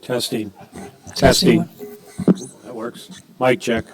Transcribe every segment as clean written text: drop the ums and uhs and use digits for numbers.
Testing. Testing. That works. Mic check.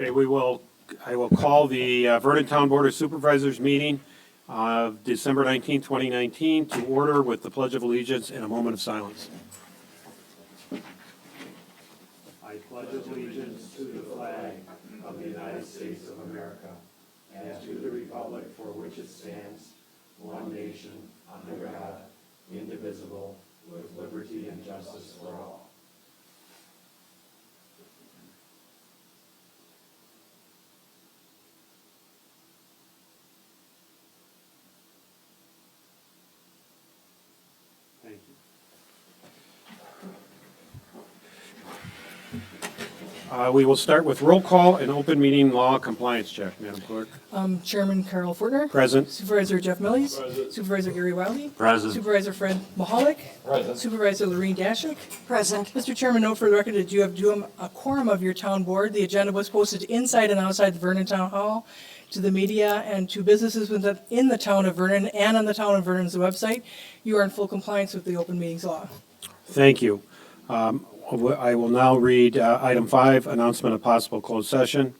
Okay, I will call the Vernon Town Board of Supervisors meeting of December 19, 2019 to order with the Pledge of Allegiance and a moment of silence. I pledge allegiance to the flag of the United States of America and to the republic for which it stands, one nation, under God, indivisible, with liberty and justice for all. Thank you. We will start with roll call and open meeting law compliance check. Madam Clerk. Chairman Carl Fortner. Present. Supervisor Jeff Millies. Supervisor Gary Wiley. Present. Supervisor Fred Mahalik. Present. Supervisor Lorene Dashik. Present. Mr. Chairman, note for the record that you have a quorum of your town board. The agenda was posted inside and outside the Vernon Town Hall to the media and to businesses in the town of Vernon and on the town of Vernon's website. You are in full compliance with the open meetings law. Thank you. I will now read item 5, announcement of possible closed session.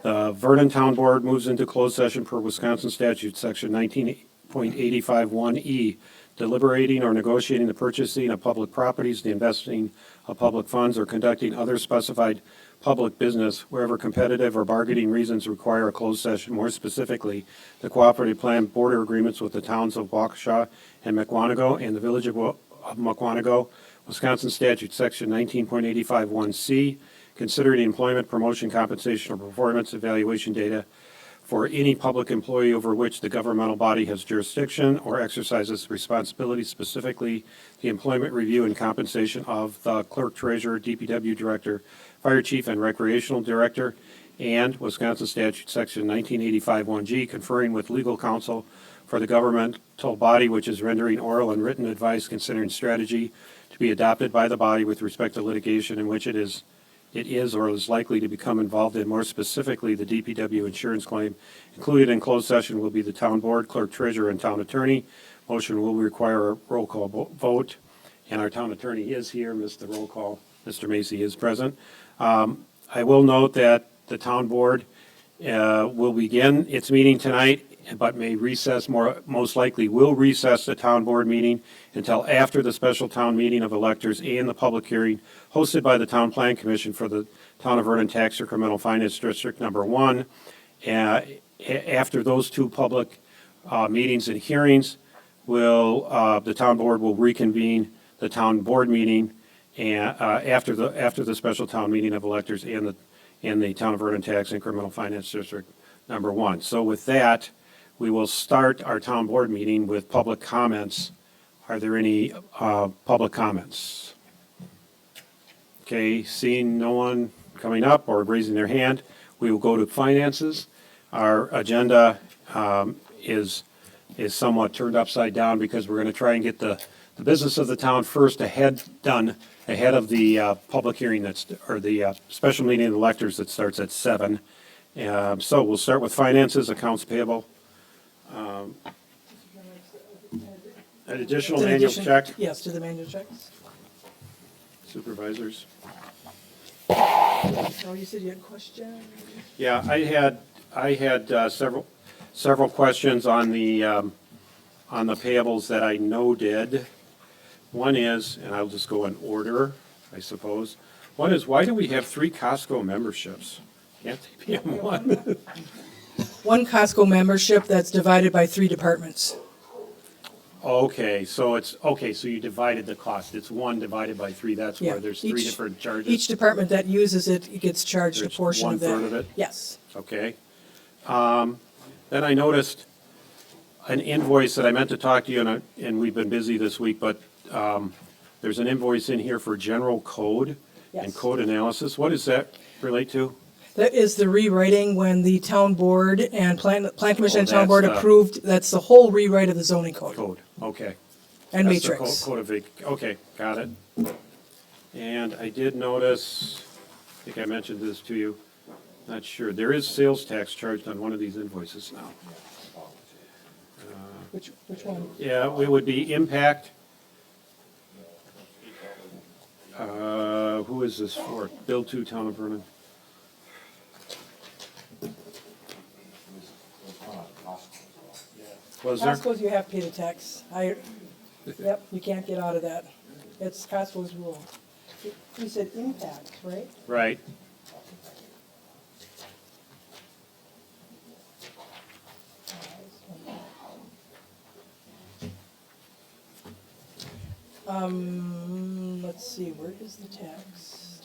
The Vernon Town Board moves into closed session per Wisconsin statute, section 19.851E, deliberating or negotiating the purchasing of public properties, the investing of public funds, or conducting other specified public business wherever competitive or bargaining reasons require a closed session. More specifically, the cooperative plan border agreements with the towns of Waukesha and Mukwonago and the village of Mukwonago, Wisconsin statute section 19.851C, considering employment, promotion, compensation, or performance evaluation data for any public employee over which the governmental body has jurisdiction or exercises responsibility, specifically the employment review and compensation of the clerk, treasurer, DPW director, fire chief, and recreational director, and Wisconsin statute section 1985-1G, conferring with legal counsel for the governmental body which is rendering oral and written advice considering strategy to be adopted by the body with respect to litigation in which it is or is likely to become involved in. More specifically, the DPW insurance claim. Included in closed session will be the town board, clerk, treasurer, and town attorney. Motion will require a roll call vote, and our town attorney is here. Mr. Roll call, Mr. Macy is present. I will note that the town board will begin its meeting tonight, but may recess, most likely will recess the town board meeting until after the special town meeting of electors and the public hearing hosted by the Town Plan Commission for the Town of Vernon Tax Incremental Finance District Number 1. After those two public meetings and hearings, the town board will reconvene the town board meeting after the special town meeting of electors and the Town of Vernon Tax Incremental Finance District Number 1. So with that, we will start our town board meeting with public comments. Are there any public comments? Okay, seeing no one coming up or raising their hand, we will go to finances. Our agenda is somewhat turned upside down because we're going to try and get the business of the town first ahead of the public hearing the special meeting of the electors that starts at 7. So we'll start with finances, accounts payable. An additional manual check, Yes, to the manual checks. supervisors. Oh, you said you had questions? Yeah, I had several questions on the payables that I noted. One is, and I'll just go in order, I suppose. One is, why do we have 3 Costco memberships? Can't they be in one? One Costco membership that's divided by 3 departments. Okay, so you divided the cost. It's 1 divided by 3. That's Yeah, where there's 3 different charges. Each department that uses it gets charged a There's portion of that. 1/3 of it? Yes. Okay. Then I noticed an invoice that I meant to talk to you, and we've been busy this week, but there's an invoice in here for general code and Yes. code analysis. What does that relate to? That is the rewriting when the town board and plan commission and town that's board the- approved, that's the whole rewrite of the zoning code Code, okay. and That's the matrix. okay, got it. And I did notice, I think I mentioned this to you, not sure, there is sales tax charged on one of these invoices now. Which one? Yeah, it would be impact. Who is this for? Bill 2, Town of Vernon. Was there? Costco's, you have to pay the tax. Yep, you can't get out of that. It's Costco's rule. You said impact, right? Right. Let's see, where is the tax?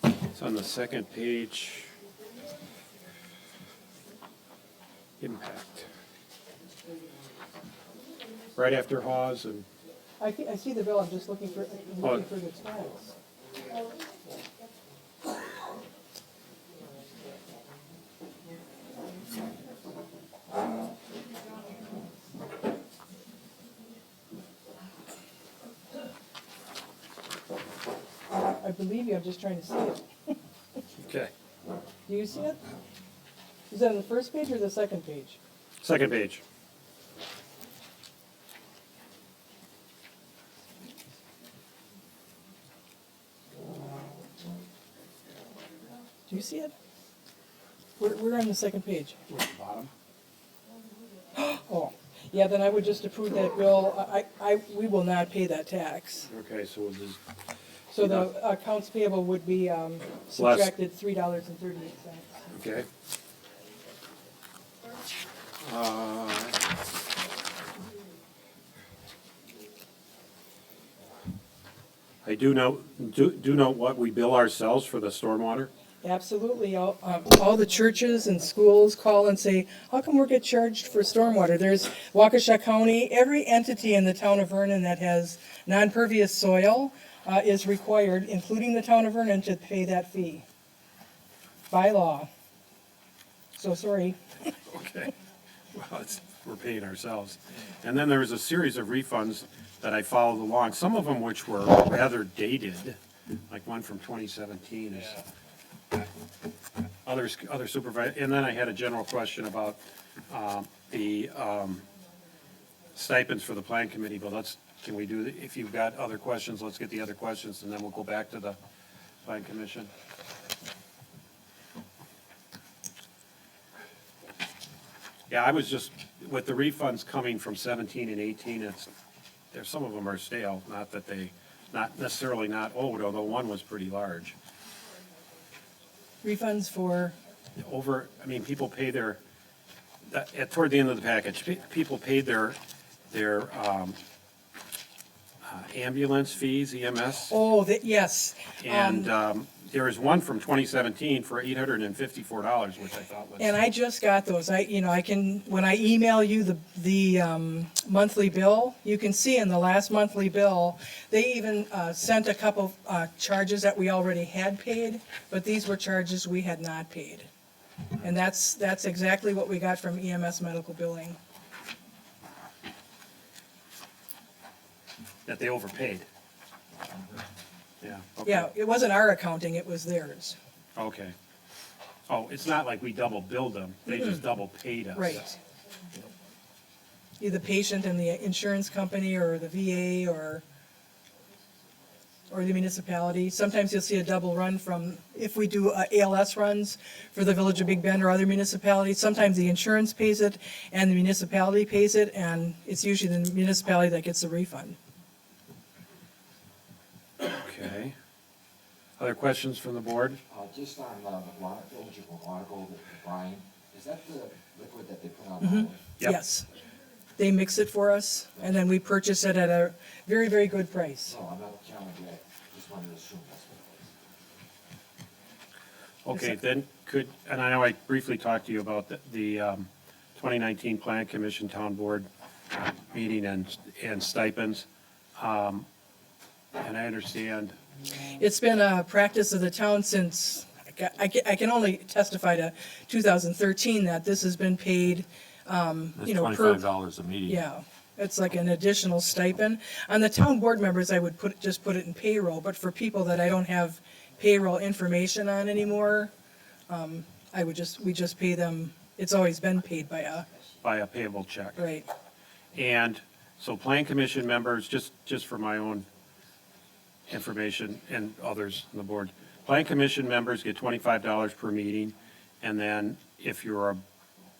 It's on the second page. Impact. Right after Hawes and, I see the bill, I'm just looking for the tax. I believe you, I'm just trying to see it. okay, Do you see it? Is that on the first page or the second page? second page. Do you see it? We're on the second page. Towards the bottom. Oh, yeah, then I would just approve that bill. We will not pay that tax. Okay, so we'll just, So the accounts payable would be subtracted $3.38. okay. I do note what we bill ourselves for the stormwater. Absolutely. All the churches and schools call and say, how come we get charged for stormwater? There's Waukesha County, every entity in the town of Vernon that has non-pervious soil is required, including the town of Vernon, to pay that fee by law. So sorry. Okay, well, we're paying ourselves. And then there was a series of refunds that I followed along, some of them which were rather dated, like one from 2017 is. Other supervisor, and then I had a general question about the stipends for the plan committee, but can we do, if you've got other questions, let's get the other questions, and then we'll go back to the plan commission. Yeah, I was just, with the refunds coming from 17 and 18, some of them are stale, not necessarily not old, although one was pretty large. Refunds for, People pay toward the end of the package, people paid their ambulance fees, EMS. yes. And there is one from 2017 for $854, which I thought was. And I just got those. When I email you the monthly bill, you can see in the last monthly bill, they even sent a couple charges that we already had paid, but these were charges we had not paid. And that's exactly what we got from EMS medical billing. That they overpaid. Yeah, okay. Yeah, it wasn't our accounting, it was theirs. Okay. Oh, it's not like we double billed them, they just double paid us. Right. Either the patient and the insurance company, or the VA, or the municipality. Sometimes you'll see a double run from, if we do ALS runs for the Village of Big Bend or other municipalities, sometimes the insurance pays it and the municipality pays it, and it's usually the municipality that gets the refund. Okay. Other questions from the board? Just on the Village of Monaco, the brine, is that the liquid that they put on the Yep. Yes. They mix it for us, and then we purchase it at a very, very good price. No, I'm not challenging it, just wanted to assume that's what it was. Okay, then and I know I briefly talked to you about the 2019 Plan Commission Town Board meeting and stipends. And I understand, It's been a practice of the town since, I can only testify to 2013, that this has been paid, That's per. $25 a meeting. Yeah, it's like an additional stipend. On the town board members, I would just put it in payroll, but for people that I don't have payroll information on anymore, we just pay them, it's always been paid by by a payable check. right. And so Plan Commission members, just for my own information and others on the board, Plan Commission members get $25 per meeting, and then if you're a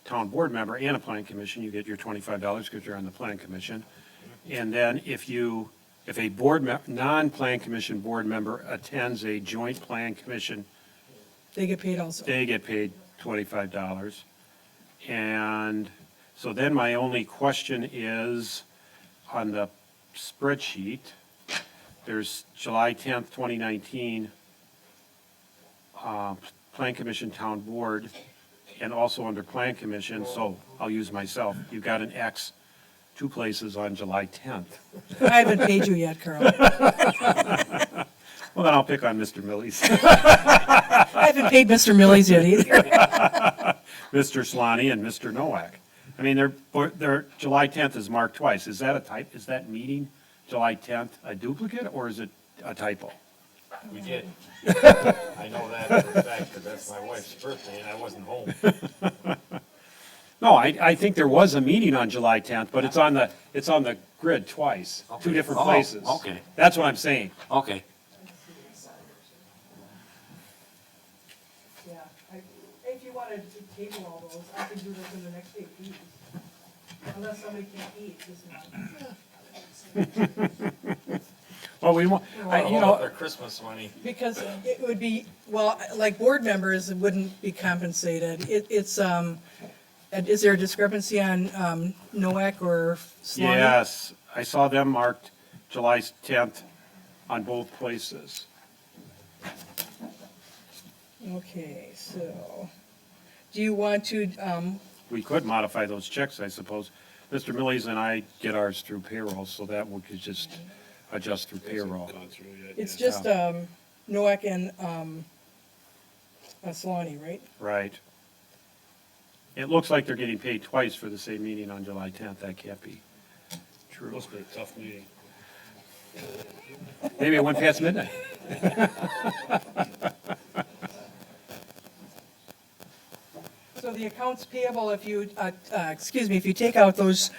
town board member and a Plan Commission, you get your $25 because you're on the Plan Commission. And then if a non-Plan Commission board member attends a joint Plan Commission, They get paid also. they get paid $25. And so then my only question is, on the spreadsheet, there's July 10th, 2019, Plan Commission Town Board, and also under Plan Commission, so I'll use myself. You've got an X, 2 places on July 10th. I haven't paid you yet, Carl. Well, then I'll pick on Mr. Millies. I haven't paid Mr. Millies yet either. Mr. Slani and Mr. Nowak. I mean, their July 10th is marked twice. Is that meeting, July 10th, a duplicate, or is it a typo? We did. I know that for a fact, because that's my wife's birthday, and I wasn't home. No, I think there was a meeting on July 10th, but it's on the grid twice, 2 different Oh, places. okay. That's what I'm saying. Okay. Yeah, if you wanted, table all those, I can do those in the next 8 weeks. Unless somebody can't eat this month. Well, we want, You you know, their know, Christmas money. Because it would be, well, like board members wouldn't be compensated. Is there a discrepancy on NOAC or Swanee? yes, I saw them marked July 10th on both places. Okay, so, do you want to, We could modify those checks, I suppose. Mr. Millies and I get ours through payroll, so that we could just adjust through payroll. it's just NOAC and Swanee, right? Right. It looks like they're getting paid twice for the same meeting on July 10th. That can't be true. Must be a tough meeting. Maybe it went past midnight. So the accounts payable, if you, if you take out those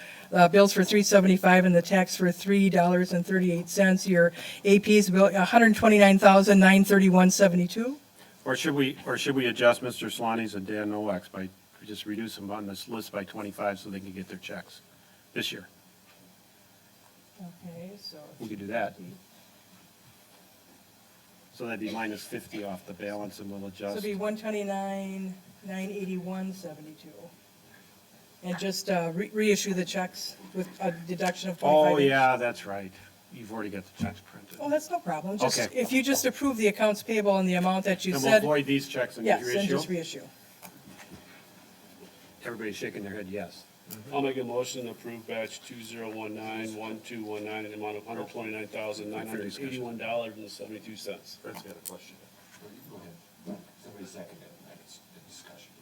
bills for $375 and the tax for $3.38, your AP's bill, $129,931.72. Or should we adjust Mr. Swanee's and Dan Nowak's by just reduce them on this list by 25 so they can get their checks this year? Okay, so. We could do that. So that'd be minus 50 off the balance and we'll So adjust. it'd be $129,981.72. And just reissue the checks with a deduction of 25. Oh, yeah, that's right. You've already got the checks printed. Oh, that's no problem. Just, Okay. if you just approve the accounts payable and the amount that you And we'll said, void these checks and yes, and reissue? just reissue. Everybody's shaking their head yes. I'll make a motion to approve batch 2019-1219 in the amount of $129,981.72. Fred's got a question. Go ahead. Somebody second it, and it's a discussion.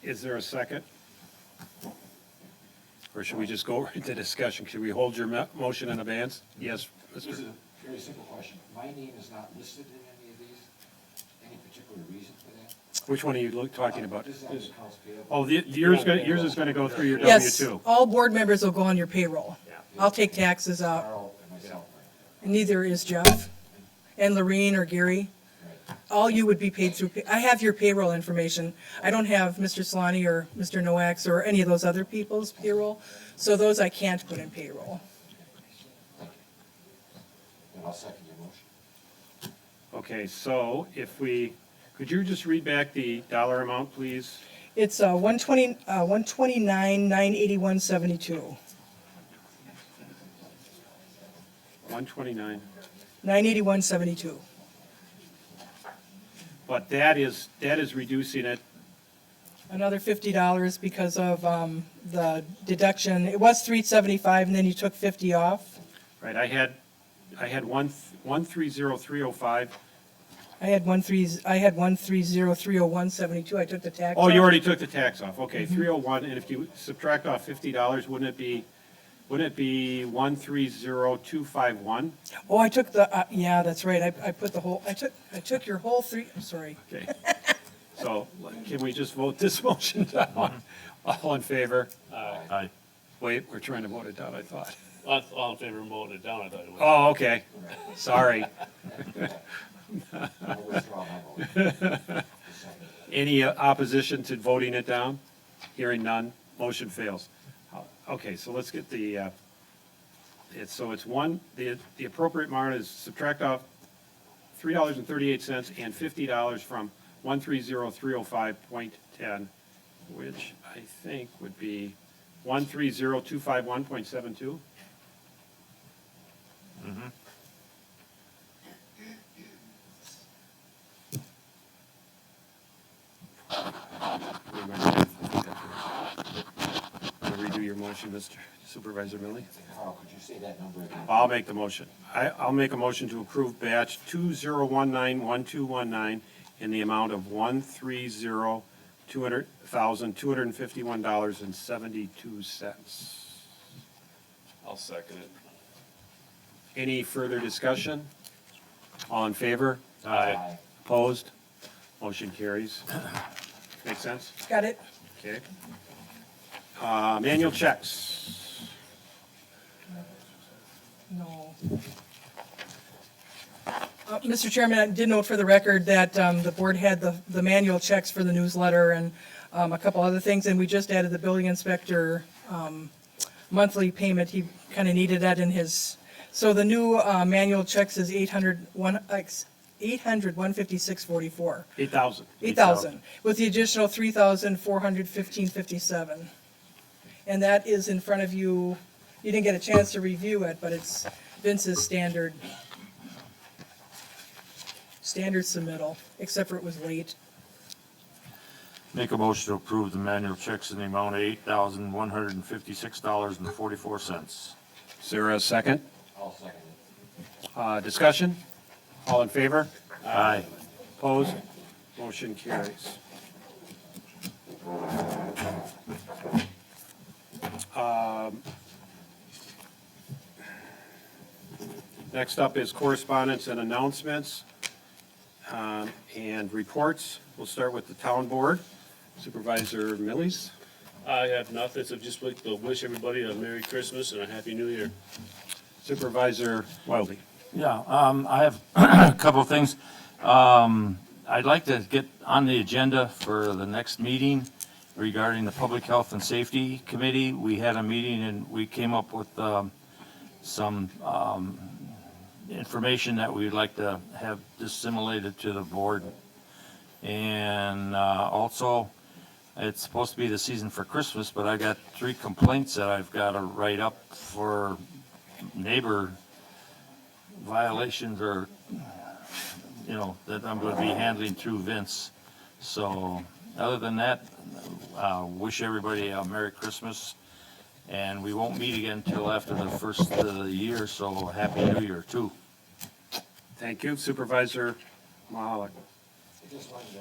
Is there a second? Or should we just go right into discussion? Should we hold your motion in abeyance? Yes, This is Mr. a very simple question. My name is not listed in any of these. Any particular reason for that? Which one are you talking about? This is on the accounts payable. Oh, yours is gonna go through your Yes, W-2. all board members will go on your payroll. I'll take taxes out, Carl and myself, and neither is Jeff, and Lorene or Gary. right? All you would be paid through, I have your payroll information. I don't have Mr. Solani or Mr. Noak's or any of those other people's payroll, so those I can't put in payroll. Then I'll second your motion. Okay, so if we, could you just read back the dollar amount, please? It's 129,981.72. 129. 981.72. But that is reducing it, Another $50 because of the deduction. It was $375 and then you took 50 off. right? I had 130,305. I had 130,301.72. I took the tax Oh, you off. already took the tax off. Okay, 301, and if you subtract off $50, wouldn't it be 130,251? Oh, I took the, yeah, that's right. I put the whole, I took your whole three, I'm sorry. Okay. So can we just vote this motion down? All in favor? Aye. Wait, we're trying to vote it down, I thought. All in favor of voting it down, I thought it was. Oh, okay. Sorry. I'll withdraw my vote. Any opposition to voting it down? Hearing none, motion fails. Okay, so let's get the, it's the appropriate amount is subtract off $3.38 and $50 from 130,305.10, which I think would be 130,251.72. Redo your motion, Mr. Supervisor Millie. Carl, could you say that number again? I'll make the motion. I'll make a motion to approve batch 2019-1219 in the amount of $130,251.72. I'll second it. Any further discussion? All in favor? Aye. Opposed? Motion carries. Make sense? Got it? Okay. Manual checks. No. Mr. Chairman, I did note for the record that the board had the manual checks for the newsletter, and a couple other things, and we just added the building inspector monthly payment. He kind of needed that in his, so the new manual checks is 156.44. 8,000. 8,000, with the additional 3,415.57. And that is in front of you. You didn't get a chance to review it, but it's Vince's standard submittal, except for it was late. Make a motion to approve the manual checks in the amount of $8,156.44. Is there a second? I'll second it. Discussion? All in favor? Aye. Opposed? Motion carries. Next up is correspondence and announcements and reports. We'll start with the town board. Supervisor Millies. I have nothing, so just like to wish everybody a Merry Christmas and a Happy New Year. Supervisor Wildy. Yeah, I have a couple of things. I'd like to get on the agenda for the next meeting regarding the Public Health and Safety Committee. We had a meeting and we came up with some information that we'd like to have disseminated to the board. And also, it's supposed to be the season for Christmas, but I got 3 complaints that I've got to write up for neighbor violations or, that I'm going to be handling through Vince. So other than that, wish everybody a Merry Christmas. And we won't meet again until after the first of the year, so Happy New Year too. Thank you. Supervisor Mahalik. I just wanted to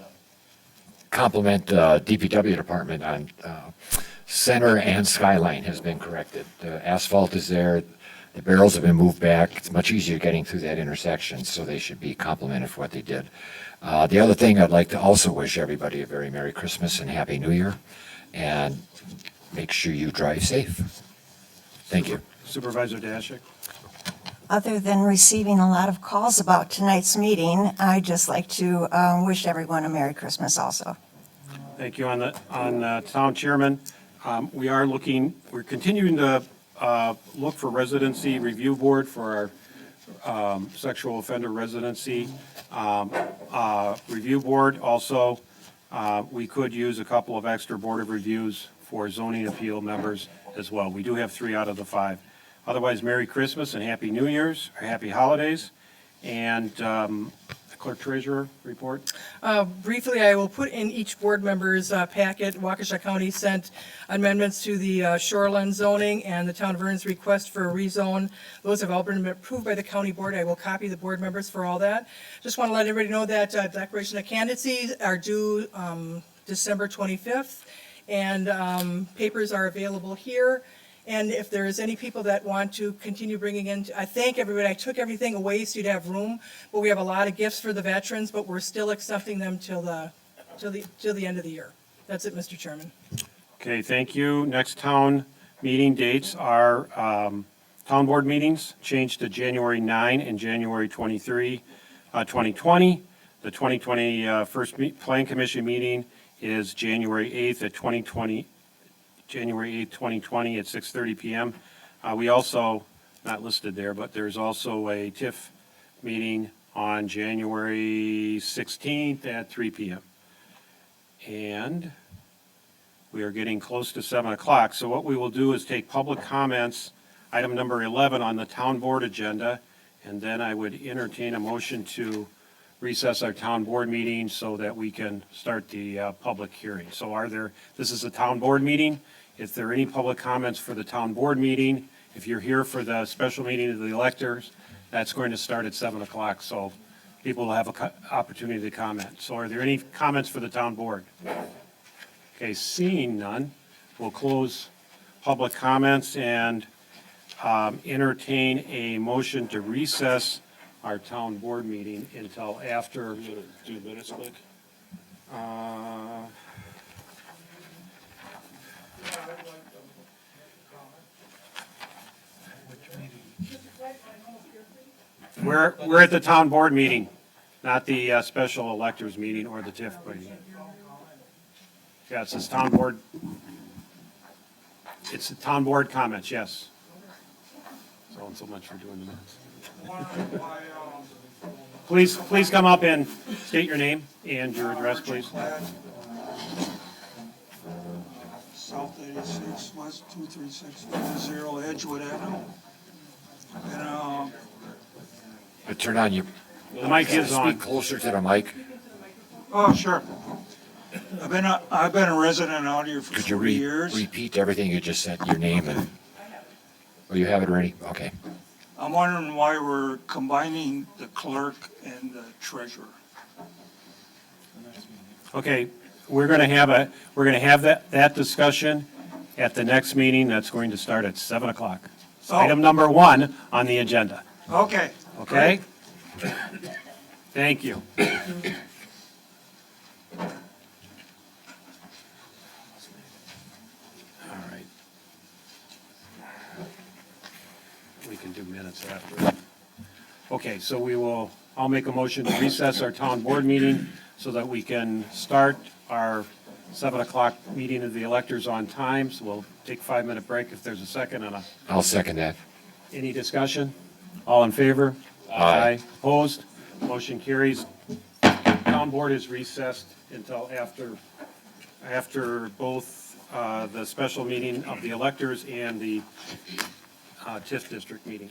Compliment DPW department on Center and Skyline has been corrected. The asphalt is there, the barrels have been moved back. It's much easier getting through that intersection, so they should be complimented for what they did. The other thing, I'd like to also wish everybody a very Merry Christmas and Happy New Year, and make sure you drive safe. Thank you. Supervisor Dashik. Other than receiving a lot of calls about tonight's meeting, I'd just like to wish everyone a Merry Christmas also. Thank you. On the town chairman, we're continuing to look for residency review board for our sexual offender residency review board. Also, we could use a couple of extra board of reviews for zoning appeal members as well. We do have 3 out of the 5. Otherwise, Merry Christmas and Happy New Year's, or Happy Holidays. And Clerk Treasurer report. Briefly, I will put in each board member's packet. Waukesha County sent amendments to the shoreline zoning and the town of Vernon's request for a rezone. Those have all been approved by the county board. I will copy the board members for all that. Just want to let everybody know that declaration of candidacy are due December 25th, and papers are available here. And if there is any people that want to continue bringing in, I thank everybody. I took everything away so you'd have room, but we have a lot of gifts for the veterans, but we're still accepting them till the end of the year. That's it, Mr. Chairman. Okay, thank you. Next town meeting dates are town board meetings changed to January 9 and January 23, 2020. The 2020 first Plan Commission meeting is January 8th at January 8th, 2020 at 6:30 p.m. We also, not listed there, but there's also a TIF meeting on January 16th at 3 p.m. And we are getting close to 7 o'clock. So what we will do is take public comments, item number 11 on the town board agenda, and then I would entertain a motion to recess our town board meeting so that we can start the public hearing. So this is a town board meeting. If there are any public comments for the town board meeting, if you're here for the special meeting of the electors, that's going to start at 7 o'clock, so people will have an opportunity to comment. So are there any comments for the town board? Okay, seeing none, we'll close public comments and entertain a motion to recess our town board meeting until after. You want to do minutes quick? We're at the town board meeting, not the special electors meeting or the TIF meeting. Yeah, it says town board. It's the town board comments, yes. So much for doing the minutes. Please come up and state your name and your address, please. South 86, West 23610 Edgewood Avenue. And, Turn on your, The mic is on. speak closer to the mic. oh, sure. I've been a resident out here for Could you 40 years. repeat everything you just said, your name and, oh, you have it already? Okay. I'm wondering why we're combining the clerk and the treasurer. Okay, we're gonna have that discussion at the next meeting. That's going to start at 7 o'clock. It's Oh. item number 1 on the agenda, Okay. okay? Thank you. All right. We can do minutes after. Okay, so I'll make a motion to recess our town board meeting so that we can start our 7 o'clock meeting of the electors on time. So we'll take a 5-minute break if there's a second and I'll second that. any discussion? All in favor? Aye. Opposed? Motion carries. Town board is recessed until after both the special meeting of the electors and the TIF district meeting.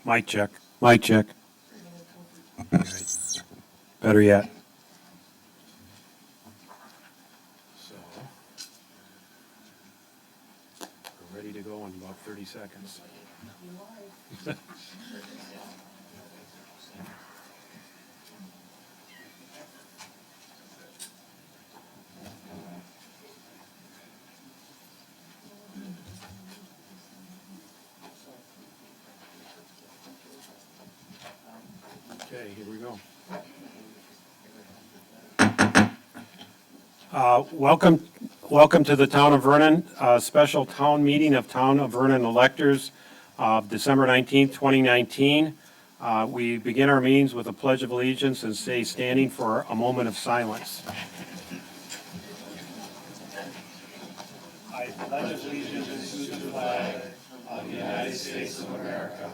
Mic check, mic check. All right. Better yet. So, we're ready to go in about 30 seconds. Okay, here we go. Welcome to the Town of Vernon, special town meeting of Town of Vernon electors of December 19th, 2019. We begin our meetings with a pledge of allegiance and stay standing for a moment of silence. I pledge allegiance to the flag of the United States of America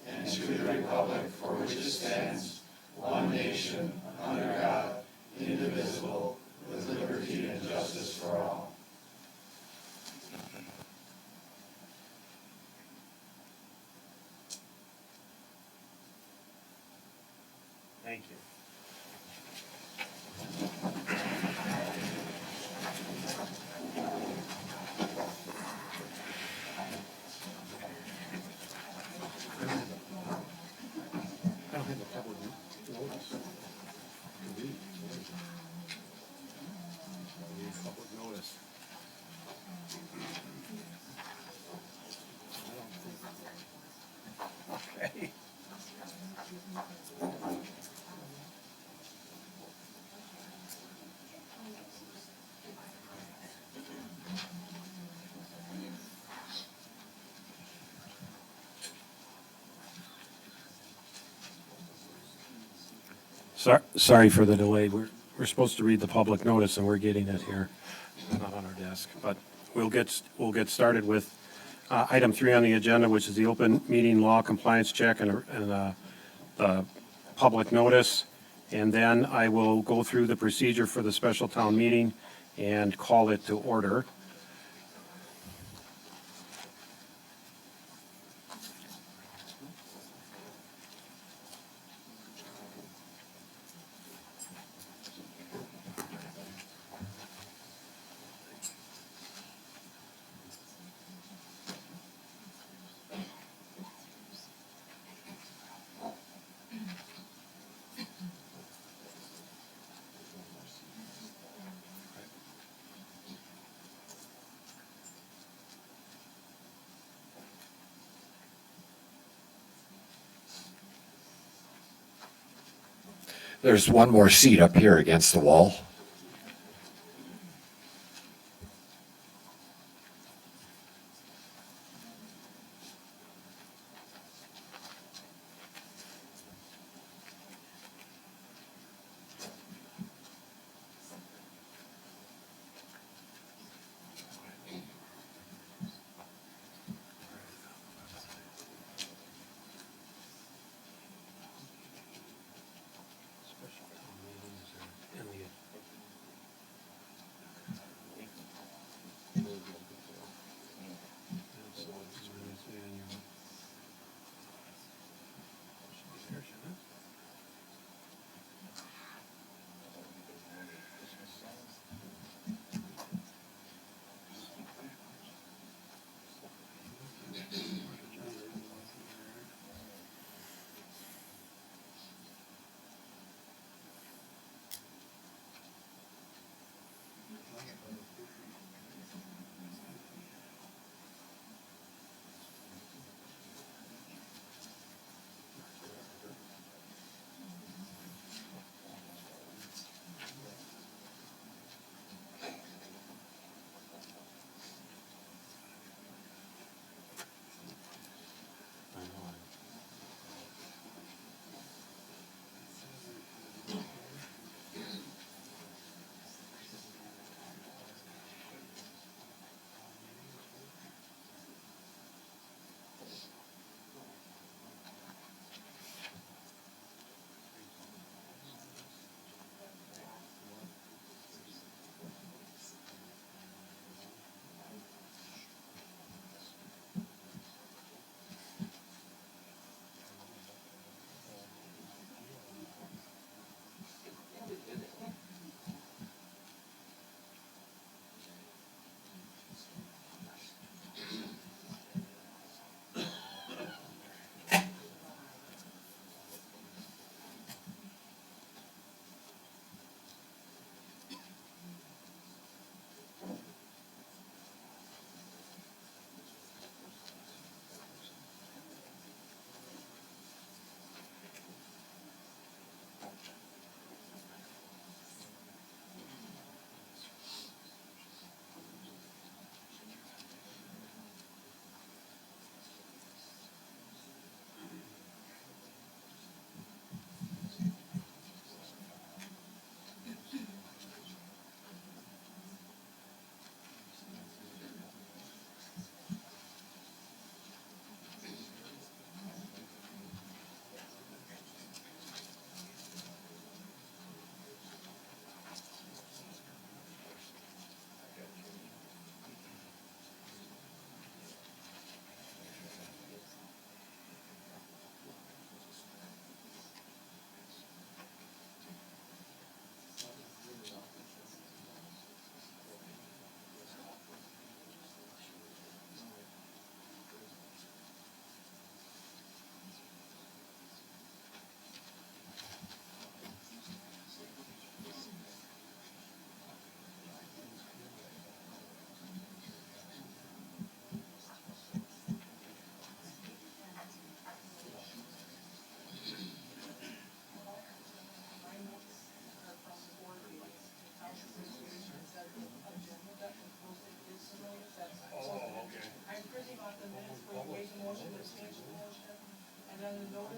and to the republic for which it stands, one nation, under God, indivisible, with liberty and justice for all. Thank you. I don't have a public notice. Public notice. Okay. Sorry for the delay. We're supposed to read the public notice and we're getting it here, not on our desk. But we'll get started with item 3 on the agenda, which is the open meeting law compliance check and the public notice. And then I will go through the procedure for the special town meeting and call it to order. There's one more seat up here against the wall.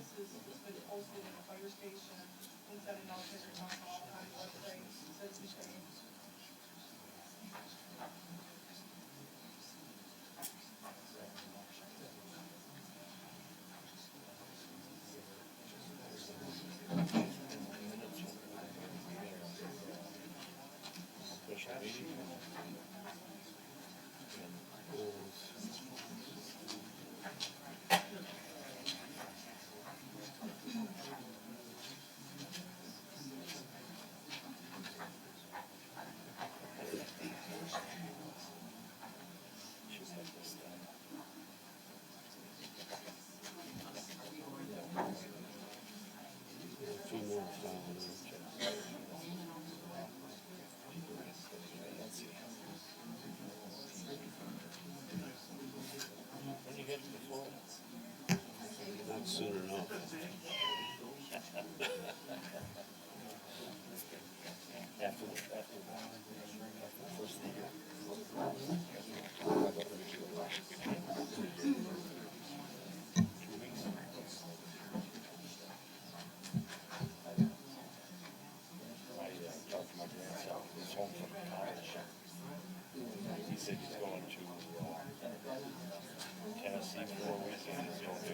this has been posted in the fire station, inside and outside the town hall, on the website, citizens bank. Not soon enough. He said he's going to Tennessee for a week and he's going to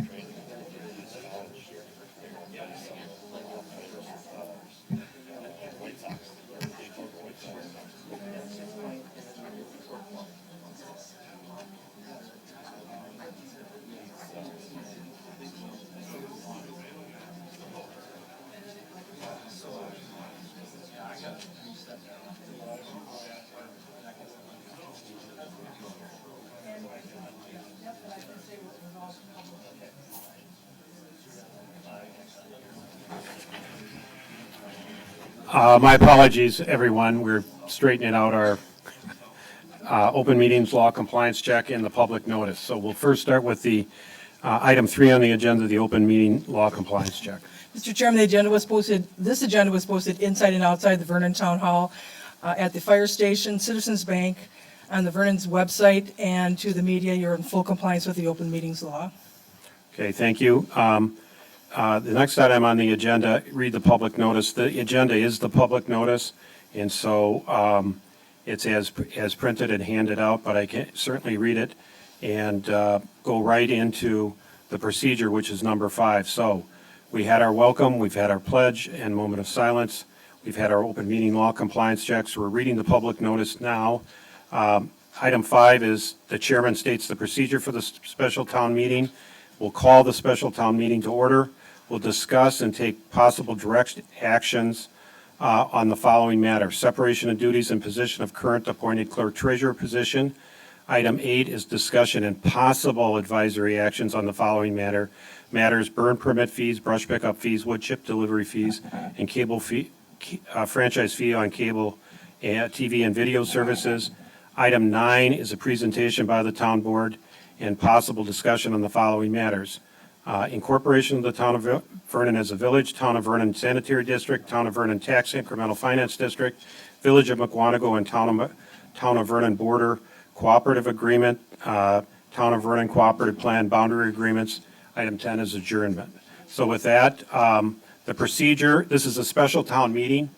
training. White Sox. My apologies, everyone. We're straightening out our open meetings law compliance check and the public notice. So we'll first start with the item 3 on the agenda, the open meeting law compliance check. Mr. Chairman, this agenda was posted inside and outside the Vernon Town Hall, at the fire station, Citizens Bank, on the Vernon's website, and to the media. You're in full compliance with the open meetings law. Okay, thank you. The next item on the agenda, read the public notice. The agenda is the public notice, and so it's as printed and handed out, but I can certainly read it and go right into the procedure, which is number 5. So we had our welcome, we've had our pledge and moment of silence, we've had our open meeting law compliance checks. We're reading the public notice now. Item 5 is the chairman states the procedure for the special town meeting. We'll call the special town meeting to order. We'll discuss and take possible direct actions on the following matter: separation of duties and position of current appointed clerk treasurer position. Item 8 is discussion and possible advisory actions on the following matters: burn permit fees, brush pickup fees, wood chip delivery fees, and cable fee, franchise fee on cable, TV and video services. Item 9 is a presentation by the town board and possible discussion on the following matters: incorporation of the town of Vernon as a village, town of Vernon sanitary district, town of Vernon tax incremental finance district, village of McWanago and town of Vernon border cooperative agreement, town of Vernon cooperative plan boundary agreements. Item 10 is adjournment. So with that, the procedure, this is a special town meeting,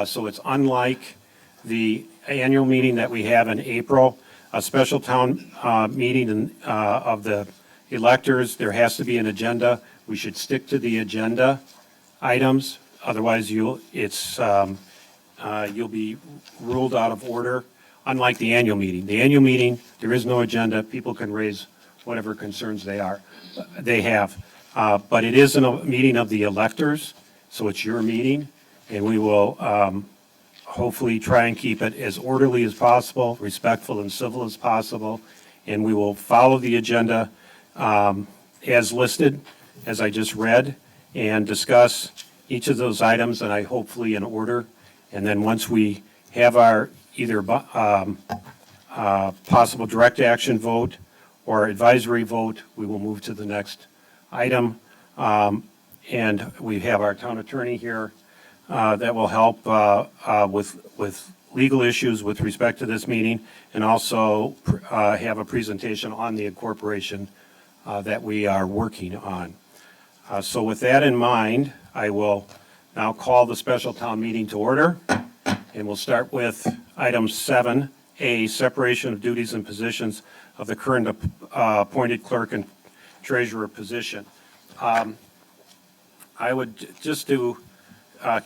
so it's unlike the annual meeting that we have in April. A special town meeting of the electors, there has to be an agenda. We should stick to the agenda items, otherwise you'll be ruled out of order, unlike the annual meeting. The annual meeting, there is no agenda. People can raise whatever concerns they have. But it is a meeting of the electors, so it's your meeting, and we will hopefully try and keep it as orderly as possible, respectful and civil as possible, and we will follow the agenda as listed, as I just read, and discuss each of those items, and I hopefully in order. And then once we have our either possible direct action vote or advisory vote, we will move to the next item. And we have our town attorney here that will help with legal issues with respect to this meeting, and also have a presentation on the incorporation that we are working on. So with that in mind, I will now call the special town meeting to order, and we'll start with item 7A, separation of duties and positions of the current appointed clerk and treasurer position. I would, just to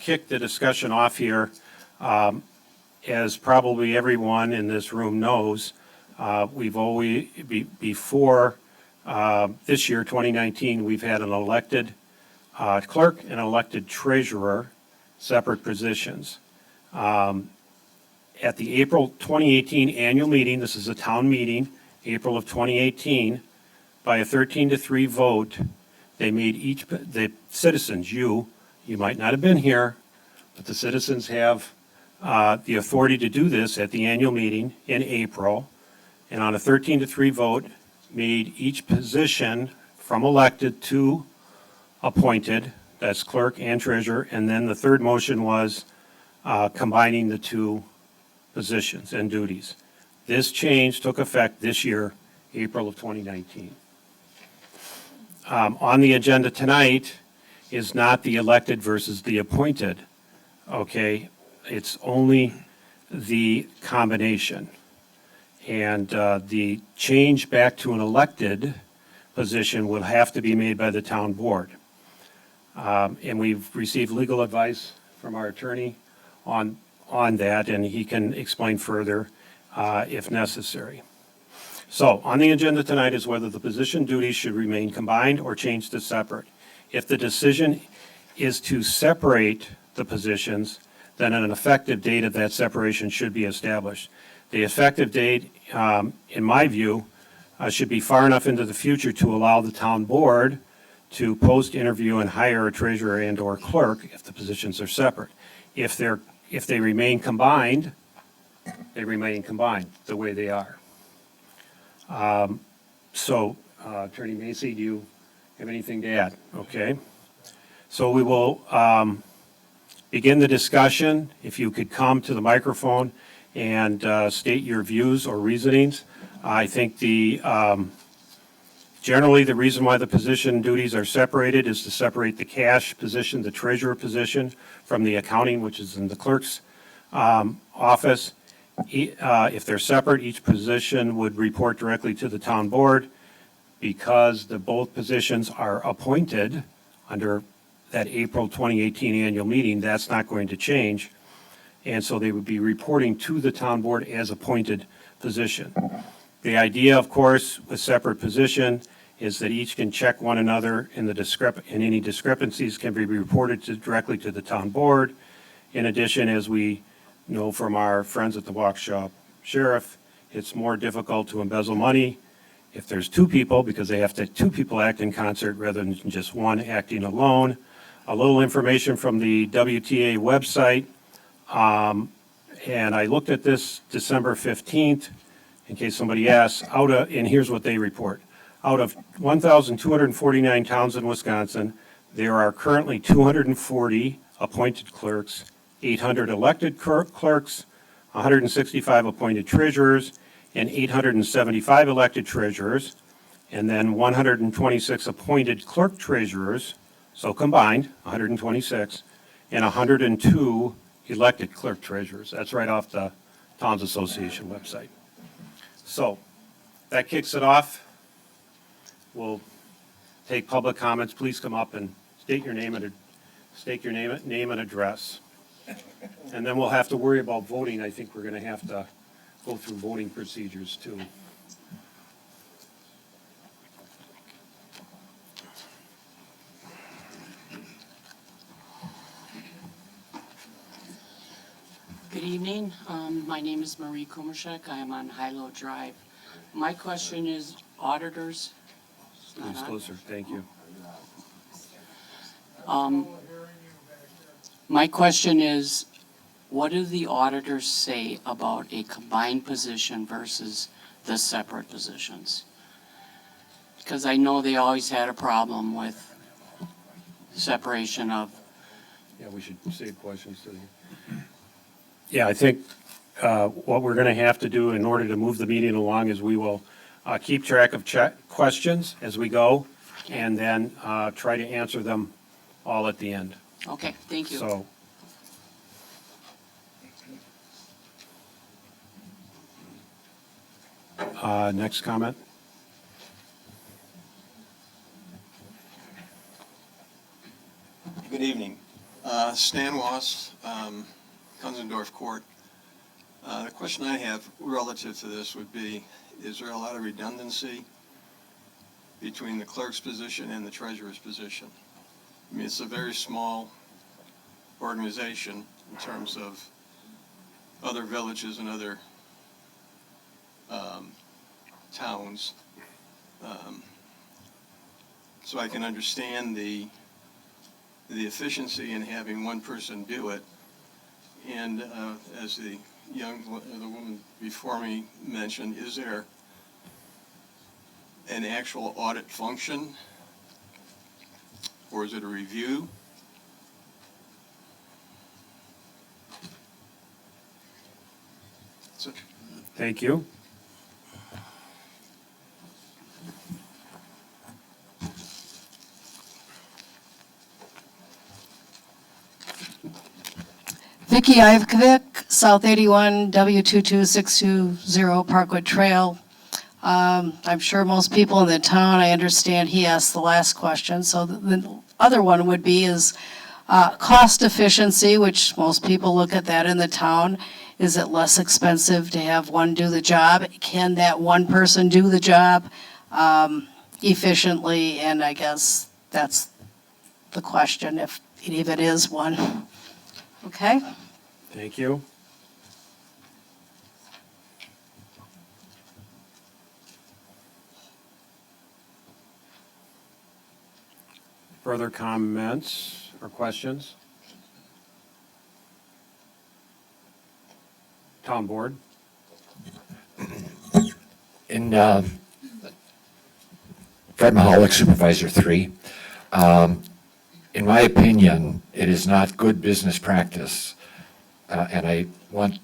kick the discussion off here, as probably everyone in this room knows, we've always, before this year, 2019, we've had an elected clerk and elected treasurer, separate positions. At the April 2018 annual meeting, this is a town meeting, April of 2018, by a 13-3 vote, they made the citizens, you might not have been here, but the citizens have the authority to do this at the annual meeting in April, and on a 13-3 vote, made each position from elected to appointed, that's clerk and treasurer, and then the third motion was combining the two positions and duties. This change took effect this year, April of 2019. On the agenda tonight is not the elected versus the appointed, okay? It's only the combination. And the change back to an elected position will have to be made by the town board. And we've received legal advice from our attorney on that, and he can explain further if necessary. So on the agenda tonight is whether the position duties should remain combined or changed to separate. If the decision is to separate the positions, then an effective date of that separation should be established. The effective date, in my view, should be far enough into the future to allow the town board to post, interview, and hire a treasurer and/or clerk if the positions are separate. If they remain combined, they remain combined the way they are. So, Attorney Macy, do you have anything to add? Okay. So we will begin the discussion. If you could come to the microphone and state your views or reasonings. I think generally the reason why the position duties are separated is to separate the cash position, the treasurer position, from the accounting, which is in the clerk's office. If they're separate, each position would report directly to the town board. Because both positions are appointed under that April 2018 annual meeting, that's not going to change. And so they would be reporting to the town board as appointed position. The idea, of course, with separate position is that each can check one another and any discrepancies can be reported directly to the town board. In addition, as we know from our friends at the Waukesha Sheriff, it's more difficult to embezzle money if there's two people, because they have to two people act in concert rather than just one acting alone. A little information from the WTA website, and I looked at this December 15th, in case somebody asks, and here's what they report. Out of 1,249 towns in Wisconsin, there are currently 240 appointed clerks, 800 elected clerks, 165 appointed treasurers, and 875 elected treasurers, and then 126 appointed clerk treasurers, so combined, 126, and 102 elected clerk treasurers. That's right off the Towns Association website. So that kicks it off. We'll take public comments. Please come up and state your name and address. And then we'll have to worry about voting. I think we're going to have to go through voting procedures too. Good evening. My name is Marie Kumashek. I am on Hilo Drive. My question is auditors. Please closer. Thank you. My question is, what do the auditors say about a combined position versus the separate positions? Because I know they always had a problem with separation of. Yeah, we should save questions to the. Yeah, I think what we're going to have to do in order to move the meeting along is we will keep track of questions as we go. and then try to answer them all at the end. Okay, thank you. So, next comment? Good evening. Stan Wass, Kunzendorf Court. The question I have relative to this would be, is there a lot of redundancy between the clerk's position and the treasurer's position? I mean, it's a very small organization in terms of other villages and other towns. So I can understand the efficiency in having one person do it. And as the woman before me mentioned, is there an actual audit function? Or is it a review? So, Thank you. Vicki Ivkovic, South 81, W22620 Parkwood Trail. I'm sure most people in the town, I understand he asked the last question. So the other one would be is cost efficiency, which most people look at that in the town. Is it less expensive to have one do the job? Can that one person do the job efficiently? And I guess that's the question, if it is one. Okay? Thank you. Further comments or questions? Town Board? In Fred Mahalik, Supervisor 3, in my opinion, it is not good business practice, and I want,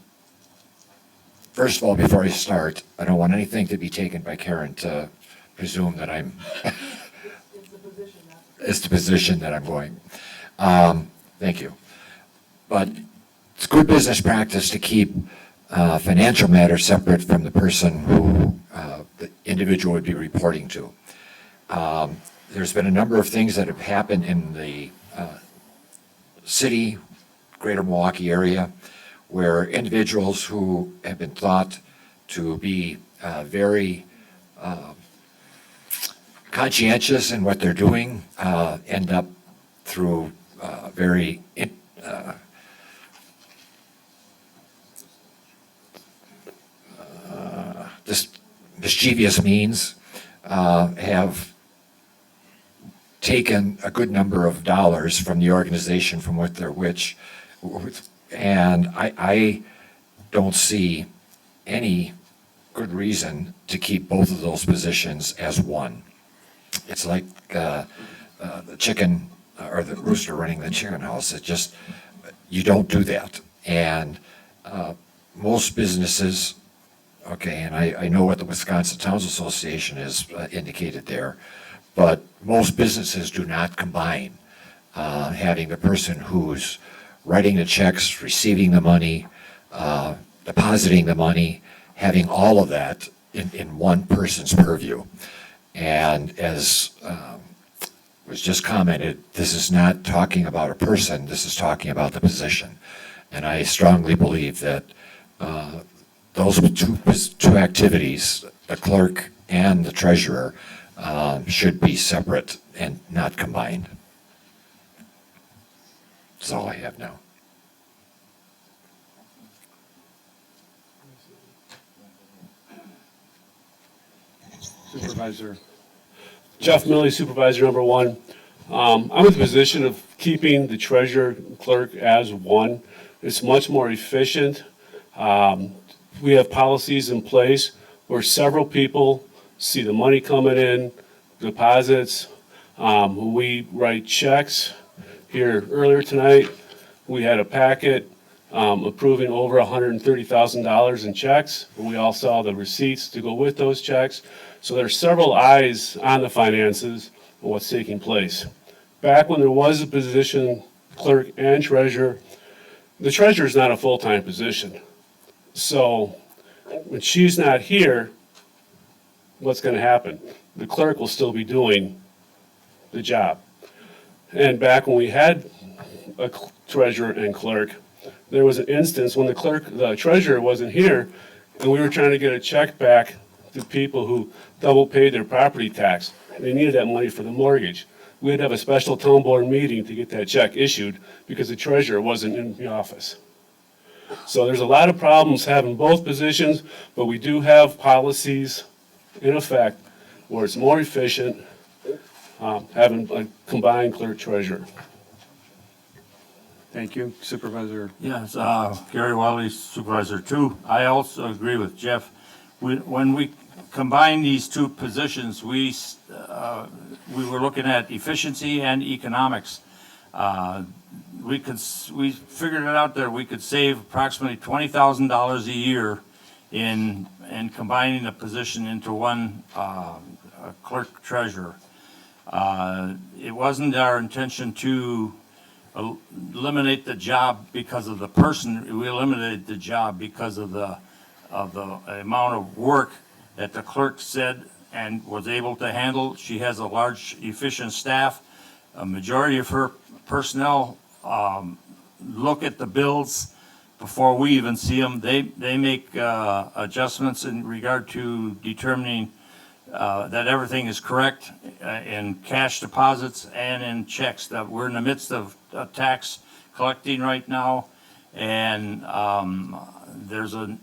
first of all, before I start, I don't want anything to be taken by Karen to presume that I'm, it's the position that I'm going. Thank you. But it's good business practice to keep financial matters separate from the person who the individual would be reporting to. There's been a number of things that have happened in the city, greater Milwaukee area, where individuals who have been thought to be very conscientious in what they're doing end up through very mischievous means have taken a good number of dollars from the organization from what they're and I don't see any good reason to keep both of those positions as one. It's like the chicken or the rooster running the chicken house. It just, you don't do that. And most businesses, okay, and I know what the Wisconsin Towns Association has indicated there, but most businesses do not combine having the person who's writing the checks, receiving the money, depositing the money, having all of that in one person's purview. And as was just commented, this is not talking about a person, this is talking about the position. And I strongly believe that those two activities, the clerk and the treasurer, should be separate and not combined. That's all I have now. Supervisor. Jeff Milley, Supervisor number 1. I'm in the position of keeping the treasurer and clerk as one. It's much more efficient. We have policies in place where several people see the money coming in, deposits. When we write checks, here earlier tonight, we had a packet approving over $130,000 in checks. We all saw the receipts to go with those checks. So there's several eyes on the finances. what's taking place. Back when there was a position, clerk and treasurer, the treasurer is not a full-time position. So when she's not here, what's going to happen? The clerk will still be doing the job. And back when we had a treasurer and clerk, there was an instance when the treasurer wasn't here, and we were trying to get a check back to people who double paid their property tax. They needed that money for the mortgage. We had to have a special town board meeting to get that check issued because the treasurer wasn't in the office. So there's a lot of problems having both positions, but we do have policies in effect where it's more efficient having a combined clerk treasurer. Thank you. Supervisor. Yes, Gary Wiley, Supervisor 2. I also agree with Jeff. When we combine these two positions, we were looking at efficiency and economics. We figured it out there, we could save approximately $20,000 a year in combining the position into one clerk treasurer. It wasn't our intention to eliminate the job because of the person. We eliminated the job because of the amount of work that the clerk said and was able to handle. She has a large, efficient staff. A majority of her personnel look at the bills before we even see them. They make adjustments in regard to determining that everything is correct in cash deposits and in checks. That we're in the midst of tax collecting right now, and there's a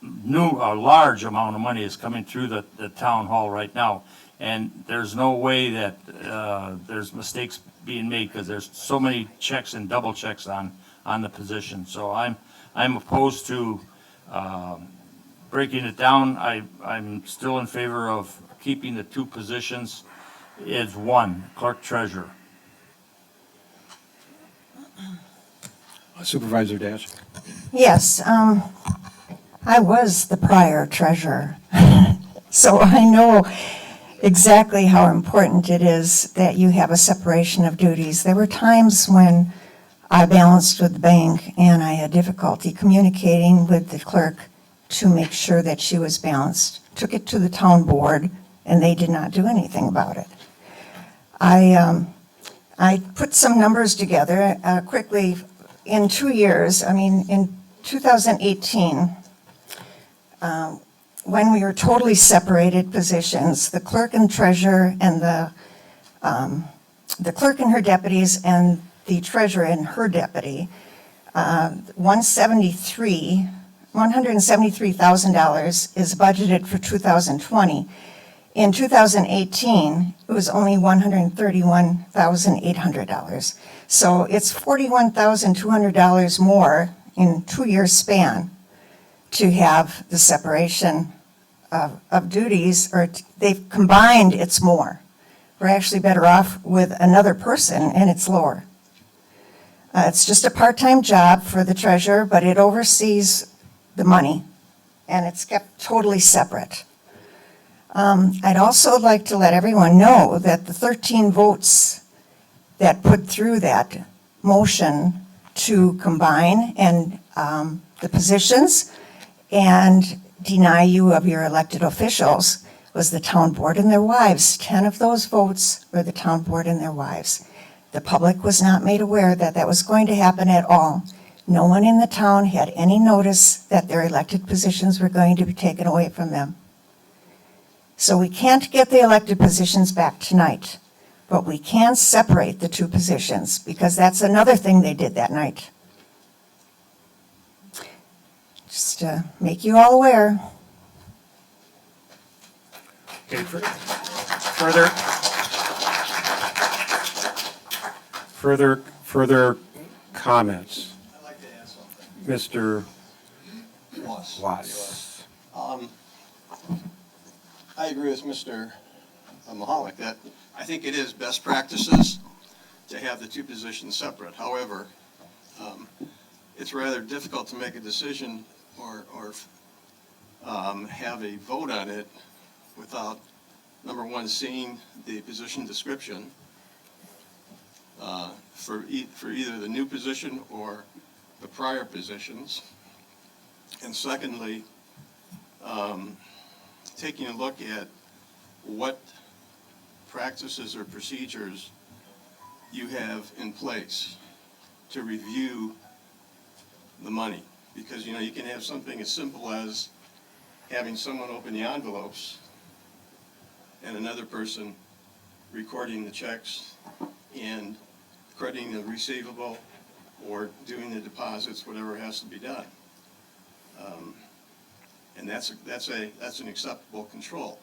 large amount of money is coming through the town hall right now, and there's no way that there's mistakes being made because there's so many checks and double checks on the position. So I'm opposed to breaking it down. I'm still in favor of keeping the two positions as one, clerk treasurer. Supervisor Dash. Yes, I was the prior treasurer, so I know exactly how important it is that you have a separation of duties. There were times when I balanced with the bank and I had difficulty communicating with the clerk to make sure that she was balanced. Took it to the town board and they did not do anything about it. I put some numbers together quickly. In 2 years, in 2018, when we were totally separated positions, the clerk and treasurer and the clerk and her deputies and the treasurer and her deputy, $173,000 is budgeted for 2020. In 2018, it was only $131,800. So it's $41,200 more in 2 years span to have the separation of duties, or they've combined, it's more. We're actually better off with another person and it's lower. It's just a part-time job for the treasurer, but it oversees the money and it's kept totally separate. I'd also like to let everyone know that the 13 votes that put through that motion to combine and the positions and deny you of your elected officials was the town board and their wives. 10 of those votes were the town board and their wives. The public was not made aware that that was going to happen at all. No one in the town had any notice that their elected positions were going to be taken away from them. So we can't get the elected positions back tonight, but we can separate the two positions because that's another thing they did that night. Just to make you all aware. Okay, further comments? I'd like to add something. Mr. Wass. Wass. I agree with Mr. Mahalik that I think it is best practices to have the two positions separate. However, it's rather difficult to make a decision or have a vote on it without number one, seeing the position description for either the new position or the prior positions. And secondly, taking a look at what practices or procedures you have in place to review the money. Because, you can have something as simple as having someone open the envelopes and another person recording the checks and crediting the receivable or doing the deposits, whatever has to be done. And that's an acceptable control.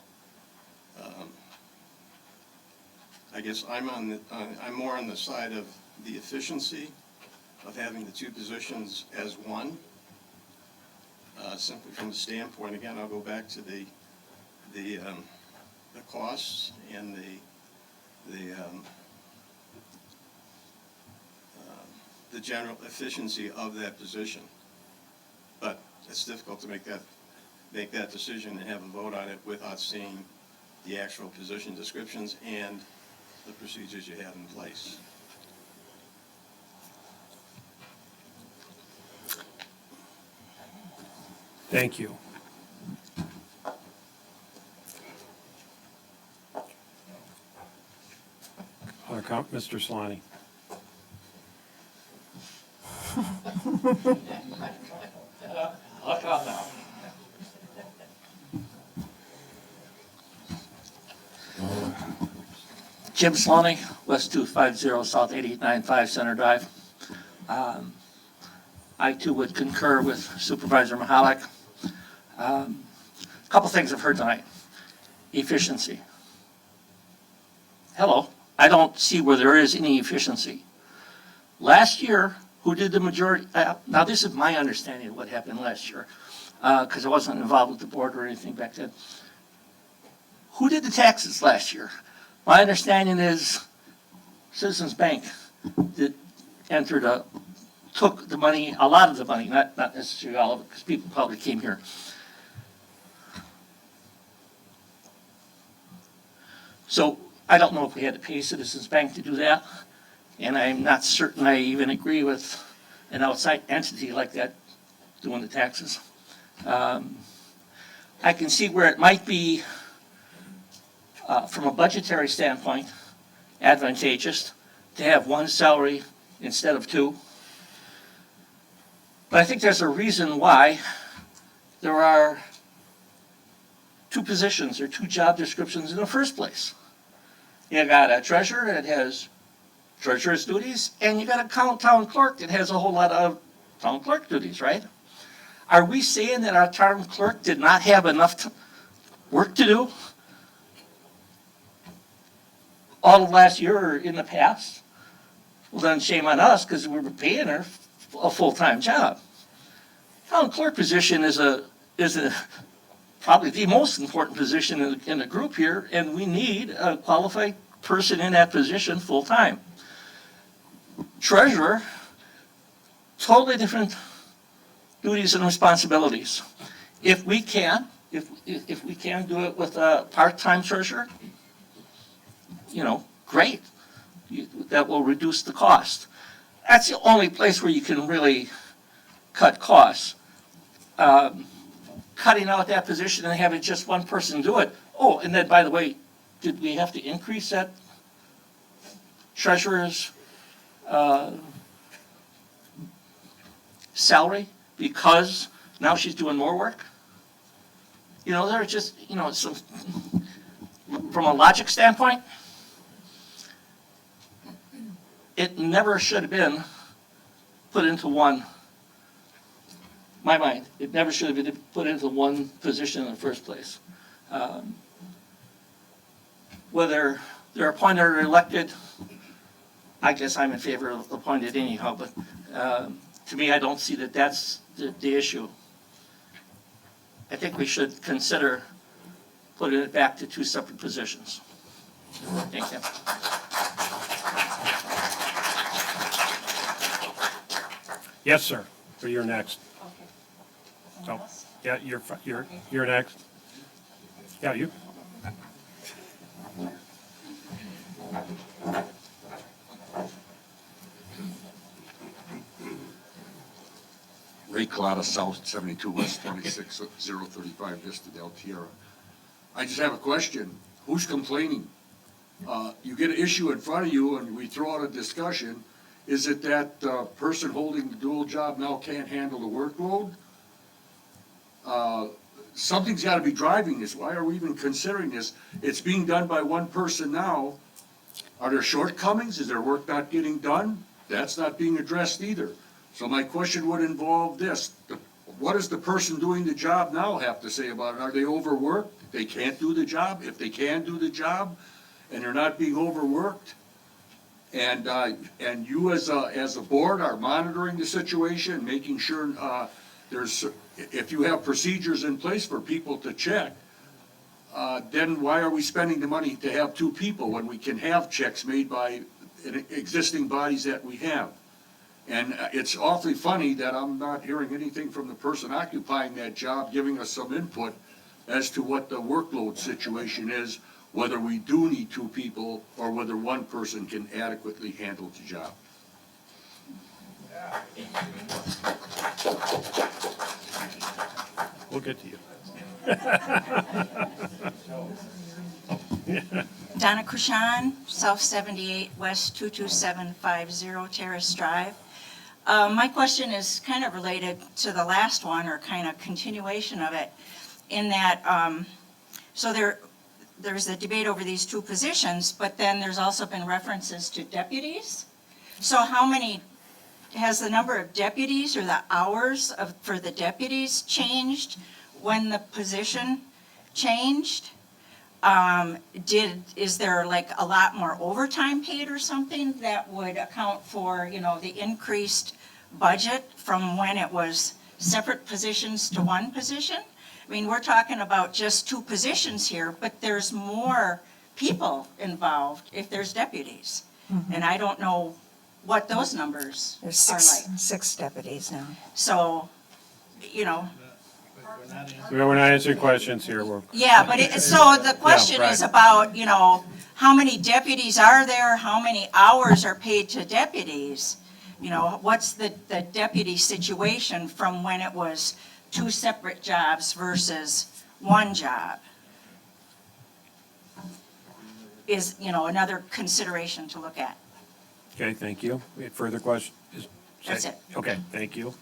I guess I'm more on the side of the efficiency of having the two positions as one. Simply from the standpoint, again, I'll go back to the costs and the general efficiency of that position. But it's difficult to make that decision and have a vote on it without seeing the actual position descriptions and the procedures you have in place. Thank you. Mr. Solani. I'll come now. Jim Sloney, West 250, South 8895 Center Drive. I too would concur with Supervisor Mahalik. A couple things I've heard tonight. Efficiency. Hello, I don't see where there is any efficiency. Last year, who did the majority? Now this is my understanding of what happened last year, because I wasn't involved with the board or anything back then. Who did the taxes last year? My understanding is Citizens Bank that took the money, a lot of the money, not necessarily all of it, because people probably came here. So I don't know if we had to pay Citizens Bank to do that, and I'm not certain I even agree with an outside entity like that doing the taxes. I can see where it might be, from a budgetary standpoint, advantageous to have one salary instead of two. But I think there's a reason why there are two positions or two job descriptions in the first place. You got a treasurer that has treasurer's duties, and you got a town clerk that has a whole lot of town clerk duties, right? Are we saying that our town clerk did not have enough work to do all of last year or in the past? Well, then shame on us, because we were paying her a full-time job. Town clerk position is probably the most important position in the group here, and we need a qualified person in that position full-time. Treasurer, totally different duties and responsibilities. If we can do it with a part-time treasurer, great. That will reduce the cost. That's the only place where you can really cut costs. Cutting out that position and having just one person do it. Oh, and then, by the way, did we have to increase that treasurer's salary because now she's doing more work? There are just, some, from a logic standpoint, it never should have been put into one. My mind, it never should have been put into one position in the first place. Whether they're appointed or elected, I guess I'm in favor of appointed anyhow, but to me, I don't see that that's the issue. I think we should consider putting it back to two separate positions. Thank you. Yes, sir. So you're next. Oh, yeah, you're next. Yeah, you. Lake Colada South, 72 West, 26035 Vista del Tierra. I just have a question. Who's complaining? You get an issue in front of you and we throw out a discussion. Is it that person holding the dual job now can't handle the workload? Something's got to be driving this. Why are we even considering this? It's being done by one person now. Are there shortcomings? Is there work not getting done? That's not being addressed either. So my question would involve this. What does the person doing the job now have to say about it? Are they overworked? They can't do the job? If they can do the job and they're not being overworked? And you as a board are monitoring the situation, making sure if you have procedures in place for people to check, then why are we spending the money to have two people when we can have checks made by existing bodies that we have? And it's awfully funny that I'm not hearing anything from the person occupying that job, giving us some input as to what the workload situation is, whether we do need two people or whether one person can adequately handle the job. We'll get to you. Donna Kushan, South 78 West 22750 Terrace Drive. My question is kind of related to the last one, or kind of continuation of it, in that, so there's a debate over these two positions, but then there's also been references to deputies. So how many, has the number of deputies or the hours for the deputies changed when the position changed? Is there like a lot more overtime paid or something that would account for, the increased budget from when it was separate positions to one position? I mean, we're talking about just two positions here, but there's more people involved if there's deputies. And I don't know what those numbers There's are like. six deputies now. So, We're not answering questions here. yeah, but so the question right. is about, how many deputies are there? How many hours are paid to deputies? What's the deputy situation from when it was two separate jobs versus one job? Is, another consideration to look at. Okay, thank you. We had further questions? That's it. Okay, thank you.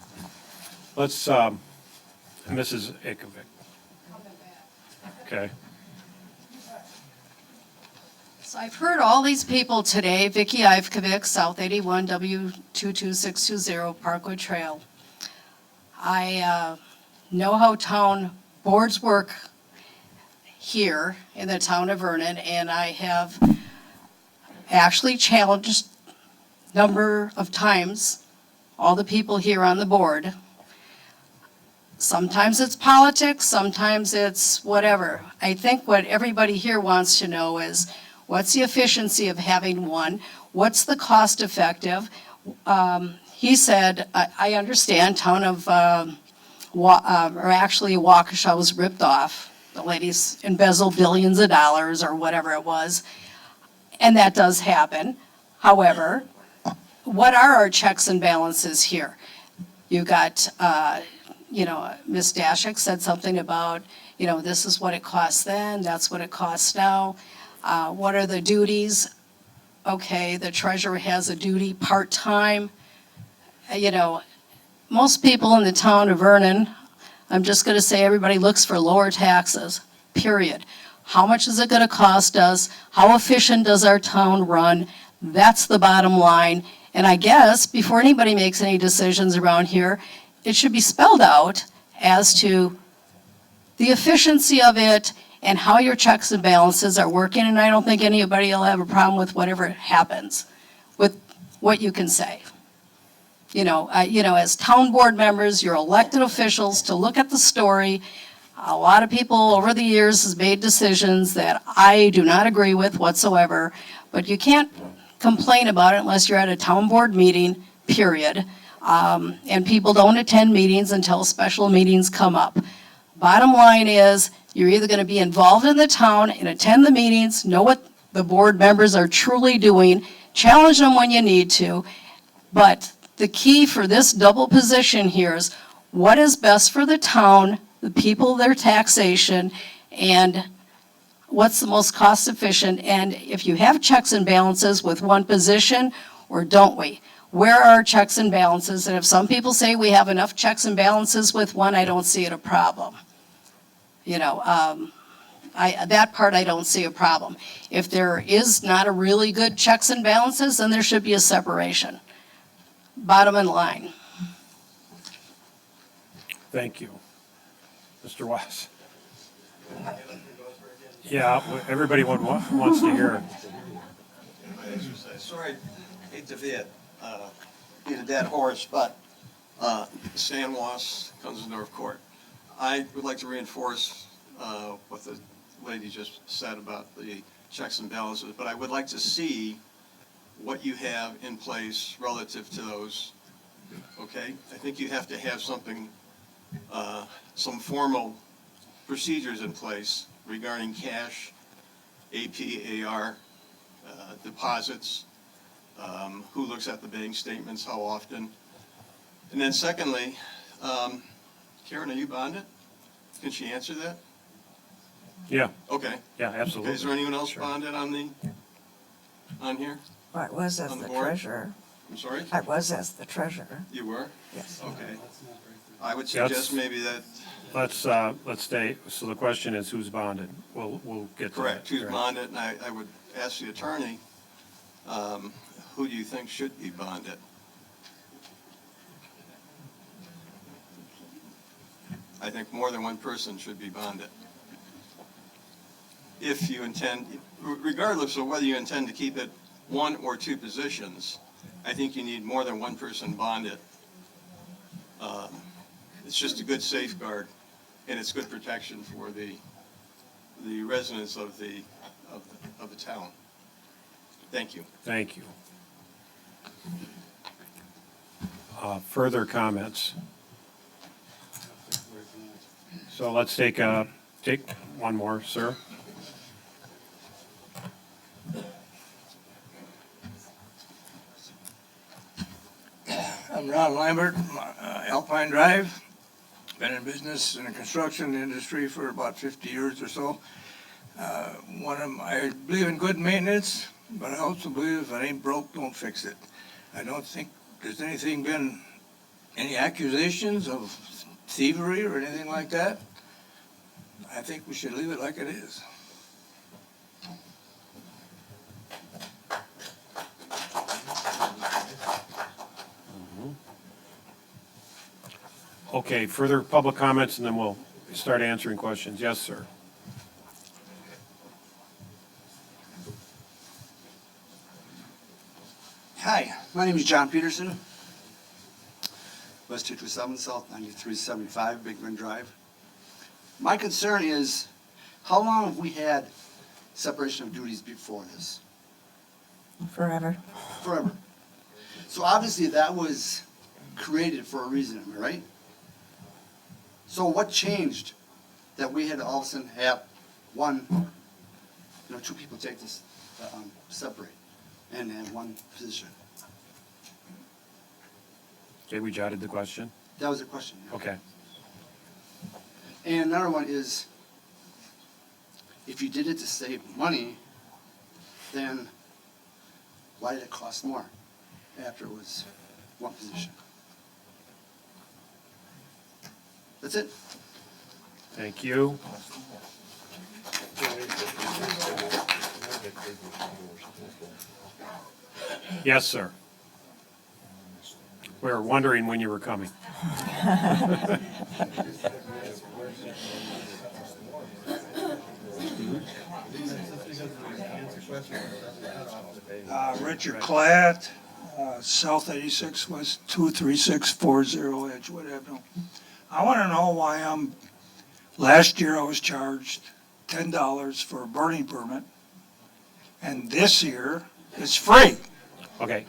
Let's, Mrs. Ikovic. Okay. So I've heard all these people today, Vicki Ivkovic, South 81 W22620 Parkwood Trail. I know how town boards work here in the town of Vernon, and I have actually challenged a number of times all the people here on the board. Sometimes it's politics, sometimes it's whatever. I think what everybody here wants to know is, what's the efficiency of having one? What's the cost effective? He said, I understand town of, or actually Waukesha was ripped off. The ladies embezzled billions of dollars or whatever it was. And that does happen. However, what are our checks and balances here? You got, Ms. Dashik said something about, this is what it costs then, that's what it costs now. What are the duties? Okay, the treasurer has a duty part-time. Most people in the town of Vernon, I'm just gonna say everybody looks for lower taxes, period. How much is it gonna cost us? How efficient does our town run? That's the bottom line. And I guess before anybody makes any decisions around here, it should be spelled out as to the efficiency of it and how your checks and balances are working. And I don't think anybody will have a problem with whatever happens with what you can say. As town board members, you're elected officials to look at the story. A lot of people over the years has made decisions that I do not agree with whatsoever, but you can't complain about it unless you're at a town board meeting, period. And people don't attend meetings until special meetings come up. Bottom line is, you're either gonna be involved in the town and attend the meetings, know what the board members are truly doing, challenge them when you need to, but the key for this double position here is, what is best for the town, the people, their taxation, and what's the most cost efficient, and if you have checks and balances with one position, or don't we? Where are our checks and balances? And if some people say we have enough checks and balances with one, I don't see it a problem. You know, that part I don't see a problem. If there is not a really good checks and balances, then there should be a separation. Bottom line. Thank you. Mr. West? Yeah, everybody wants to hear it. Sorry, hate to beat a dead horse, but Stan Was, Kunzendorf Court. I would like to reinforce what the lady just said about the checks and balances, but I would like to see what you have in place relative to those, okay? I think you have to have something, some formal procedures in place regarding cash, AP, AR, deposits, who looks at the bank statements, how often. And then secondly, Karen, are you bonded? Can she answer that? Yeah, Okay. yeah, absolutely. Okay, is there anyone else bonded on here? I was as On the board? treasurer. I'm sorry? I was as the treasurer. You were? Yes. Okay. I would Yeah, suggest maybe that, Let's stay, so the question is who's bonded? We'll get to that. correct, who's Right. bonded, and I would ask the attorney, who do you think should be bonded? I think more than one person should be bonded. If you intend, regardless of whether you intend to keep it one or two positions, I think you need more than one person bonded. It's just a good safeguard, and it's good protection for the residents of the town. Thank you. Thank you. Further comments? So let's take one more, sir. I'm Ron Lambert, Alpine Drive. Been in business in the construction industry for about 50 years or so. I believe in good maintenance, but I also believe if it ain't broke, don't fix it. I don't think there's been any accusations of thievery or anything like that. I think we should leave it like it is. Okay, further public comments, and then we'll start answering questions. Yes, sir. Hi, my name is John Peterson, West 227 South 9375 Big Bend Drive. My concern is, how long have we had separation of duties before this? Forever. Forever. So obviously that was created for a reason, am I right? So what changed that we had to all of a sudden have two people take this, separate and have one position? Okay, we jotted the question. That was the question. Yeah. Okay. And another one is, if you did it to save money, then why did it cost more after it was one position? That's it. Thank you. Yes, sir. We were wondering when you were coming. Richard Klatt, South 86 West 23640 Edgewood Avenue. I want to know why last year I was charged $10 for a burning permit, and this year it's free. Okay,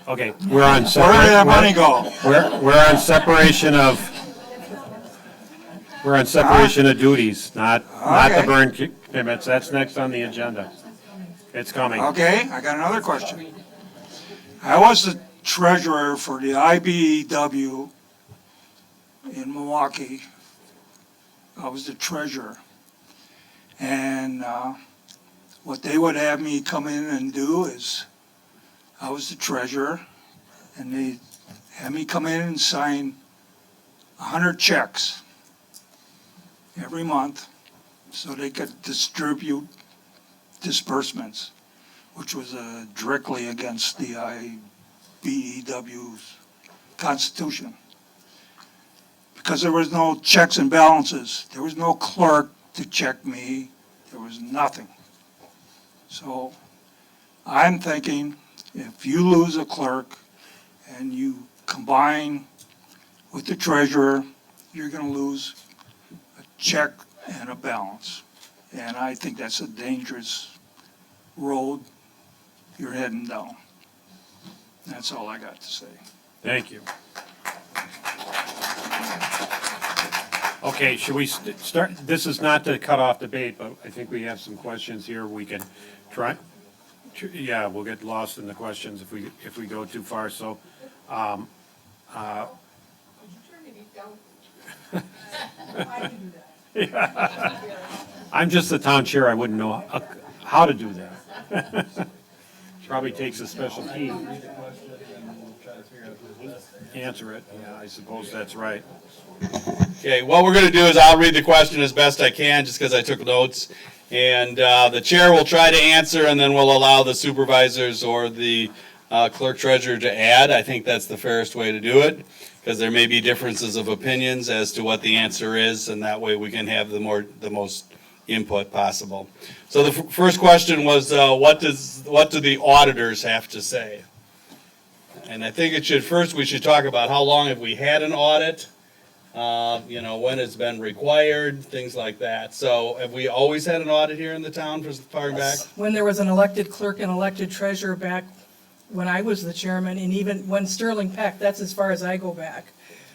we're on Where did that money go? We're on separation of duties, not the Okay. burn permits. That's next on the agenda. It's coming. Okay, I got another question. I was the treasurer for the IBEW in Milwaukee. I was the treasurer. And what they would have me come in and do is, I was the treasurer, and they had me come in and sign 100 checks every month so they could distribute disbursements, which was directly against the IBEW's Constitution. Because there was no checks and balances. There was no clerk to check me. There was nothing. So I'm thinking if you lose a clerk and you combine with the treasurer, you're going to lose a check and a balance. And I think that's a dangerous road you're heading down. That's all I got to say. Thank you. Okay, should we start? This is not to cut off debate, but I think we have some questions here. We can try. Yeah, we'll get lost in the questions if we go too far. So, I'm just the town chair. I wouldn't know how to do that. Probably takes a special key. Answer it. Yeah, I suppose that's right. Okay, what we're going to do is I'll read the question as best I can, just because I took notes. And the chair will try to answer, and then we'll allow the supervisors or the clerk treasurer to add. I think that's the fairest way to do it, because there may be differences of opinions as to what the answer is, and that way we can have the most input possible. So the first question was, what do the auditors have to say? And I think we should talk about how long have we had an audit, when it's been required, things like that. So have we always had an audit here in the town for far back? When there was an elected clerk and elected treasurer back when I was the chairman, and even when Sterling Peck, that's as far as I go back,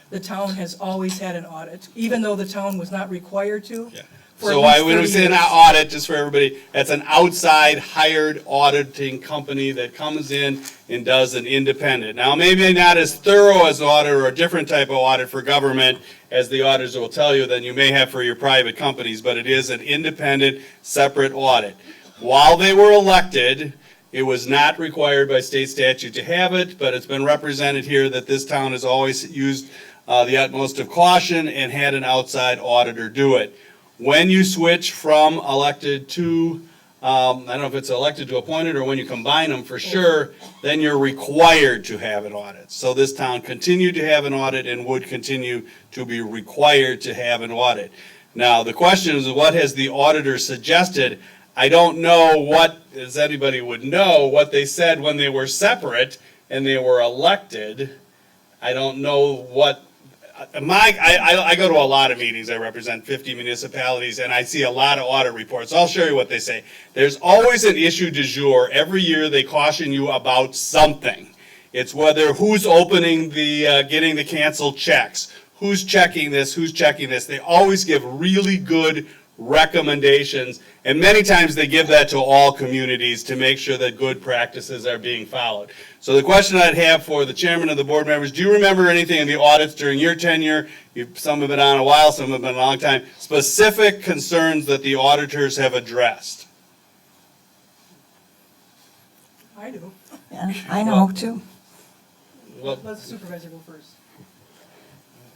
the town has always had an audit, even though the town was not required to. Yeah. for So at least when we 30 say an years. audit, just for everybody, that's an outside hired auditing company that comes in and does an independent. Now, maybe not as thorough as an audit or a different type of audit for government, as the auditors will tell you, than you may have for your private companies, but it is an independent, separate audit. While they were elected, it was not required by state statute to have it, but it's been represented here that this town has always used the utmost of caution and had an outside auditor do it. When you switch from elected to, I don't know if it's elected to appointed or when you combine them for sure, then you're required to have an audit. So this town continued to have an audit and would continue to be required to have an audit. Now, the question is, what has the auditor suggested? I don't know what, as anybody would know, what they said when they were separate and they were elected. I don't know what, I go to a lot of meetings. I represent 50 municipalities, and I see a lot of audit reports. I'll show you what they say. There's always an issue du jour. Every year they caution you about something. It's whether who's opening the, getting the canceled checks, who's checking this, who's checking this. They always give really good recommendations, and many times they give that to all communities to make sure that good practices are being followed. So the question I'd have for the chairman of the board members, do you remember anything in the audits during your tenure? Some have been on a while, some have been a long time. Specific concerns that the auditors have addressed? I do. Yeah, I know too. Well, Let the supervisor go first.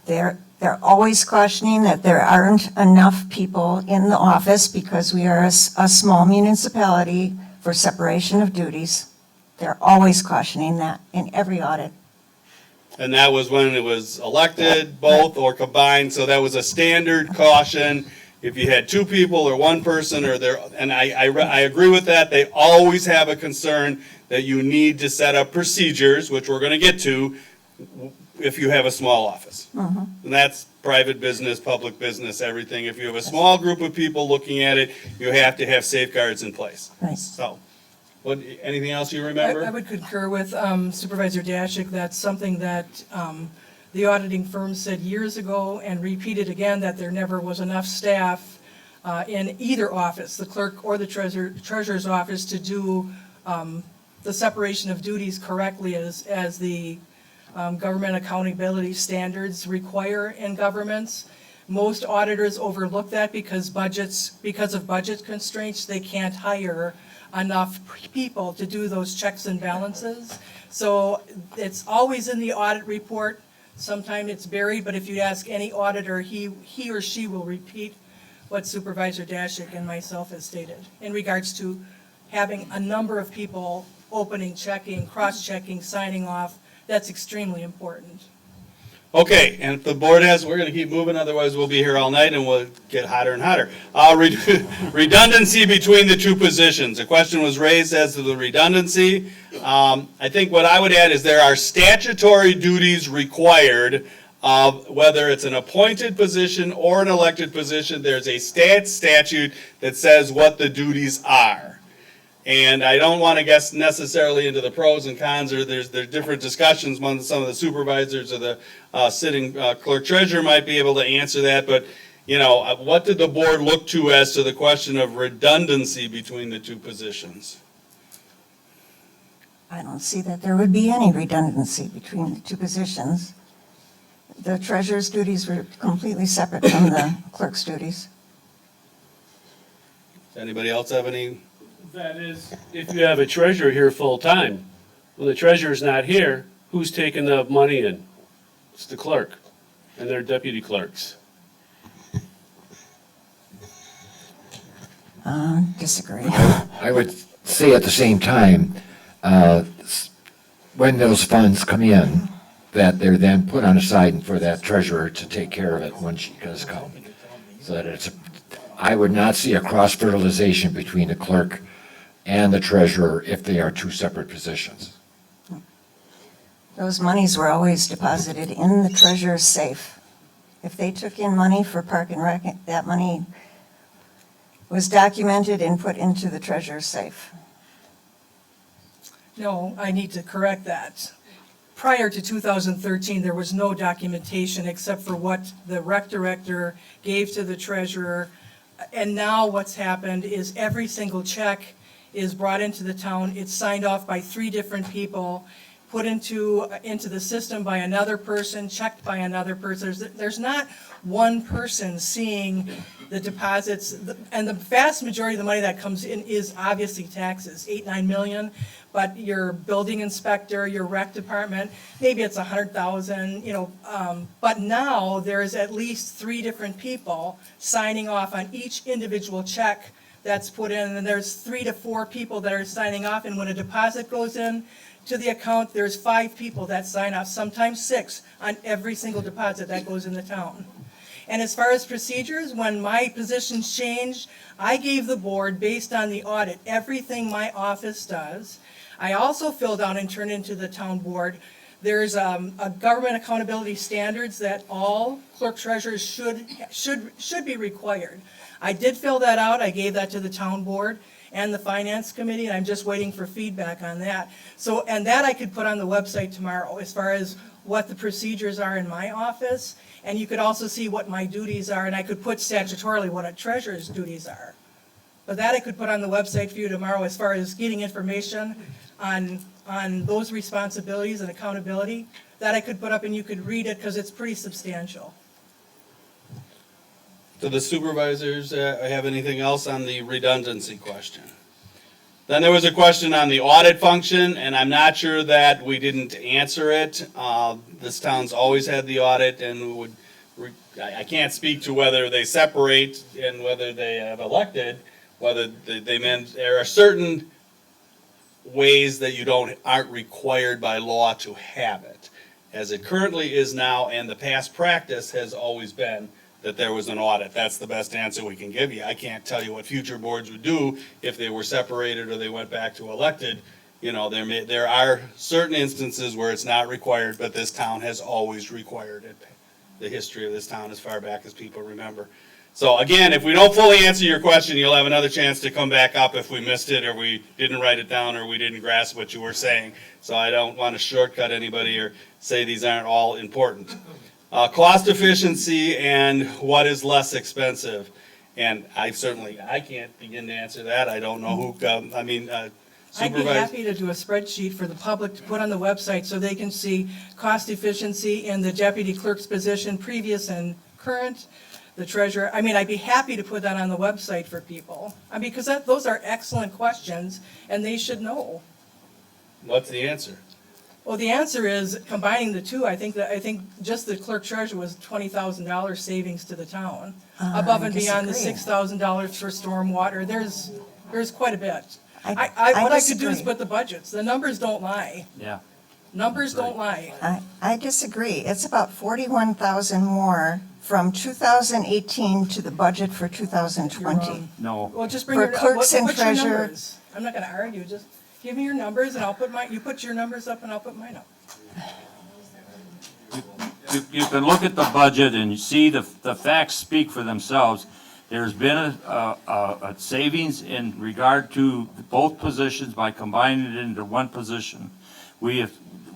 They're always cautioning that there aren't enough people in the office because we are a small municipality for separation of duties. They're always cautioning that in every audit. And that was when it was elected, both or combined, so that was a standard caution. If you had two people or one person or there, and I agree with that, they always have a concern that you need to set up procedures, which we're gonna get to, if you have a small office. And that's private business, public business, everything. If you have a small group of people looking at it, you have to have safeguards in place. Right. So, anything else you I remember? would concur with Supervisor Dashik. That's something that the auditing firm said years ago and repeated again, that there never was enough staff in either office, the clerk or the treasurer's office, to do the separation of duties correctly as the government accountability standards require in governments. Most auditors overlook that because of budget constraints, they can't hire enough people to do those checks and balances. So it's always in the audit report. Sometimes it's buried, but if you ask any auditor, he or she will repeat what Supervisor Dashik and myself has stated in regards to having a number of people opening, checking, cross-checking, signing off. That's extremely important. Okay, and if the board has, we're gonna keep moving, otherwise we'll be here all night and we'll get hotter and hotter. Redundancy between the two positions. A question was raised as to the redundancy. I think what I would add is there are statutory duties required, whether it's an appointed position or an elected position. There's a statute that says what the duties are. And I don't want to guess necessarily into the pros and cons, or there's different discussions among some of the supervisors or the sitting clerk treasurer might be able to answer that. But, you know, what did the board look to as to the question of redundancy between the two positions? I don't see that there would be any redundancy between the two positions. The treasurer's duties were completely separate from the clerk's duties. Does anybody else have any? That is, if you have a treasurer here full-time, when the treasurer's not here, who's taking the money in? It's the clerk and their deputy clerks. Disagree. I would say at the same time, when those funds come in, that they're then put on a side for that treasurer to take care of it when she does come. So that it's, I would not see a cross-fertilization between the clerk and the treasurer if they are two separate positions. Those monies were always deposited in the treasurer's safe. If they took in money for Park and Rec, that money was documented and put into the treasurer's safe. No, I need to correct that. Prior to 2013, there was no documentation except for what the rec director gave to the treasurer. And now what's happened is every single check is brought into the town. It's signed off by 3 different people, put into the system by another person, checked by another person. There's not one person seeing the deposits, and the vast majority of the money that comes in is obviously taxes, 8-9 million. But your building inspector, your rec department, maybe it's 100,000, you know. But now there's at least 3 different people signing off on each individual check that's put in, and there's 3 to 4 people that are signing off. And when a deposit goes in to the account, there's 5 people that sign off, sometimes 6, on every single deposit that goes in the town. And as far as procedures, when my positions changed, I gave the board, based on the audit, everything my office does. I also filled out and turned into the town board. There's a government accountability standards that all clerk treasurers should be required. I did fill that out. I gave that to the town board and the finance committee, and I'm just waiting for feedback on that. So, and that I could put on the website tomorrow as far as what the procedures are in my office. And you could also see what my duties are, and I could put statutorily what a treasurer's duties are. But that I could put on the website for you tomorrow as far as getting information on those responsibilities and accountability. That I could put up and you could read it because it's pretty substantial. Do the supervisors have anything else on the redundancy question? Then there was a question on the audit function, and I'm not sure that we didn't answer it. This town's always had the audit, and I can't speak to whether they separate and whether they have elected, whether they meant there are certain ways that you aren't required by law to have it. As it currently is now, and the past practice has always been that there was an audit. That's the best answer we can give you. I can't tell you what future boards would do if they were separated or they went back to elected. You know, there are certain instances where it's not required, but this town has always required it. The history of this town as far back as people remember. So again, if we don't fully answer your question, you'll have another chance to come back up if we missed it or we didn't write it down or we didn't grasp what you were saying. So I don't want to shortcut anybody or say these aren't all important. Cost efficiency and what is less expensive. And I can't begin to answer that. I don't know who, I'd be Supervisor? happy to do a spreadsheet for the public to put on the website so they can see cost efficiency in the deputy clerk's position, previous and current, the treasurer. I mean, I'd be happy to put that on the website for people. I mean, because those are excellent questions, and they should know. What's the answer? Well, the answer is combining the two. I think just the clerk treasurer was $20,000 savings to the town, above and beyond the disagree. $6,000 for stormwater. There's quite a bit. I What I could do is disagree. put the budgets. The numbers don't lie. Yeah. Numbers don't lie. I disagree. It's about 41,000 more from 2018 to the budget for 2020. No. Well, just bring For your, clerks and what's your treasurer. numbers? I'm not gonna argue, just give me your numbers and I'll put you put your numbers up and I'll put mine up. You can look at the budget and you see the facts speak for themselves. There's been a savings in regard to both positions by combining it into one position. We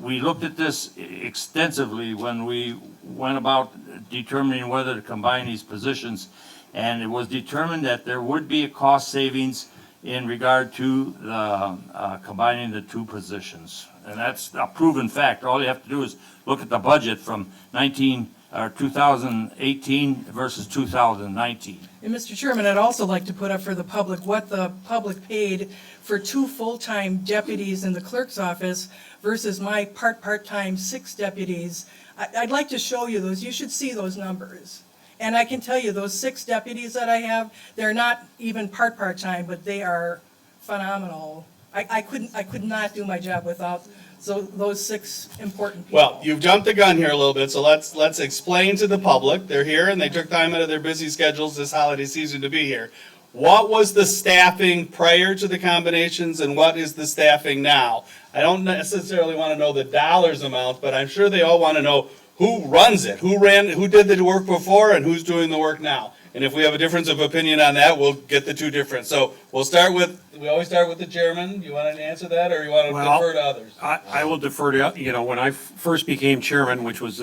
looked at this extensively when we went about determining whether to combine these positions, and it was determined that there would be a cost savings in regard to the combining the two positions. And that's a proven fact. All you have to do is look at the budget from 2018 versus 2019. And Mr. Chairman, I'd also like to put up for the public what the public paid for 2 full-time deputies in the clerk's office versus my part-time 6 deputies. I'd like to show you those. You should see those numbers. And I can tell you, those 6 deputies that I have, they're not even part-time, but they are phenomenal. I could not do my job without those 6 important people. Well, you've jumped the gun here a little bit, so let's explain to the public. They're here and they took time out of their busy schedules this holiday season to be here. What was the staffing prior to the combinations and what is the staffing now? I don't necessarily want to know the dollars amount, but I'm sure they all want to know who runs it, who did the work before and who's doing the work now. And if we have a difference of opinion on that, we'll get the two different. So we always start with the chairman. You want to answer that or you want to defer to others? I will defer to, when I first became chairman, which was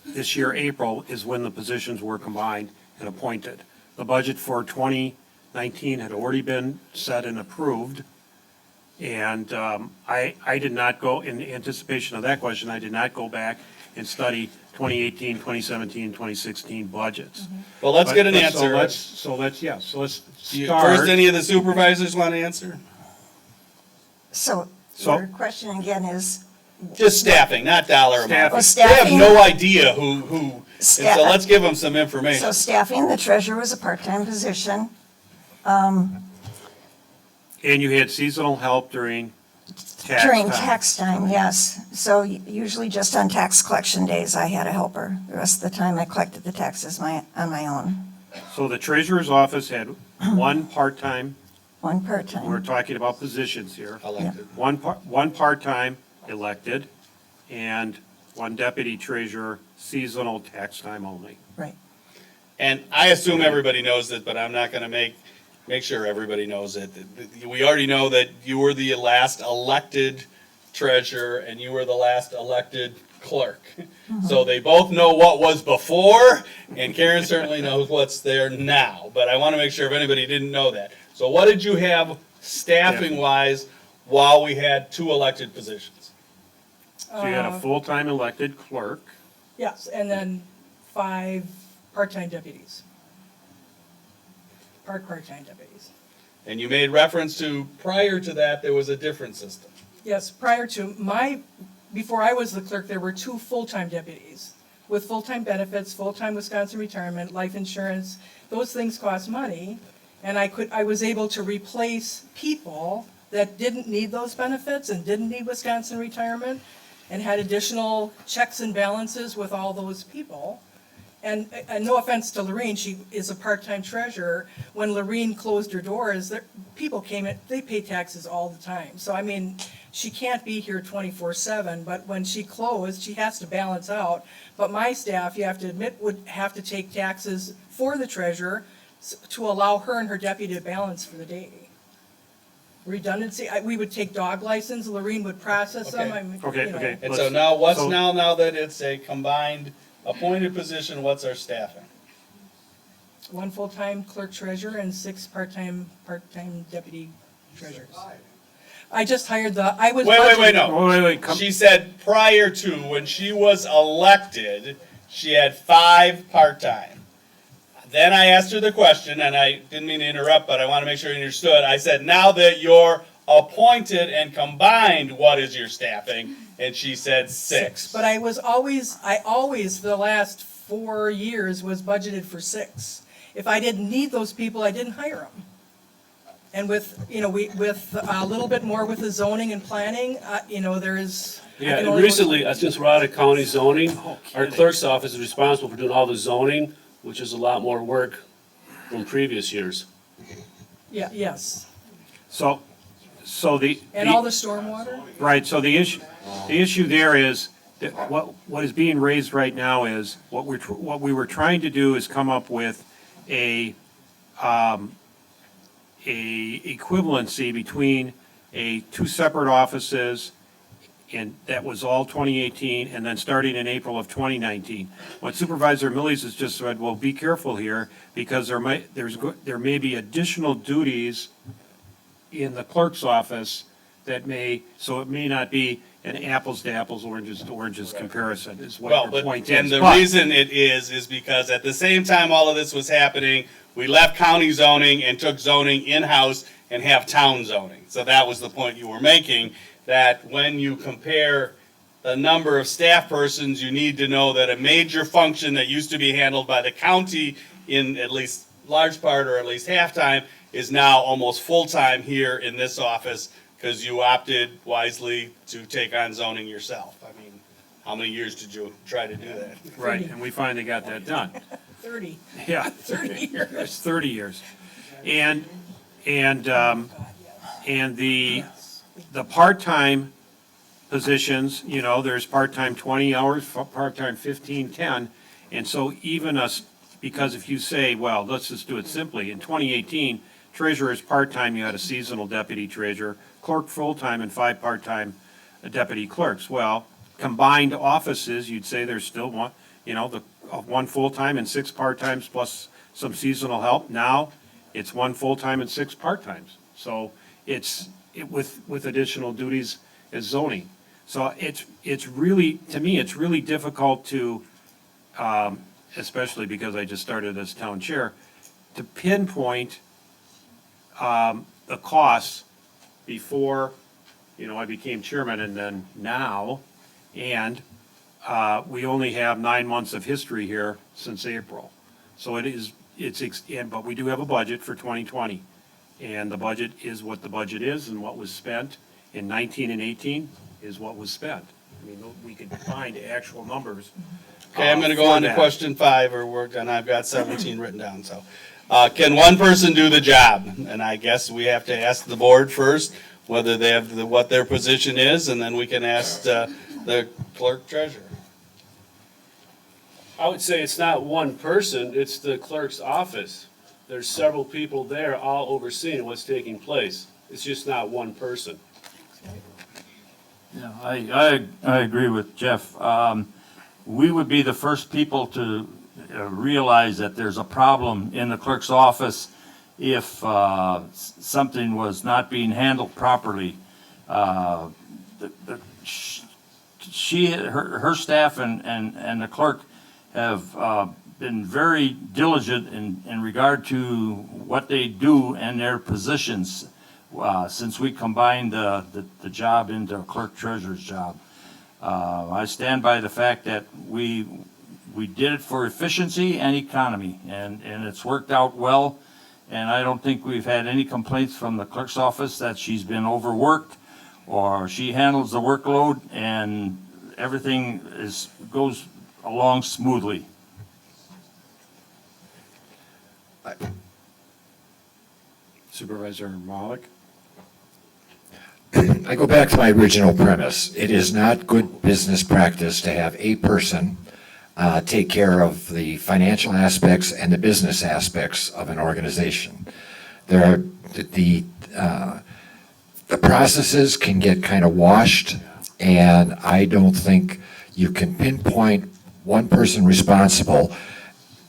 this year, April, is when the positions were combined and appointed. The budget for 2019 had already been set and approved. And I did not go, in anticipation of that question, I did not go back and study 2018, 2017, 2016 budgets. Well, let's get an answer. So let's start. First, any of the supervisors want to answer? So your question again is? Just staffing, not dollar amount. Oh, They have staffing. no idea who, and so let's give them some information. So staffing, the treasurer was a part-time position. And you had seasonal help during tax During time. tax time, yes. So usually just on tax collection days, I had a helper. The rest of the time, I collected the taxes on my own. So the treasurer's office had one part-time, One we're part-time. talking about positions here. Elected. One part-time elected, and one deputy treasurer, seasonal tax time only. Right. And I assume everybody knows it, but I'm not going to make sure everybody knows it. We already know that you were the last elected treasurer and you were the last elected clerk. So they both know what was before, and Karen certainly knows what's there now. But I want to make sure if anybody didn't know that. So what did you have staffing-wise while we had 2 elected positions? So you had a full-time elected clerk, Yes, and then 5 part-time deputies. Part-time deputies. And you made reference to, prior to that, there was a different system. Yes, before I was the clerk, there were 2 full-time deputies with full-time benefits, full-time Wisconsin retirement, life insurance. Those things cost money, and I was able to replace people that didn't need those benefits and didn't need Wisconsin retirement and had additional checks and balances with all those people. And no offense to Lorene, she is a part-time treasurer. When Lorene closed her doors, people came in, they pay taxes all the time. So I mean, she can't be here 24/7, but when she closed, she has to balance out. But my staff, you have to admit, would have to take taxes for the treasurer to allow her and her deputy to balance for the day. Redundancy, we would take dog license, Lorene would process them. I mean, you know. And so now, now that it's a combined appointed position, what's our staffing? 1 full-time clerk treasurer and 6 part-time deputy treasurers. I just hired I was. Wait, no. Oh, wait, come, She said prior to, when she was elected, she had 5 part-time. Then I asked her the question, and I didn't mean to interrupt, but I want to make sure you understood. I said, now that you're appointed and combined, what is your staffing? And she said 6. But I always, for the last 4 years, was budgeted for 6. If I didn't need those people, I didn't hire them. And with, with a little bit more with the zoning and planning, there is. Yeah, and recently, since we're out of county zoning, our clerk's office is responsible for doing all the zoning, which is a lot more work from previous years. Yeah, yes. so the. And all the stormwater? Right, so the issue there is, that what is being raised right now is, what we were trying to do is come up with a equivalency between 2 separate offices, and that was all 2018, and then starting in April of 2019. What Supervisor Millies has just said, well, be careful here, because there may be additional duties in the clerk's office that so it may not be an apples to apples, oranges to oranges comparison, is what your point is. And the reason it is because at the same time all of this was happening, we left county zoning and took zoning in-house and have town zoning. So that was the point you were making, that when you compare the number of staff persons, you need to know that a major function that used to be handled by the county in at least large part or at least half-time is now almost full-time here in this office, because you opted wisely to take on zoning yourself. I mean, how many years did you try to do that? Right, and we finally got that done. 30. Yeah. 30 years. It's 30 years. And the part-time positions, there's part-time 20 hours, part-time 15, 10. And so even us, because if you say, well, let's just do it simply, in 2018, treasurer is part-time, you had a seasonal deputy treasurer, clerk full-time, and 5 part-time deputy clerks. Well, combined offices, you'd say there's still one, one full-time and 6 part-times plus some seasonal help. Now, it's 1 full-time and 6 part-times. So it's with additional duties as zoning. So it's really, to me, it's really difficult to, especially because I just started as town chair, to pinpoint the costs before, I became chairman and then now. And we only have 9 months of history here since April. So but we do have a budget for 2020. And the budget is what the budget is, and what was spent in 19 and 18 is what was spent. I mean, we could find actual numbers. Okay, I'm going to go on to question 5, and I've got 17 written down, so. Can one person do the job? And I guess we have to ask the board first whether they have what their position is, and then we can ask the clerk treasurer. I would say it's not one person, it's the clerk's office. There's several people there all overseeing what's taking place. It's just not one person. Yeah, I agree with Jeff. We would be the first people to realize that there's a problem in the clerk's office if something was not being handled properly. Her staff and the clerk have been very diligent in regard to what they do and their positions since we combined the job into a clerk treasurer's job. I stand by the fact that we did it for efficiency and economy, and it's worked out well. And I don't think we've had any complaints from the clerk's office that she's been overworked or she handles the workload, and everything goes along smoothly. Supervisor Malik? I go back to my original premise. It is not good business practice to have a person take care of the financial aspects and the business aspects of an organization. The processes can get kind of washed, and I don't think you can pinpoint one person responsible.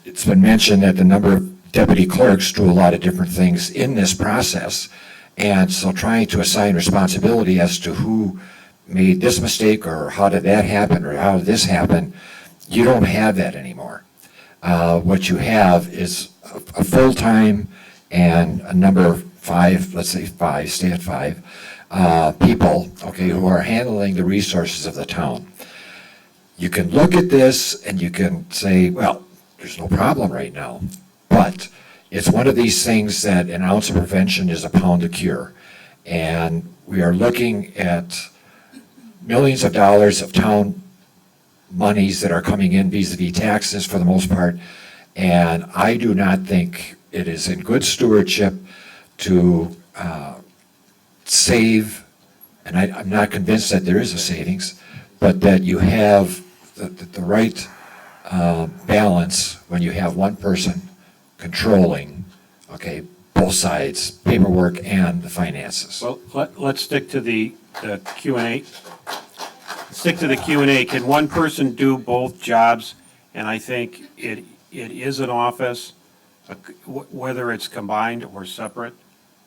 It's been mentioned that the number of deputy clerks do a lot of different things in this process, And so trying to assign responsibility as to who made this mistake, or how did that happen, or how did this happen, you don't have that anymore. What you have is a full-time and a number of five, let's say five, stay at five, people, okay, who are handling the resources of the town. You can look at this and you can say, well, there's no problem right now, but it's one of these things that an ounce of prevention is a pound of cure. And we are looking at millions of dollars of town monies that are coming in vis-a-vis taxes for the most part. And I do not think it is in good stewardship to save, and I'm not convinced that there is a savings, but that you have the right balance when you have one person controlling, okay, both sides, paperwork and the finances. Well, let's stick to the Q&A. Stick to the Q&A. Can one person do both jobs? And I think it is an office, whether it's combined or separate.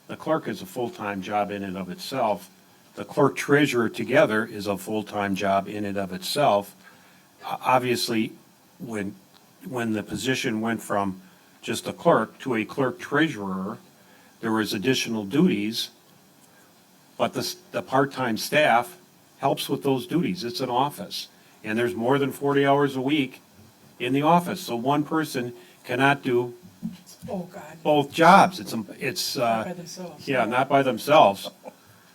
The clerk is a full-time job in and of itself. The clerk treasurer together is a full-time job in and of itself. Obviously, when the position went from just a clerk to a clerk treasurer, there was additional duties, but the part-time staff helps with those duties. It's an office, and there's more than 40 hours a week in the office, so one person cannot do Oh, God. both jobs. It's Not by themselves. yeah, not by themselves.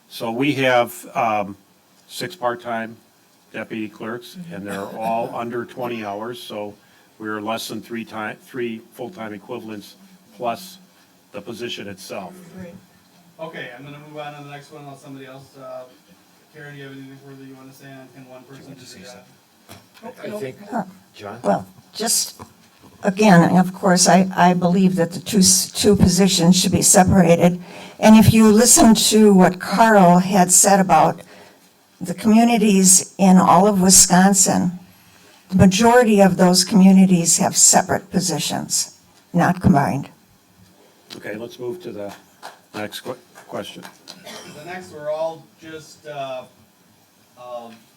So we have 6 part-time deputy clerks, and they're all under 20 hours, so we're less than 3 full-time equivalents plus the position itself. Great. Okay, I'm gonna move on to the next one unless somebody else, Karen, do you have anything further you wanna say on, can one person do the job? I think, John? Well, just, again, of course, I believe that the two positions should be separated. And if you listen to what Carl had said about the communities in all of Wisconsin, the majority of those communities have separate positions, not combined. Okay, let's move to the next question. The next were all just,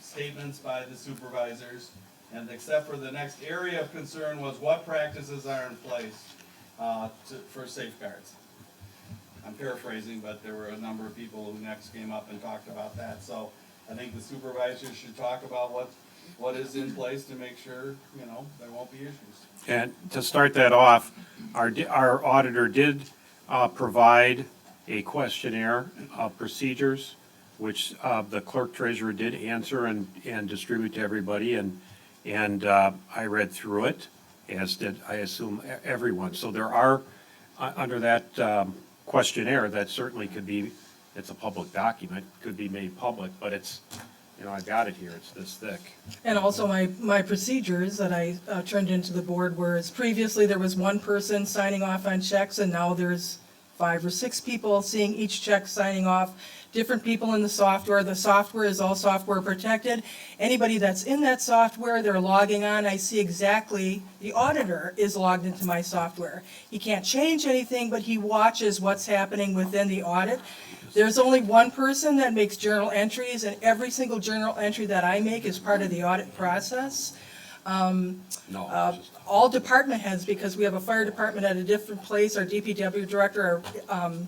statements by the supervisors, and except for the next area of concern was what practices are in place, for safeguards. I'm paraphrasing, but there were a number of people who next came up and talked about that, so I think the supervisors should talk about what is in place to make sure, there won't be issues. And to start that off, our auditor did provide a questionnaire of procedures, which the clerk treasurer did answer and distribute to everybody, and I read through it, as did, I assume, everyone. So there are, under that questionnaire, that certainly could be, it's a public document, could be made public, but it's, I've got it here, it's this thick. And also my procedures that I turned into the board, whereas previously there was one person signing off on checks, and now there's 5 or 6 people seeing each check signing off, different people in the software. The software is all software protected. Anybody that's in that software, they're logging on. I see exactly, the auditor is logged into my software. He can't change anything, but he watches what's happening within the audit. There's only one person that makes journal entries, and every single journal entry that I make is part of the audit process. All department heads, because we have a fire department at a different place, our DPW director,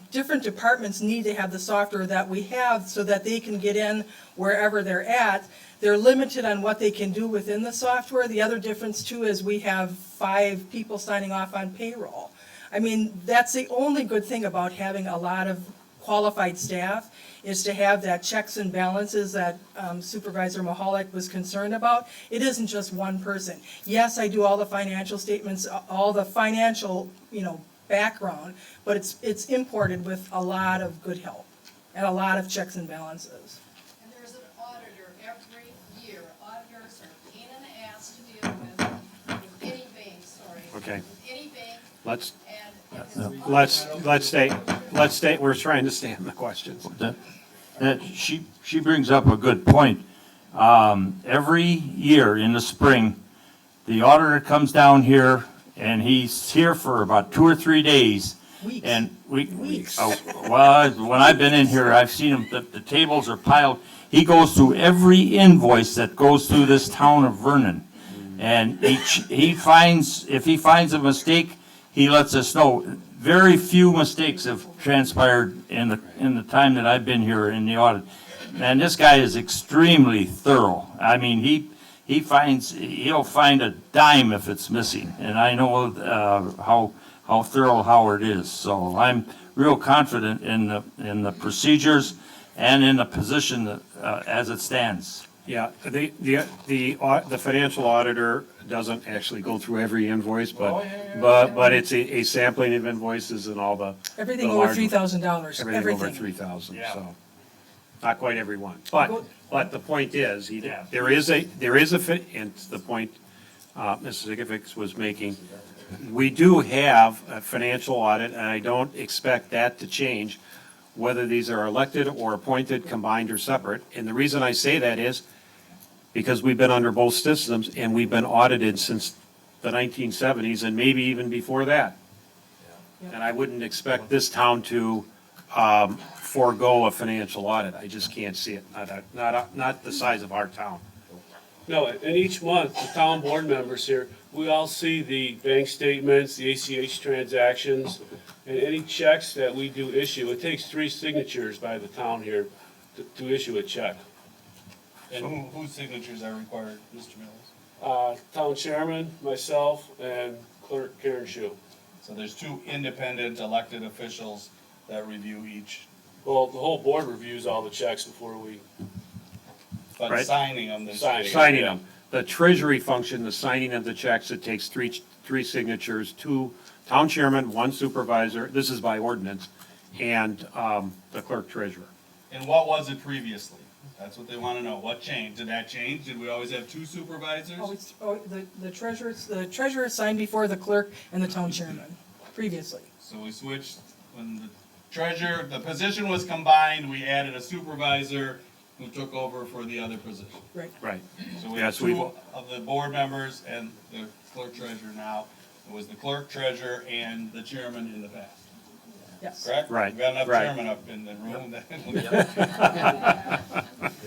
different departments need to have the software that we have so that they can get in wherever they're at. They're limited on what they can do within the software. The other difference too is we have 5 people signing off on payroll. I mean, that's the only good thing about having a lot of qualified staff, is to have that checks and balances that Supervisor Mahalik was concerned about. It isn't just one person. Yes, I do all the financial statements, all the financial, background, but it's imported with a lot of good help and a lot of checks and balances. And there's an auditor every year. Auditors are a pain in the ass to deal with any bank, Okay. with any bank. Let's stay, we're trying to stay on the questions. She brings up a good point. Every year in the spring, the auditor comes down here, and he's here for about 2 or 3 days, Weeks. And Weeks. well, when I've been in here, I've seen him, the tables are piled. He goes through every invoice that goes through this town of Vernon. And if he finds a mistake, he lets us know. Very few mistakes have transpired in the time that I've been here in the audit. Man, this guy is extremely thorough. I mean, he'll find a dime if it's missing. And I know, how thorough Howard is. So I'm real confident in the procedures and in the position as it stands. Yeah, the financial auditor doesn't actually go through every invoice, but it's a sampling of invoices and all the. Everything the over large- $3,000, Everything over everything. 3,000, Yeah. so, not quite every one. But the point is, there is and the point Mrs. Zigovic was making, we do have a financial audit, and I don't expect that to change, whether these are elected or appointed, combined or separate. And the reason I say that is because we've been under both systems, and we've been audited since the 1970s, and maybe even before that. And I wouldn't expect this town to forego a financial audit. I just can't see it, not the size of our town. No, and each month, the town board members here, we all see the bank statements, the ACH transactions, and any checks that we do issue. It takes 3 signatures by the town here to issue a check. And whose signatures are required, Mr. Mills? Town chairman, myself, and clerk Karen Shu. So there's 2 independent elected officials that review each, Well, the whole board reviews all the checks before we but Right. signing them, there's. Signing them. The treasury function, the signing of the checks, it takes three signatures, 2 town chairman, 1 supervisor, this is by ordinance, and the clerk treasurer. And what was it previously? That's what they want to know. What changed? Did that change? Did we always have 2 supervisors? The treasurer signed before the clerk and the town chairman, previously. So we switched, when the treasurer, the position was combined, we added a supervisor who took over for the other position. Right. Right. So we Yes, have 2 of the board members and the clerk treasurer now. It was the clerk treasurer and the chairman in the past. Yes. Correct? Right, We've got enough right. chairman up in the room.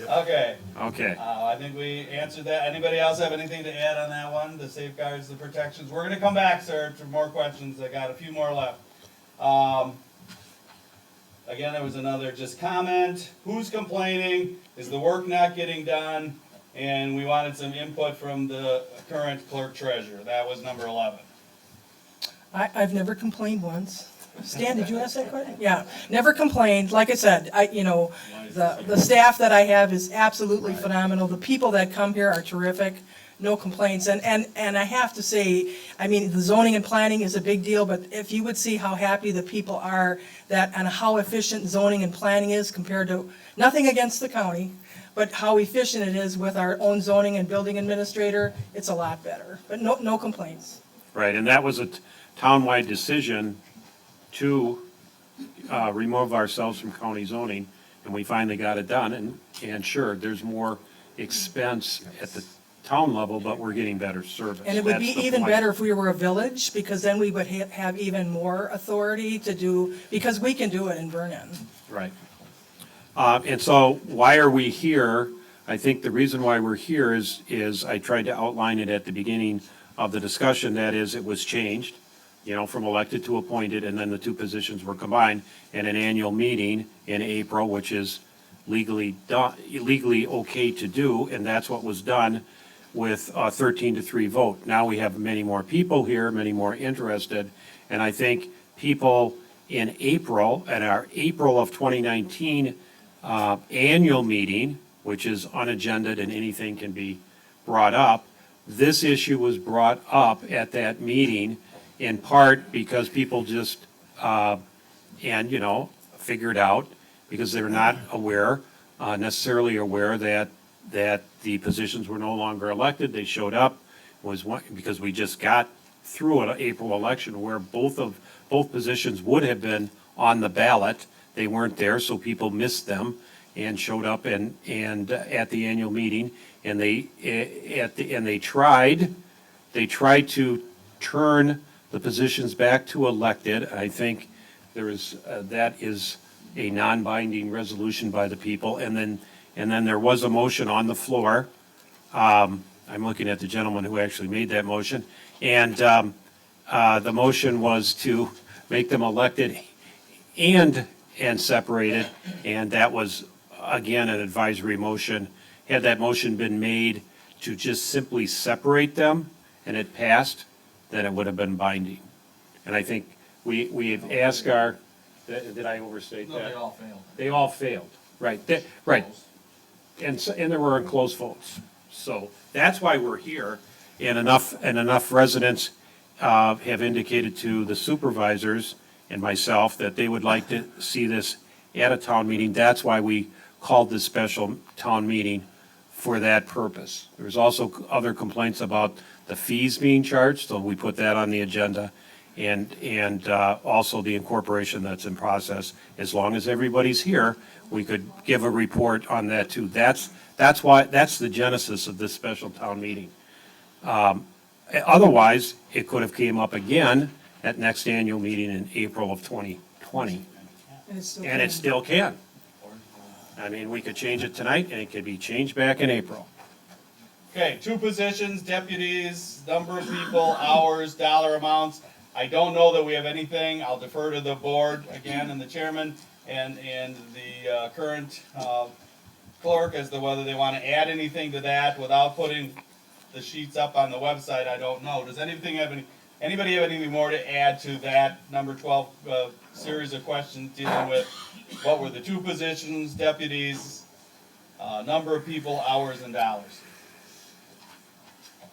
Okay. Okay. I think we answered that. Anybody else have anything to add on that one? The safeguards, the protections? We're gonna come back, sir, to more questions. I got a few more left. Again, there was another just comment. Who's complaining? Is the work not getting done? And we wanted some input from the current clerk treasurer. That was number 11. I've never complained once. Stan, did you ask that question? Yeah, never complained. Like I said, the staff that I have is absolutely phenomenal. The people that come here are terrific, no complaints. And I have to say, I mean, the zoning and planning is a big deal, but if you would see how happy the people are and how efficient zoning and planning is compared to, nothing against the county, but how efficient it is with our own zoning and building administrator, it's a lot better. But no complaints. Right, and that was a townwide decision to remove ourselves from county zoning, and we finally got it done. And sure, there's more expense at the town level, but we're getting better service. And it would be That's the even point. better if we were a village, because then we would have even more authority to do, because we can do it in Vernon. Right. And so why are we here? I think the reason why we're here is I tried to outline it at the beginning of the discussion, that is, it was changed, from elected to appointed, and then the 2 positions were combined in an annual meeting in April, which is legally okay to do, and that's what was done with a 13-3 vote. Now we have many more people here, many more interested, and I think people in April, at our April of 2019 annual meeting, which is unagendaed and anything can be brought up, this issue was brought up at that meeting in part because people just, figured out, because they're not necessarily aware that the positions were no longer elected. They showed up, because we just got through an April election where both positions would have been on the ballot. They weren't there, so people missed them and showed up and at the annual meeting, and they tried to turn the positions back to elected. I think that is a non-binding resolution by the people. And then there was a motion on the floor. I'm looking at the gentleman who actually made that motion. And the motion was to make them elected and separated. And that was, again, an advisory motion. Had that motion been made to just simply separate them and it passed, then it would have been binding. And I think we've asked did I overstate that? No, they all failed. They all failed, right, right. And there were close votes. So that's why we're here. And enough residents have indicated to the supervisors and myself that they would like to see this at a town meeting. That's why we called this special town meeting for that purpose. There was also other complaints about the fees being charged, so we put that on the agenda. And also the incorporation that's in process. As long as everybody's here, we could give a report on that too. That's the genesis of this special town meeting. Otherwise, it could have came up again at next annual meeting in April of 2020. And it still can. I mean, we could change it tonight and it could be changed back in April. Okay, 2 positions, deputies, number of people, hours, dollar amounts. I don't know that we have anything. I'll defer to the board again and the chairman and the current clerk as to whether they want to add anything to that without putting the sheets up on the website. I don't know. Does anybody have anything more to add to that number 12 series of questions dealing with what were the 2 positions, deputies, number of people, hours, and dollars?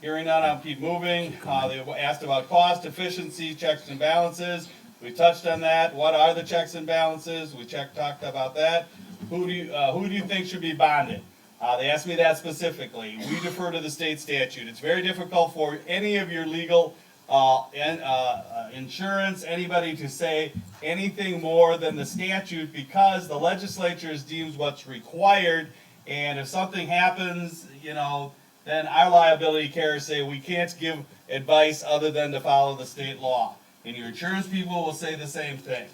Hearing none, I'll keep moving. They asked about cost, efficiency, checks and balances. We touched on that. What are the checks and balances? We talked about that. Who do you think should be bonded? They asked me that specifically. We defer to the state statute. It's very difficult for any of your legal insurance, anybody to say anything more than the statute because the legislature deems what's required. And if something happens, then our liability carriers say we can't give advice other than to follow the state law. And your insurance people will say the same thing,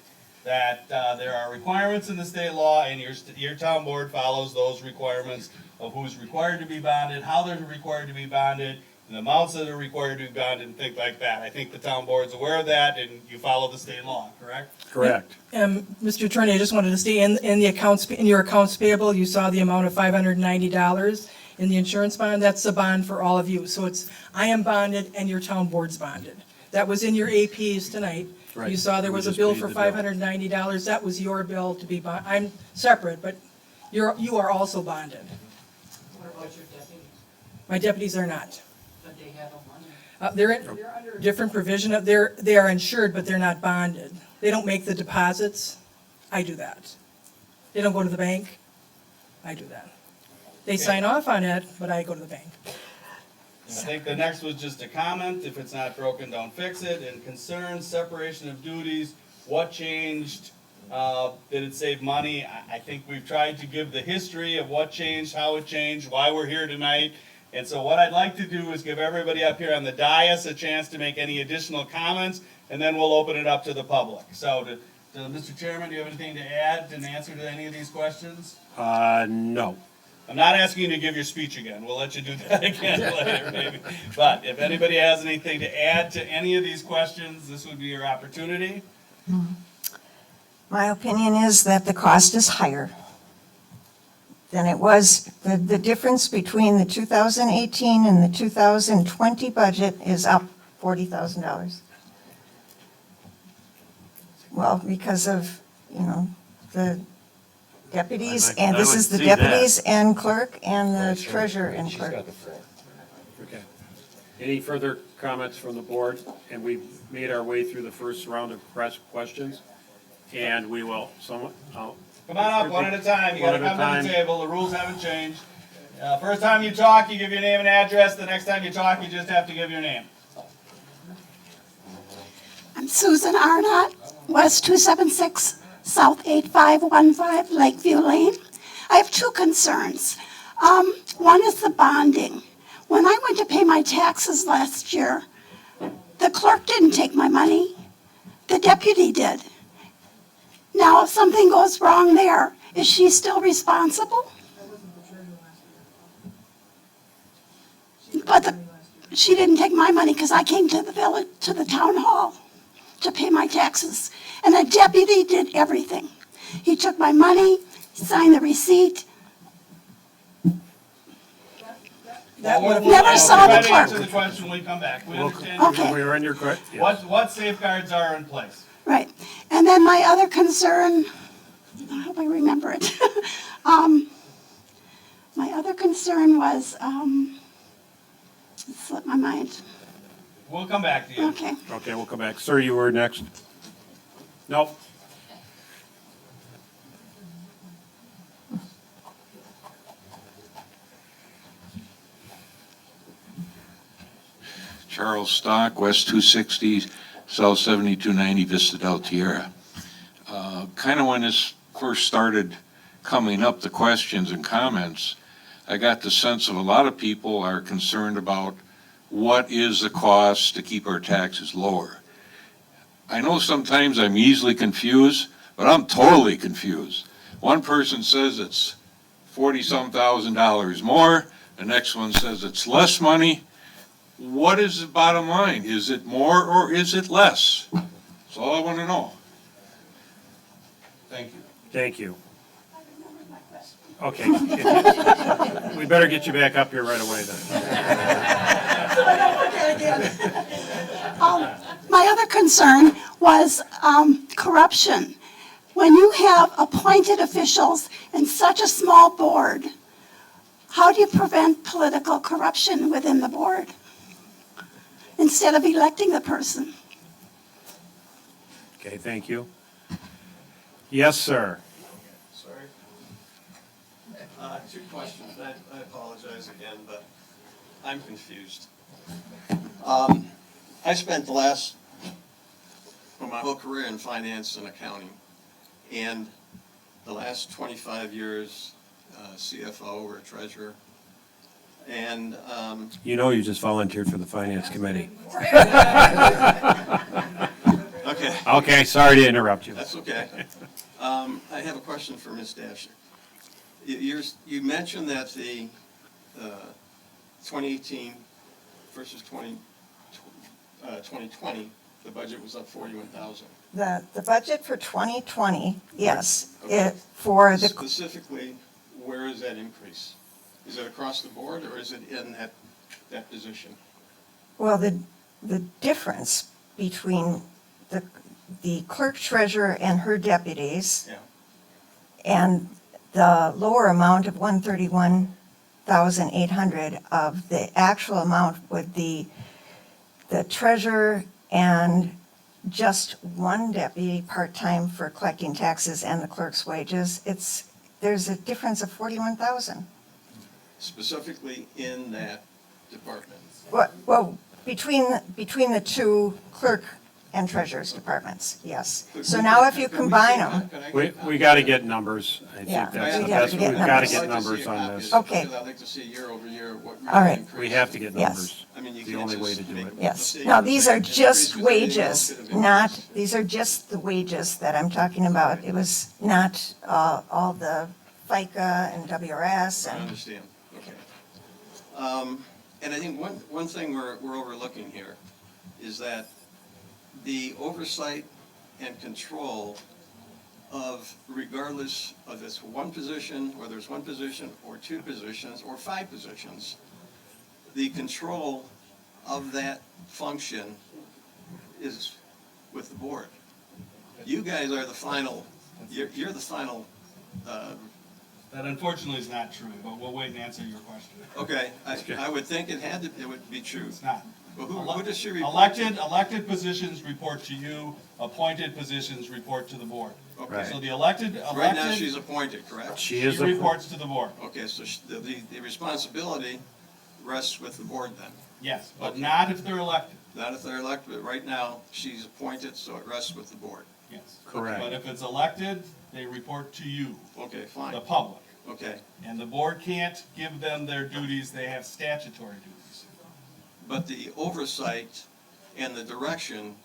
that there are requirements in the state law and your town board follows those requirements of who's required to be bonded, how they're required to be bonded, and the amounts that are required to be bonded and things like that. I think the town board's aware of that and you follow the state law, correct? Correct. Mr. Attorney, I just wanted to say in your accounts payable, you saw the amount of $590 in the insurance bond. That's the bond for all of you. So I am bonded and your town board's bonded. That was in your APs tonight. Right. You saw there was a just bill paid for the bill. $590. That was your bill to be bonded. I'm separate, but you are also bonded. What about your deputies? My deputies are not. But they have a money. They're under a different provision. They are insured, but they're not bonded. They don't make the deposits. I do that. They don't go to the bank. I do that. They sign off on it, but I go to the bank. I think the next was just a comment. If it's not broken, don't fix it. And concerns, separation of duties, what changed? Did it save money? I think we've tried to give the history of what changed, how it changed, why we're here tonight. And so what I'd like to do is give everybody up here on the dais a chance to make any additional comments, and then we'll open it up to the public. So, Mr. Chairman, do you have anything to add in answer to any of these questions? No. I'm not asking you to give your speech again. We'll let you do that again later, maybe. But if anybody has anything to add to any of these questions, this would be your opportunity. My opinion is that the cost is higher than it was. The difference between the 2018 and the 2020 budget is up $40,000. Well, because of, the deputies, and this is the deputies and clerk and the treasurer and clerk. Okay. Any further comments from the board? And we've made our way through the first round of press questions. And we will, Come on up, one at a time. You gotta come to the table. The rules haven't changed. First time you talk, you give your name and address. The next time you talk, you just have to give your name. I'm Susan Arnott, West 276, South 8515, Lakeview Lane. I have 2 concerns. One is the bonding. When I went to pay my taxes last year, the clerk didn't take my money. The deputy did. Now, if something goes wrong there, is she still responsible? But she didn't take my money because I came to the village, to the town hall to pay my taxes. And the deputy did everything. He took my money, signed the receipt. Never saw the clerk. Answer the question when we come back. We understand. Okay. We were in your, What safeguards are in place? Right. And then my other concern, I hope I remember it. My other concern was, it slipped my mind. We'll come back to you. Okay. okay, we'll come back. Sir, you were next. Nope. Charles Stock, West 260, South 7290, Vista del Tierra. Kind of when this first started coming up, the questions and comments, I got the sense of a lot of people are concerned about what is the cost to keep our taxes lower. I know sometimes I'm easily confused, but I'm totally confused. One person says it's 40-some thousand dollars more, the next one says it's less money. What is the bottom line? Is it more or is it less? That's all I want to know. Thank you. Thank you. Okay. We better get you back up here right away then. My other concern was corruption. When you have appointed officials in such a small board, how do you prevent political corruption within the board instead of electing the person? Okay, thank you. Yes, sir. Sorry. Two questions. I apologize again, but I'm confused. I spent my whole career in finance and accounting, and the last 25 years CFO or treasurer. And You know you just volunteered for the finance committee. okay. Okay, sorry to interrupt you. That's okay. I have a question for Ms. Dasher. You mentioned that the 2018 versus 2020, the budget was up 41,000. The budget for 2020, yes, Okay. for the, Specifically, where is that increase? Is it across the board, or is it in that position? well, the difference between the clerk treasurer and her deputies Yeah. and the lower amount of 131,800 of the actual amount with the treasurer and just one deputy part-time for collecting taxes and the clerk's wages, there's a difference of 41,000. Specifically in that department? Well, between the two clerk and treasurer's departments, yes. So now if you combine them, We got to get numbers. I Yeah, think that's we the have best, to get we've got to numbers. get I'd like to see numbers a on copy this. of it, Okay. because I'd like to see year over year what really All right. increased. We have to get Yes. numbers. I mean, you The can't only way just to do make it. a yes. mistake Now, and these say are it just increased because everything else wages, could have increased. these are just the wages that I'm talking about. It was not all the FICA and WRS I and, understand, okay. And I think one thing we're overlooking here is that the oversight and control of, regardless of it's one position, whether it's one position or two positions or five positions, the control of that function is with the board. You guys are the final, you're the final, That unfortunately is not true, but we'll wait and answer your question. okay, I would think it would be true. It's not. Well, who does she report to? Elected positions report to you, appointed positions report to the board. Okay. So the elected. Right now, she's appointed, correct? She is She reports to the board, Okay, so the responsibility rests with the board then? yes, but not if they're elected, Not if they're elected, but right now, she's appointed, so it rests with the board. yes. Correct. But if it's elected, they report to you, Okay, fine, the public. okay. And the board can't give them their duties, they have statutory duties. But the oversight and the direction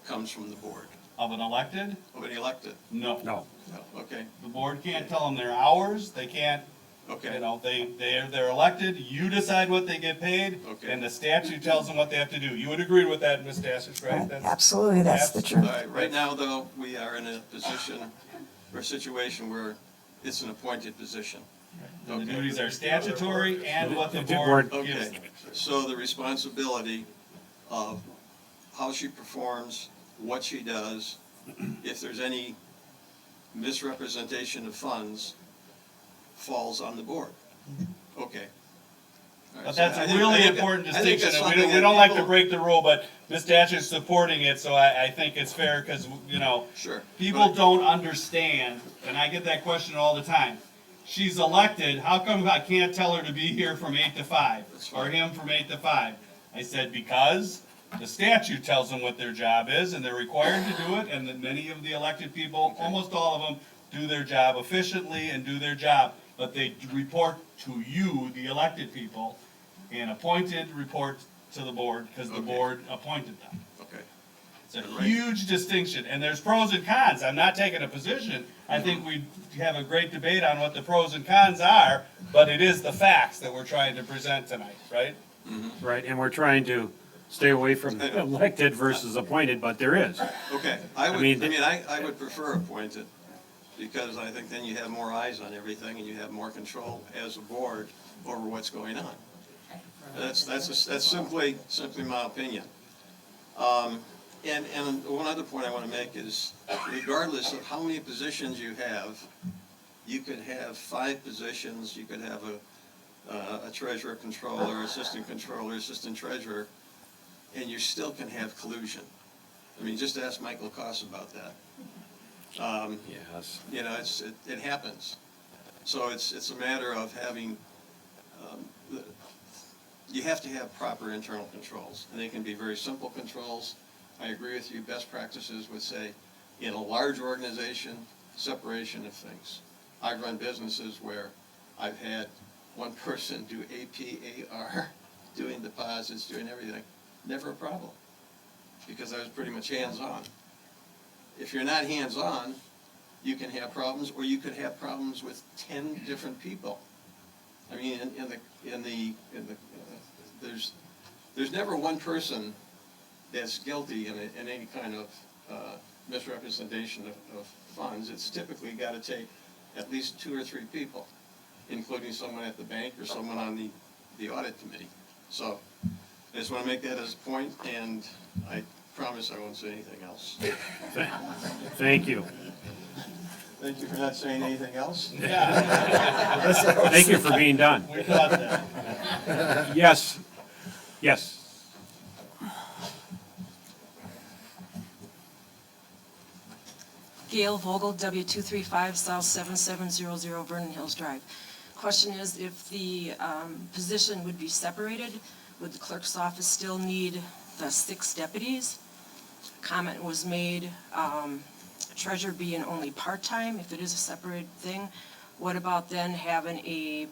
comes from the board. of an elected? Of an elected? No. No. No, okay, The board can't tell them their hours, they can't, you okay, know, they're elected, you decide what they get paid, Okay. and the statute tells them what they have to do. You would agree with that, Ms. Dasich, right? That's- Absolutely, that's the all truth. right, right now, though, we are in a position, or a situation where it's an appointed position. The Okay. duties are statutory and what the The board board gives. Okay, so the responsibility of how she performs, what she does, if there's any misrepresentation of funds, falls on the board. Okay. All right, But so that's I a think- I really think that- important I think distinction, that's and something we that don't like to people- break the rule, but Ms. Datch is supporting it, so I think it's fair, because, you know, Sure. people But- don't understand, and I get that question all the time. She's elected, how come I can't tell her to be here from 8 to 5, or him from 8 to 5? I said, because the statute tells them what their job is, and they're required to do it, and that many of the elected people, almost all of them, do their job efficiently and do their job, but they report to you, the elected people, and appointed report to the board, because the Okay. board appointed them. Okay. It's a Right. huge distinction, and there's pros and cons. I'm not taking a position. I think we have a great debate on what the pros and cons are, but it is the facts that we're trying to present tonight, right? Right, and we're trying to stay away from elected versus appointed, but there is. Okay, I mean, I would prefer appointed, because I think then you have more eyes on everything, and you have more control as a board over what's going on. That's simply my opinion. And one other point I want to make is, regardless of how many positions you have, you could have 5 positions, you could have a treasurer, controller, assistant treasurer, and you still can have collusion. I mean, just ask Michael Koss about that. Yes. You know, it happens. So it's a matter of having, you have to have proper internal controls, and they can be very simple controls. I agree with you, best practices would say, in a large organization, separation of things. I've run businesses where I've had one person do AP, AR, doing deposits, doing everything. Never a problem, because I was pretty much hands-on. If you're not hands-on, you can have problems, or you could have problems with 10 different people. I mean, there's never one person that's guilty in any kind of misrepresentation of funds. It's typically got to take at least 2 or 3 people, including someone at the bank or someone on the audit committee. So I just want to make that as a point, and I promise I won't say anything else. Thank you. Thank you for not saying anything else. Thank you for being done. We thought that. Yes, yes. Gail Vogel, W235 South 7700 Vernon Hills Drive. Question is, if the position would be separated, would the clerk's office still need the 6 deputies? Comment was made, treasurer being only part-time, if it is a separate thing. What about then having a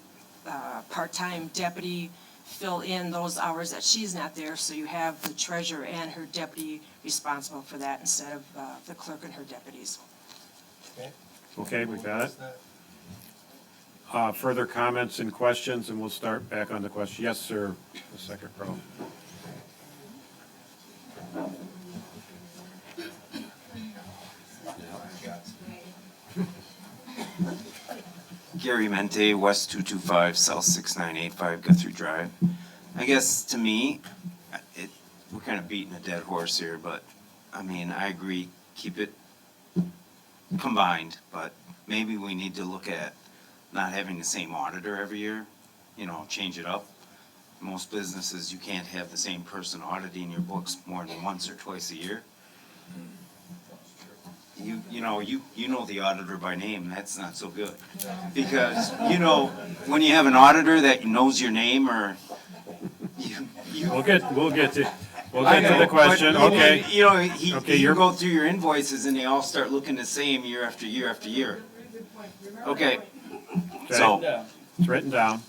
part-time deputy fill in those hours that she's not there, so you have the treasurer and her deputy responsible for that instead of the clerk and her deputies? Okay, we got it. Further comments and questions, and we'll start back on the question. Yes, sir, the second row. Gary Mente, West 225, South 6985 Guthrie Drive. I guess to me, we're kind of beating a dead horse here, but I mean, I agree, keep it combined, but maybe we need to look at not having the same auditor every year, change it up. Most businesses, you can't have the same person auditing your books more than once or twice a year. You know the auditor by name, that's not so good. Because, when you have an auditor that knows your name, or We'll get to the question, but, okay. Okay, you go through your invoices and they all start looking the same year after year after year. Okay, so. It's written down.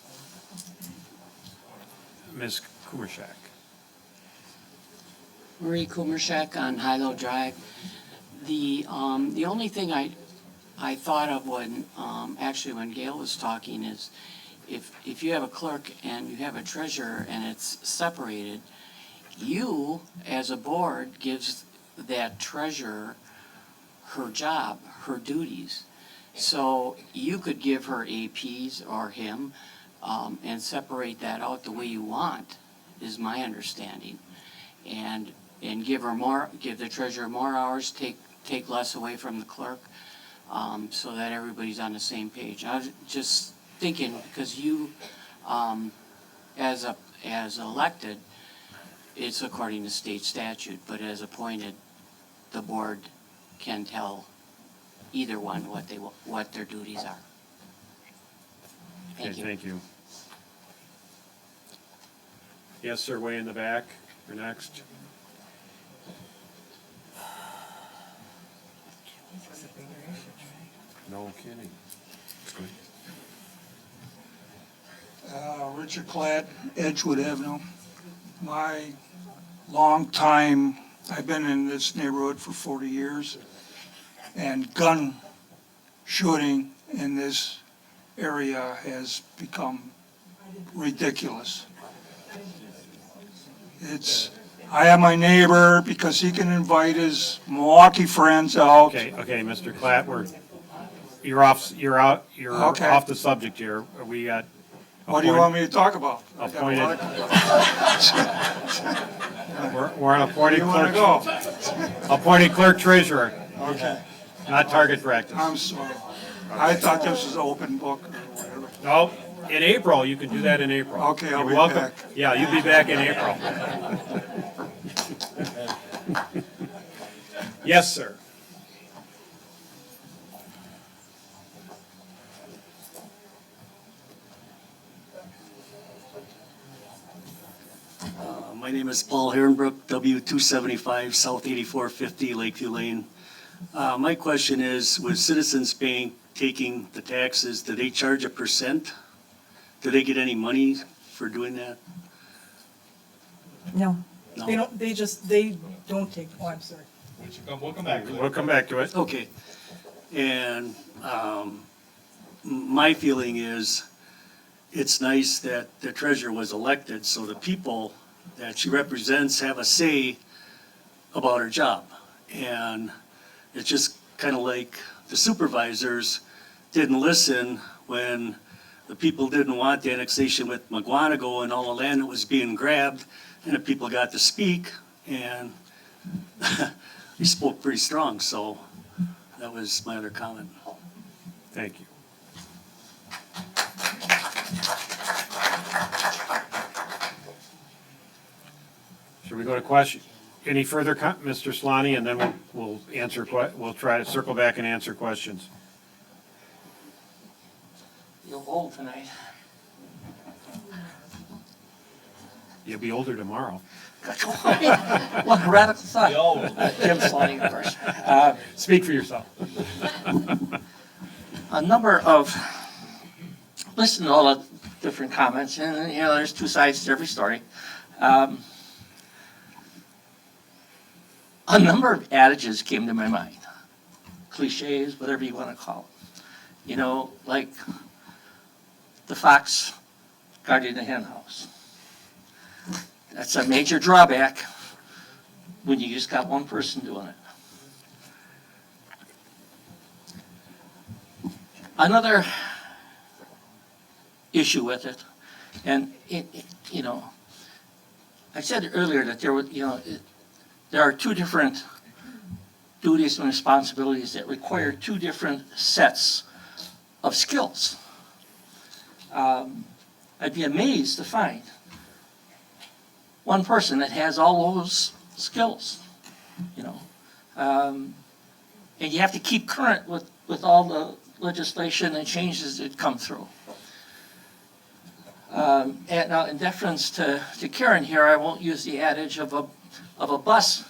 Ms. Kumershak. Marie Kumershak on Hilo Drive. The only thing I thought of when, actually when Gail was talking is, if you have a clerk and you have a treasurer and it's separated, you, as a board, gives that treasurer her job, her duties. So you could give her APs or him, and separate that out the way you want, is my understanding. And give the treasurer more hours, take less away from the clerk, so that everybody's on the same page. I was just thinking, because you, as elected, it's according to state statute, but as appointed, the board can tell either one what their duties are. Okay, thank you. Yes, sir, way in the back, you're next. No kidding. Richard Cladd, Edgewood Avenue. My long time, I've been in this neighborhood for 40 years, and gun shooting in this area has become ridiculous. I have my neighbor, because he can invite his Milwaukee friends out. Okay, Mr. Klatt, you're off the subject here. We got. What do you want me to talk about? Appointed. We're on appointed clerk. Appointed clerk treasurer. Okay. Not target practice. I'm sorry. I thought this was an open book. No, in April, you can do that in April. Okay, I'll You're be welcome. back. Yeah, you'll be back in April. Yes, sir. My name is Paul Herrenbrook, W275 South 8450 Lakeview Lane. My question is, with Citizens Bank taking the taxes, do they charge a percent? Do they get any money for doing that? No. No. They don't take, oh, I'm sorry. We'll come back to it. We'll come back to it. Okay. And my feeling is, it's nice that the treasurer was elected, so the people that she represents have a say about her job. And it's just kind of like the supervisors didn't listen when the people didn't want the annexation with McGuanago and all the land that was being grabbed, and the people got to speak, and he spoke pretty strong, so that was my other comment. Thank you. Should we go to question? Any further, Mr. Solani, and then we'll answer, we'll try to circle back and answer questions. You're old tonight. You'll be older tomorrow. What a radical thought. Jim Slotting, of course. Speak for yourself. A number of, listen to all the different comments, and there's two sides to every story. A number of adages came to my mind, cliches, whatever you want to call it. Like the fox guarding the hen house. That's a major drawback when you just got one person doing it. Another issue with it, and I said earlier that there are two different duties and responsibilities that require two different sets of skills. I'd be amazed to find one person that has all those skills, and you have to keep current with all the legislation and changes that come through. And now, in deference to Karen here, I won't use the adage of a bus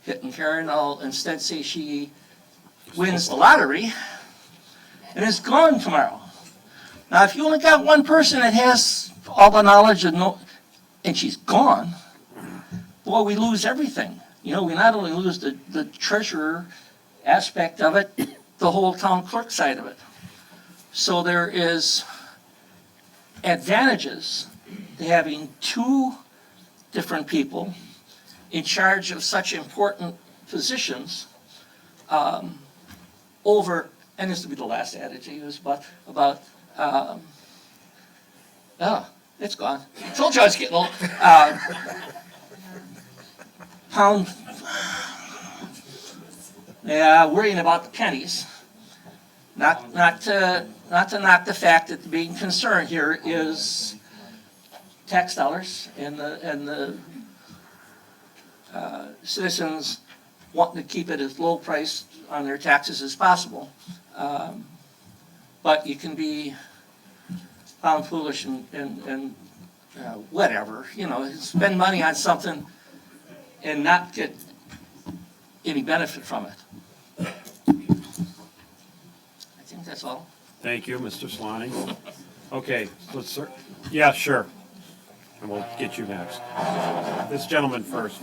hitting Karen. I'll instead say she wins the lottery and is gone tomorrow. Now, if you only got one person that has all the knowledge and she's gone, boy, we lose everything. We not only lose the treasurer aspect of it, the whole town clerk side of it. So there is advantages to having two different people in charge of such important positions over, and this will be the last adage I use, but about, it's gone. I told you I was getting old. Pound, yeah, worrying about the pennies. Not to knock the fact that the big concern here is tax dollars and the citizens wanting to keep it as low price on their taxes as possible. But you can be found foolish and whatever, spend money on something and not get any benefit from it. I think that's all. Thank you, Mr. Swanee. Okay, yeah, sure. And we'll get you next. This gentleman first.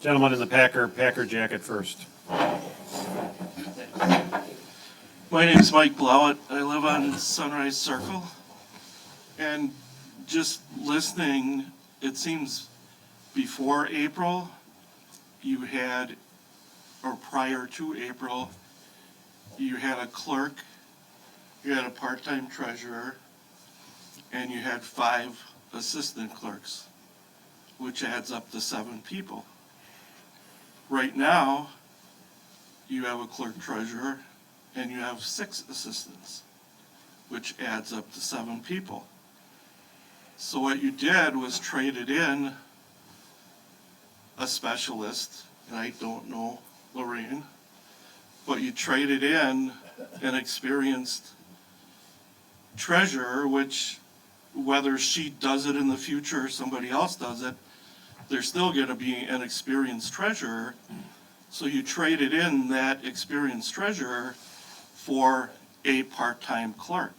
Gentleman in the Packer jacket first. My name's Mike Blowett. I live on Sunrise Circle. And just listening, it seems before April, you had, or prior to April, you had a clerk, you had a part-time treasurer, and you had 5 assistant clerks, which adds up to 7 people. Right now, you have a clerk treasurer, and you have 6 assistants, which adds up to 7 people. So what you did was traded in a specialist, and I don't know Lorraine, but you traded in an experienced treasurer, which whether she does it in the future or somebody else does it, there's still going to be an experienced treasurer. So you traded in that experienced treasurer for a part-time clerk.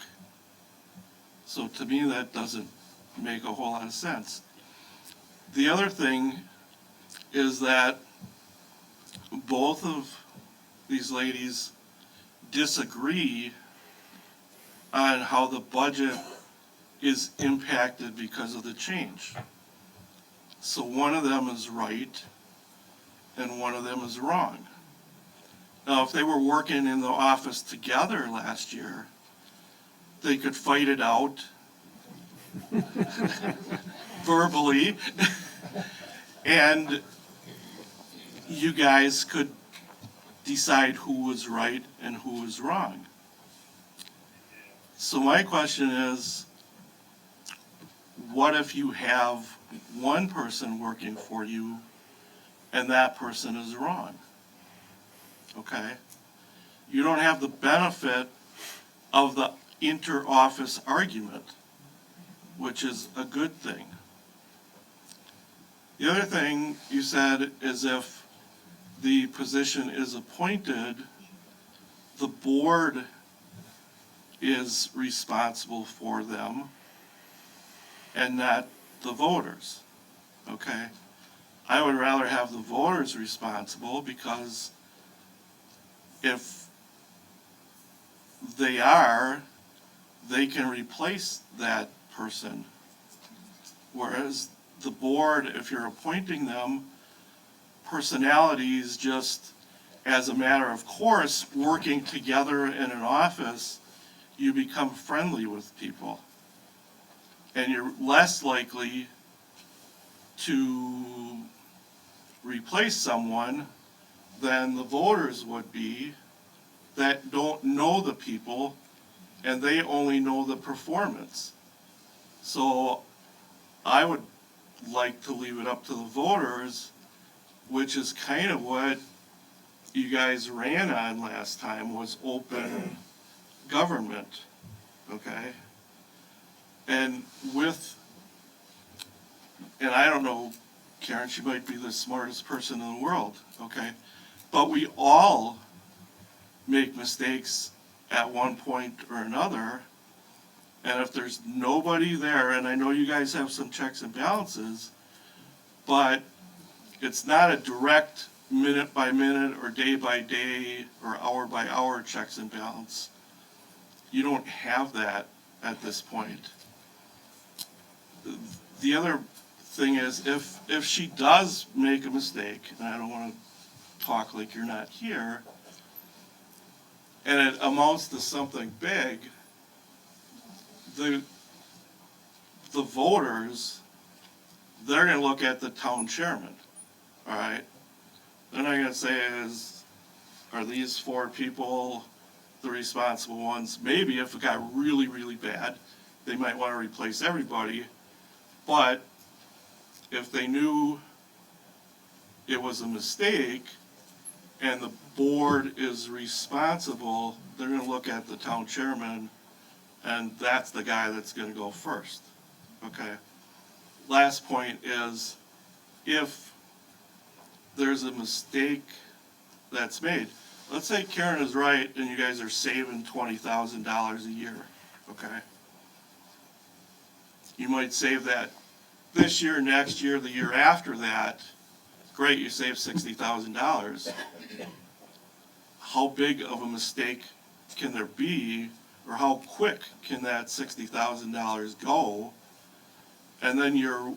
So to me, that doesn't make a whole lot of sense. The other thing is that both of these ladies disagree on how the budget is impacted because of the change. So one of them is right and one of them is wrong. Now, if they were working in the office together last year, they could fight it out verbally, and you guys could decide who was right and who was wrong. So my question is, what if you have one person working for you and that person is wrong? Okay? You don't have the benefit of the inter-office argument, which is a good thing. The other thing you said is if the position is appointed, the board is responsible for them and not the voters. Okay? I would rather have the voters responsible, because if they are, they can replace that person. Whereas the board, if you're appointing them, personalities just as a matter of course, working together in an office, you become friendly with people. And you're less likely to replace someone than the voters would be that don't know the people and they only know the performance. So I would like to leave it up to the voters, which is kind of what you guys ran on last time, was open government, okay? And I don't know, Karen, she might be the smartest person in the world, okay? But we all make mistakes at one point or another. And if there's nobody there, and I know you guys have some checks and balances, but it's not a direct minute by minute or day by day or hour by hour checks and balance. You don't have that at this point. The other thing is, if she does make a mistake, and I don't want to talk like you're not here, and it amounts to something big, the voters, they're gonna look at the town chairman, all right? They're not gonna say are these 4 people the responsible ones? Maybe if it got really, really bad, they might wanna replace everybody, but if they knew it was a mistake and the board is responsible, they're gonna look at the town chairman, and that's the guy that's gonna go first, okay? Last point is, if there's a mistake that's made, let's say Karen is right and you guys are saving $20,000 a year, okay? You might save that this year, next year, the year after that. Great, you saved $60,000. How big of a mistake can there be, or how quick can that $60,000 go? And then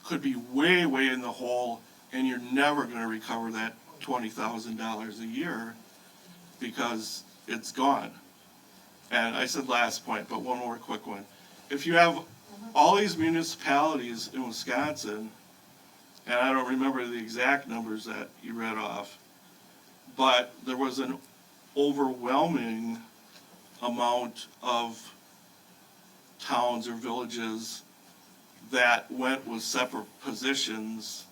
could be way, way in the hole, and you're never gonna recover that $20,000 a year because it's gone. And I said last point, but one more quick one. If you have all these municipalities in Wisconsin, and I don't remember the exact numbers that you read off, but there was an overwhelming amount of towns or villages that went with separate positions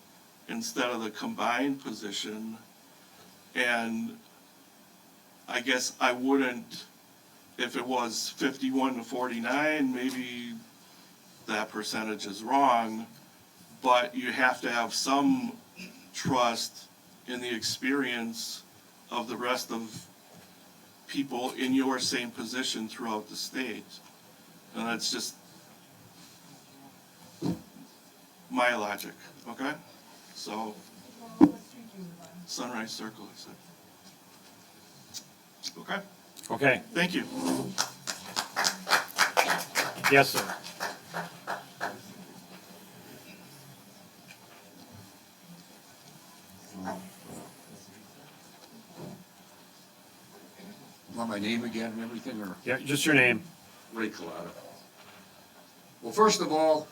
instead of the combined position. And I guess I wouldn't, if it was 51 to 49, maybe that percentage is wrong, but you have to have some trust in the experience of the rest of people in your same position throughout the state. And that's just my logic, okay? So, Sunrise Circle, I said. Okay? Okay, Thank you. yes, sir. Want my name again and everything, or? Yeah, just your name. Ray Collada. Well, first of all,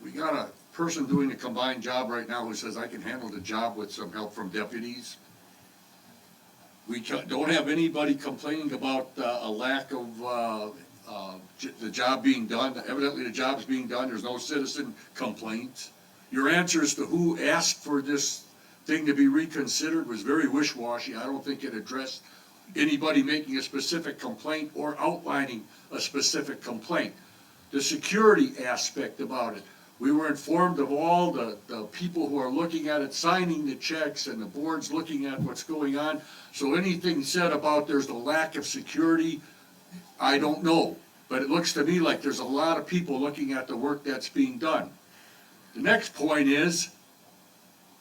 we got a person doing a combined job right now who says, I can handle the job with some help from deputies. We don't have anybody complaining about a lack of the job being done. Evidently, the job's being done. There's no citizen complaints. Your answer as to who asked for this thing to be reconsidered was very wish-washy. I don't think it addressed anybody making a specific complaint or outlining a specific complaint. The security aspect about it, we were informed of all the people who are looking at it, signing the checks, and the board's looking at what's going on. So anything said about there's a lack of security, I don't know. But it looks to me like there's a lot of people looking at the work that's being done. The next point is,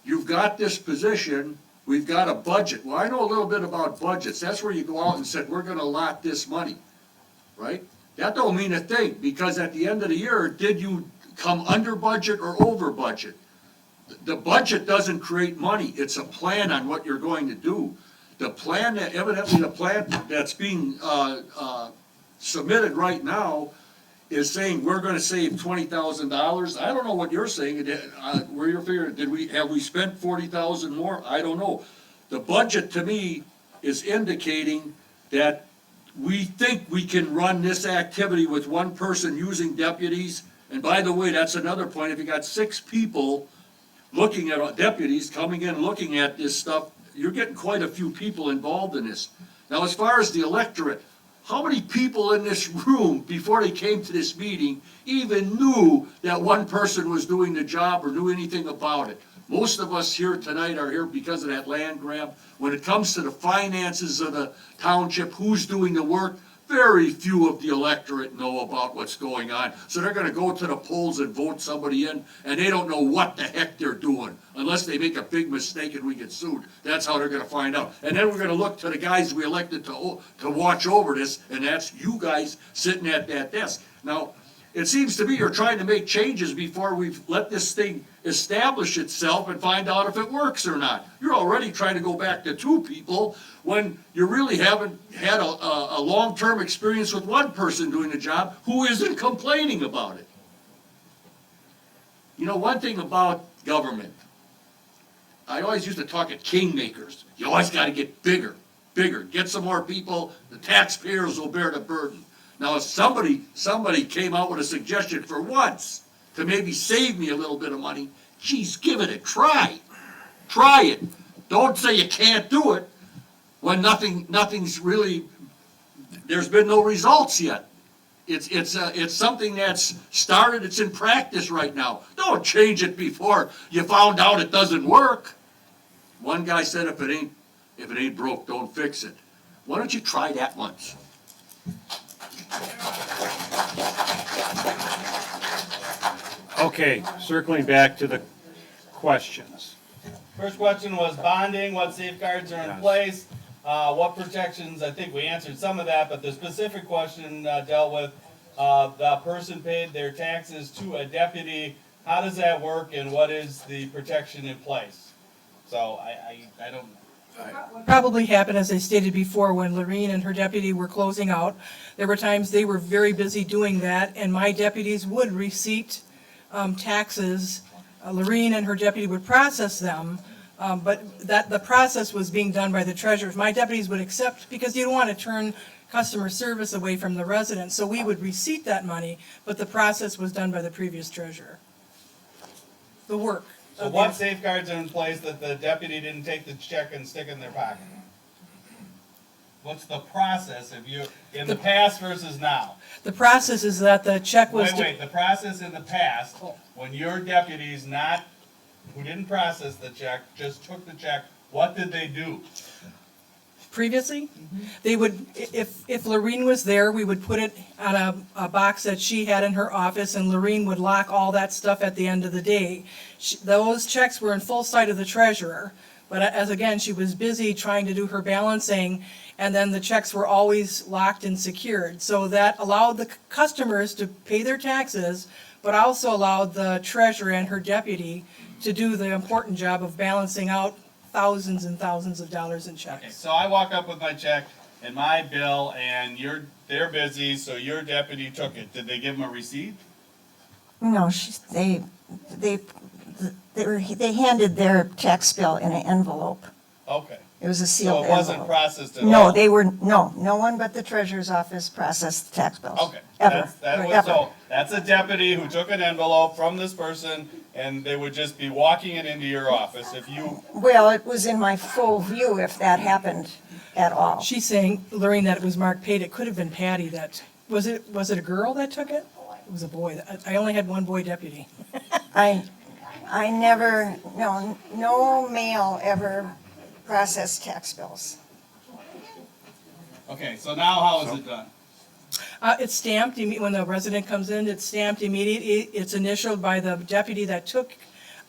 you've got this position, we've got a budget. Well, I know a little bit about budgets. That's where you go out and said, we're gonna allot this money, right? That don't mean a thing, because at the end of the year, did you come under budget or over budget? The budget doesn't create money, it's a plan on what you're going to do. The plan that, evidently the plan that's being submitted right now is saying we're gonna save $20,000. I don't know what you're saying, where you're figuring, have we spent 40,000 more? I don't know. The budget to me is indicating that we think we can run this activity with one person using deputies. And by the way, that's another point, if you got 6 people looking at, deputies coming in, looking at this stuff, you're getting quite a few people involved in this. Now, as far as the electorate, how many people in this room, before they came to this meeting, even knew that one person was doing the job or knew anything about it? Most of us here tonight are here because of that land grab. When it comes to the finances of the township, who's doing the work, very few of the electorate know about what's going on. So they're gonna go to the polls and vote somebody in, and they don't know what the heck they're doing, unless they make a big mistake and we get sued. That's how they're gonna find out. And then we're gonna look to the guys we elected to watch over this, and that's you guys sitting at that desk. Now, it seems to me you're trying to make changes before we've let this thing establish itself and find out if it works or not. You're already trying to go back to 2 people when you really haven't had a long-term experience with one person doing the job who isn't complaining about it. You know, one thing about government, I always used to talk at kingmakers. You always gotta get bigger, get some more people, the taxpayers will bear the burden. Now, if somebody came out with a suggestion for once to maybe save me a little bit of money, geez, give it a try. Try it. Don't say you can't do it when nothing's really, there's been no results yet. It's something that's started, it's in practice right now. Don't change it before you found out it doesn't work. One guy said, if it ain't broke, don't fix it. Why don't you try that once? Okay, circling back to the questions. First question was bonding, what safeguards are in Yes. place, what protections, I think we answered some of that, but the specific question dealt with the person paid their taxes to a deputy. How does that work and what is the protection in place? So I don't. What probably happened, as I stated before, when Lorene and her deputy were closing out, there were times they were very busy doing that, and my deputies would receipt taxes. Lorene and her deputy would process them, but that the process was being done by the treasurers. My deputies would accept, because you don't want to turn customer service away from the residents, so we would receipt that money, but the process was done by the previous treasurer. The work. So what safeguards are in place that the deputy didn't take the check and stick in their pocket? What's the process if you, in the past versus now? The process is that the check was. Wait, the process in the past, when your deputies who didn't process the check, just took the check, what did they do? Previously, they would, if Lorene was there, we would put it on a box that she had in her office, and Lorene would lock all that stuff at the end of the day. Those checks were in full sight of the treasurer, but as again, she was busy trying to do her balancing, and then the checks were always locked and secured. So that allowed the customers to pay their taxes, but also allowed the treasurer and her deputy to do the important job of balancing out thousands and thousands of dollars in checks. Okay, so I walk up with my check and my bill and they're busy, so your deputy took it. Did they give them a receipt? No, they handed their tax bill in an envelope. Okay. It was a sealed envelope. So it wasn't processed at all? No, no one but the treasurer's office processed the tax bills. Okay. Ever. So that's a deputy who took an envelope from this person and they would just be walking it into your office if you. Well, it was in my full view if that happened at all. She's saying, Lorraine, that it was Mark paid. It could have been Patty that, was it a girl that took it? It was a boy. I only had one boy deputy. I never, no male ever processed tax bills. Okay, so now how is it done? It's stamped, when the resident comes in, it's stamped immediately. It's initialed by the deputy that took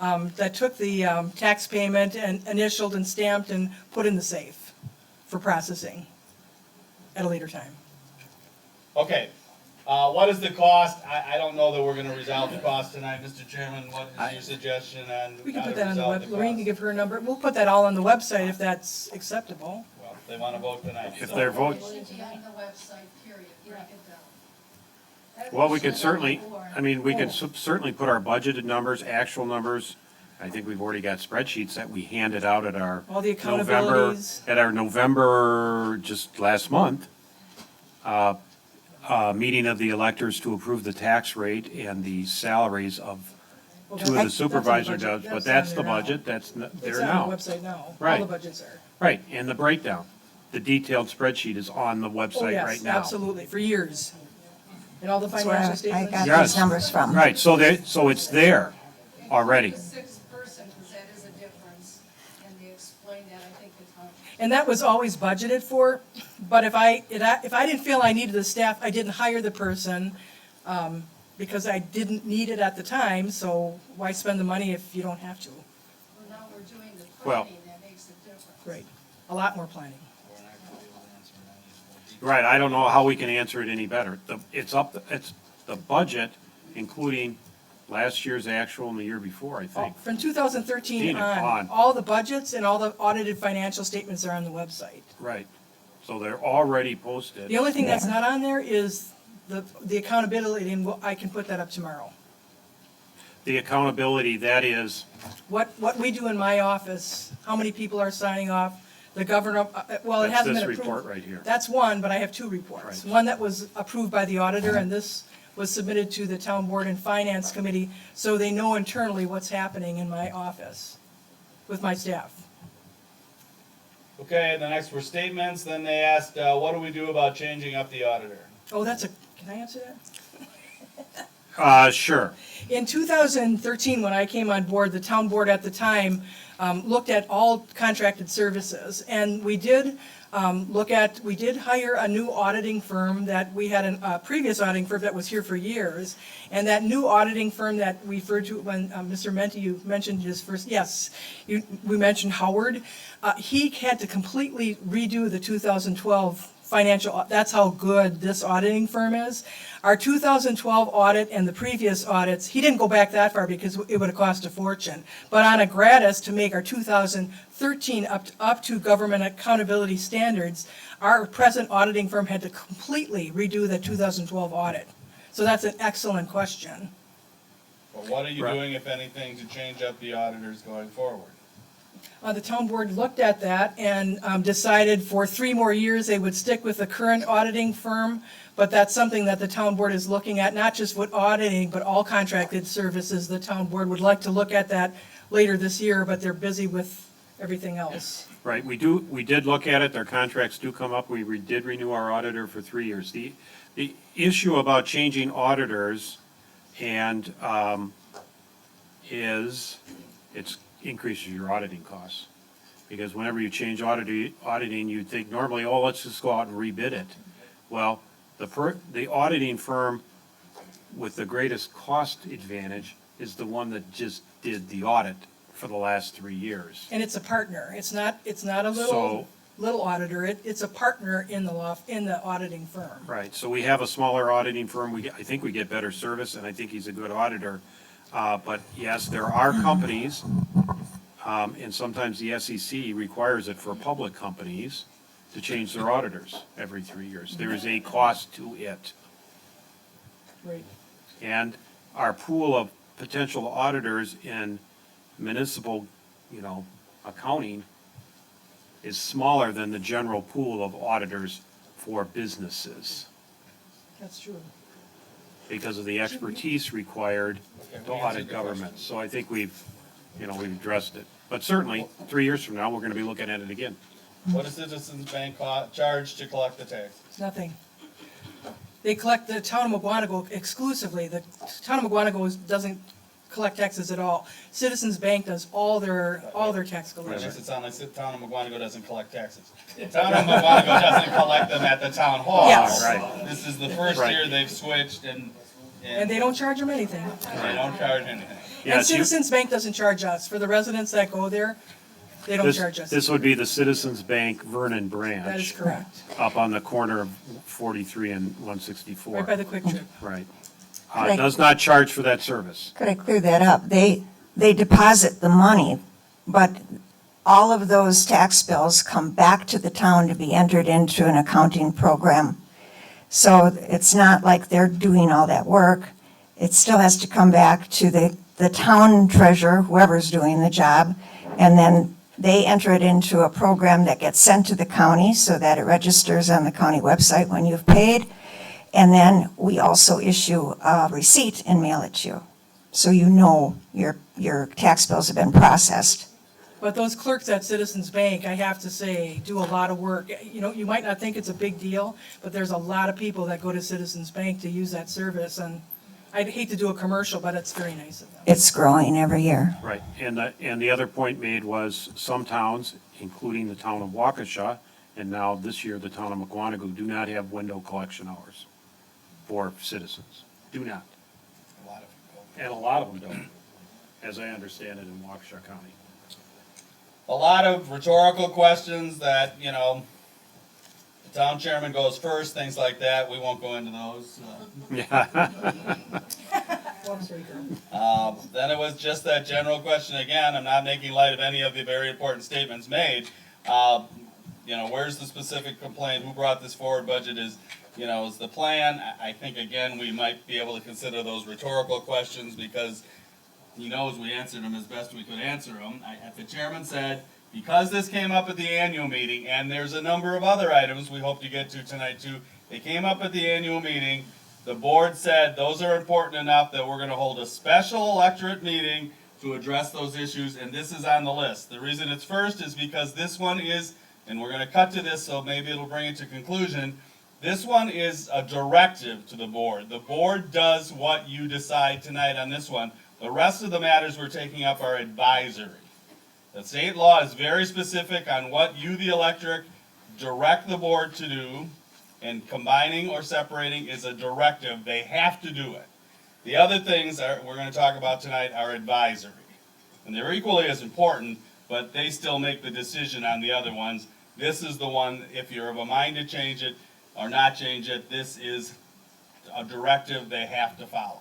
the tax payment, and initialed and stamped and put in the safe for processing at a later time. Okay, what is the cost? I don't know that we're gonna resolve the cost tonight, Mr. Chairman. What is your suggestion on We can how put to that on the resolve web, the Lorraine cost? can give her number. We'll put that all on the website if that's acceptable. Well, they wanna vote tonight. If so- they're voting, well, we could certainly, we can certainly put our budgeted numbers, actual numbers. I think we've already got spreadsheets that we handed out at our All the November, accountabilities. at our November, just last month, meeting of the electors to approve the tax rate and the salaries of two of the supervisor judges, but that's the budget, that's there It's now. on the website now. All Right. the budgets are. Right, and the breakdown. The detailed spreadsheet is on the Oh, website right yes, now. absolutely, for years. And all the That's where financial I statements. got Yes. these numbers from. Right, so it's there already. Sixth person, because that is a difference, and they explained that, I think, the time. And that was always budgeted for, but if I didn't feel I needed the staff, I didn't hire the person, because I didn't need it at the time, so why spend the money if you don't have to? Well, now we're doing the Well- planning, that makes it different. Right, a lot more planning. Right, I don't know how we can answer it any better. It's the budget, including last year's actual and the year before, I think. From 2013 on. on, all the budgets and all the audited financial statements are on the website. Right. So they're already posted. The only thing that's not on there is the accountability, and I can put that up tomorrow. The accountability, that is, What we do in my office, how many people are signing off, the governor, well, it That's hasn't this been approved. report right here. That's one, but I have two reports. One that was approved by the auditor, and this was submitted to the town board and finance committee, so they know internally what's happening in my office with my staff. Okay, and the next were statements, then they asked, what do we do about changing up the auditor? Oh, can I answer that? Sure. In 2013, when I came on board, the town board at the time looked at all contracted services. And we did we did hire a new auditing firm that we had a previous auditing firm that was here for years. And that new auditing firm that we referred to when Mr. Menti, you mentioned his first, yes, we mentioned Howard. He had to completely redo the 2012 financial, that's how good this auditing firm is. Our 2012 audit and the previous audits, he didn't go back that far because it would have cost a fortune. But on a gratis to make our 2013 up to government accountability standards, our present auditing firm had to completely redo the 2012 audit. So that's an excellent question. But what are you doing, if anything, to change up the auditors going forward? The town board looked at that and decided for 3 more years they would stick with the current auditing firm, but that's something that the town board is looking at, not just with auditing, but all contracted services. The town board would like to look at that later this year, but they're busy with everything else. Right, we did look at it, their contracts do come up, we did renew our auditor for 3 years. The issue about changing auditors and it increases your auditing costs. Because whenever you change auditing, you'd think normally, oh, let's just go out and rebid it. Well, the auditing firm with the greatest cost advantage is the one that just did the audit for the last 3 years. And it's a partner. It's not a little auditor. It's a partner in the auditing firm. Right, so we have a smaller auditing firm, I think we get better service, and I think he's a good auditor. But yes, there are companies, and sometimes the SEC requires it for public companies to change their auditors every 3 years. There is a cost to it. Right. And our pool of potential auditors in municipal, accounting is smaller than the general pool of auditors for businesses That's true. because of the expertise required to audit government. So I think we've addressed it. But certainly, 3 years from now, we're gonna be looking at it again. What does Citizens Bank charge to collect the tax? Nothing. They collect the town of McGuanago exclusively. The town of McGuanago doesn't collect taxes at all. Citizens Bank does all their tax That collection. makes it sound like the town of McGuanago doesn't collect taxes. The town of McGuanago doesn't collect them at the town hall. Yes. Right. This is the first Right. year they've switched and And they don't charge them anything. they don't charge anything. And Yes, Citizens Bank doesn't charge us. For the residents that go there, they don't charge us. This would be the Citizens Bank Vernon branch. That is correct. Up on the corner of 43 and 164. Right by the Quick Trip. Right. Right. Does not charge for that service. Could I clear that up? They deposit the money, but all of those tax bills come back to the town to be entered into an accounting program. So it's not like they're doing all that work. It still has to come back to the town treasurer, whoever's doing the job, and then they enter it into a program that gets sent to the county so that it registers on the county website when you've paid. And then we also issue a receipt and mail it to you. So you know your tax bills have been processed. But those clerks at Citizens Bank, I have to say, do a lot of work. You might not think it's a big deal, but there's a lot of people that go to Citizens Bank to use that service, and I'd hate to do a commercial, but it's very nice of them. It's growing every year. Right, and the other point made was some towns, including the town of Waukesha, and now this year the town of McWanago, do not have window collection hours for citizens. Do not. And a lot of them don't, as I understand it in Waukesha County. A lot of rhetorical questions that, you know, the town chairman goes first, things like that. We won't go into those. Then it was just that general question again. I'm not making light of any of the very important statements made. You know, where's the specific complaint? Who brought this forward? Budget is, you know, is the plan. I think again, we might be able to consider those rhetorical questions because he knows we answered them as best we could answer them. The chairman said, because this came up at the annual meeting, and there's a number of other items we hope to get to tonight too, they came up at the annual meeting, the board said those are important enough that we're gonna hold a special electorate meeting to address those issues, and this is on the list. The reason it's first is because this one is, and we're gonna cut to this, so maybe it'll bring it to conclusion, this one is a directive to the board. The board does what you decide tonight on this one. The rest of the matters we're taking up are advisory. The state law is very specific on what you, the electorate, direct the board to do, and combining or separating is a directive. They have to do it. The other things we're going to talk about tonight are advisory. And they're equally as important, but they still make the decision on the other ones. This is the one, if you're of a mind to change it or not change it, this is a directive they have to follow.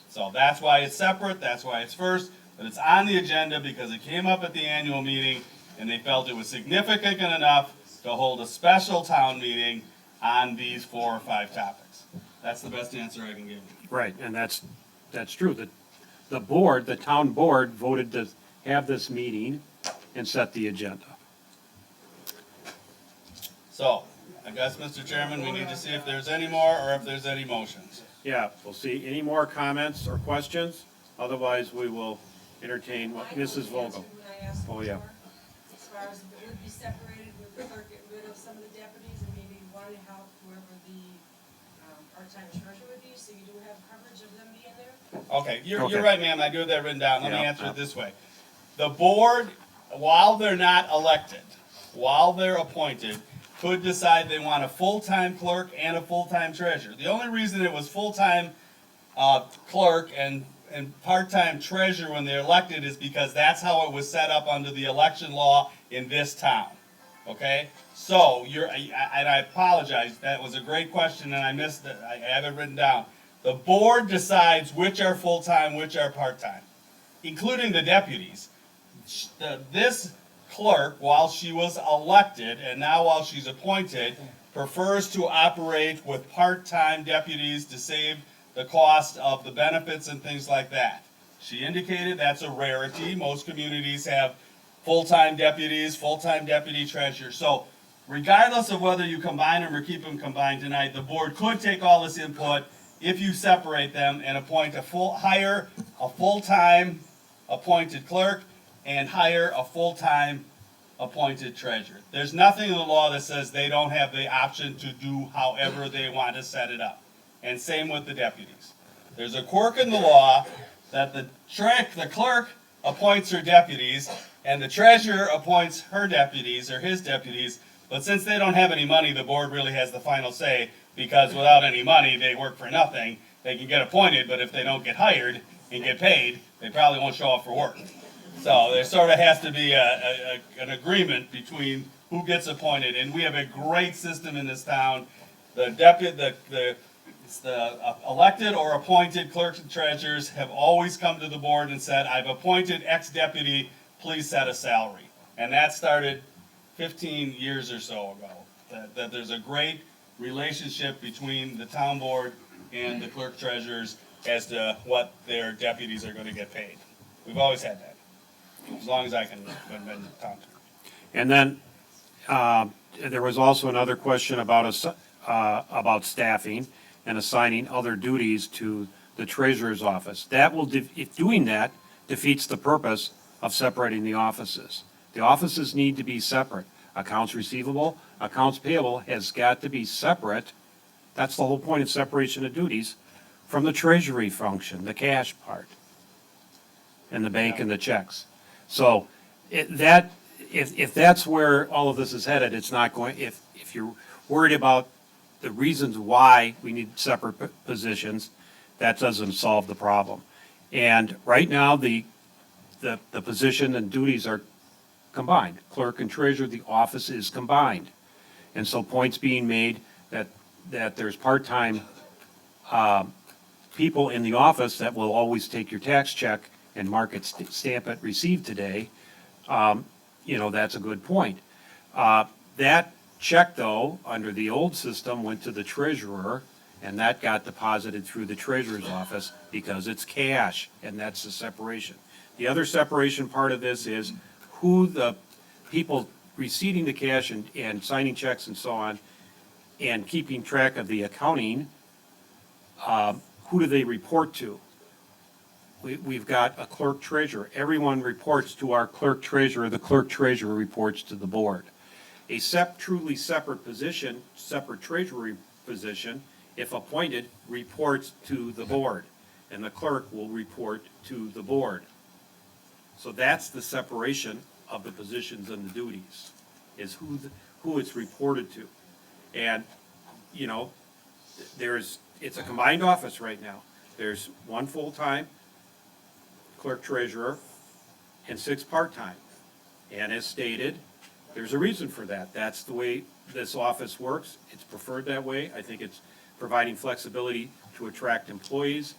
So that's why it's separate, that's why it's first, but it's on the agenda because it came up at the annual meeting and they felt it was significant enough to hold a special town meeting on these 4 or 5 topics. That's the best answer I can give you. Right, and that's true. The board, the town board voted to have this meeting and set the agenda. So, I guess, Mr. Chairman, we need to see if there's any more or if there's any motions. Yeah, we'll see. Any more comments or questions? Otherwise, we will entertain what Mrs. Vogel. Oh, yeah. As far as if it would be separated, would the clerk get rid of some of the deputies and maybe one to help whoever the part-time treasurer would be, so you do have coverage of them being there? Okay, you're Okay. right, ma'am, I do have that written down. Let me Yeah. answer it this way. The board, while they're not elected, while they're appointed, could decide they want a full-time clerk and a full-time treasurer. The only reason it was full-time clerk and part-time treasurer when they're elected is because that's how it was set up under the election law in this town. Okay? So, and I apologize, that was a great question and I missed it, I have it written down. The board decides which are full-time, which are part-time, including the deputies. This clerk, while she was elected and now while she's appointed, prefers to operate with part-time deputies to save the cost of the benefits and things like that. She indicated that's a rarity. Most communities have full-time deputies, full-time deputy treasurer. So regardless of whether you combine them or keep them combined tonight, the board could take all this input if you separate them and hire a full-time appointed clerk and hire a full-time appointed treasurer. There's nothing in the law that says they don't have the option to do however they want to set it up. And same with the deputies. There's a quirk in the law that the clerk appoints her deputies and the treasurer appoints her deputies or his deputies, but since they don't have any money, the board really has the final say because without any money, they work for nothing. They can get appointed, but if they don't get hired and get paid, they probably won't show up for work. So there sort of has to be an agreement between who gets appointed, and we have a great system in this town. The elected or appointed clerks and treasurers have always come to the board and said, I've appointed X deputy, please set a salary. And that started 15 years or so ago, that there's a great relationship between the town board and the clerk treasurers as to what their deputies are going to get paid. We've always had that, as long as I can remember the town. And then there was also another question about staffing and assigning other duties to the treasurer's office. That will, if doing that, defeats the purpose of separating the offices. The offices need to be separate. Accounts receivable, accounts payable has got to be separate. That's the whole point of separation of duties from the treasury function, the cash part, and the bank and the checks. So if that's where all of this is headed, it's not going, if you're worried about the reasons why we need separate positions, that doesn't solve the problem. And right now, the position and duties are combined. Clerk and treasurer, the office is combined. And so points being made that there's part-time people in the office that will always take your tax check and mark it, stamp it, received today. That's a good point. That check, though, under the old system, went to the treasurer, and that got deposited through the treasurer's office because it's cash, and that's the separation. The other separation part of this is who the people receiving the cash and signing checks and so on, and keeping track of the accounting, who do they report to? We've got a clerk treasurer. Everyone reports to our clerk treasurer. The clerk treasurer reports to the board. A truly separate position, separate treasury position, if appointed, reports to the board, and the clerk will report to the board. So that's the separation of the positions and the duties, is who it's reported to. And, it's a combined office right now. There's one full-time clerk treasurer and 6 part-time. And as stated, there's a reason for that. That's the way this office works. It's preferred that way. I think it's providing flexibility to attract employees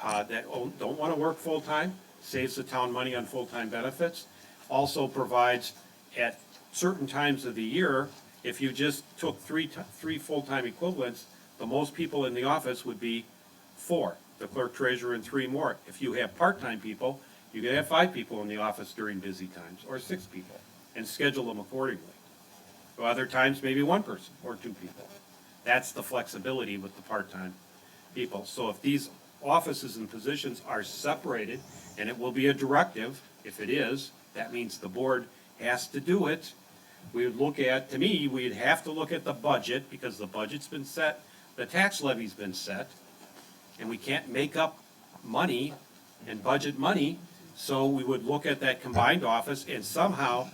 that don't want to work full-time, saves the town money on full-time benefits, also provides at certain times of the year, if you just took three full-time equivalents, the most people in the office would be 4, the clerk treasurer and 3 more. If you have part-time people, you can have 5 people in the office during busy times, or 6 people, and schedule them accordingly. Or other times, maybe 1 person or 2 people. That's the flexibility with the part-time people. So if these offices and positions are separated, and it will be a directive, if it is, that means the board has to do it. We would look at, to me, we'd have to look at the budget, because the budget's been set, the tax levy's been set, and we can't make up money and budget money, so we would look at that combined office and somehow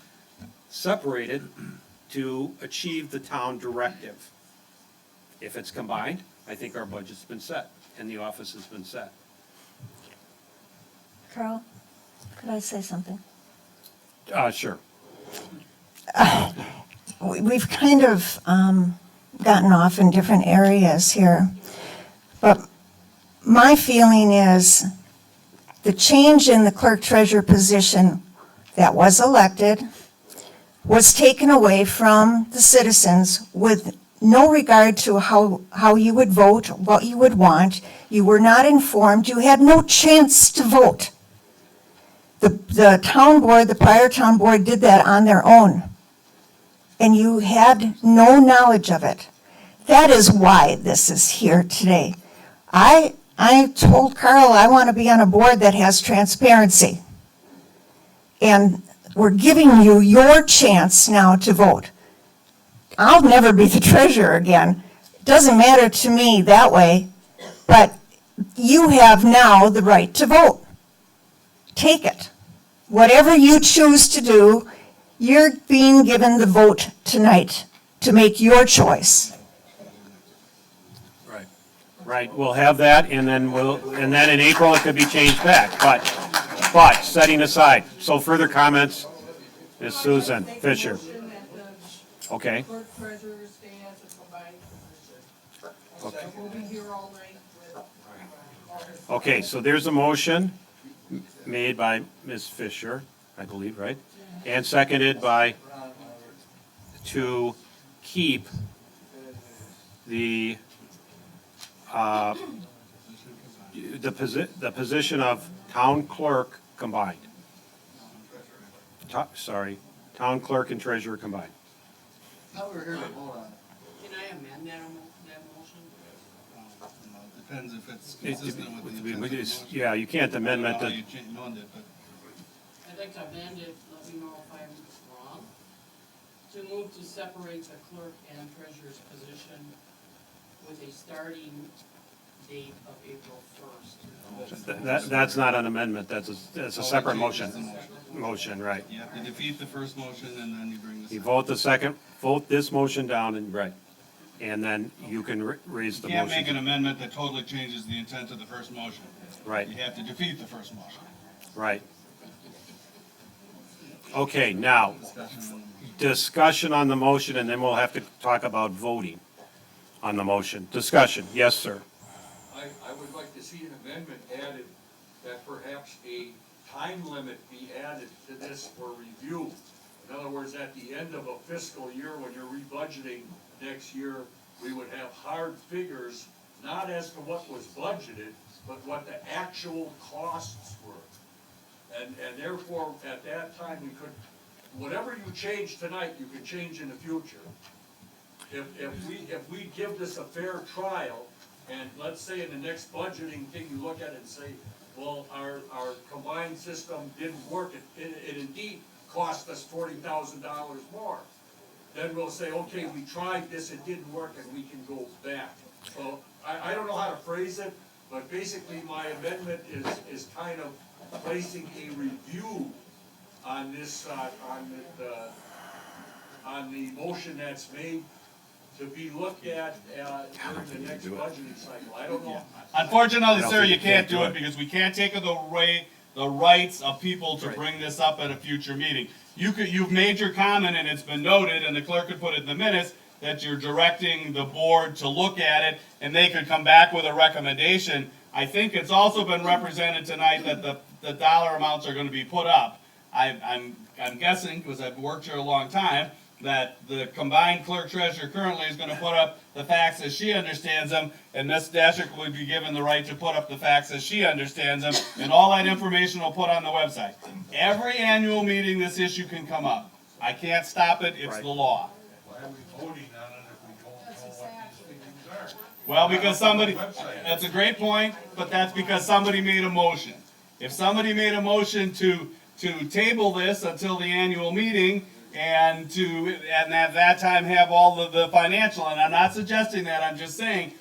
separate it to achieve the town directive. If it's combined, I think our budget's been set, and the office has been set. Carl, could I say something? Sure. We've kind of gotten off in different areas here, but my feeling is the change in the clerk treasurer position that was elected was taken away from the citizens with no regard to how you would vote, what you would want. You were not informed. You had no chance to vote. The town board, the prior town board, did that on their own, and you had no knowledge of it. That is why this is here today. I told Carl I want to be on a board that has transparency, and we're giving you your chance now to vote. I'll never be the treasurer again. It doesn't matter to me that way, but you have now the right to vote. Take it. Whatever you choose to do, you're being given the vote tonight to make your choice. Right, we'll have that, and then in April, it could be changed back, but setting aside. So further comments, Ms. Susan Fisher. Okay. Clerk treasurer stay as a combined position. Okay. We'll be here all night with. Okay, so there's a motion made by Ms. Fisher, I believe, right? And seconded by, to keep the position of town clerk combined. Town clerk and treasurer combined. Thought we were here to vote on it. Can I amend that motion? Depends if it's consistent with the intent. Yeah, you can't amendment How it. you amend it, but I'd like to amend it, let me know if I'm wrong, to move to separate the clerk and treasurer's position with a starting date of April 1st. That's not an amendment, that's a separate motion. Motion, right. You have to defeat the first motion and then you bring the You second. vote this motion down and, right. And then you can raise You the can't make an motion. amendment that totally changes the intent of the first motion. Right, You have to defeat the first motion. right. Okay, now, discussion on the motion, and then we'll have to talk about voting on the motion. Discussion, yes, sir. I would like to see an amendment added that perhaps a time limit be added to this for review. In other words, at the end of a fiscal year, when you're rebudgeting next year, we would have hard figures, not as to what was budgeted, but what the actual costs were. And therefore, at that time, we could, whatever you change tonight, you can change in the future. If we give this a fair trial, and let's say in the next budgeting thing, you look at it and say, well, our combined system didn't work, it indeed cost us $40,000 more. Then we'll say, okay, we tried this, it didn't work, and we can go back. So, I don't know how to phrase it, but basically my amendment is kind of placing a review on this, on the motion that's made to be looked at, during the next budgeting cycle. I don't know. Unfortunately, sir, you can't do it because we can't take away the rights of people to bring this up at a future meeting. You've made your comment and it's been noted, and the clerk could put it in the minutes, that you're directing the board to look at it and they could come back with a recommendation. I think it's also been represented tonight that the dollar amounts are gonna be put up. I'm guessing, because I've worked here a long time, that the combined clerk treasurer currently is gonna put up the facts as she understands them, and Ms. Dashik would be given the right to put up the facts as she understands them, and all that information will put on the website. Every annual meeting, this issue can come up. I can't stop it, it's the law. Why are we voting on it if we don't know what these figures are? Well, because somebody, that's a great point, but that's because somebody made a motion. If somebody made a motion to table this until the annual meeting, and at that time have all the financial, and I'm not suggesting that, I'm just saying,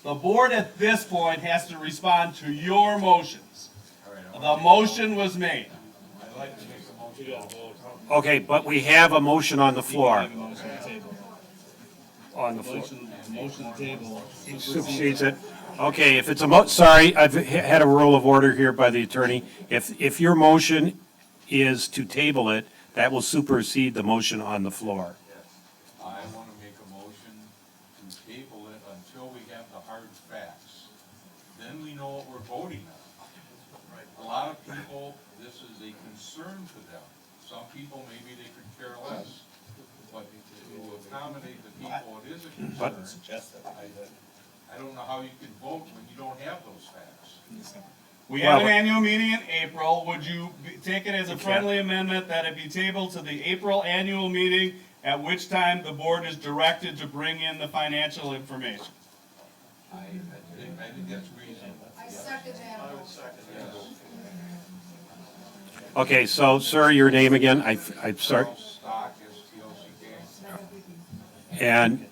the board at this point has to respond to your motions. The motion was made. I'd like to make a motion. Okay, but we have a motion on the floor. On the floor. Motion table. Supersedes it. Okay, if it's sorry, I've had a rule of order here by the attorney. If your motion is to table it, that will supersede the motion on the floor. I want to make a motion to table it until we have the hard facts. Then we know what we're voting on. A lot of people, this is a concern to them. Some people, maybe they could care less. But to accommodate the people, it is a concern. I don't know how you can vote when you don't have those facts. We have an annual meeting in April. Would you take it as a friendly amendment that it be tabled to the April annual meeting, at which time the board is directed to bring in the financial information? I think that's reasonable. I second that. I would second that. Okay, so, sir, your name again? I'm sorry. Stock is TLCK. And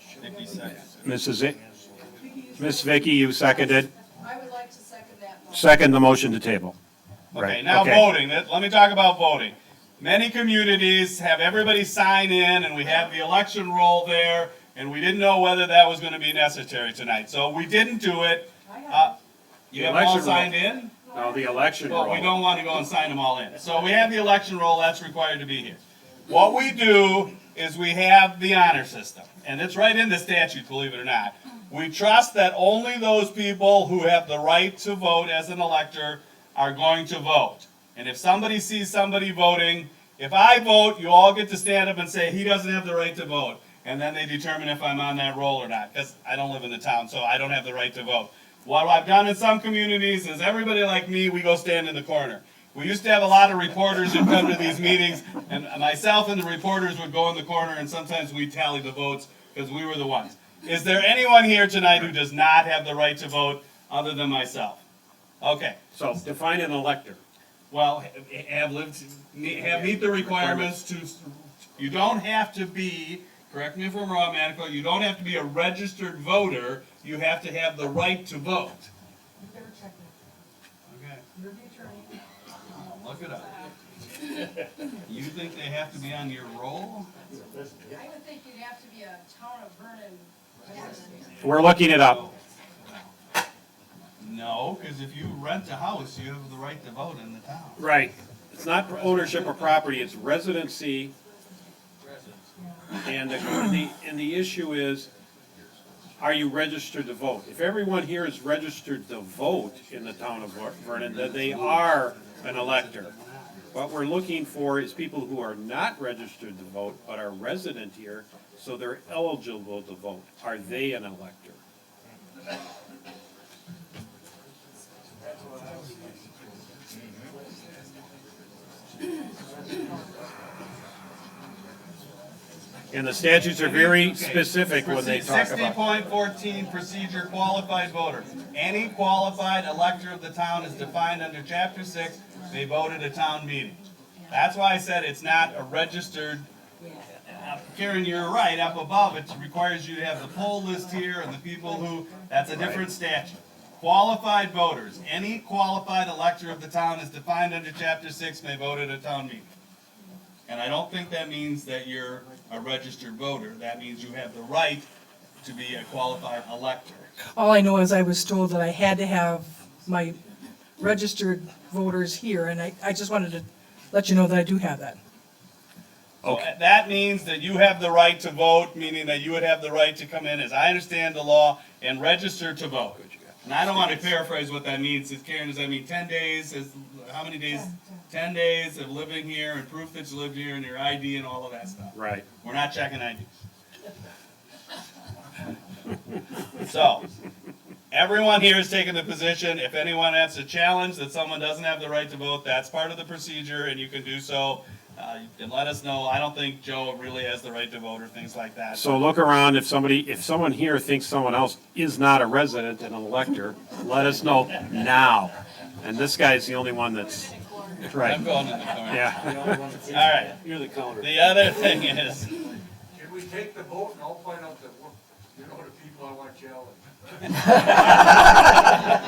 Ms. Vicky, you seconded? I would like to second that motion. Second the motion to table. Okay, Right, now okay. voting. Let me talk about voting. Many communities have everybody sign in, and we have the election roll there, and we didn't know whether that was gonna be necessary tonight, so we didn't do it. You have them all Election roll. signed in? No, the election Well, roll. we don't want to go and sign them all in. So we have the election roll, that's required to be here. What we do is we have the honor system, and it's right in the statute, believe it or not. We trust that only those people who have the right to vote as an elector are going to vote. And if somebody sees somebody voting, if I vote, you all get to stand up and say, he doesn't have the right to vote. And then they determine if I'm on that roll or not, because I don't live in the town, so I don't have the right to vote. What I've done in some communities is everybody like me, we go stand in the corner. We used to have a lot of reporters who come to these meetings, and myself and the reporters would go in the corner, and sometimes we'd tally the votes, because we were the ones. Is there anyone here tonight who does not have the right to vote other than myself? Okay. So define an elector. Well, meet the requirements to, you don't have to be correct me if I'm wrong, Manico, you don't have to be a registered voter, you have to have the right to vote. Okay. Look it up. You think they have to be on your roll? I would think you'd have to be a town of Vernon resident. We're looking it up. No, because if you rent a house, you have the right to vote in the town. Right. It's not ownership of property, it's residency. And the issue is, are you registered to vote? If everyone here is registered to vote in the town of Vernon, then they are an elector. What we're looking for is people who are not registered to vote, but are resident here, so they're eligible to vote. Are they an elector? And the statutes are very specific when they talk about. 60.14 procedure, qualified voter. Any qualified elector of the town is defined under chapter 6, they vote at a town meeting. That's why I said it's not a registered, Karen, you're right, up above, it requires you to have the poll list here and the people who, that's a different statute. Qualified voters, any qualified elector of the town is defined under chapter 6, may vote at a town meeting. And I don't think that means that you're a registered voter. That means you have the right to be a qualified elector. All I know is I was told that I had to have my registered voters here, and I just wanted to let you know that I do have that. So that means that you have the right to vote, meaning that you would have the right to come in, as I understand the law, and register to vote. And I don't want to paraphrase what that means. Karen, does that mean 10 days? How many days? 10 days of living here and proof that you lived here and your ID and all of that stuff. Right. We're not checking IDs. So, everyone here is taking the position, if anyone has a challenge that someone doesn't have the right to vote, that's part of the procedure and you can do so. You can let us know. I don't think Joe really has the right to vote or things like that. So look around, if someone here thinks someone else is not a resident and an elector, let us know now. And this guy's the only one that's, right. I'm going in the corner. Yeah. All right. You're the counter. The other thing is, Can we take the vote and I'll point out the, the people I want challenged?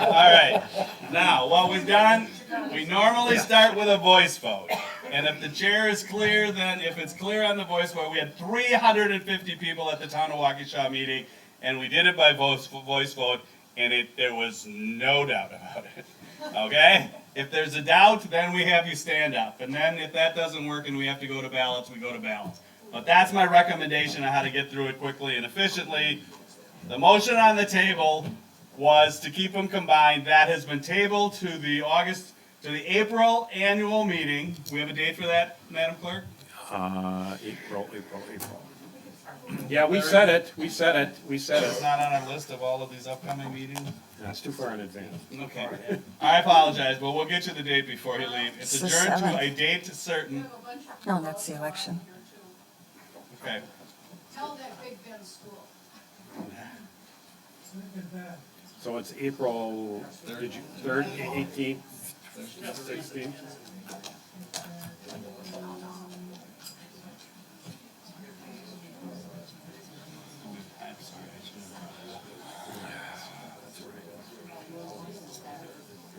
all right. Now, what we've done, we normally start with a voice vote. And if the chair is clear, then if it's clear on the voice vote, we had 350 people at the town of Waukesha meeting, and we did it by voice vote, and there was no doubt about it. Okay? If there's a doubt, then we have you stand up. And then if that doesn't work and we have to go to ballots, we go to ballots. But that's my recommendation on how to get through it quickly and efficiently. The motion on the table was to keep them combined. That has been tabled to the April annual meeting. We have a date for that, Madam Clerk? April. Yeah, we said it. It's not on our list of all of these upcoming meetings? That's too far in advance. Okay. I apologize, but we'll get you the date before you leave. It's It's the adjourned to 7th. a date certain. No, that's the election. Okay. Tell that Big Bend school. So it's April 3rd, 18th, 16th?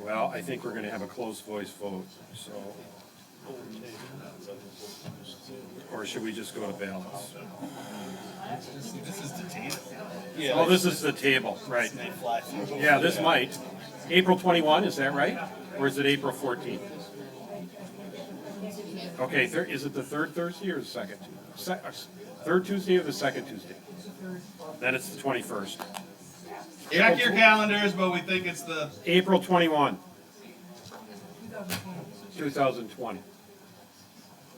Well, I think we're gonna have a closed voice vote, so. Or should we just go to ballots? This is the table. Oh, this is the table, right. Yeah, this might. April 21, is that right? Or is it April 14th? Okay, is it the third Thursday or the second? Third Tuesday or the second Tuesday? Then it's the 21st. Check your calendars, but we think it's the April 21, 2020.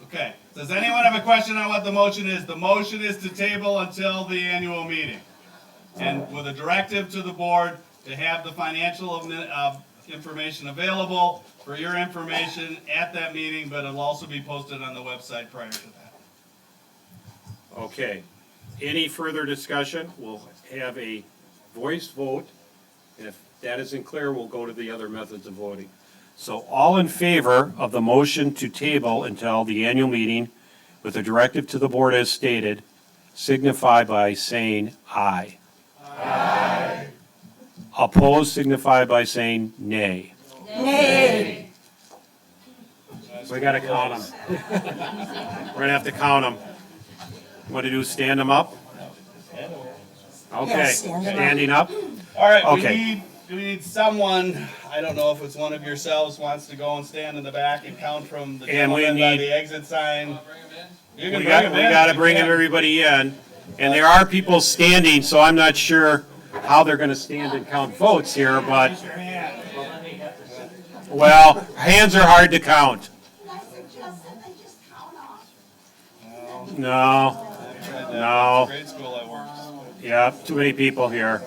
Okay. Does anyone have a question on what the motion is? The motion is to table until the annual meeting. And with a directive to the board to have the financial information available for your information at that meeting, but it'll also be posted on the website prior to that. Okay. Any further discussion? We'll have a voice vote. And if that isn't clear, we'll go to the other methods of voting. So all in favor of the motion to table until the annual meeting with a directive to the board as stated, signify by saying aye. Aye. Opposed signify by saying nay. Nay. We gotta count them. We're gonna have to count them. What to do, stand them up? Okay, Yes, stand 'em up. standing up? All right, Okay. we need someone, I don't know if it's one of yourselves wants to go and stand in the back and count from the And we gentleman by need- the exit sign. You can We bring him in. gotta if you bring can. everybody in, and there are people standing, so I'm not sure how they're gonna stand and count votes here, but, well, hands are hard to count. No, no, Grade school I worked. yeah, too many people here.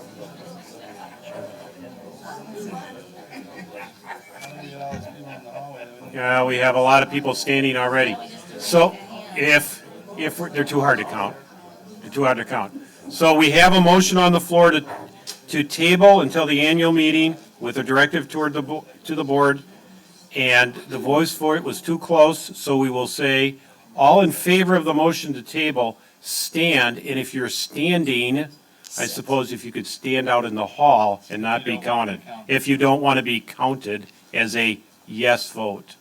Yeah, we have a lot of people standing already. So they're too hard to count. They're too hard to count. So we have a motion on the floor to table until the annual meeting with a directive to the board. And the voice for it was too close, so we will say, all in favor of the motion to table, stand. And if you're standing, I suppose if you could stand out in the hall and not be counted. If you don't want to be counted as a yes vote.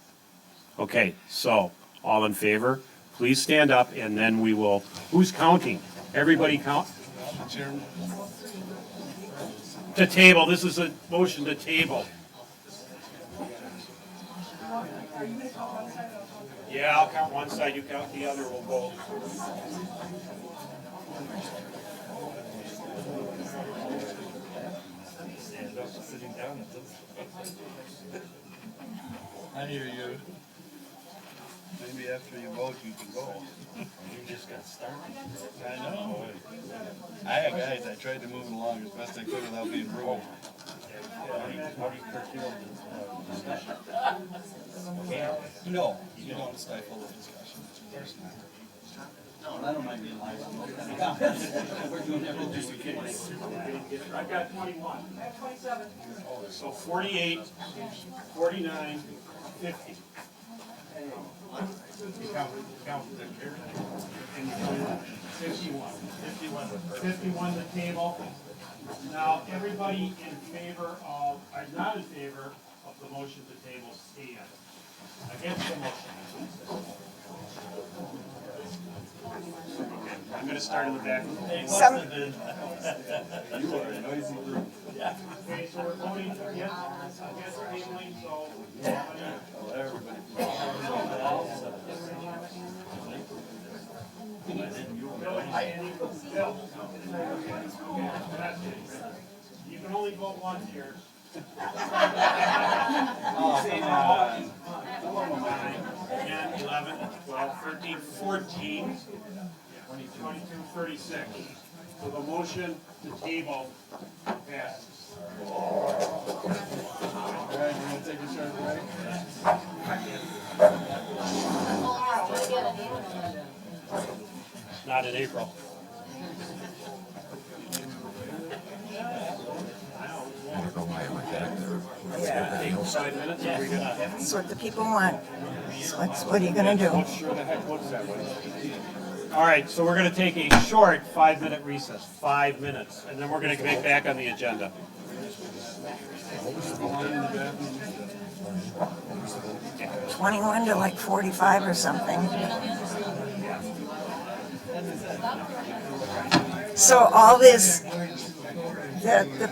Okay, so, all in favor, please stand up, and then we will, who's counting? Everybody count? To table, this is a motion to table. Yeah, I'll count one side, you count the other, we'll go. I hear you. Maybe after you vote, you can go. You just got started. I know. I had guys, I tried to move it along as best I could without being rude. No, you don't stifle the discussion. Of course not. No, I don't mind being live. We're doing everything we can. I've got 21. I have 27. So 48, 49, 50. You count the here? And you count 51. 51 to table. Now, everybody in favor of, not in favor of the motion to table, stand. Against the motion. Okay, I'm gonna start in the back. Some- You are a noisy group. Okay, so we're voting against tabling, so. You can only vote once here. 10, 11, 12, 13, 14, 22, 36. So the motion to table passes. All right, you want to take a short break? Not in April. I don't know why I went back there. Yeah. 5 minutes, are we gonna? That's what the people want. So what are you gonna do? Sure the heck votes that way. All right, so we're gonna take a short 5-minute recess, 5 minutes, and then we're gonna get back on the agenda. 21 to like 45 or something. So all this, the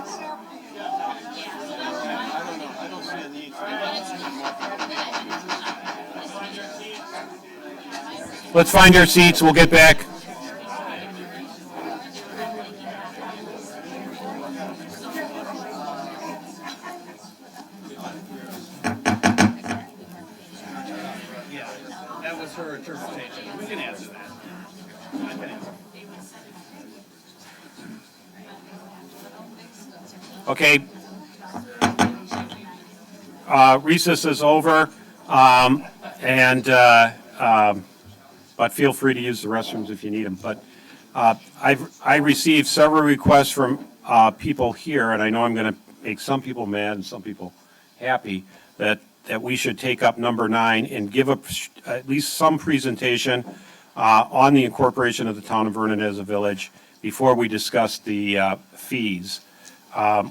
I don't see a need for Let's find our seats, we'll get back. Yeah, that was her interpretation. We can answer that. I can answer. Okay. Recess is over, but feel free to use the restrooms if you need them. But I received several requests from people here, and I know I'm going to make some people mad and some people happy, that we should take up number 9 and give at least some presentation on the incorporation of the town of Vernon as a village before we discuss the fees,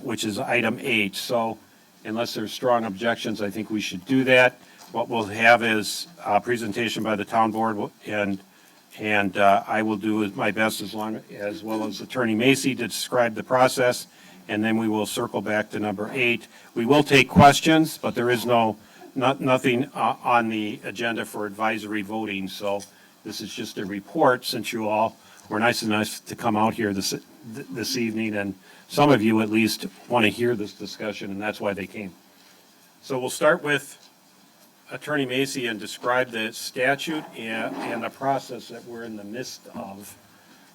which is item 8. So unless there's strong objections, I think we should do that. What we'll have is a presentation by the town board, and I will do my best as well as Attorney Macy to describe the process, and then we will circle back to number 8. We will take questions, but there is nothing on the agenda for advisory voting, so this is just a report, since you all were nice enough to come out here this evening, and some of you at least want to hear this discussion, and that's why they came. So we'll start with Attorney Macy and describe the statute and the process that we're in the midst of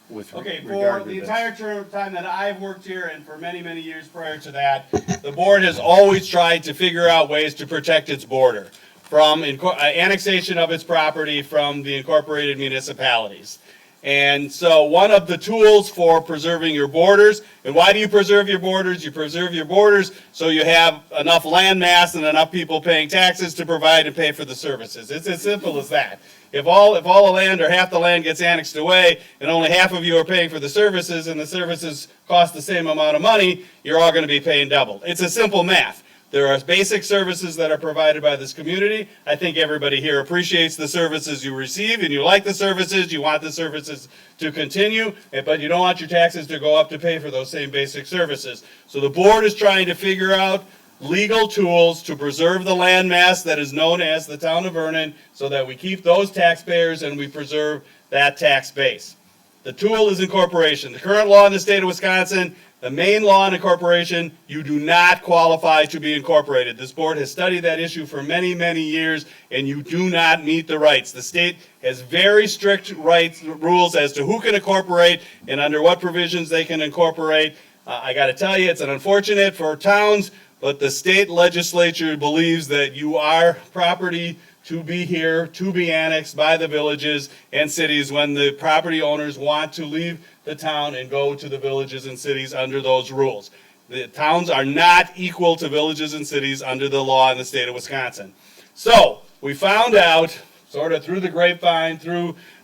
with Okay, regard for to the this. entire time that I've worked here and for many, many years prior to that, the board has always tried to figure out ways to protect its border from annexation of its property from the incorporated municipalities. And so one of the tools for preserving your borders, and why do you preserve your borders? You preserve your borders so you have enough land mass and enough people paying taxes to provide and pay for the services. It's as simple as that. If all the land or half the land gets annexed away and only half of you are paying for the services and the services cost the same amount of money, you're all going to be paying double. It's a simple math. There are basic services that are provided by this community. I think everybody here appreciates the services you receive, and you like the services, you want the services to continue, but you don't want your taxes to go up to pay for those same basic services. So the board is trying to figure out legal tools to preserve the land mass that is known as the town of Vernon, so that we keep those taxpayers and we preserve that tax base. The tool is incorporation. The current law in the state of Wisconsin, the main law in incorporation, you do not qualify to be incorporated. This board has studied that issue for many, many years, and you do not meet the rights. The state has very strict rules as to who can incorporate and under what provisions they can incorporate. I got to tell you, it's unfortunate for towns, but the state legislature believes that you are property to be here, to be annexed by the villages and cities when the property owners want to leave the town and go to the villages and cities under those rules. The towns are not equal to villages and cities under the law in the state of Wisconsin. So we found out, sort of through the grapevine,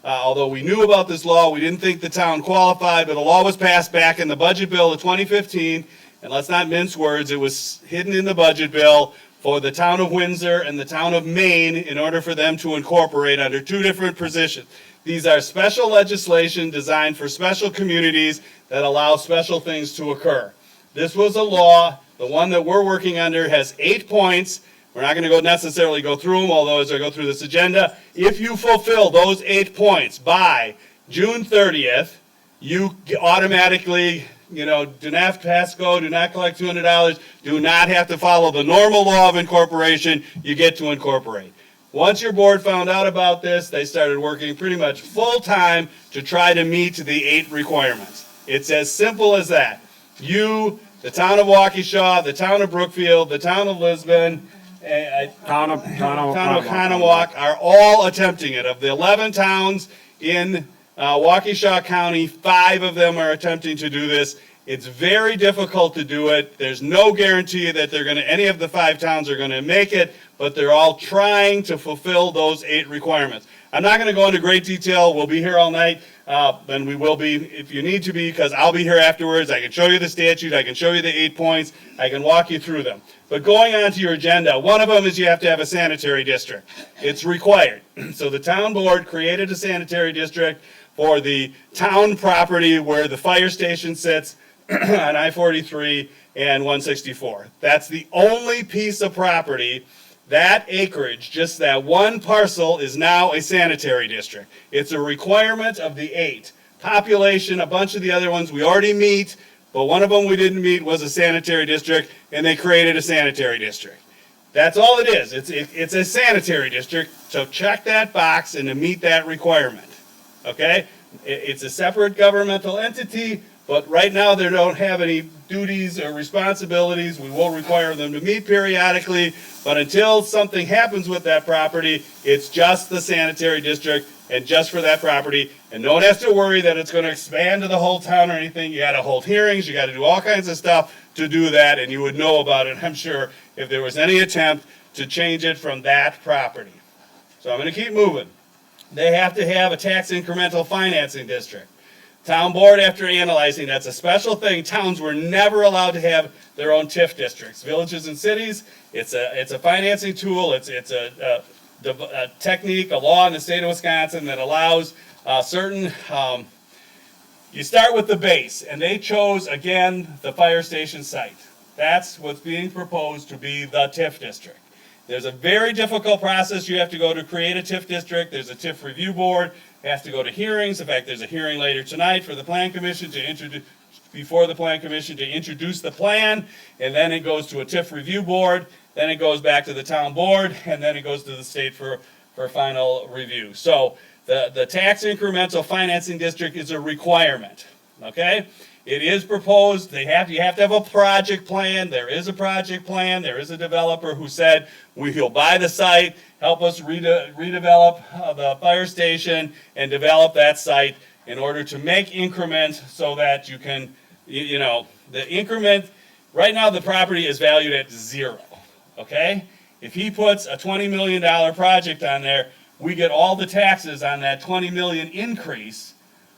although we knew about this law, we didn't think the town qualified, but the law was passed back in the budget bill of 2015, and let's not mince words, it was hidden in the budget bill for the town of Windsor and the town of Maine in order for them to incorporate under two different positions. These are special legislation designed for special communities that allow special things to occur. This was a law, the one that we're working under has 8 points. We're not going to necessarily go through them, although as I go through this agenda, if you fulfill those 8 points by June 30th, you automatically do not have to pass go, do not collect $200, do not have to follow the normal law of incorporation, you get to incorporate. Once your board found out about this, they started working pretty much full-time to try to meet the 8 requirements. It's as simple as that. You, the town of Waukesha, the town of Brookfield, the town of Lisbon, town of Conococheague are all attempting it. Of the 11 towns in Waukesha County, 5 of them are attempting to do this. It's very difficult to do it. There's no guarantee that any of the 5 towns are going to make it, but they're all trying to fulfill those 8 requirements. I'm not going to go into great detail. We'll be here all night, and we will be if you need to be, because I'll be here afterwards. I can show you the statute. I can show you the 8 points. I can walk you through them. But going on to your agenda, one of them is you have to have a sanitary district. It's required. So the town board created a sanitary district for the town property where the fire station sits on I-43 and 164. That's the only piece of property. That acreage, just that one parcel, is now a sanitary district. It's a requirement of the 8. Population, a bunch of the other ones we already meet, but one of them we didn't meet was a sanitary district, and they created a sanitary district. That's all it is. It's a sanitary district, so check that box and to meet that requirement. Okay? It's a separate governmental entity, but right now they don't have any duties or responsibilities. We will require them to meet periodically, but until something happens with that property, it's just the sanitary district and just for that property. And no one has to worry that it's going to expand to the whole town or anything. You got to hold hearings, you got to do all kinds of stuff to do that, and you would know about it, I'm sure, if there was any attempt to change it from that property. So I'm going to keep moving. They have to have a tax incremental financing district. Town board, after analyzing, that's a special thing. Towns were never allowed to have their own TIF districts. Villages and cities, it's a financing tool. It's a technique, a law in the state of Wisconsin that allows certain. You start with the base, and they chose again the fire station site. That's what's being proposed to be the TIF district. There's a very difficult process you have to go to create a TIF district. There's a TIF review board. It has to go to hearings. In fact, there's a hearing later tonight for the Plan Commission to introduce, before the Plan Commission to introduce the plan, and then it goes to a TIF review board, then it goes back to the town board, and then it goes to the state for final review. So the tax incremental financing district is a requirement, okay? It is proposed, you have to have a project plan. There is a project plan. There is a developer who said, he'll buy the site, help us redevelop the fire station, and develop that site in order to make increments so that you can, the increment, right now the property is valued at 0, okay? If he puts a $20 million project on there, we get all the taxes on that $20 million increase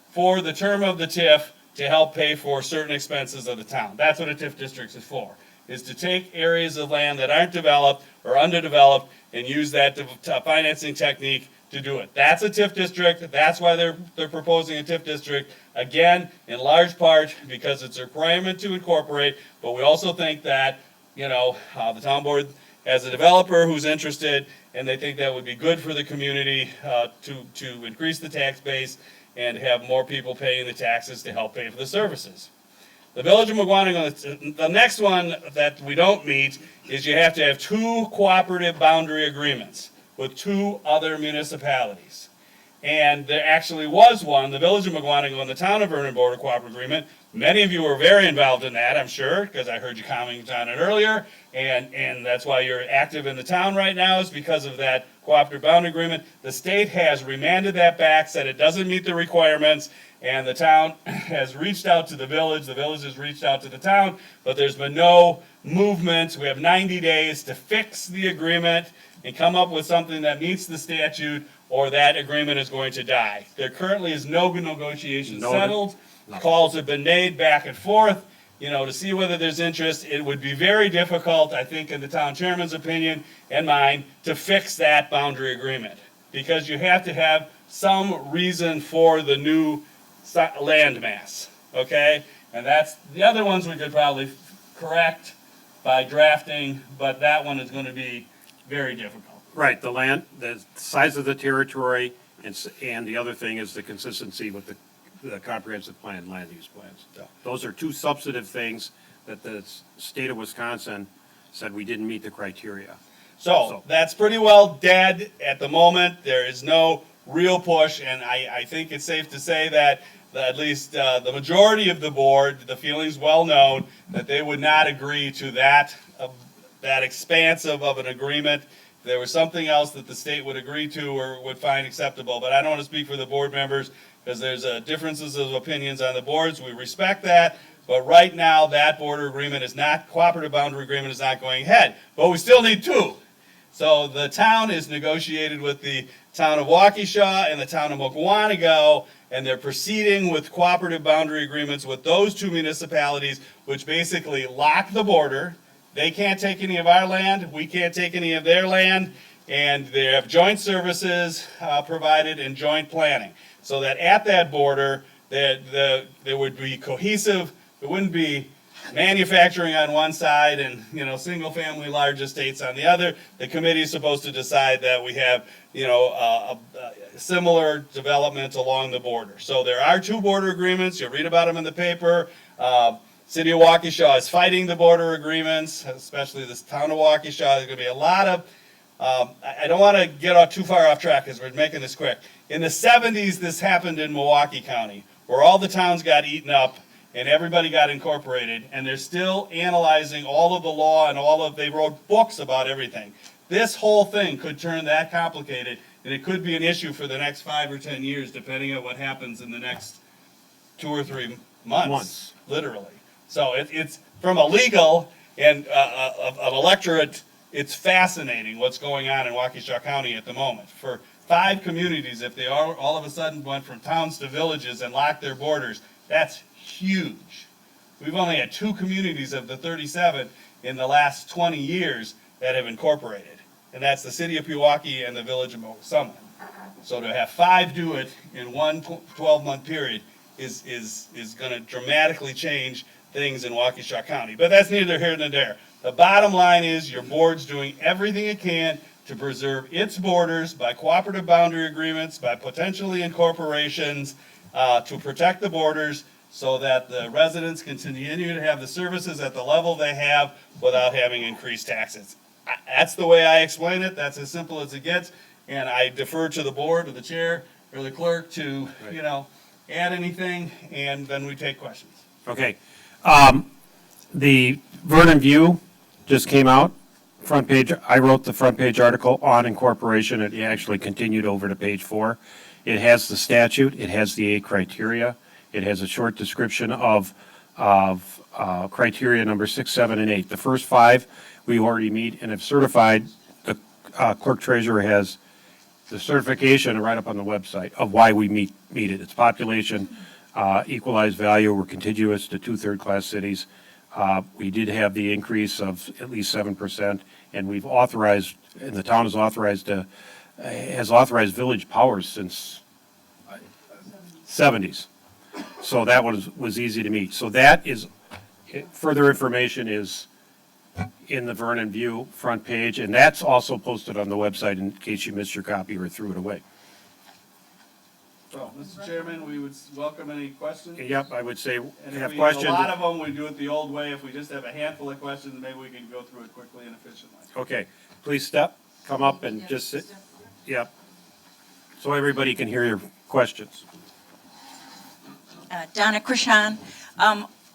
for the term of the TIF to help pay for certain expenses of the town. That's what a TIF district is for, is to take areas of land that aren't developed or underdeveloped and use that financing technique to do it. That's a TIF district. That's why they're proposing a TIF district. Again, in large part because it's a requirement to incorporate, but we also think that, the town board has a developer who's interested, and they think that would be good for the community to increase the tax base and have more people paying the taxes to help pay for the services. The Village of Mugwanago, the next one that we don't meet is you have to have 2 cooperative boundary agreements with 2 other municipalities. And there actually was one, the Village of Mugwanago and the Town of Vernon Border Cooperative Agreement. Many of you were very involved in that, I'm sure, because I heard you comment on it earlier. And that's why you're active in the town right now, is because of that cooperative boundary agreement. The state has remanded that back, said it doesn't meet the requirements, and the town has reached out to the village has reached out to the town, but there's been no movement. We have 90 days to fix the agreement and come up with something that meets the statute, or that agreement is going to die. There currently is no negotiation settled. Calls have been made back and forth, to see whether there's interest. It would be very difficult, I think, in the town chairman's opinion and mine, to fix that boundary agreement, because you have to have some reason for the new land mass, okay? And that's, the other ones we could probably correct by drafting, but that one is going to be very difficult. Right, the land, the size of the territory, and the other thing is the consistency with the comprehensive plan, land use plans. Those are 2 substantive things that the state of Wisconsin said we didn't meet the criteria. So that's pretty well dead at the moment. There is no real push, and I think it's safe to say that at least the majority of the board, the feeling's well known, that they would not agree to that expansive of an agreement. If there was something else that the state would agree to or would find acceptable, but I don't want to speak for the board members because there's differences of opinions on the boards. We respect that, but right now that border agreement is not, cooperative boundary agreement is not going ahead, but we still need 2. So the town is negotiated with the town of Waukesha and the town of Mugwanago, and they're proceeding with cooperative boundary agreements with those 2 municipalities, which basically lock the border. They can't take any of our land, we can't take any of their land, and they have joint services provided and joint planning. So that at that border, there would be cohesive, there wouldn't be manufacturing on one side and, single-family large estates on the other. The committee is supposed to decide that we have, a similar development along the border. So there are 2 border agreements. You'll read about them in the paper. City of Waukesha is fighting the border agreements, especially this town of Waukesha. There's going to be a lot of, I don't want to get too far off track because we're making this quick. In the 70s, this happened in Milwaukee County, where all the towns got eaten up and everybody got incorporated, and they're still analyzing all of the law and they wrote books about everything. This whole thing could turn that complicated, and it could be an issue for the next 5 or 10 years, depending on what happens in the next 2 or 3 months. Literally. So it's from a legal and of electorate, it's fascinating what's going on in Waukesha County at the moment. For 5 communities, if they all of a sudden went from towns to villages and locked their borders, that's huge. We've only had 2 communities of the 37 in the last 20 years that have incorporated. And that's the city of Pewaukee and the village of Summit. So to have 5 do it in one 12-month period is going to dramatically change things in Waukesha County. But that's neither here nor there. The bottom line is your board's doing everything it can to preserve its borders by cooperative boundary agreements, by potentially incorporations, to protect the borders so that the residents continue to have the services at the level they have without having increased taxes. That's the way I explain it. That's as simple as it gets. And I defer to the board, or the chair, or the clerk to, add anything, and then we take questions. Okay. The Vernon View just came out, front page. I wrote the front page article on incorporation. It actually continued over to page 4. It has the statute. It has the 8 criteria. It has a short description of criteria number 6, 7, and 8. The first 5 we already meet and have certified. The clerk treasurer has the certification right up on the website of why we meet it. It's population, equalized value. We're contiguous to 2 third-class cities. We did have the increase of at least 7%, and we've authorized, and the town has authorized village powers since 70s. So that was easy to meet. So that is, further information is in the Vernon View front page, and that's also posted on the website in case you missed your copy or threw it away. So, Mr. Chairman, we would welcome any questions. Yep, I would say And if have we questions. have a lot of them, we do it the old way. If we just have a handful of questions, maybe we can go through it quickly and efficiently. Okay, please come up and just sit. Yep. So everybody can hear your questions. Donna Krishan,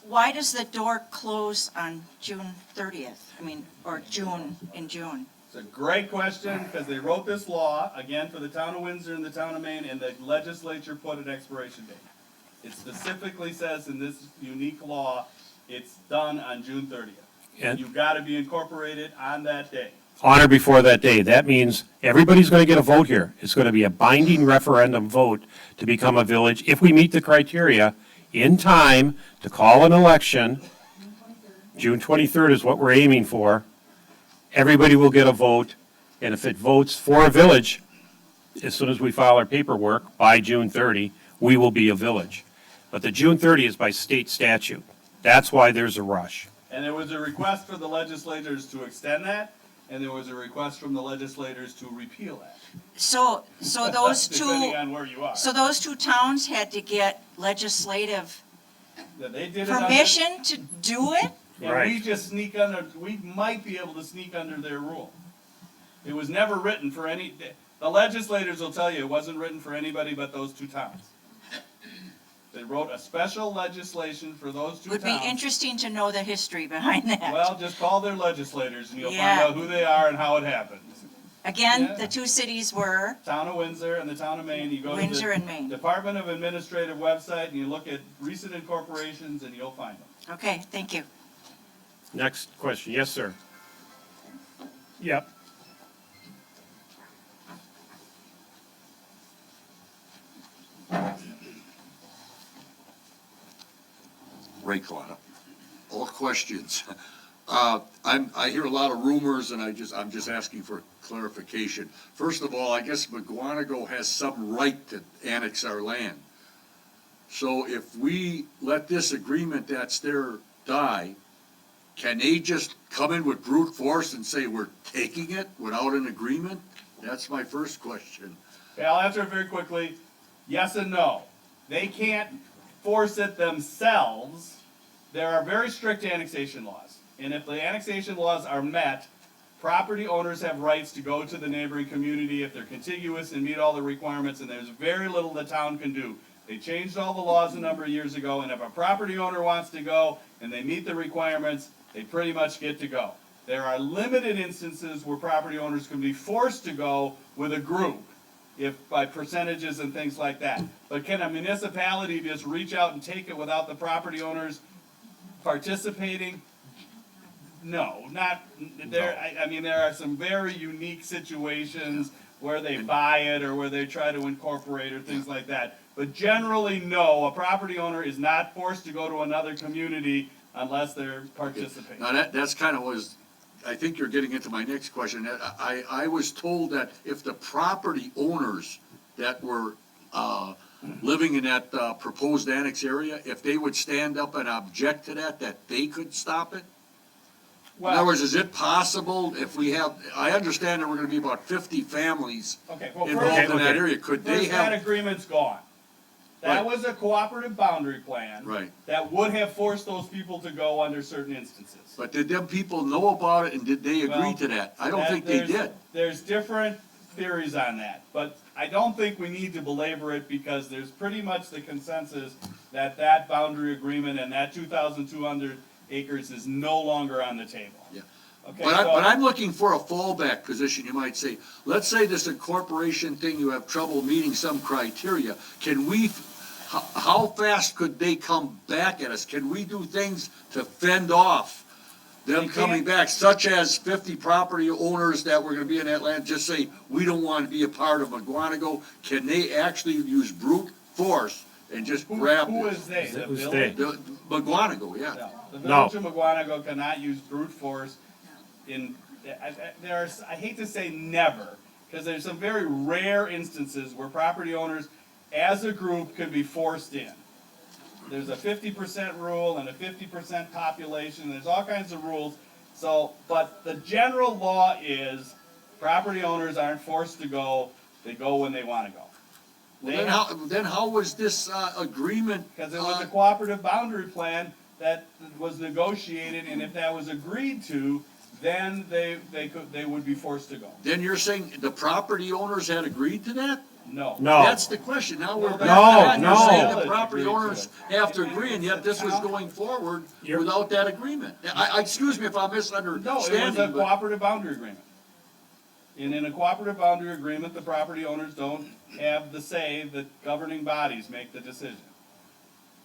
why does the door close on June 30th? Or June? It's a great question, because they wrote this law, again, for the town of Windsor and the town of Maine, and the legislature put an expiration date. It specifically says in this unique law, it's done on June 30th. And You've got to be incorporated on that day. on or before that day. That means everybody's going to get a vote here. It's going to be a binding referendum vote to become a village if we meet the criteria in time to call an election. June 23rd is what we're aiming for. Everybody will get a vote, and if it votes for a village, as soon as we file our paperwork by June 30, we will be a village. But the June 30 is by state statute. That's why there's a rush. And there was a request for the legislators to extend that, and there was a request from the legislators to repeal that. So those two. Depending on where you are. So those 2 towns had to get legislative That they did it permission to do it? And we just we might be able to sneak under their rule. It was never written for the legislators will tell you it wasn't written for anybody but those 2 towns. They wrote a special legislation for those 2 Would towns. be interesting to know the history behind that. Well, just call their legislators and you'll Yeah. find out who they are and how it happened. Again, Yeah. the 2 cities were Town of Windsor and the town of Maine. You go Windsor to and the Maine. Department of Administrative website and you look at recent incorporations and you'll find them. Okay, thank you. Next question. Yes, sir. Yep. Ray Colada. All questions. I hear a lot of rumors, and I'm just asking for clarification. First of all, I guess McGuanago has some right to annex our land. So if we let this agreement that's there die, can they just come in with brute force and say we're taking it without an agreement? That's my first question. Okay, I'll answer it very quickly. Yes and no. They can't force it themselves. There are very strict annexation laws. And if the annexation laws are met, property owners have rights to go to the neighboring community if they're contiguous and meet all the requirements, and there's very little the town can do. They changed all the laws a number of years ago, and if a property owner wants to go and they meet the requirements, they pretty much get to go. There are limited instances where property owners can be forced to go with a group, if by percentages and things like that. But can a municipality just reach out and take it without the property owners participating? No, not there. I mean, there are some very unique situations where they buy it or where they try to incorporate or things like that. But generally, no, a property owner is not forced to go to another community unless they're participating. Now, that's kind of was, I think you're getting into my next question. I was told that if the property owners that were living in that proposed annex area, if they would stand up and object to that they could stop it? In other words, is it possible if we have, I understand that we're gonna be about 50 families involved in that area, could they First, that have? agreement's gone. That Right. was a cooperative boundary plan. Right. That would have forced those people to go under certain instances. But did them people know about it and did they agree Well, to that? I don't think they did. There's different theories on that, but I don't think we need to belabor it because there's pretty much the consensus that that boundary agreement and that 2,200 acres is no longer on the table. Yeah. Okay, But so- I'm looking for a fallback position, you might say. Let's say this incorporation thing, you have trouble meeting some criteria. Can we, how fast could they come back at us? Can we do things to fend off them coming back, such as 50 property owners that were gonna be in that land, just say, we don't want to be a part of McGuanago? Can they actually use brute force and just grab? Who is they? The Who's village? they? The McGuanago, yeah. No, the No. village of McGuanago cannot use brute force in, I hate to say never, because there's some very rare instances where property owners, as a group, could be forced in. There's a 50% rule and a 50% population, there's all kinds of rules. So, but the general law is, property owners aren't forced to go, they go when they wanna go. Well, then how was this agreement? Because it was a cooperative boundary plan that was negotiated, and if that was agreed to, then they would be forced to go. Then you're saying the property owners had agreed to that? No. No. That's the question. Now we're back. No, You're saying no. the property owners have to agree, and yet this was going forward without that agreement. Excuse me if I'm No, it was a misunderstanding, but cooperative boundary agreement. And in a cooperative boundary agreement, the property owners don't have the say, the governing bodies make the decision.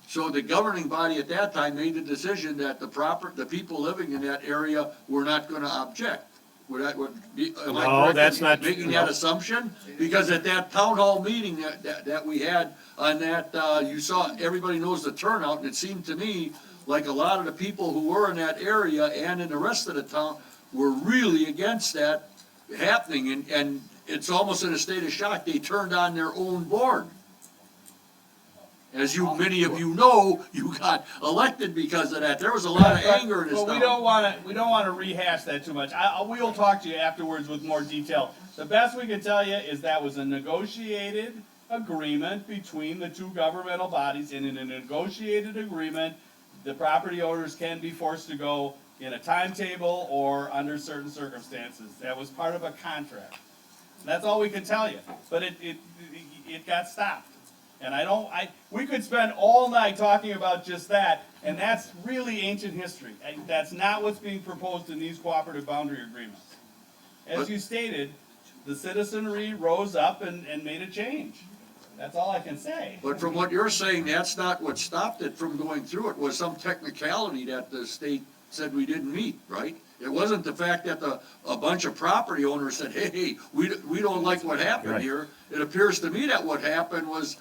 so the governing body at that time made the decision that the people living in that area were not gonna object. Would be, am I No, correct that's in not making true, that no. assumption? Because at that town hall meeting that we had on that, you saw, everybody knows the turnout, and it seemed to me like a lot of the people who were in that area and in the rest of the town were really against that happening, and it's almost in a state of shock, they turned on their own board. As many of you know, you got elected because of that. There was a lot of anger in this town. But we don't wanna rehash that too much. We'll talk to you afterwards with more detail. The best we can tell you is that was a negotiated agreement between the two governmental bodies, and in a negotiated agreement, the property owners can be forced to go in a timetable or under certain circumstances. That was part of a contract. That's all we can tell you, but it got stopped. And we could spend all night talking about just that, and that's really ancient history. And that's not what's being proposed in these cooperative boundary agreements. As you stated, the citizenry rose up and made a change. That's all I can say. But from what you're saying, that's not what stopped it from going through. It was some technicality that the state said we didn't meet, right? It wasn't the fact that a bunch of property owners said, hey, we don't like what happened Right. here. It appears to me that what happened was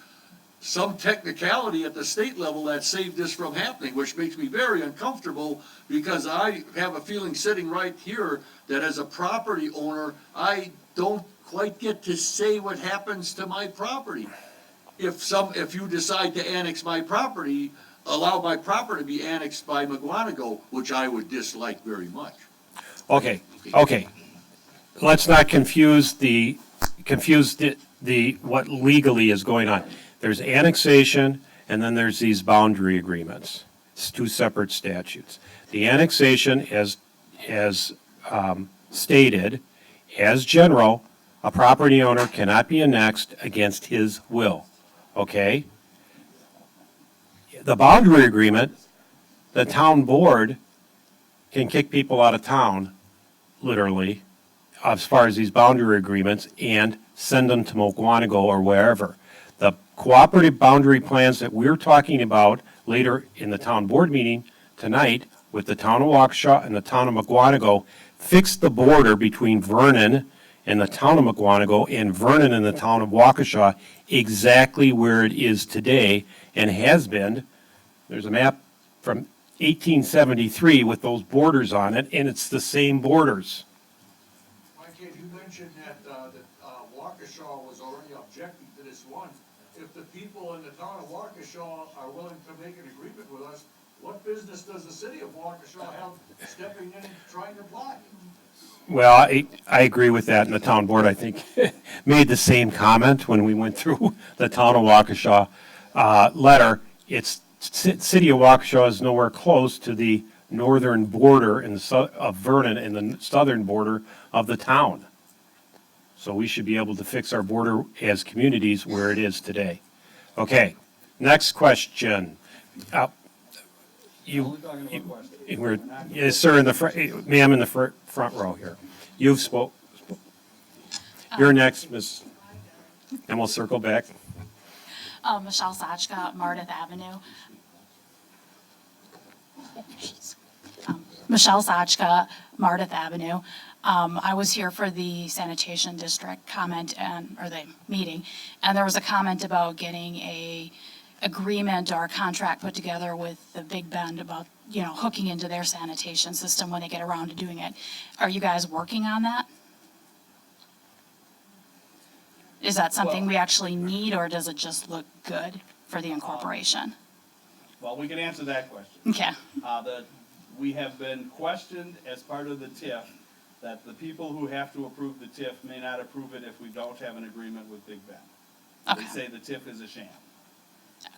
some technicality at the state level that saved this from happening, which makes me very uncomfortable, because I have a feeling sitting right here that as a property owner, I don't quite get to say what happens to my property. If you decide to annex my property, allow my property to be annexed by McGuanago, which I would dislike very much. Okay. Let's not confuse what legally is going on. There's annexation, and then there's these boundary agreements. It's two separate statutes. The annexation, as stated, as general, a property owner cannot be annexed against his will, okay? The boundary agreement, the town board can kick people out of town, literally, as far as these boundary agreements, and send them to Mukwonago or wherever. The cooperative boundary plans that we're talking about later in the town board meeting tonight with the town of Waukesha and the town of Mukwonago fix the border between Vernon and the town of Mukwonago and Vernon and the town of Waukesha exactly where it is today and has been. There's a map from 1873 with those borders on it, and it's the same borders. Mike, you mentioned that Waukesha was already objecting to this one. If the people in the town of Waukesha are willing to make an agreement with us, what business does the city of Waukesha have stepping in and trying to block it? Well, I agree with that, and the town board, I think, made the same comment when we went through the town of Waukesha letter. City of Waukesha is nowhere close to the northern border of Vernon and the southern border of the town. So we should be able to fix our border as communities where it is today. Okay, next question. Yes, sir, ma'am, in the front row here. You've spoke. You're next, Ms. And we'll circle back. Michelle Sachka, Meredith Avenue. Michelle Sachka, Meredith Avenue. I was here for the sanitation district comment or the meeting, and there was a comment about getting a agreement or a contract put together with the Big Bend about, hooking into their sanitation system when they get around to doing it. Are you guys working on that? Is that something we actually need, or does it just look good for the incorporation? Well, we can answer that question. Okay. We have been questioned as part of the TIF that the people who have to approve the TIF may not approve it if we don't have an agreement with Big Bend. Okay. They say the TIF is a sham.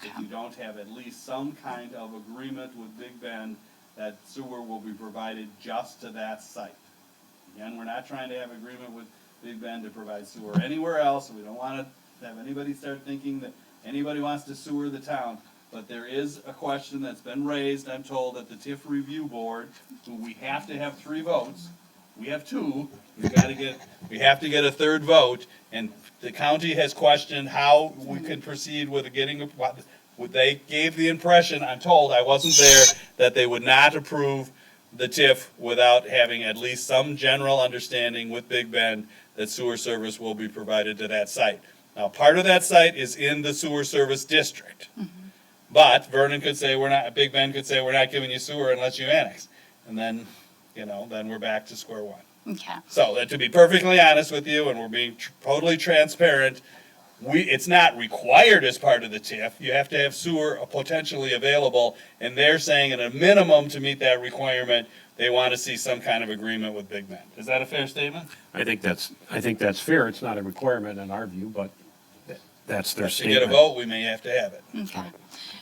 If you don't have at least some kind of agreement with Big Bend that sewer will be provided just to that site. Again, we're not trying to have agreement with Big Bend to provide sewer anywhere else. We don't want to have anybody start thinking that anybody wants to sewer the town. But there is a question that's been raised, I'm told, at the TIF review board, who we have to have 3 votes. We have 2. We have to get a 3rd vote, and the county has questioned how we can proceed with getting. They gave the impression, I'm told, I wasn't there, that they would not approve the TIF without having at least some general understanding with Big Bend that sewer service will be provided to that site. Now, part of that site is in the sewer service district. But Vernon could say Big Bend could say, we're not giving you sewer unless you annex. And then, then we're back to square one. Okay. So to be perfectly honest with you, and we're being totally transparent, it's not required as part of the TIF. You have to have sewer potentially available, and they're saying at a minimum to meet that requirement, they want to see some kind of agreement with Big Bend. Is that a fair statement? I think that's fair. It's not a requirement in our view, but that's their To statement. get a vote, we may have to have it. Okay.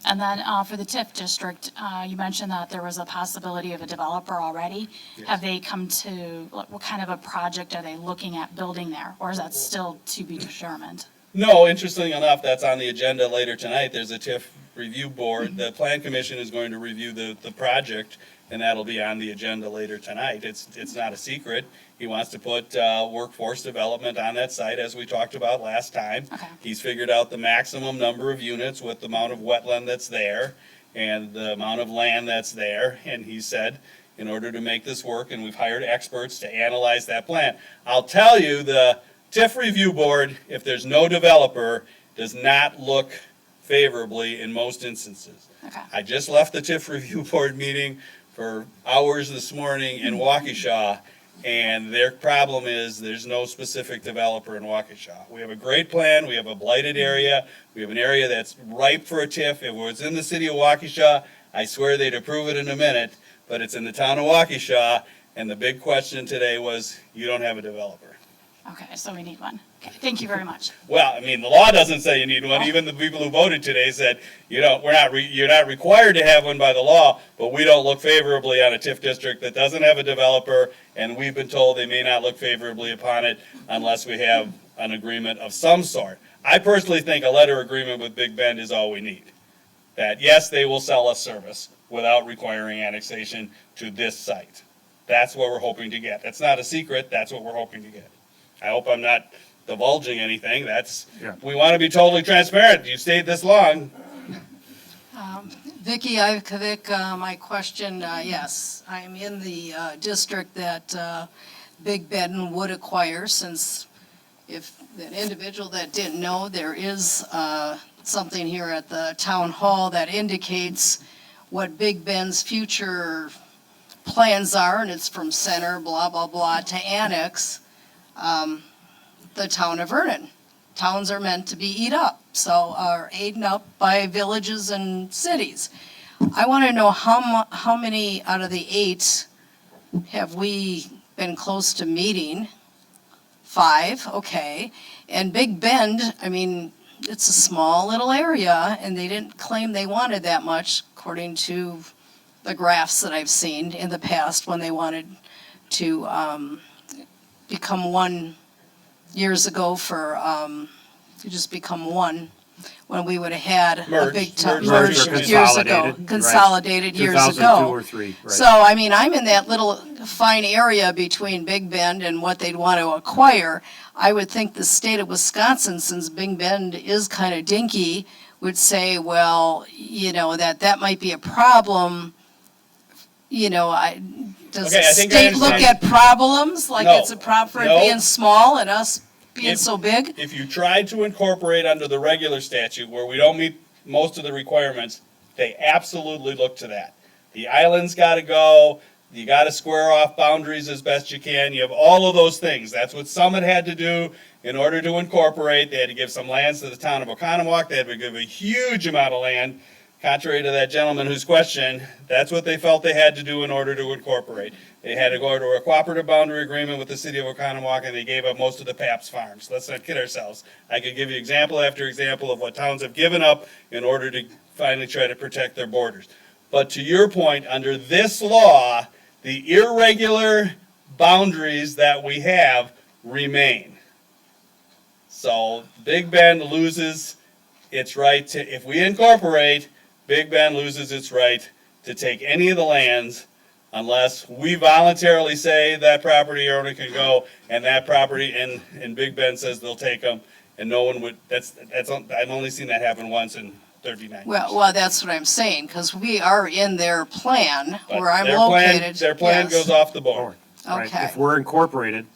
And then for the TIF district, you mentioned that there was a possibility of a developer already. Yes. Have they come to, what kind of a project are they looking at building there? Or is that still to be determined? No, interestingly enough, that's on the agenda later tonight. There's a TIF review board. The Plan Commission is going to review the project, and that'll be on the agenda later tonight. It's not a secret. He wants to put workforce development on that site, as we talked about last time. Okay. He's figured out the maximum number of units with the amount of wetland that's there and the amount of land that's there. And he said, in order to make this work, and we've hired experts to analyze that plan. I'll tell you, the TIF review board, if there's no developer, does not look favorably in most instances. Okay. I just left the TIF review board meeting for hours this morning in Waukesha, And their problem is there's no specific developer in Waukesha. We have a great plan, we have a blighted area, we have an area that's ripe for a TIF. If it was in the city of Waukesha, I swear they'd approve it in a minute, but it's in the town of Waukesha, and the big question today was, you don't have a developer. Okay, so we need one. Okay, thank you very much. Well, I mean, the law doesn't say you need one. Even the people who voted today said, you know, you're not required to have one by the law, but we don't look favorably on a TIF district that doesn't have a developer, and we've been told they may not look favorably upon it unless we have an agreement of some sort. I personally think a letter agreement with Big Bend is all we need. That, yes, they will sell us service without requiring annexation to this site. That's what we're hoping to get. That's not a secret, that's what we're hoping to get. I hope I'm not divulging anything. We want to be totally transparent. You stayed this long. Vicky Ivkovic, my question, yes, I am in the district that Big Bend would acquire, since if an individual that didn't know, there is something here at the town hall that indicates what Big Bend's future plans are, and it's from center, blah, blah, blah, to annex the town of Vernon. Towns are meant to be eat up, so are eaten up by villages and cities. I want to know how many out of the 8 have we been close to meeting? 5, okay. And Big Bend, I mean, it's a small little area, and they didn't claim they wanted that much, according to the graphs that I've seen in the past when they wanted to become one years ago to just become one, when we would have had a big town merge years ago, consolidated years ago. 2002 or 3, right. So, I mean, I'm in that little fine area between Big Bend and what they'd want to acquire. I would think the state of Wisconsin, since Big Bend is kind of dinky, would say, well, you know, that might be a problem. You know, does the state look at problems, like it's a problem for it being small and us being so big? If you tried to incorporate under the regular statute where we don't meet most of the requirements, they absolutely look to that. The island's gotta go, you gotta square off boundaries as best you can, you have all of those things. That's what Summit had to do in order to incorporate. They had to give some lands to the town of Oconomowoc, they had to give a huge amount of land. Contrary to that gentleman whose question, that's what they felt they had to do in order to incorporate. They had to go to a cooperative boundary agreement with the city of Oconomowoc, and they gave up most of the Paps farms. Let's not kid ourselves. I could give you example after example of what towns have given up in order to finally try to protect their borders. But to your point, under this law, the irregular boundaries that we have remain. So Big Bend loses its right to, if we incorporate, Big Bend loses its right to take any of the lands unless we voluntarily say that property owner can go, and that property, and Big Bend says they'll take them, and no one would, I've only seen that happen once in 39 years. Well, that's what I'm saying, because we are in their plan But where I'm their plan- located. Their plan Yes. goes off the board. Right. Okay. If we're incorporated,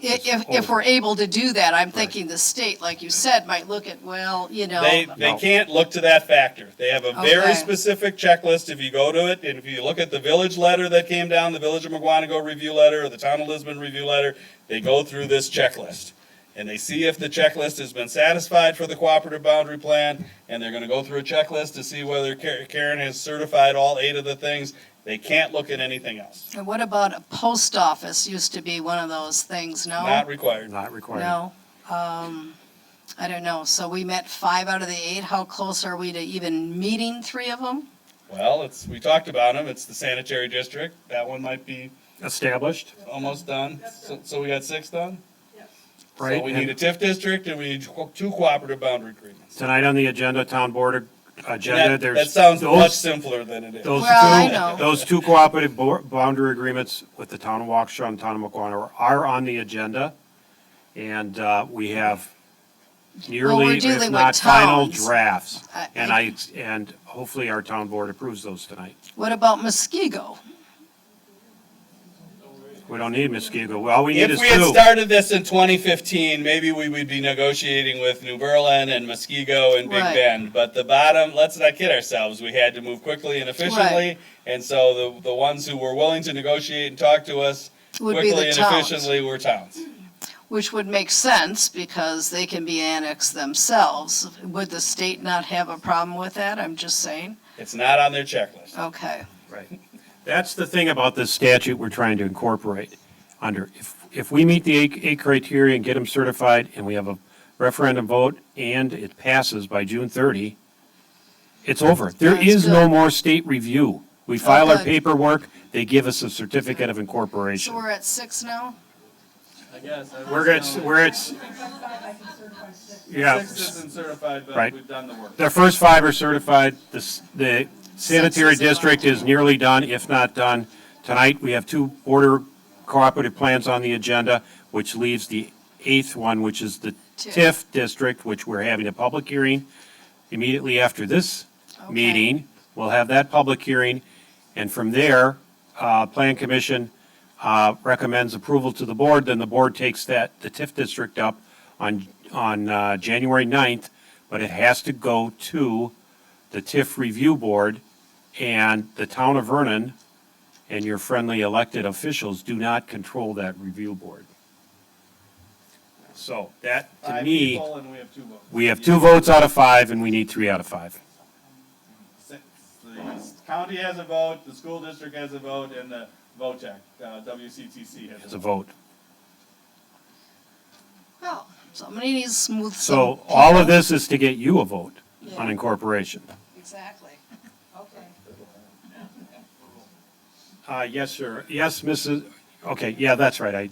If we're able to do that, I'm thinking the state, like you said, might look at, well, you know. They can't look to that factor. They have a very Okay. specific checklist. If you go to it, and if you look at the village letter that came down, the Village of McGuanago review letter, or the Town of Lisbon review letter, they go through this checklist. And they see if the checklist has been satisfied for the cooperative boundary plan, and they're gonna go through a checklist to see whether Karen has certified all 8 of the things. They can't look at anything else. And what about a post office used to be one of those things, no? Not required. not required. No. I don't know. So we met 5 out of the 8. How close are we to even meeting 3 of them? Well, we talked about them. It's the sanitary district. That one might be Established, almost done. So we got 6 done? right? So we And need a TIF district and we need 2 cooperative boundary agreements. Tonight on the agenda, town board agenda, there's. That sounds those- much simpler than it is. Those Well, I two, know. those 2 cooperative boundary agreements with the town of Waukesha and town of Mukwana are on the agenda. And we have we're nearly, dealing if with not final towns. drafts. I- And hopefully our town board approves those tonight. What about Muskego? We don't need Muskego. All we need If is we had 2. started this in 2015, maybe we would be negotiating with New Berlin and Muskego and Big Right. Bend. But the bottom, let's not kid ourselves, we had to move quickly and efficiently. And so the ones who were willing to negotiate and talk to us Would be quickly the and towns. efficiently were towns. Which would make sense because they can be annexed themselves. Would the state not have a problem with that? I'm just saying. It's not on their checklist. Okay. Right. That's the thing about this statute we're trying to incorporate under. If we meet the eight criteria and get them certified, and we have a referendum vote, and it passes by June 30, it's over. There That's is no good. more state review. We file our good. paperwork, they give us a certificate of So incorporation. we're at 6 now? I guess. We're at, yeah. Six isn't certified, but Right. we've done the work. The first 5 are certified. The sanitary district is nearly done, if not done. Tonight, we have 2 border cooperative plans on the agenda, which leaves the 8th one, which is the TIF district, which we're having a public hearing immediately after this meeting. We'll have that public hearing, and from there, Plan Commission recommends approval to the board, then the board takes the TIF district up on January 9th, but it has to go to the TIF Review Board, and the town of Vernon and your friendly elected officials do not control that review board. So that, to 5 me, people and we have 2 votes. we have 2 votes out of 5, and we need 3 out of 5. The county has a vote, the school district has a vote, and the VOTEC, WCTC has It's a vote. Well, somebody needs smooth. So some all of people. this is to get you a vote on incorporation. Exactly. Okay. Yes, sir. Yes, Mrs., okay, yeah, that's right.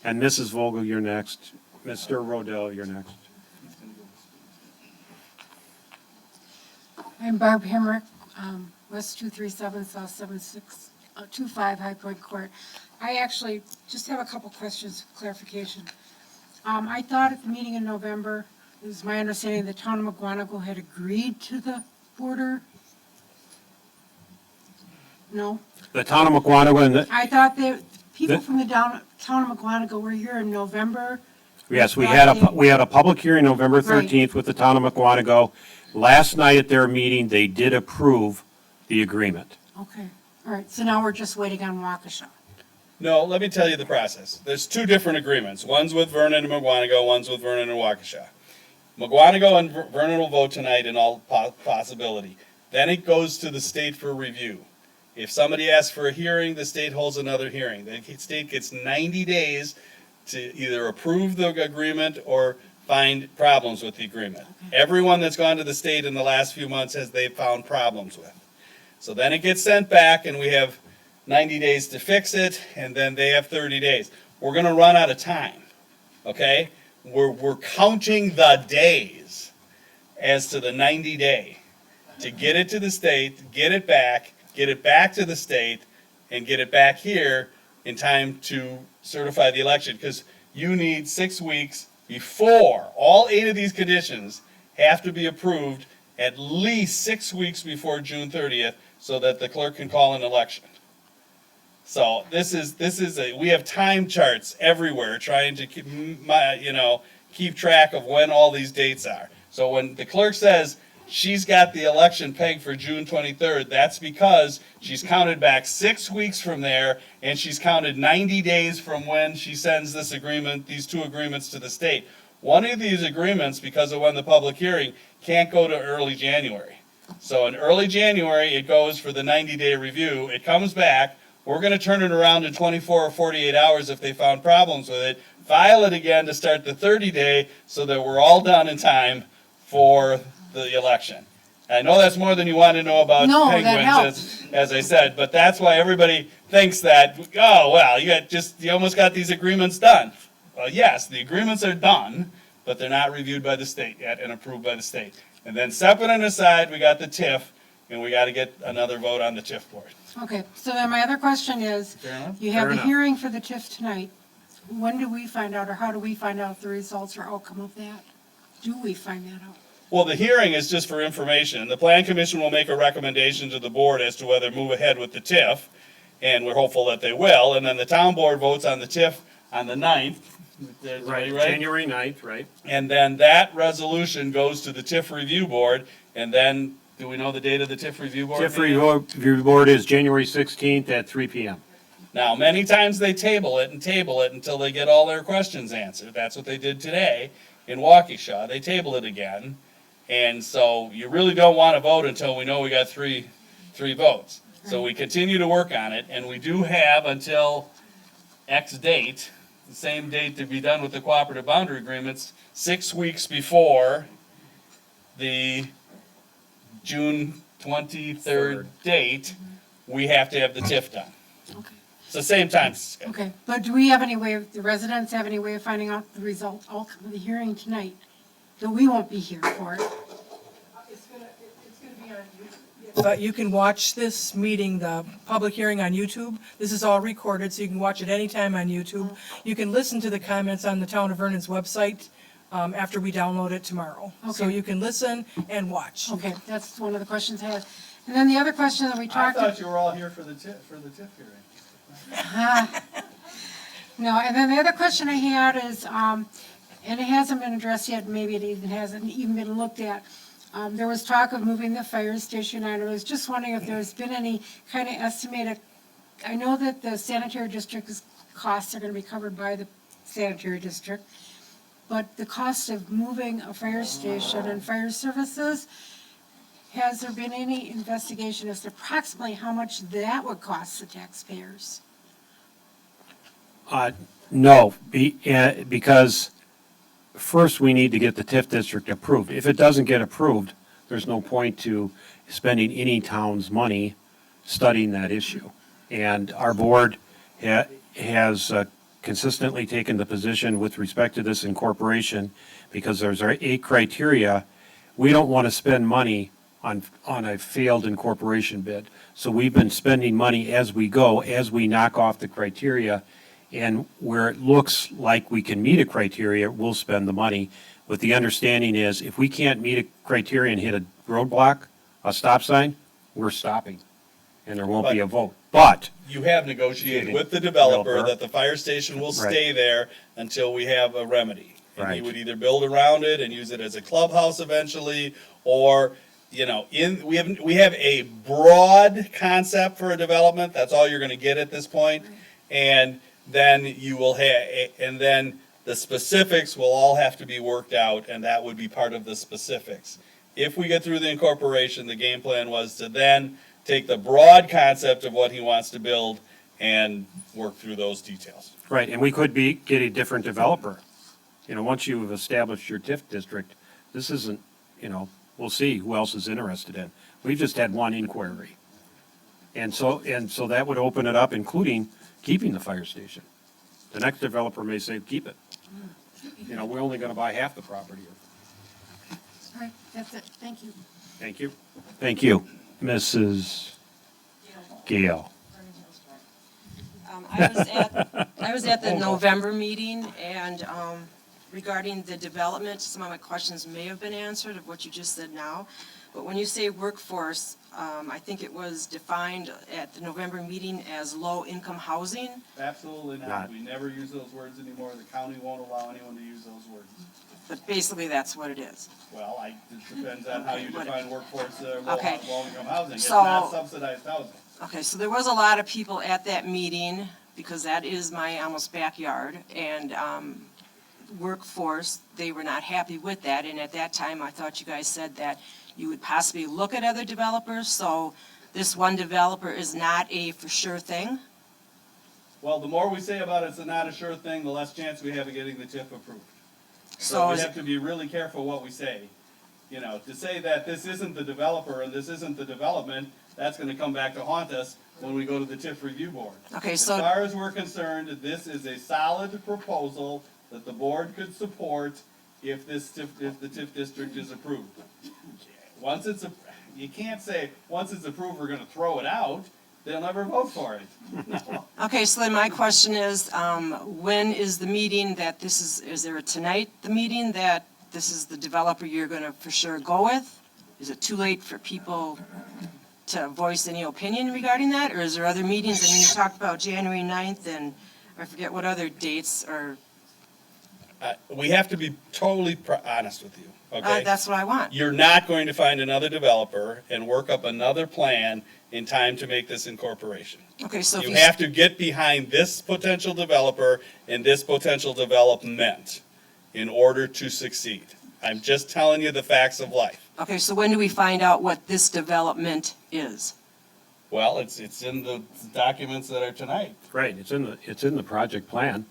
And Mrs. Vogel, you're next. Mr. Rodell, you're next. I'm Barb Hemrick, West 237, South 7625 High Point Court. I actually just have a couple questions, clarification. I thought at the meeting in November, it was my understanding the town of McGuanago had agreed to the border. No? The town of McGuanago and the, I thought that people The- from the town of McGuanago were here in November. yes, we Thought had they- we had a public hearing November Right. 13th with the town of McGuanago. Last night at their meeting, they did approve the agreement. Okay, all right, so now we're just waiting on Waukesha. No, let me tell you the process. There's 2 different agreements. One's with Vernon and McGuanago, one's with Vernon and Waukesha. McGuanago and Vernon will vote tonight in all possibility. Then it goes to the state for review. If somebody asks for a hearing, the state holds another hearing. The state gets 90 days to either approve the agreement or find problems with the agreement. Everyone that's gone to the state in the last few months they've found problems with. So then it gets sent back and we have 90 days to fix it, and then they have 30 days. We're gonna run out of time, okay? We're counting the days as to the 90 day to get it to the state, get it back to the state, and get it back here in time to certify the election, because you need 6 weeks before, all 8 of these conditions have to be approved at least 6 weeks before June 30th, so that the clerk can call an election. So we have time charts everywhere trying to keep track of when all these dates are. So when the clerk says she's got the election pegged for June 23rd, that's because she's counted back 6 weeks from there, and she's counted 90 days from when she sends these 2 agreements to the state. One of these agreements, because of when the public hearing, can't go to early January. So in early January, it goes for the 90-day review. It comes back. We're going to turn it around in 24 or 48 hours if they found problems with it. File it again to start the 30-day so that we're all done in time for the election. I know that's more than you want to know about No, that penguins, as I said, but that's why everybody thinks that, oh, well, you almost got these agreements done. Well, yes, the agreements are done, but they're not reviewed by the state yet and approved by the state. And then separate and aside, we got the TIF, and we got to get another vote on the TIF board. Okay, so then my other question is, Fair enough. you have Fair the enough. hearing for the TIF tonight. When do we find out, or how do we find out the results or outcome of that? Do we find that out? Well, the hearing is just for information. The Plan Commission will make a recommendation to the board as to whether to move ahead with the TIF, and we're hopeful that they will. And then the town board votes on the TIF on the 9th. Right, January 9th, right? And then that resolution goes to the TIF review board, and then, do we know the date of the TIF review board? TIF review board is January 16th at 3 PM. Now, many times they table it until they get all their questions answered. That's what they did today in Waukesha. They table it again. And so you really don't want to vote until we know we got three votes. So we continue to work on it, and we do have until X date, the same date to be done with the cooperative boundary agreements, 6 weeks before the June 23rd date, we have to have the TIF done. Okay. It's the same time schedule. Okay, but do we have any way, the residents have any way of finding out the result, outcome of the hearing tonight? That we won't be here for it? It's gonna be on YouTube. But you can watch this meeting, the public hearing on YouTube. This is all recorded, so you can watch it anytime on YouTube. You can listen to the comments on the Town of Vernon's website after we download it tomorrow. So Okay. you can listen and watch. Okay, that's one of the questions I had. And then the other question that we talked. you were all here for the TIF hearing. No, and then the other question I had is, and it hasn't been addressed yet, maybe it even hasn't even been looked at. There was talk of moving the fire station, and I was just wondering if there's been any kind of estimated, I know that the sanitary district's costs are gonna be covered by the sanitary district, but the cost of moving a fire station and fire services, has there been any investigation as to approximately how much that would cost the taxpayers? No, because first we need to get the TIF district approved. If it doesn't get approved, there's no point to spending any town's money studying that issue. And our board has consistently taken the position with respect to this incorporation, because there's 8 criteria. We don't want to spend money on a failed incorporation bid. So we've been spending money as we go, as we knock off the criteria. And where it looks like we can meet a criteria, we'll spend the money. With the understanding is, if we can't meet a criteria and hit a roadblock, a stop sign, we're stopping. And there won't be a vote. But You have negotiated with the developer that the fire station will stay there until we have a remedy. And he Right. would either build around it and use it as a clubhouse eventually, or, we have a broad concept for a development, that's all you're gonna get at this point. And then you will and then the specifics will all have to be worked out, and that would be part of the specifics. If we get through the incorporation, the game plan was to then take the broad concept of what he wants to build and work through those details. right, and we could get a different developer. Once you've established your TIF district, this isn't, we'll see who else is interested in. We've just had one inquiry. And so that would open it up, including keeping the fire station. The next developer may say, keep it. We're only gonna buy half the property. All right, that's it, thank you. Thank you. Thank you. Mrs. Gale. I was at the November meeting, and regarding the development, some of my questions may have been answered of what you just said now. But when you say workforce, I think it was defined at the November meeting as low-income housing. Absolutely not. We never use those words anymore. The county won't allow anyone to use those words. But basically, that's what it is. Well, it depends on how you define workforce, Okay. low-income housing. It's So- not subsidized housing. Okay, so there was a lot of people at that meeting, because that is my almost backyard, and workforce, they were not happy with that, and at that time, I thought you guys said that you would possibly look at other developers, so this one developer is not a for sure thing? Well, the more we say about it's not a sure thing, the less chance we have of getting the TIF approved. So So we is have to be really careful what we say. To say that this isn't the developer and this isn't the development, that's gonna come back to haunt us when we go to the TIF review board. Okay, As so- far as we're concerned, this is a solid proposal that the board could support if the TIF district is approved. Once you can't say, once it's approved, we're gonna throw it out, they'll never vote for it. Okay, so then my question is, when is the meeting that is there tonight, the meeting that this is the developer you're gonna for sure go with? Is it too late for people to voice any opinion regarding that, or is there other meetings? I mean, you talked about January 9th, and I forget what other dates are. We have to be totally honest with you, okay? That's what I want. You're not going to find another developer and work up another plan in time to make this incorporation. Okay, so if You have to get behind this potential developer and this potential development in order to succeed. I'm just telling you the facts of life. Okay, so when do we find out what this development is? Well, it's in the documents that are tonight. Right, it's in the project plan.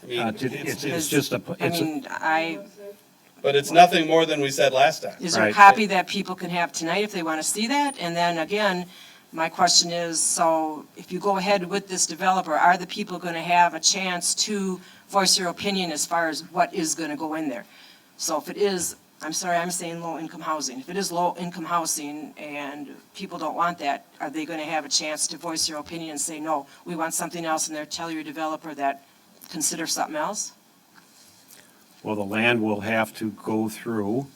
I mean, It's just a, but it's nothing more than we said last time. Is there a copy that people can have tonight if they want to see that? And then again, my question is, so if you go ahead with this developer, are the people going to have a chance to voice their opinion as far as what is going to go in there? So if it is, I'm sorry, I'm saying low-income housing. If it is low-income housing and people don't want that, are they going to have a chance to voice their opinion and say, no, we want something else, and they'll tell your developer that consider something else? well, the land will have to go through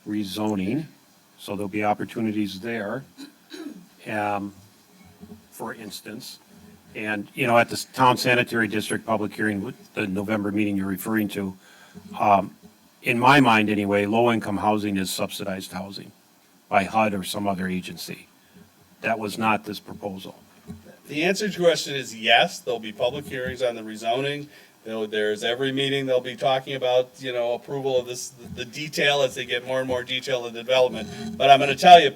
rezoning, so there'll be opportunities there, for instance. And, at the Town Sanitary District public hearing, the November meeting you're referring to, in my mind anyway, low-income housing is subsidized housing by HUD or some other agency. That was not this proposal. The answer to your question is yes, there'll be public hearings on the rezoning. There's every meeting, they'll be talking about, approval of this, the detail as they get more and more detail of the development. But I'm gonna tell you,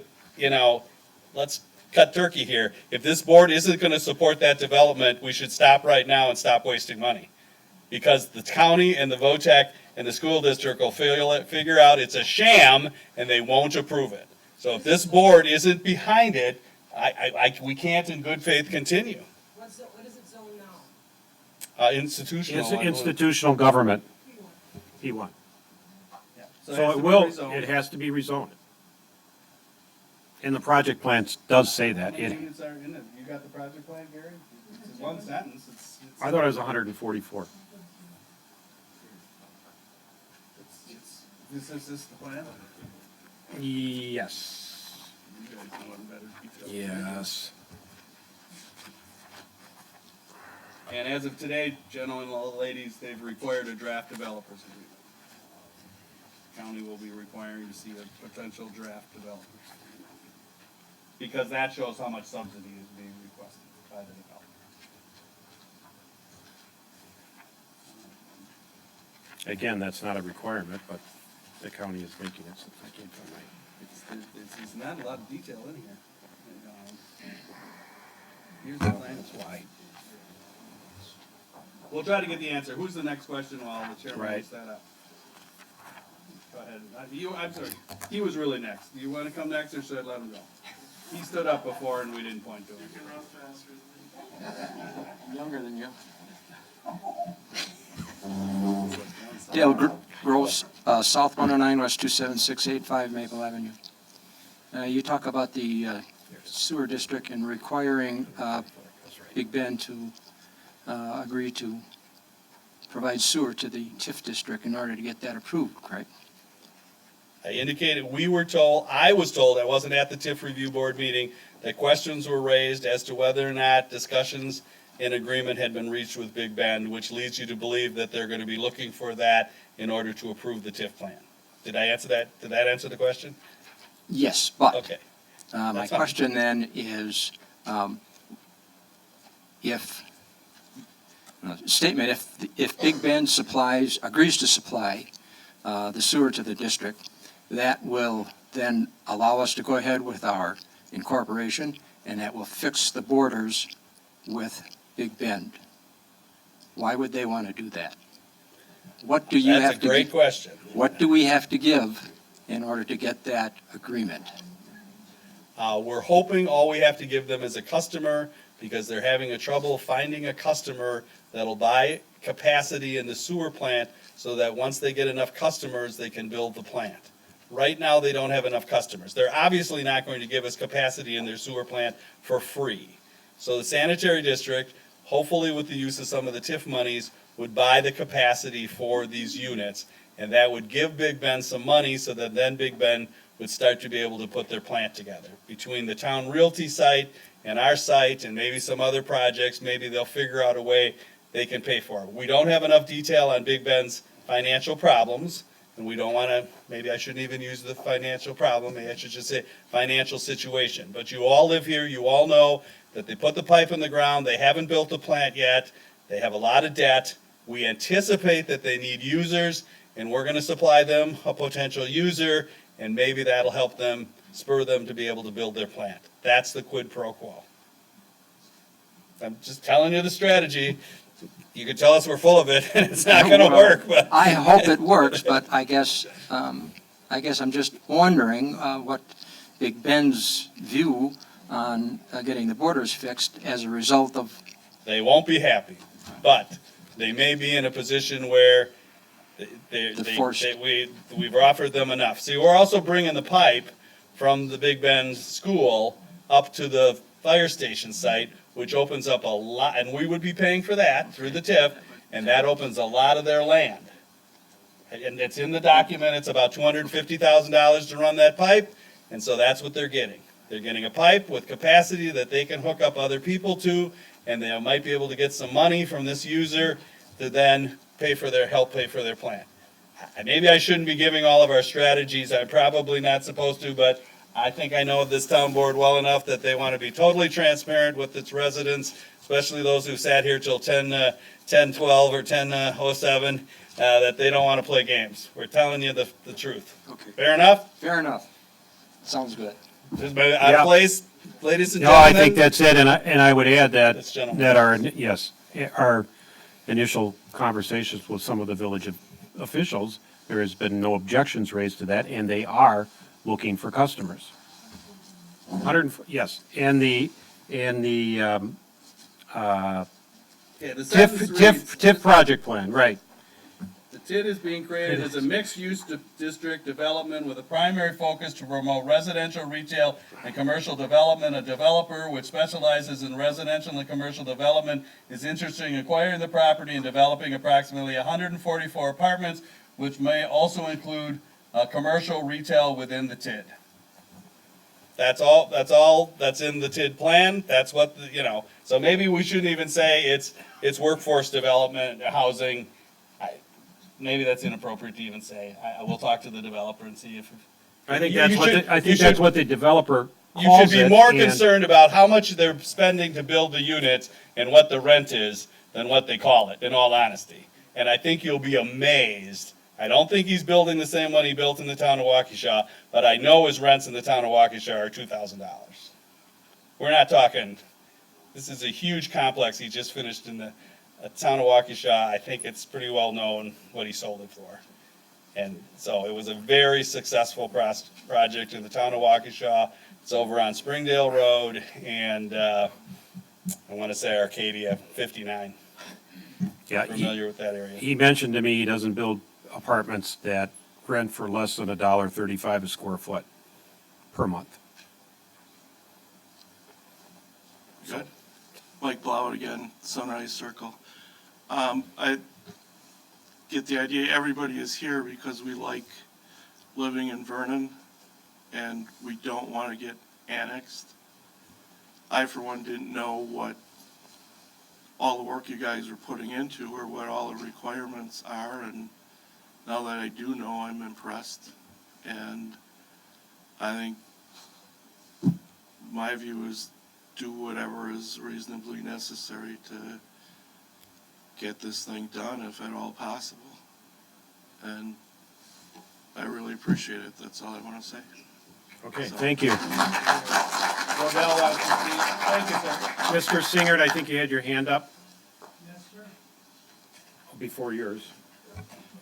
let's cut turkey here. If this board isn't gonna support that development, we should stop right now and stop wasting money. Because the county and the VOTEC and the school district will figure out it's a sham and they won't approve it. So if this board isn't behind it, we can't in good faith continue. What is it zoned now? Institutional. It's institutional government, P1. So it has to be rezoned. And the project plan does say that. You got the project plan, Gary? It's one sentence. I thought it was 144. Is this the plan? Yes. You guys know what better detail. Yes. And as of today, gentlemen and ladies, they've required a draft developers agreement. County will be requiring to see a potential draft developers agreement. Because that shows how much subsidy is being requested by the developer. Again, that's not a requirement, but the county is making it, since I can't find my. It's not a lot of detail in here. Here's the plan. That's why. We'll try to get the answer. Who's the next question while the chairman Right. looks that up? Go ahead. I'm sorry. He was really next. Do you want to come next or should I let him go? He stood up before and we didn't point to him. You can run faster than me. Younger than you. Dale Gross, South 109, West 27685 Maple Avenue. You talk about the sewer district and requiring Big Bend to agree to provide sewer to the TIF district in order to get that approved, correct? I indicated, I was told, I wasn't at the TIF review board meeting, that questions were raised as to whether or not discussions in agreement had been reached with Big Bend, which leads you to believe that they're going to be looking for that in order to approve the TIF plan. Did I answer that? Did that answer the question? Yes, but Okay. my That's fine. question then is, if Big Bend agrees to supply the sewer to the district, that will then allow us to go ahead with our incorporation, and that will fix the borders with Big Bend. Why would they want to do that? What do you have That's to? a great question. What do we have to give in order to get that agreement? We're hoping all we have to give them is a customer, because they're having a trouble finding a customer that'll buy capacity in the sewer plant, so that once they get enough customers, they can build the plant. Right now, they don't have enough customers. They're obviously not going to give us capacity in their sewer plant for free. So the sanitary district, hopefully with the use of some of the TIF monies, would buy the capacity for these units, and that would give Big Bend some money, so that then Big Bend would start to be able to put their plant together. Between the town realty site and our site, and maybe some other projects, maybe they'll figure out a way they can pay for it. We don't have enough detail on Big Bend's financial problems, and we don't want to, maybe I shouldn't even use the financial problem, maybe I should just say financial situation. But you all live here, you all know that they put the pipe in the ground, they haven't built the plant yet, they have a lot of debt. We anticipate that they need users, and we're going to supply them a potential user, and maybe that'll help them, spur them to be able to build their plant. That's the quid pro quo. I'm just telling you the strategy. You can tell us we're full of it, and it's not going to Well, work, but. I hope it works, but I guess I'm just wondering what Big Ben's view on getting the borders fixed as a result of. They won't be happy, but they may be in a position where we've offered them enough. See, we're also bringing the pipe from the Big Bend school up to the fire station site, which opens up a lot, and we would be paying for that through the TIF, and that opens a lot of their land. And it's in the document, it's about $250,000 to run that pipe, and so that's what they're getting. They're getting a pipe with capacity that they can hook up other people to, and they might be able to get some money from this user to then help pay for their plant. Maybe I shouldn't be giving all of our strategies, I'm probably not supposed to, but I think I know this town board well enough that they want to be totally transparent with its residents, especially those who sat here till 10:12 or 10:07, that they don't want to play games. We're telling you the truth. Okay. Fair enough? Fair enough. Sounds good. Is my out of place, ladies and No, gentlemen? I think that's it, and I would add This gentleman. that our initial conversations with some of the village officials, there has been no objections raised to that, and they are looking for customers. Yes, and the TIF project plan, right. The TID is being created as a mixed-use district development with a primary focus to promote residential, retail, and commercial development. A developer which specializes in residential and commercial development is interested in acquiring the property and developing approximately 144 apartments, which may also include commercial retail within the TID. That's all that's in the TID plan. That's what, so maybe we shouldn't even say it's workforce development, housing. Maybe that's inappropriate to even say. We'll talk to the developer and see if. I think that's what the developer You calls should be it, more and- concerned about how much they're spending to build the units and what the rent is than what they call it, in all honesty. And I think you'll be amazed. I don't think he's building the same one he built in the town of Waukesha, but I know his rents in the town of Waukesha are $2,000. We're not talking, this is a huge complex he just finished in the town of Waukesha. I think it's pretty well known what he sold it for. And so it was a very successful project in the town of Waukesha. It's over on Springdale Road and I want to say Arcadia 59. Yeah, Familiar with that area. He mentioned to me he doesn't build apartments that rent for less than $1.35 a square foot per month. Good. Mike Blowett again, Sunrise Circle. I get the idea everybody is here because we like living in Vernon and we don't want to get annexed. I, for one, didn't know what all the work you guys are putting into or what all the requirements are, and now that I do know, I'm impressed. And I think my view is do whatever is reasonably necessary to get this thing done if at all possible. And I really appreciate it. That's all I want to say. Okay, So- thank you. Thank you, sir. Mr. Singert, I think you had your hand up? Yes, sir. Before yours.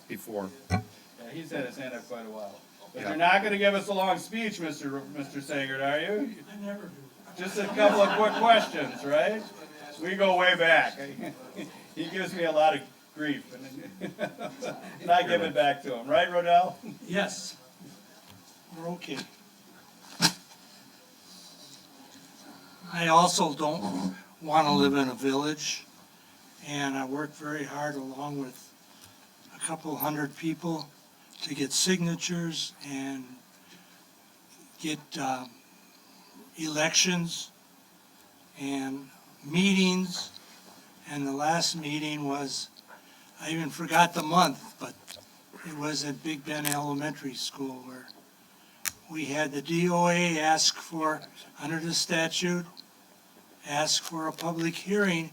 Before. Yeah, he's had his hand up quite a while. But Yeah. you're not going to give us a long speech, Mr. Sangert, are you? I never do. Just a couple of quick questions, right? We go way back. He gives me a lot of grief, and I give it back to him. Right, Rodell? Yes, we're okay. I also don't want to live in a village, and I worked very hard along with a couple hundred people to get signatures and get elections and meetings. And the last meeting was I even forgot the month, but it was at Big Bend Elementary School where we had the DOA ask for, under the statute, ask for a public hearing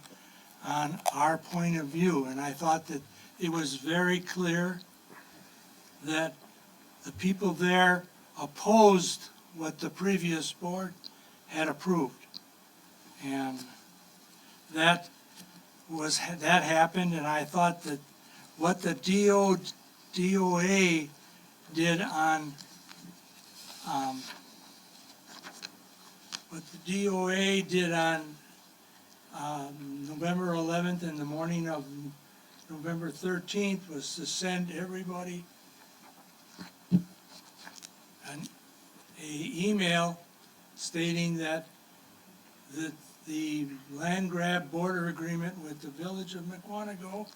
on our point of view. And I thought that it was very clear that the people there opposed what the previous board had approved. And that happened, and I thought that what the DOA did on, November 11th and the morning of November 13th was to send everybody an email stating that the land grab border agreement with the village of McWanago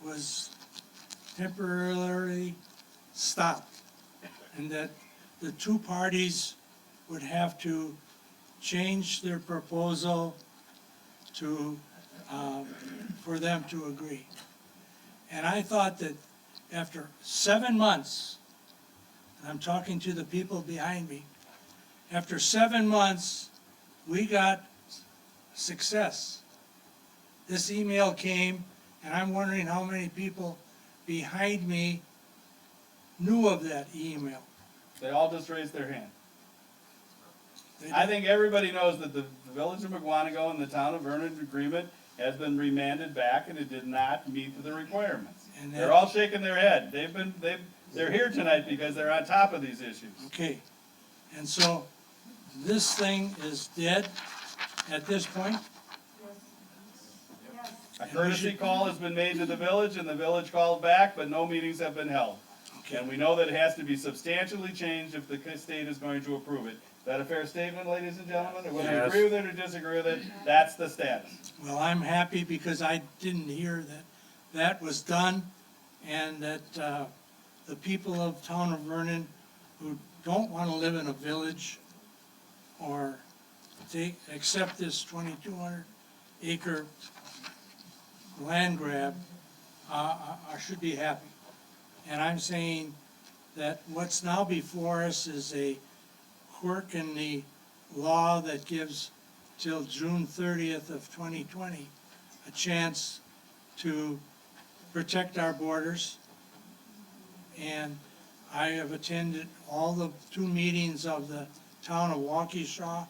was temporarily stopped, and that the two parties would have to change their proposal to, for them to agree. And I thought that after 7 months, and I'm talking to the people behind me, after 7 months, we got success. This email came, and I'm wondering how many people behind me knew of that email. They all just raised their hand. I think everybody knows that the Village of McWanago and the Town of Vernon agreement has been remanded back, and it did not meet the requirements. And They're all shaking their head. They're here tonight because they're on top of these issues. Okay, and so this thing is dead at this point? A courtesy call has been made to the village, and the village called back, but no meetings have been held. And we know that it has to be substantially changed if the state is going to approve it. Is that a fair statement, ladies and gentlemen? Or whether you agree with it or disagree with it, that's the status. Well, I'm happy because I didn't hear that that was done, and that the people of town of Vernon who don't want to live in a village or accept this 2,200 acre land grab should be happy. And I'm saying that what's now before us is a quirk in the law that gives till June 30th of 2020 a chance to protect our borders. And I have attended all the 2 meetings of the town of Waukesha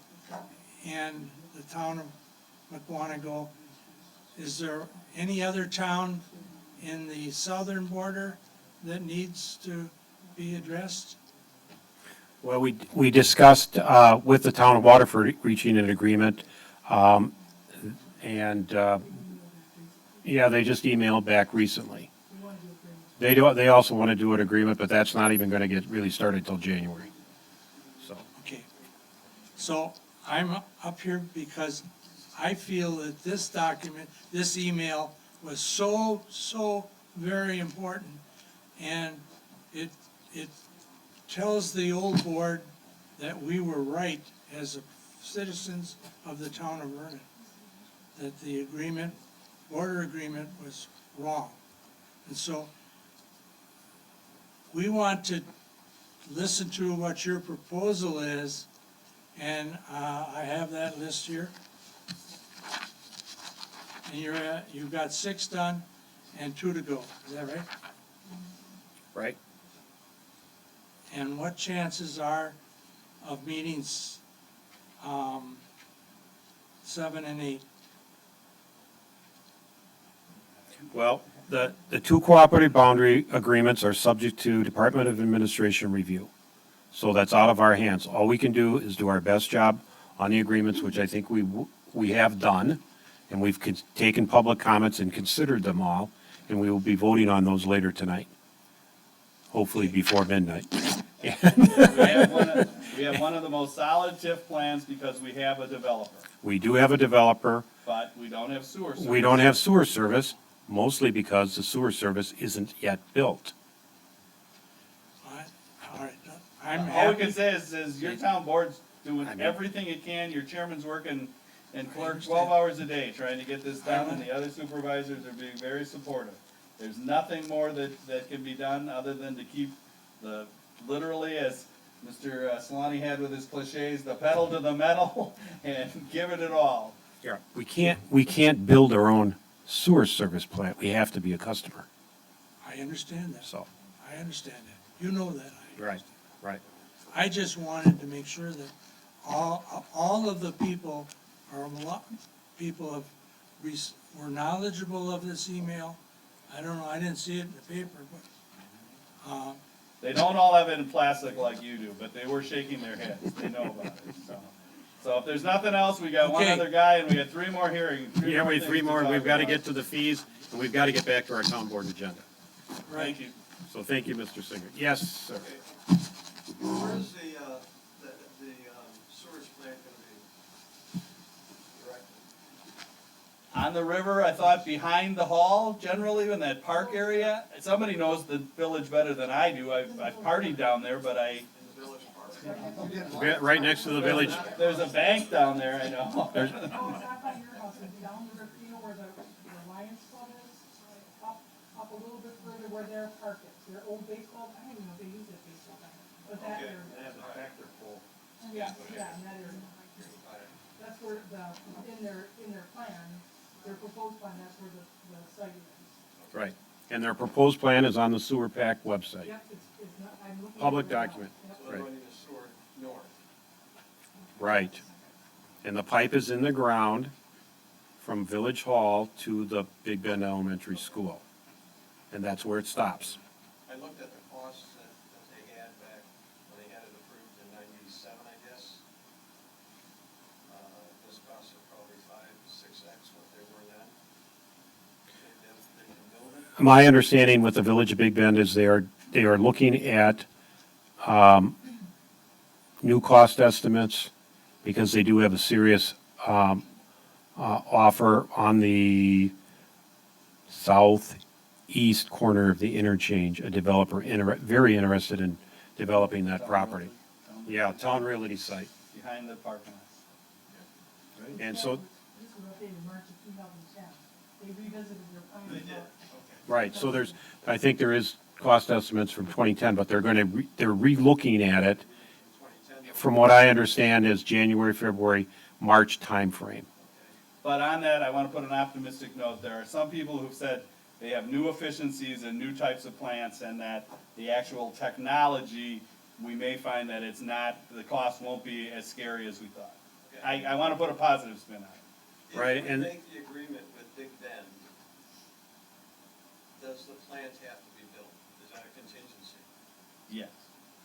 and the town of McWanago. Is there any other town in the southern border that needs to be addressed? Well, we discussed with the town of Waterford reaching an agreement, and yeah, they just emailed back recently. They also want to do an agreement, but that's not even going to get really started till January. So. Okay. So I'm up here because I feel that this document, this email was so very important. And it tells the old board that we were right as citizens of the town of Vernon, that the agreement, border agreement was wrong. And so we want to listen to what your proposal is, and I have that list here. And you've got 6 done and 2 to go, is that right? Right. And what chances are of meetings 7 and 8? Well, the 2 cooperative boundary agreements are subject to Department of Administration review. So that's out of our hands. All we can do is do our best job on the agreements, which I think we have done, and we've taken public comments and considered them all, and we will be voting on those later tonight, hopefully before midnight. We have one of the most solid TIF plans because we have a developer, We do have a developer. but we don't have sewer service. We don't have sewer service, mostly because the sewer service isn't yet built. All right, I'm All we happy. can say is your town board's doing everything it can, your chairman's working and clerk 12 hours a day trying to get this done, and the other supervisors are being very supportive. There's nothing more that can be done other than to keep literally, as Mr. Solani had with his cliches, the pedal to the metal and give it all. Yeah, we can't build our own sewer service plant. We have to be a customer, I understand that. so. I understand that. You know that. Right, right. I just wanted to make sure that all of the people, or a lot, people have, were knowledgeable of this email. I don't know, I didn't see it in the paper, but, They don't all have it in plastic like you do, but they were shaking their heads. They know about it, so. So if there's nothing else, we got one Okay. other guy and we got 3 more hearings. Yeah, we have 3 more, things we've got to talk get to the fees, and we've got to get back to our town board agenda. about. Thank you. So thank you, Mr. Singer. Yes, sir. Where's the sewage plant gonna be directed? On the river, I thought behind the hall, generally in that park area. Somebody knows the village better than I do. I've partied down there, but In the village park? Yeah, right next to the village. there's a bank down there, I know. There's- Oh, it's not by your house, it's down the river, you know where the Lions Club is? Up a little bit further where their park is, their old baseball, I don't even know if they use that baseball diamond, but that area. They have the tractor pull. Yeah, yeah, and that area. That's where in their plan, their proposed plan, that's where the site is. Right. And their proposed plan is on the sewer pack website. Yep, it's not, I'm looking. at Public it right now. document. Yep. So they're running the sewer north. Right. And the pipe is in the ground from Village Hall to the Big Bend Elementary School. And that's where it stops. I looked at the costs that they had back when they had it approved in '97, I guess. This costs are probably 5-6x what they were then. They can build it. My understanding with the Village of Big Bend is they are looking at new cost estimates because they do have a serious offer on the southeast corner of the interchange, a developer very interested in developing that property. Yeah, town realty site. Behind the parking lot. And so, This was updated in March of 2010. They revisited their plan. They did, okay. right, so I think there is cost estimates from 2010, but they're re-looking at it, 2010. from what I understand, is January, February, March timeframe. But on that, I want to put an optimistic note. There are some people who've said they have new efficiencies and new types of plants, and that the actual technology, we may find that it's not, the cost won't be as scary as we thought. I want to put a positive spin on it. Right, If we and- make the agreement with Big Bend, does the plant have to be built? Is that a contingency? Yes.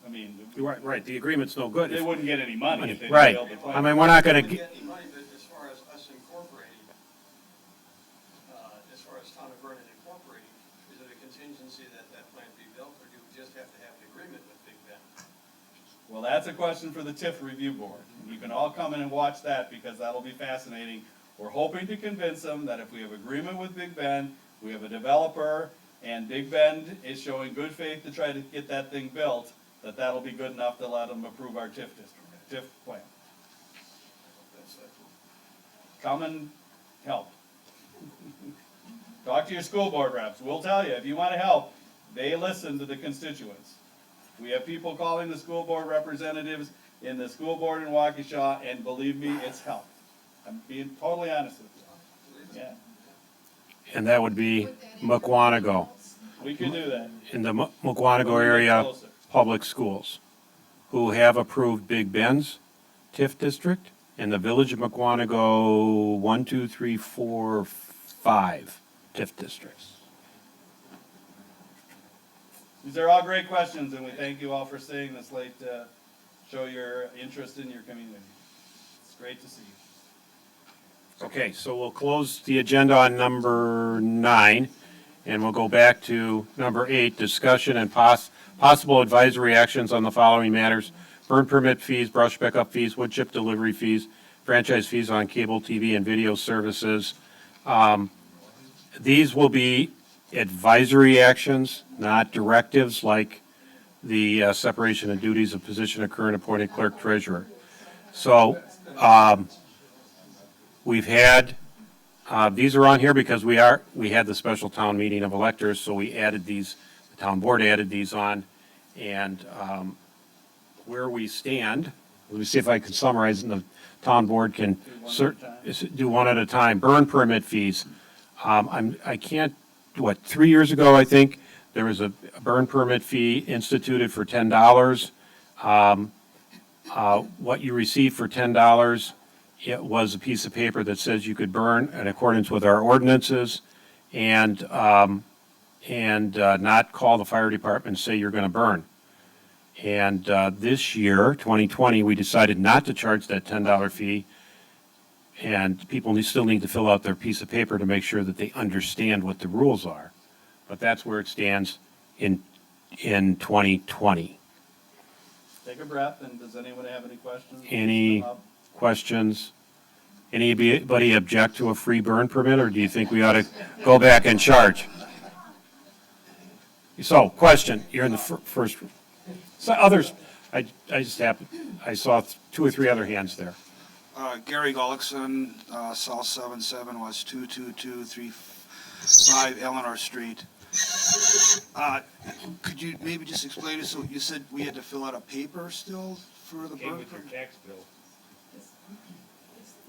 I mean, Right, the agreement's no good. they wouldn't get any money if they didn't Right, build the plant. I mean, we're not We gonna, don't get any money, but as far as us incorporating, as far as Town of Vernon incorporating, is it a contingency that that plant be built, or do we just have to have an agreement with Big Bend? Well, that's a question for the TIF review board. You can all come in and watch that because that'll be fascinating. We're hoping to convince them that if we have agreement with Big Bend, we have a developer, and Big Bend is showing good faith to try to get that thing built, that'll be good enough to let them approve our TIF plan. That's it. Come and help. Talk to your school board reps. We'll tell you, if you want to help, they listen to the constituents. We have people calling the school board representatives in the school board in Waukesha, and believe me, it's helped. I'm being totally honest with you. Yeah, and that would be Mukwonago, we can do that. in the Mukwonago area Closer. public schools, who have approved Big Bend's TIF district, and the Village of Mukwonago 1, 2, 3, 4, 5 TIF districts. These are all great questions, and we thank you all for staying this late to show your interest in your community. It's great to see you. Okay, so we'll close the agenda on number 9, and we'll go back to number 8, discussion and possible advisory actions on the following matters: burn permit fees, brush pickup fees, wood chip delivery fees, franchise fees on cable TV and video services. These will be advisory actions, not directives like the separation of duties of position of current appointed clerk treasurer. So, we've had These are on here because we had the special town meeting of electors, so we added these, the town board added these on. And where we stand, let me see if I can summarize, and the town board can do one at a time. Burn permit fees. I can't, 3 years ago, I think, there was a burn permit fee instituted for $10. What you receive for $10, it was a piece of paper that says you could burn in accordance with our ordinances and not call the fire department and say you're going to burn. And this year, 2020, we decided not to charge that $10 fee, and people still need to fill out their piece of paper to make sure that they understand what the rules are. But that's where it stands in 2020. Take a breath, and does anyone have any questions? Any questions? Anybody object to a free burn permit, or do you think we ought to go back and charge? So, question, you're in the first. So others, I saw 2 or 3 other hands there. Gary Gullickson, South 77 West 22235 Eleanor Street. Could you maybe just explain it? So you said we had to fill out a paper still for the burn permit? tax bill.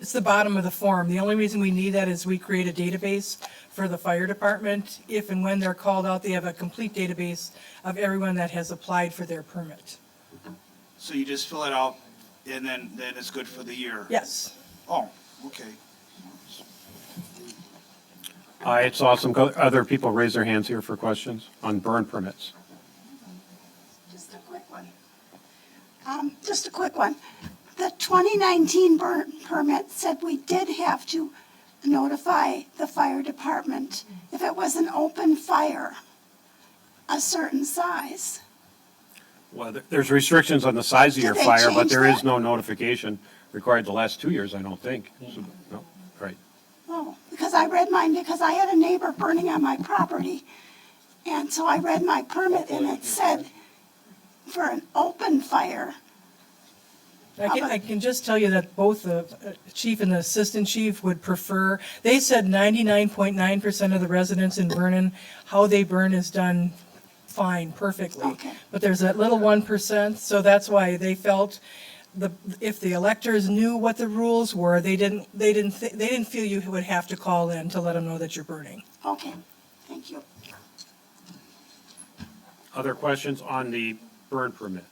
It's the bottom of the form. The only reason we need that is we create a database for the fire department. If and when they're called out, they have a complete database of everyone that has applied for their permit. So you just fill it out and then it's good for the year? Yes. Oh, okay. I saw some other people raise their hands here for questions on burn permits. Just a quick one. The 2019 burn permit said we did have to notify the fire department if it was an open fire, a certain size. Well, there's restrictions on the size of your Did they fire, but change there is that? no notification required the last 2 years, I don't think. So, no, right. Oh, because I read mine, because I had a neighbor burning on my property. And so I read my permit and it said for an open fire. I can just tell you that both the chief and the assistant chief would prefer, they said 99.9% of the residents in Vernon, how they burn is done fine, perfectly. Okay. But there's that little 1%, so that's why they felt if the electors knew what the rules were, they didn't feel you would have to call in to let them know that you're burning. Okay, thank you. Other questions on the burn permit?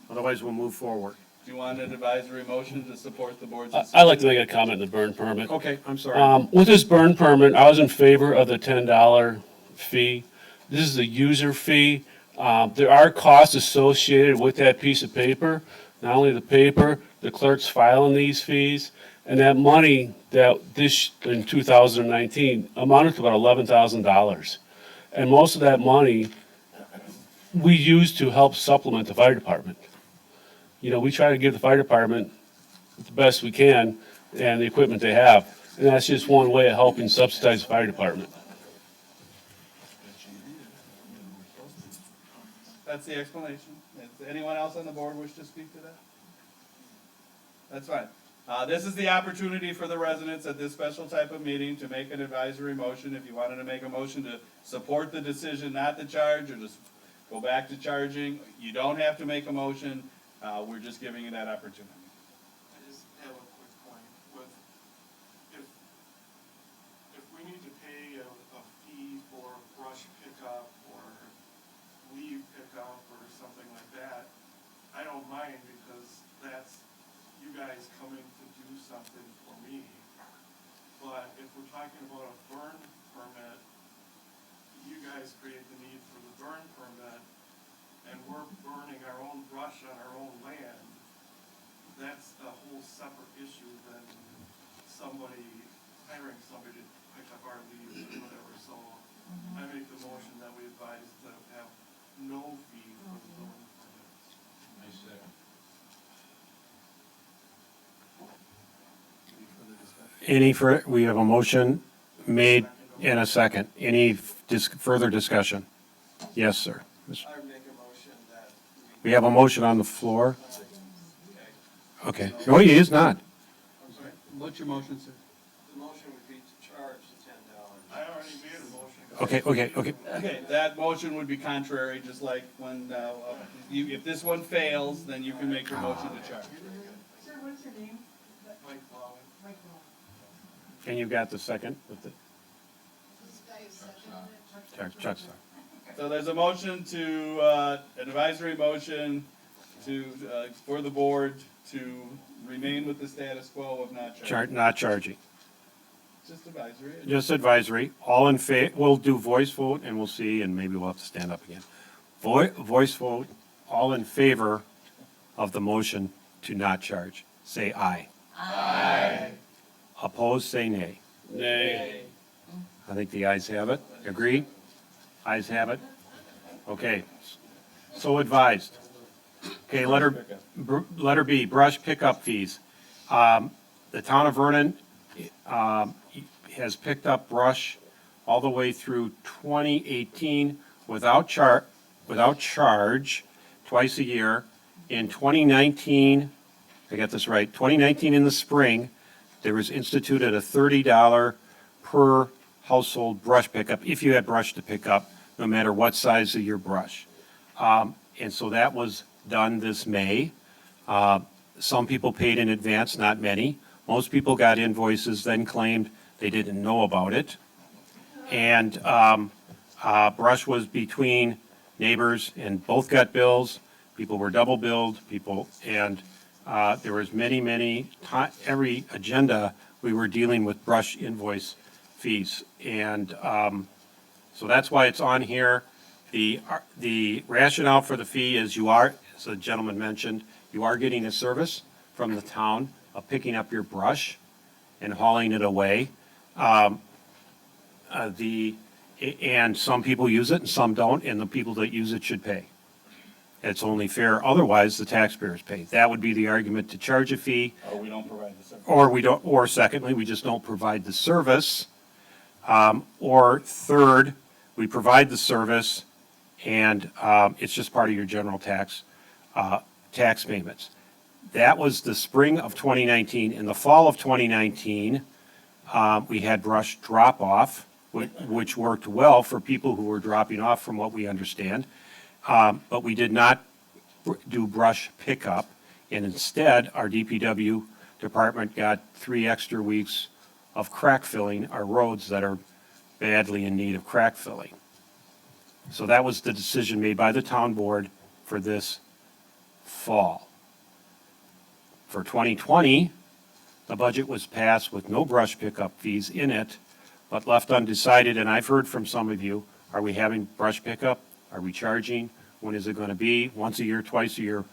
Otherwise, we'll move forward. Do you want an advisory motion to support the board's? I'd like to make a comment on the burn permit. Okay, I'm sorry. With this burn permit, I was in favor of the $10 fee. This is a user fee. There are costs associated with that piece of paper. Not only the paper, the clerk's filing these fees, and that money that in 2019 amounted to about $11,000. And most of that money we use to help supplement the fire department. You know, we try to give the fire department the best we can and the equipment they have. And that's just one way of helping subsidize the fire department. That's the explanation. Does anyone else on the board wish to speak to that? That's fine. This is the opportunity for the residents at this special type of meeting to make an advisory motion. If you wanted to make a motion to support the decision not to charge or to go back to charging, you don't have to make a motion. We're just giving you that opportunity. I just have a quick point with, if we need to pay a fee for brush pickup or leaf pickup or something like that, I don't mind because that's you guys coming to do something for me. But if we're talking about a burn permit, you guys create the need for the burn permit, and we're burning our own brush on our own land, that's a whole separate issue than hiring somebody to pick up our leaves or whatever. So I make the motion that we advise to have no fee for the burn permits. Nice second. We have a motion made and a second. Any further discussion? Yes, sir. I would make a motion that We have a motion on the floor. Okay. No, he is not. I'm sorry? What's your motion, sir? The motion would be to charge the $10. I already made a motion. Okay, that motion would be contrary, just like when, if this one fails, then you can make your motion to charge. Sir, what's your name? Mike Plowman. Mike. And you got the second with the, Chuck, sorry. So there's a motion to, an advisory motion to, for the board to remain with the status quo of not charging. Not charging. Just advisory. Just advisory. All in we'll do voice vote and we'll see, and maybe we'll have to stand up again. Voice vote, all in favor of the motion to not charge, say aye. Aye. Opposed, say nay. Nay. I think the ayes have it. Agree? Ayes have it? Okay. So advised. Okay, letter B, brush pickup fees. The town of Vernon has picked up brush all the way through 2018 without charge, twice a year. In 2019, I got this right, 2019 in the spring, there was instituted a $30 per household brush pickup, if you had brush to pick up, no matter what size of your brush. And so that was done this May. Some people paid in advance, not many. Most people got invoices, then claimed they didn't know about it. And brush was between neighbors, and both got bills. People were double billed, and there was every agenda, we were dealing with brush invoice fees. And so that's why it's on here. The rationale for the fee is as the gentleman mentioned, you are getting a service from the town of picking up your brush and hauling it away. And some people use it and some don't, and the people that use it should pay. It's only fair, otherwise the taxpayers pay. That would be the argument to charge a fee. Or we don't provide the service. Or secondly, we just don't provide the service. Or third, we provide the service and it's just part of your general tax payments. That was the spring of 2019. In the fall of 2019, we had brush drop off, which worked well for people who were dropping off from what we understand. But we did not do brush pickup, and instead, our DPW department got 3 extra weeks of crack filling our roads that are badly in need of crack filling. So that was the decision made by the town board for this fall. For 2020, the budget was passed with no brush pickup fees in it, but left undecided, and I've heard from some of you, are we having brush pickup? Are we charging? When is it going to be? Once a year, twice a year?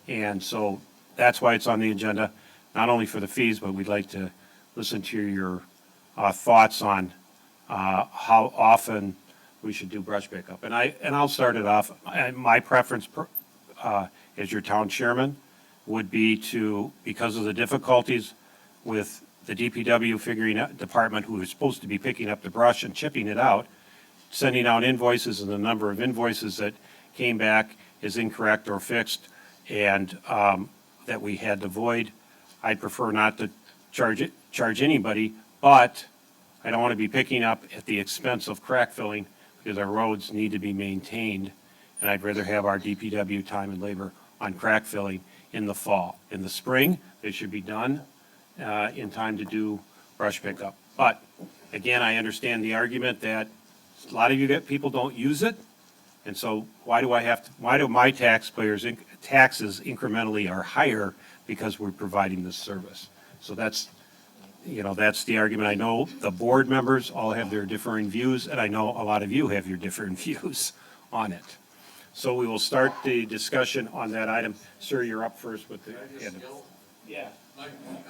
And so that's why it's on the agenda, not only for the fees, but we'd like to listen to your thoughts on how often we should do brush pickup. And I'll start it off. My preference as your town chairman would be to, because of the difficulties with the DPW department who is supposed to be picking up the brush and chipping it out, sending out invoices, and the number of invoices that came back is incorrect or fixed, and that we had to void. I'd prefer not to charge anybody, but I don't want to be picking up at the expense of crack filling, because our roads need to be maintained, and I'd rather have our DPW time and labor on crack filling in the fall. In the spring, they should be done in time to do brush pickup. But again, I understand the argument that a lot of people don't use it, and so why do my taxes incrementally are higher because we're providing this service? So that's the argument. I know the board members all have their differing views, and I know a lot of you have your different views on it. So we will start the discussion on that item. Sir, you're up first with the. Yeah.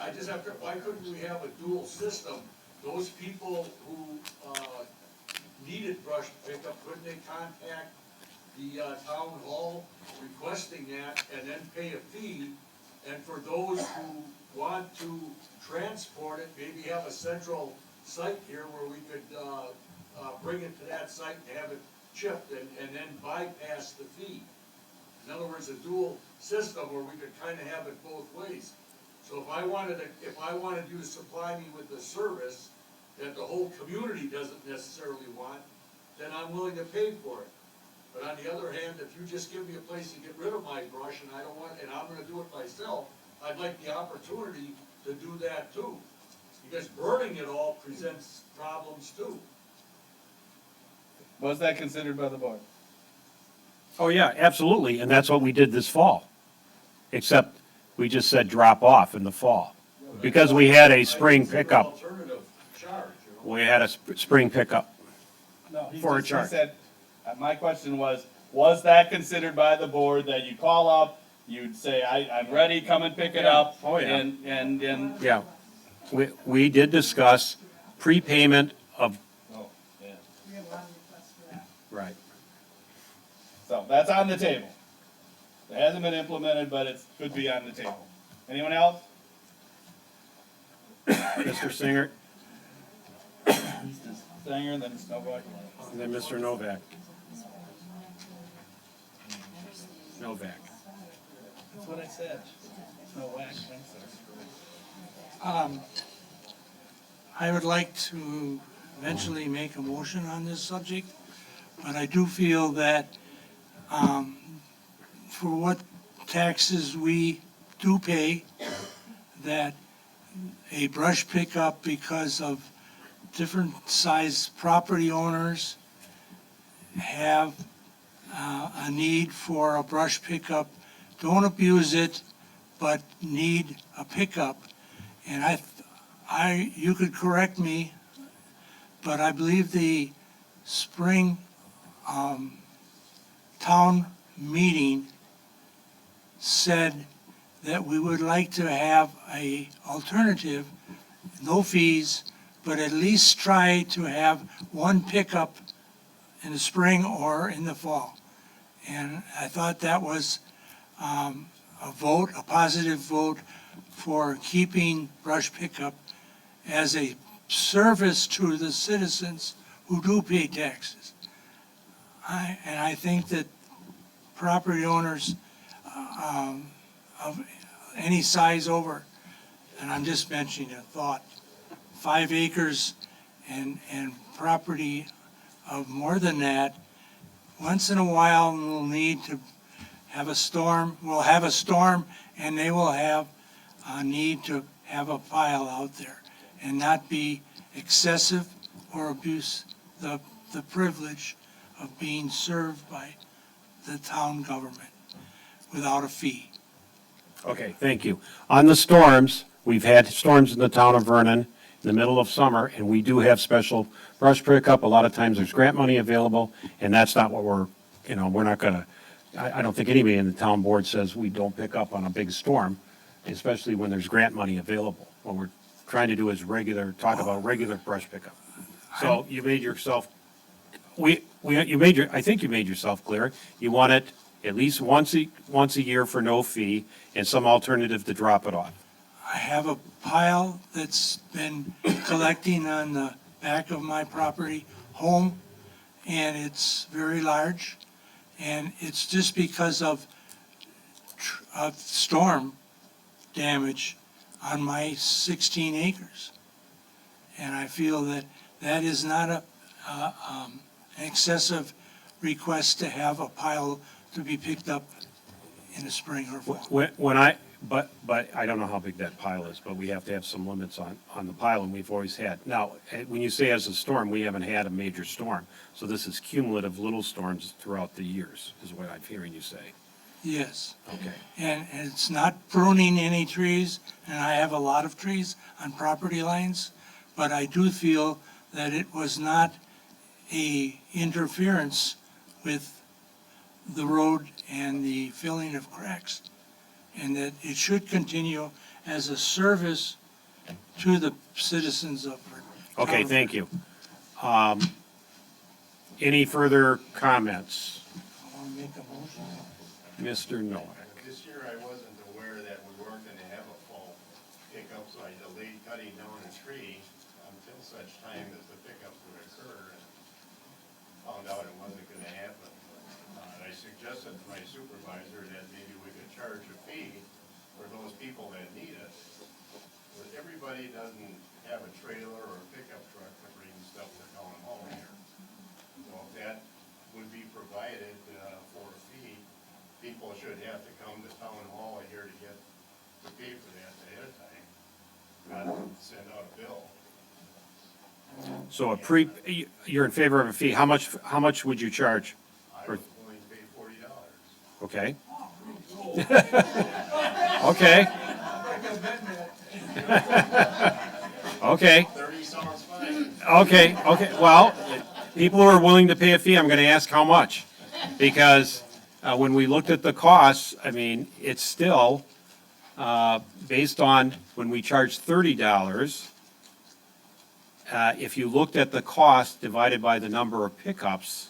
I just have to, why couldn't we have a dual system? Those people who needed brush pickup, couldn't they contact the town hall requesting that and then pay a fee? And for those who want to transport it, maybe have a central site here where we could bring it to that site and have it chipped and then bypass the fee. In other words, a dual system where we could kind of have it both ways. So if I wanted you to supply me with the service that the whole community doesn't necessarily want, then I'm willing to pay for it. But on the other hand, if you just give me a place to get rid of my brush and I don't want, and I'm gonna do it myself, I'd like the opportunity to do that too. Because burning it all presents problems too. Was that considered by the board? Oh, yeah, absolutely, and that's what we did this fall. Except we just said drop off in the fall. Because we had a spring pickup. Alternative charge, you know? We had a spring pickup. No, he For a just, he charge. said, my question was that considered by the board, that you call up, you'd say, I'm ready, come and pick it up? Oh, yeah. And, Yeah, we did discuss prepayment of, oh, yeah. right. So that's on the table. It hasn't been implemented, but it could be on the table. Anyone else? Mr. Singer, Sanger, and then Snowball. and then Mr. Novak. Novak. That's what I said. No whack, I would like to eventually make a motion on this subject, but I do feel that, for what taxes we do pay, that a brush pickup, because of different size property owners have a need for a brush pickup, don't abuse it, but need a pickup. And you could correct me, but I believe the spring town meeting said that we would like to have a alternative, no fees, but at least try to have one pickup in the spring or in the fall. And I thought that was a positive vote for keeping brush pickup as a service to the citizens who do pay taxes. And I think that property owners of any size over, and I'm just mentioning a thought, 5 acres and property of more than that, once in a while we'll need to have a storm, and they will have a need to have a pile out there and not be excessive or abuse the privilege of being served by the town government without a fee. Okay, thank you. On the storms, we've had storms in the town of Vernon in the middle of summer, and we do have special brush pickup. A lot of times there's grant money available, and that's not what we're not gonna, I don't think anybody in the town board says we don't pick up on a big storm, especially when there's grant money available. What we're trying to do is talk about regular brush pickup. So you made yourself, I think you made yourself clear. You want it at least once a year for no fee and some alternative to drop it off. I have a pile that's been collecting on the back of my property home, and it's very large, and it's just because of storm damage on my 16 acres. And I feel that that is not an excessive request to have a pile to be picked up in the spring or fall. But I don't know how big that pile is, but we have to have some limits on the pile, and we've always had. Now, when you say as a storm, we haven't had a major storm, so this is cumulative little storms throughout the years, is what I'm hearing you say. Yes. Okay. And it's not pruning any trees, and I have a lot of trees on property lines, but I do feel that it was not a interference with the road and the filling of cracks, and that it should continue as a service to the citizens of Vernon. Okay, thank you. Any further comments? I want to make a motion. Mr. Noack. This year I wasn't aware that we weren't gonna have a fall pickup, so I delayed cutting down a tree until such time as the pickup would occur, and found out it wasn't gonna happen. I suggested to my supervisor that maybe we could charge a fee for those people that need it. But everybody doesn't have a trailer or a pickup truck to bring stuff to town hall here. So if that would be provided for a fee, people should have to come to town hall here to pay for that ahead of time, not send out a bill. So you're in favor of a fee. How much would you charge? I was willing to pay $40. Okay. Okay. Okay. 30 sounds fine. Okay, well, people who are willing to pay a fee, I'm gonna ask how much. Because when we looked at the costs, I mean, it's still, based on when we charged $30, if you looked at the cost divided by the number of pickups,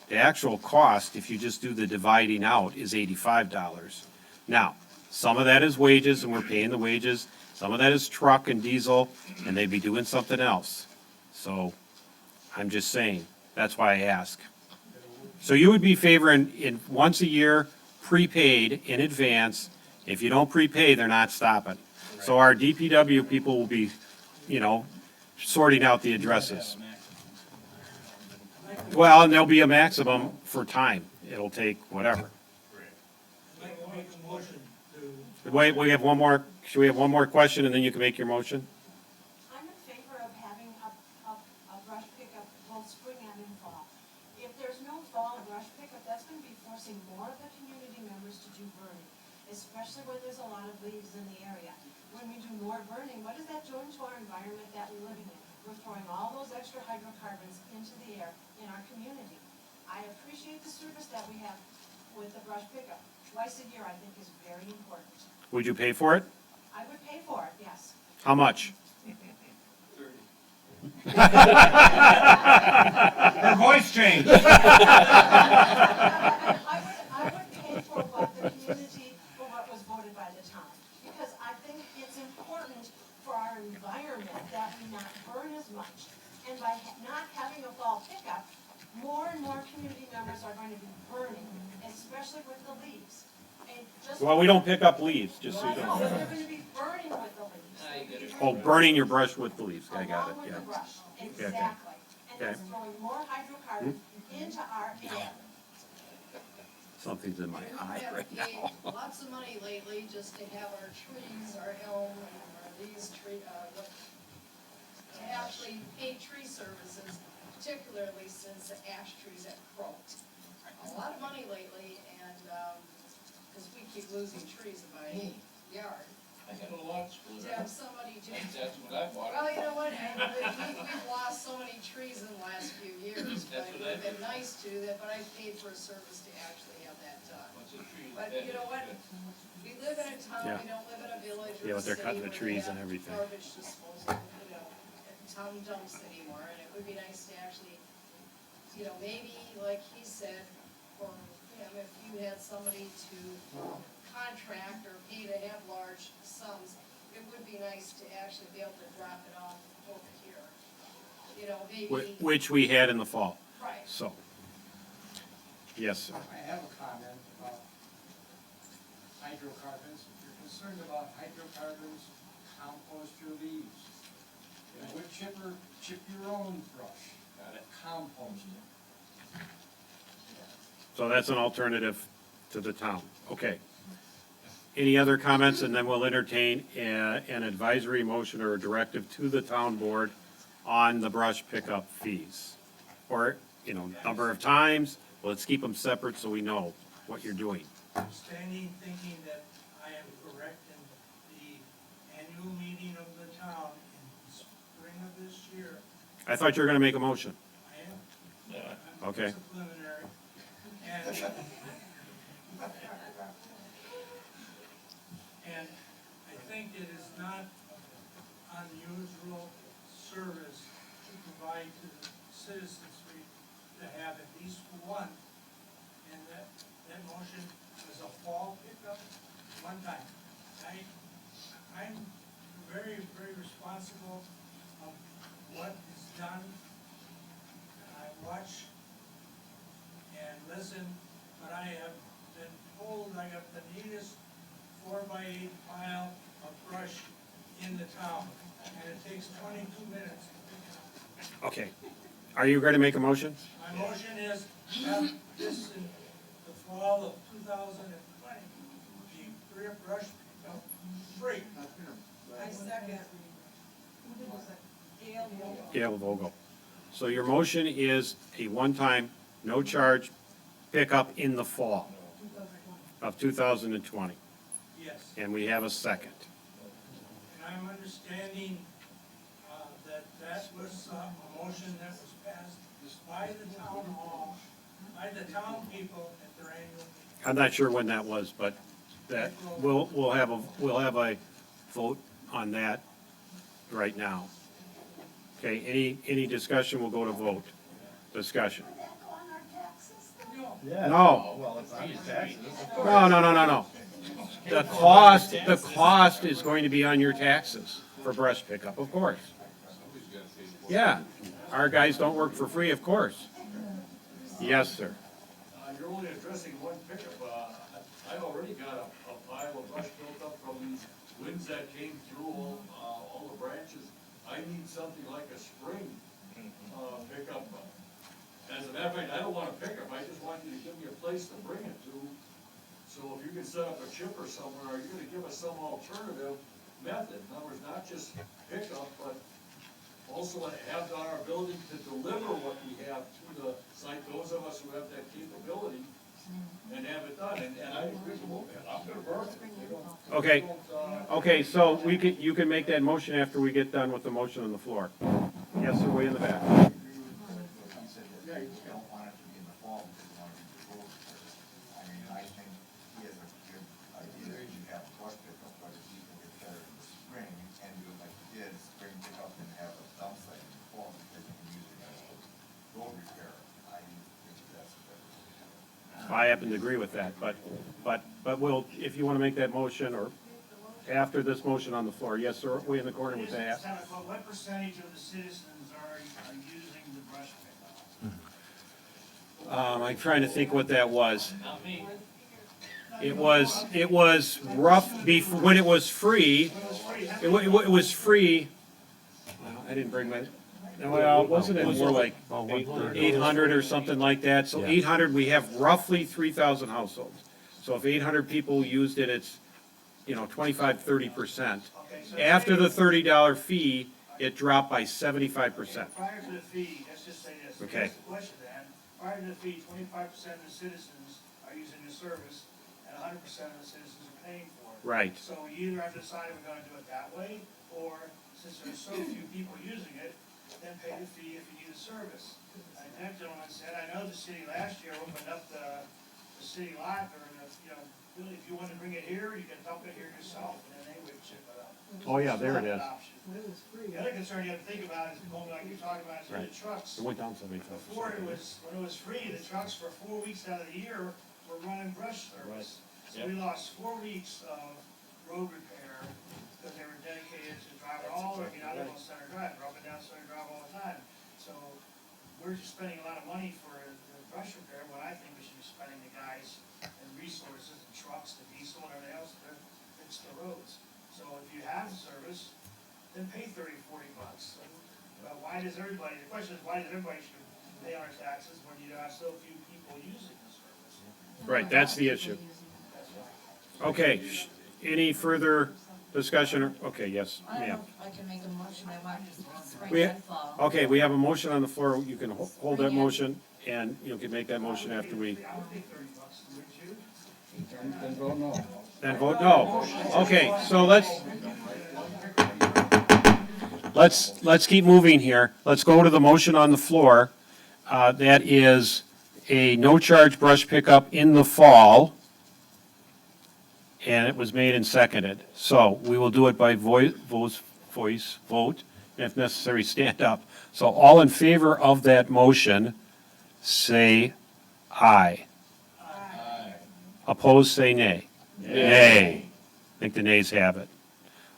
the actual cost, if you just do the dividing out, is $85. Now, some of that is wages, and we're paying the wages. Some of that is truck and diesel, and they'd be doing something else. So, I'm just saying, that's why I ask. So you would be favoring in once a year, prepaid in advance. If you don't prepay, they're not stopping. So our DPW people will be, sorting out the addresses. Well, and there'll be a maximum for time. It'll take whatever. Wait, we have one more, should we have one more question and then you can make your motion? I'm in favor of having a brush pickup both spring and in fall. If there's no fall brush pickup, that's gonna be forcing more of the community members to do burning, especially where there's a lot of leaves in the area. When we do more burning, what is that doing to our environment that we're living in? We're throwing all those extra hydrocarbons into the air in our community. I appreciate the service that we have with the brush pickup. Twice a year, I think, is very important. Would you pay for it? I would pay for it, yes. How much? Her voice changed. I would pay for what the community, for what was voted by the town. Because I think it's important for our environment that we not burn as much. And by not having a fall pickup, more and more community members are going to be burning, especially with the leaves. And just Well, we don't pick up leaves, just so you Well, I know, but know. they're going to be burning with the leaves. Oh, burning your brush with the leaves. I got it, Along with yeah. the brush, Okay. exactly. And Okay. it's throwing more hydrocarbons into our air. Something's in my eye We right have now. paid lots of money lately just to have our trees, our elm, or these to actually pay tree services, particularly since the ash trees have croaked. A lot of money lately, and, because we keep losing trees in my yard. I got a lot split To up. have somebody to. That's what I bought. Well, you know what, we've lost so many trees in the last few years, but it would have been nice to, but I paid for a service to actually have that done. What's a tree? But you know what, we live in a town, Yeah. we don't live in a village Yeah, or a but they're city cutting the where trees they and have everything. garbage disposal, town dumps anymore, and it would be nice to actually, maybe, like he said, for him, if you had somebody to contract or pay to have large sums, it would be nice to actually be able to drop it off over here. Maybe. Which we had in the fall. Right. So, yes, sir. I have a comment about hydrocarbons. If you're concerned about hydrocarbons, compost your leaves. Get a wood chipper, chip your own brush. Compost it. So that's an alternative to the town. Okay. Any other comments? And then we'll entertain an advisory motion or a directive to the town board on the brush pickup fees. Or, number of times. Let's keep them separate so we know what you're doing. Standing thinking that I am correct in the annual meeting of the town in the spring of this year. I thought you were gonna make a motion. I am. Okay. It's a preliminary. And I think it is not unusual service to provide to the citizens to have at least one. And that motion was a fall pickup one time. I'm very, very responsible of what is done. I watch and listen, but I have been told I got the neatest 4x8 pile of brush in the town, and it takes 22 minutes. Okay. Are you going to make a motion? My motion is have this in the fall of 2020, be brush pickup free. I second. Gail Vogel. So your motion is a one-time, no charge pickup in the fall of 2020. Yes. And we have a second. And I'm understanding that that was a motion that was passed by the town hall, by the town people at their annual meeting. I'm not sure when that was, but that, we'll have a vote on that right now. Okay, any discussion, we'll go to vote. Discussion. No. Well, it's on your taxes. No. The cost is going to be on your taxes for brush pickup, of course. Yeah, our guys don't work for free, of course. Yes, sir. You're only addressing one pickup. I already got a pile of brush built up from these winds that came through all the branches. I need something like a spring pickup. As a matter of fact, I don't want a pickup, I just want you to give me a place to bring it to. So if you can set up a chipper somewhere, are you gonna give us some alternative method? In other words, not just pickup, but also have our ability to deliver what we have to the site, those of us who have that capability, and have it done. And I agree with that, I'm gonna burn it. Okay, so you can make that motion after we get done with the motion on the floor. Yes, sir, way in the back. Yeah, you don't want it to be in the fall because you want it to be road repairs. I mean, I think he has a good idea that you have a brush pickup, but if you can get better in the spring and do it like you did, spring pickup and have a dump site in the fall because you can use it as a road repair, I think that's better. I happen to agree with that, but we'll, if you want to make that motion, or after this motion on the floor, yes, sir, way in the corner with that. What percentage of the citizens are using the brush pickup? I'm trying to think what that was. It was rough, when it was free, it was free. I didn't bring my, well, wasn't it more like 800 or something like that? So 800, we have roughly 3,000 households. So if 800 people used it, it's, 25, 30%. After the $30 fee, it dropped by 75%. Prior to the fee, let's just say this. Okay. Here's the question then. Prior to the fee, 25% of the citizens are using the service, and 100% of the citizens are paying for it. Right. So we either have to decide if we're gonna do it that way, or since there's so few people using it, then pay the fee if you use the service. And that gentleman said, I know the city last year opened up the city lot, or, really, if you want to bring it here, you can dump it here yourself, and then they would chip it up. Oh, yeah, there it is. The other concern you have to think about is, going like you're talking about, is the trucks. It went down 75%. Before when it was free, the trucks for 4 weeks out of the year were running brush service. So we lost 4 weeks of road repair because they were dedicated to driving all over, I live on Center Drive, they're up and down Center Drive all the time. So we're just spending a lot of money for the brush repair, when I think we should be spending the guys and resources, the trucks, the diesel, and everything else to fix the roads. So if you have the service, then pay 30, 40 bucks. But why does everybody, the question is, why does everybody should pay on our taxes when you have so few people using the service? Right, that's the issue. Okay, any further discussion? Okay, yes, I don't ma'am. know if I can make a motion, I want spring We, and fall. okay, we have a motion on the floor, you can hold that motion, and you can make that motion after we, I would pay 30 bucks, wouldn't you? Then vote no. then vote no. Okay, so let's keep moving here. Let's go to the motion on the floor. That is a no-charge brush pickup in the fall, and it was made and seconded. So we will do it by vote, and if necessary, stand up. So all in favor of that motion, say aye. Aye. Opposed, say nay. Nay. I think the nays have it.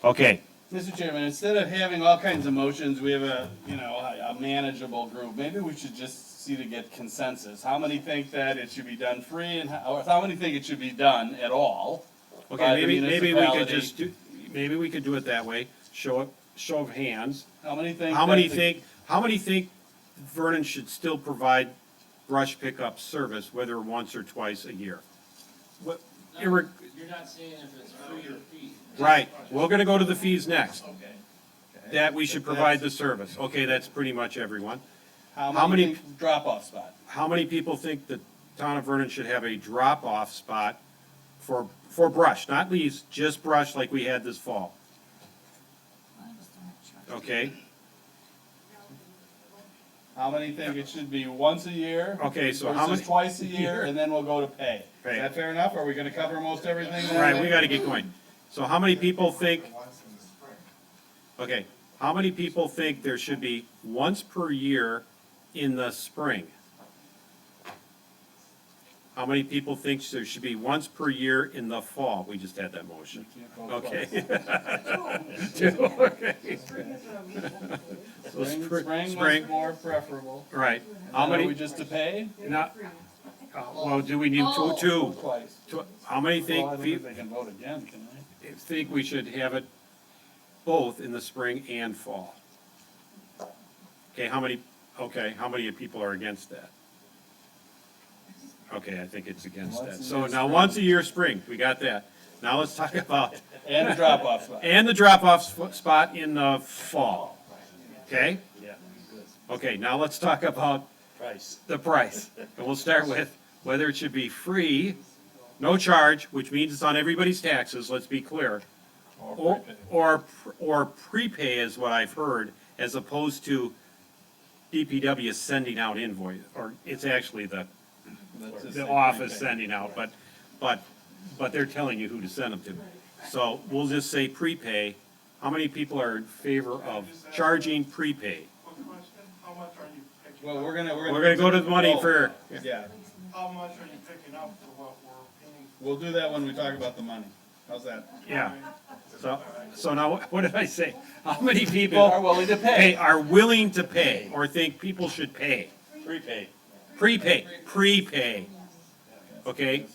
Okay, Mr. Chairman, instead of having all kinds of motions, we have a manageable group. Maybe we should just see to get consensus. How many think that it should be done free, and how many think it should be done at all? okay, maybe we could just do, maybe we could do it that way. show of hands. How many think? How many that the- how many think Vernon should still provide brush pickup service, whether once or twice a year? What, You're not saying if it's free or fee. right, we're gonna go to the fees next. Okay. That we should provide the service. Okay, that's pretty much everyone. How How many- many think drop-off spot? How many people think the town of Vernon should have a drop-off spot for brush, not leaves, just brush like we had this fall? Okay, How many think it should be once a year? Okay, so how versus many- twice a year, and then we'll go to pay. Pay. Is that fair enough? Are we gonna cover most everything? then? right, we gotta get going. So how many people think, Once in the spring. okay, how many people think there should be once per year in the spring? How many people think there should be once per year in the fall? We just had that motion. Okay. Two, okay. So Spring was more preferable. Right. How How many? Are we many, just to pay? not, well, do we need two? Twice. How many Well, I think, don't think they can vote again, can they? think we should have it both in the spring and fall? Okay, how many people are against that? Okay, I think it's against Once that. a So year now, spring. once a year spring, we got that. Now let's talk about. And the drop-off spot. And the drop-off spot in the fall. Okay? Yeah. Okay, now let's talk about Price. the price. And we'll start with whether it should be free, no charge, which means it's on everybody's taxes, let's be clear. Or prepay is what I've heard, as opposed to DPW sending out invoice, or it's actually the office sending out, but they're telling you who to send them to. So we'll just say prepay. How many people are in favor of charging prepay? How much are you picking Well, up? we're gonna Go to the money for, Yeah, How much are you picking up for what we're paying? we'll do that when we talk about the money. How's that? yeah. So now, what did I say? How many Are people willing to pay. are willing to pay, or think people should pay? Prepaid. Prepay. Okay?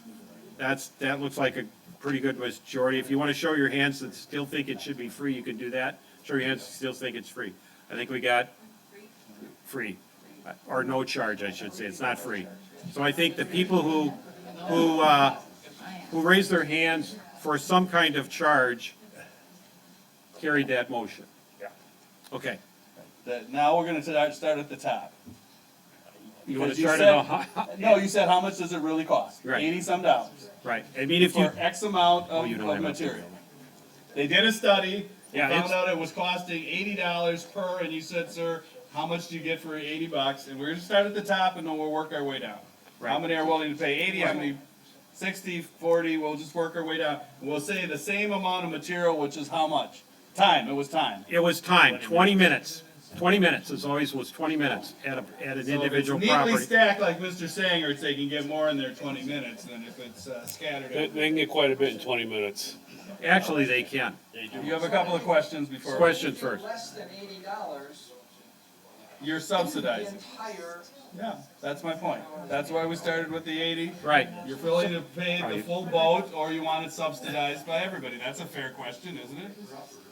That looks like a pretty good majority. If you want to show your hands that still think it should be free, you can do that. Show your hands that still think it's free. I think we got free, or no charge, I should say. It's not free. So I think the people who raise their hands for some kind of charge carried that motion. Yeah. Okay. Now we're gonna start at the top. You want to Because start it said- No, you said, how much does it really cost? Right. 80-some dollars. Right. I mean, if you, For X amount of you don't have material. They did a study, Yeah, found it's- out it was costing $80 per, and you said, sir, how much do you get for $80? And we're gonna start at the top and then we'll work our way down. How Right. many are willing to pay 80, how many 60, 40, we'll just work our way down. We'll say the same amount of material, which is how much? Time, it was time. it was time, 20 minutes. 20 minutes, as always, was 20 minutes at an individual So if it's neatly property. stacked like Mr. Sanger's, they can get more in their 20 minutes than if it's scattered. They can get quite a bit in 20 minutes. Actually, they can. You have a couple of questions before. Question first. Less than $80, You're the subsidizing. entire, Yeah, that's my point. That's why we started with the 80. Right. You're willing to pay the full boat, or you want it subsidized by everybody? That's a fair question, isn't it?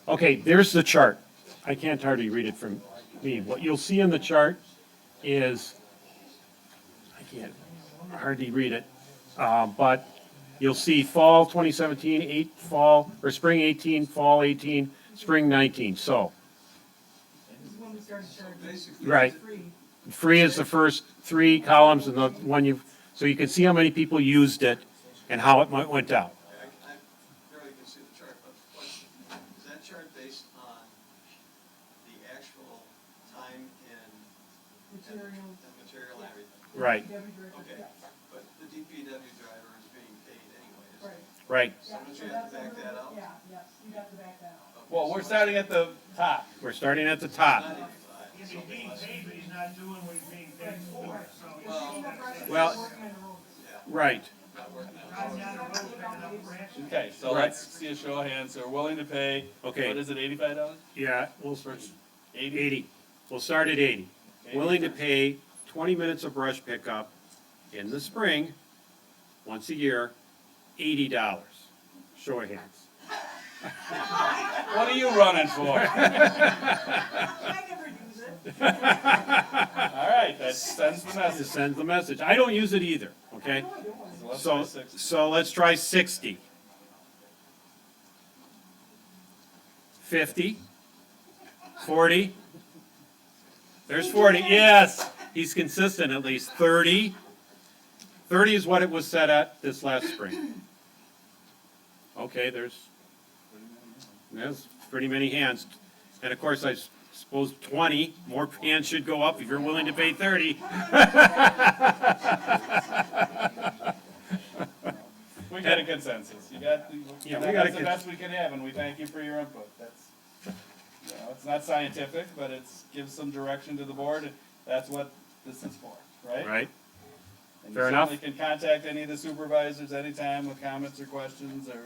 Okay, there's the chart. I can't hardly read it from me. What you'll see in the chart is, I can't hardly read it, but you'll see fall 2017, spring 18, fall 18, spring 19, so. Right. Free is the first three columns, and the one so you can see how many people used it and how it went out. I barely can see the chart, but is that chart based on the actual time and material and everything? Right, Okay, but the DPW driver is being paid anyway, right. so don't you have to back that out? Well, we're starting at the top. We're starting at the top. He's being paid, but he's not doing what he's being paid for, so. Well, right. Okay, so Right. let's see a show of hands. They're willing to pay, Okay. what is it, $85? Yeah, we'll, 80? We'll start at 80. Willing to pay 20 minutes of brush pickup in the spring, once a year, $80. Show of hands. What are you running for? I never use it. All right, that sends the It message. sends the message. I don't use it either, okay? So let's try 60. 50. 40. There's 40, yes. He's consistent at least. 30. 30 is what it was set at this last spring. Okay, there's pretty many hands. And of course, I suppose 20, more hands should go up if you're willing to pay 30. We got a consensus. You got, Yeah, we got a that's the best we can have, and we thank you for your input. That's, it's not scientific, but it's gives some direction to the board. That's what this is for, right? Right. And Fair you enough. certainly can contact any of the supervisors anytime with comments or questions or,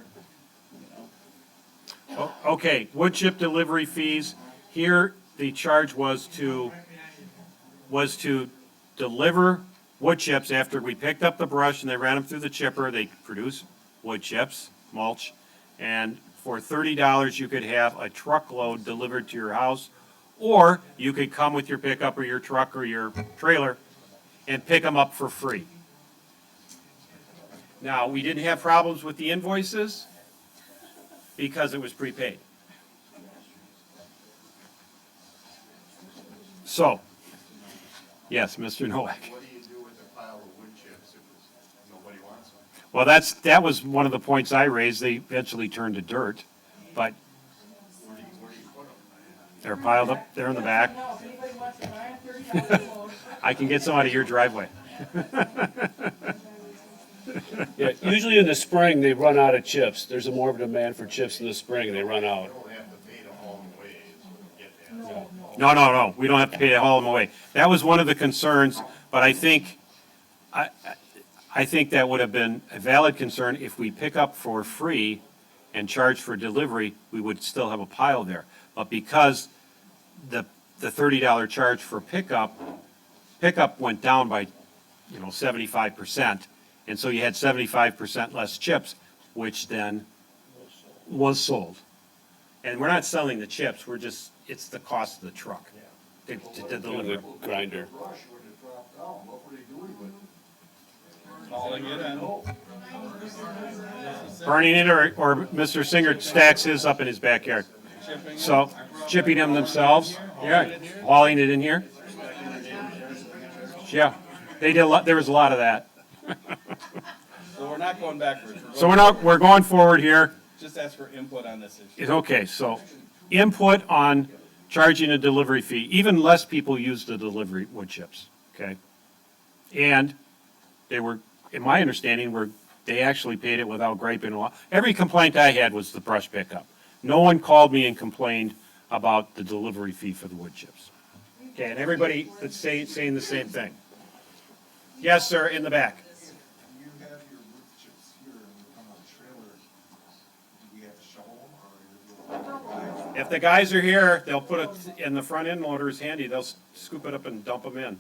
Okay, wood chip delivery fees. Here, the charge was to deliver wood chips after we picked up the brush and they ran them through the chipper. They produce wood chips, mulch, and for $30 you could have a truckload delivered to your house, or you could come with your pickup or your truck or your trailer and pick them up for free. Now, we didn't have problems with the invoices because it was prepaid. So, yes, Mr. Nowak. What do you do with a pile of wood chips if nobody wants them? Well, that was one of the points I raised. They eventually turned to dirt, but Where do you put them? they're piled up there in the back. No, if anybody wants to buy a $30 load. I can get some out of your driveway. Yeah, usually in the spring, they run out of chips. There's a more of a demand for chips in the spring, and they run out. You don't have to pay to haul them away, is what you get at. No, we don't have to pay to haul them away. That was one of the concerns, but I think that would have been a valid concern if we pick up for free and charge for delivery, we would still have a pile there. But because the $30 charge for pickup went down by, 75%, and so you had 75% less chips, which then was sold. And we're not selling the chips, it's the cost of the truck to deliver. The grinder. Brush would have dropped down, what were they doing with it? hauling it in. Burning it, or Mr. Singer stacks his up in his backyard. So, chipping them themselves, yeah, hauling it in here. Yeah, they did there was a lot of that. So we're not going backwards. So we're going forward here. Just ask for input on this issue. Okay, so input on charging a delivery fee. Even less people use the delivery wood chips, okay? And they were, in my understanding, they actually paid it without griping a lot. Every complaint I had was the brush pickup. No one called me and complained about the delivery fee for the wood chips. Okay, and everybody that's saying the same thing. Yes, sir, in the back. You have your wood chips here and you come on a trailer, do we have to shovel them or? If the guys are here, they'll put it in the front end loader is handy. They'll scoop it up and dump them in.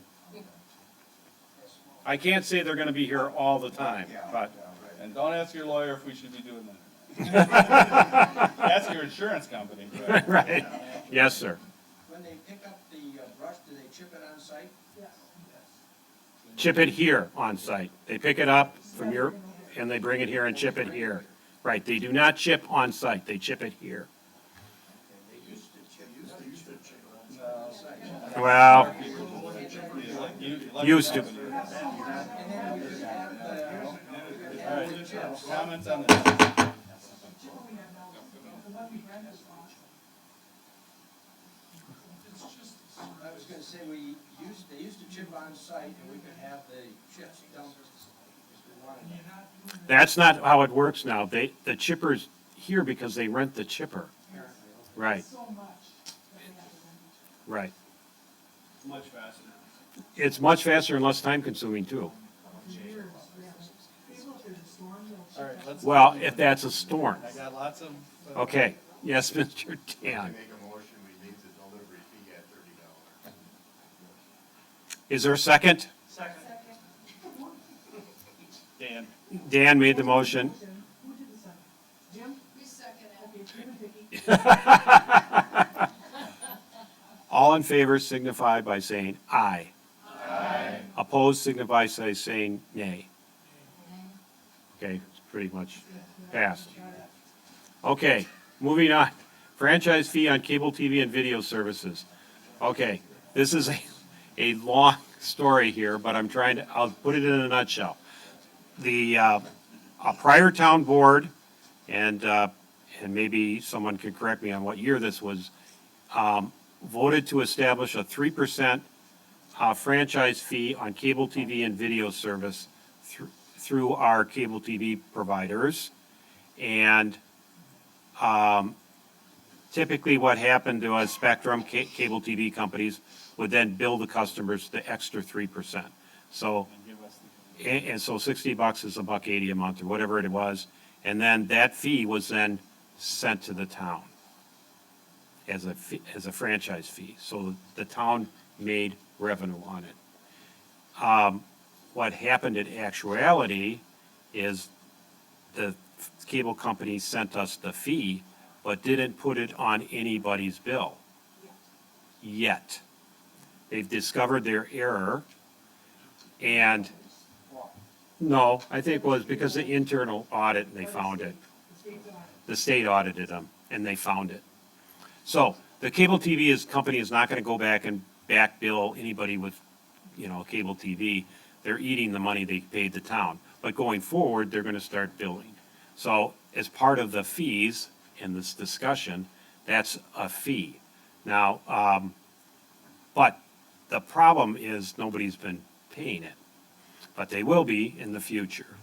I can't say they're gonna be here all the time, but. And don't ask your lawyer if we should be doing that. Ask your insurance company. Right, yes, sir. When they pick up the brush, do they chip it on site? Chip it here on site. They pick it up from and they bring it here and chip it here. Right, they do not chip on site, they chip it here. They used to chip No. on site. Well, used to. And then we just have All right, comments on this? I was gonna say, they used to chip on site, and we could have the chips dumped if we wanted them. That's not how it works now. The chipper's here because they rent the chipper. Right. Right. Much faster. It's much faster and less time consuming too. All right, let's. Well, if that's a storm. I got lots of. Okay, yes, Mr. I Dan. make a motion, we leave the delivery fee at $30. Is there a second? Second. Dan. Dan made the motion. All in favor signify by saying aye. Aye. Opposed signify by saying nay. Okay, it's pretty much passed. Okay, moving on. Franchise fee on cable TV and video services. Okay, this is a long story here, but I'll put it in a nutshell. The, a prior town board, and maybe someone could correct me on what year this was, voted to establish a 3% franchise fee on cable TV and video service through our cable TV providers. And typically what happened to us, Spectrum, cable TV companies would then bill the customers the extra 3%. So, and so $60 is $1.80 a month or whatever it was. And then that fee was then sent to the town as a franchise fee. So the town made revenue on it. What happened in actuality is the cable company sent us the fee, but didn't put it on anybody's bill yet. They've discovered their error, and no, I think it was because of internal audit and they found it. The state audited them and they found it. So the cable TV company is not going to go back and back bill anybody with, cable TV. They're eating the money they paid the town. But going forward, they're going to start billing. So as part of the fees in this discussion, that's a fee. Now, but the problem is nobody's been paying it, but they will be in the future.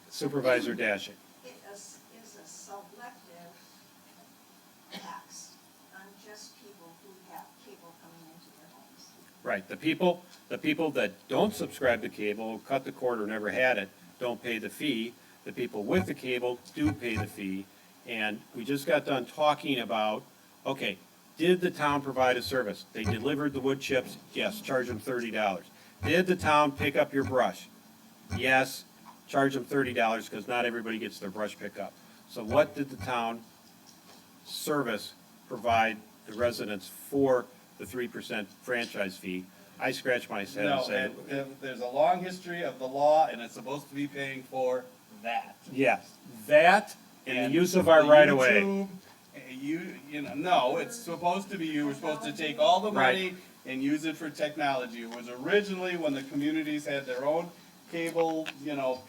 Supervisor Dashik. It is a selective tax on just people who have cable coming into their homes. Right, the people that don't subscribe to cable, cut the cord or never had it, don't pay the fee. The people with the cable do pay the fee. And we just got done talking about, okay, did the town provide a service? They delivered the wood chips, yes, charge them $30. Did the town pick up your brush? Yes, charge them $30 because not everybody gets their brush pickup. So what did the town service provide the residents for the 3% franchise fee? I scratch my head and say, there's a long history of the law, and it's supposed to be paying for that. yes, that and the use of our right of way. No, it's supposed to be, you were supposed to take all the money and use it for technology. It was originally when the communities had their own cable,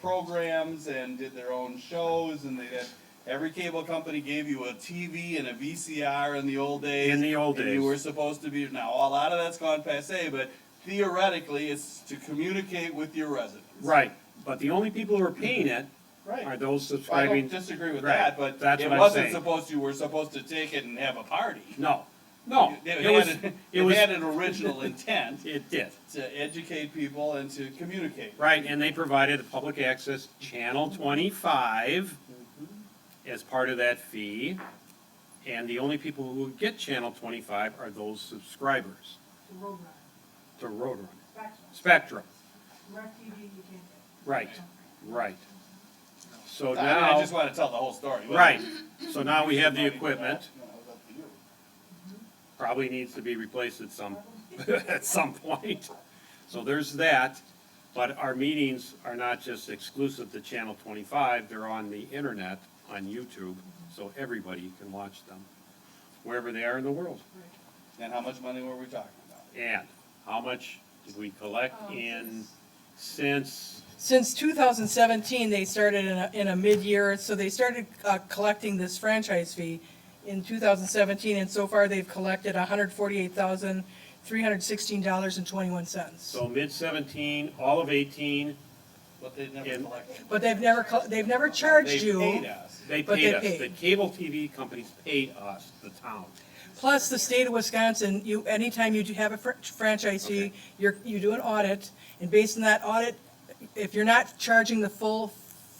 programs and did their own shows, and they had, every cable company gave you a TV and a VCR in the old days. In the old and days. you were supposed to be, now a lot of that's gone passé, but theoretically it's to communicate with your residents. Right, but the only people who are paying it Right. are those I subscribing. don't disagree with Right. that, but That's it what I'm wasn't saying. supposed, you were supposed to take it and have a party. No, It had an original intent it did. to educate people and to communicate. Right, and they provided a public access Channel 25 as part of that fee. And the only people who would get Channel 25 are those subscribers to Roadrunner. Spectrum. Right, right. So now. I just want to tell the whole story. Right, so now we have the equipment. Probably needs to be replaced at some point. So there's that, but our meetings are not just exclusive to Channel 25, they're on the internet, on YouTube, so everybody can watch them, wherever they are in the world. And how much money were we talking about? And how much did we collect since? Since 2017, they started in a mid-year, so they started collecting this franchise fee in 2017, and so far they've collected $148,316.21. So mid-17, all of 18. But they never collected. But they've never charged you. They paid us. They But paid they us, paid. the cable TV companies paid us, the town. Plus, the state of Wisconsin, anytime you do have a franchise fee, you do an audit, and based on that audit, if you're not charging the full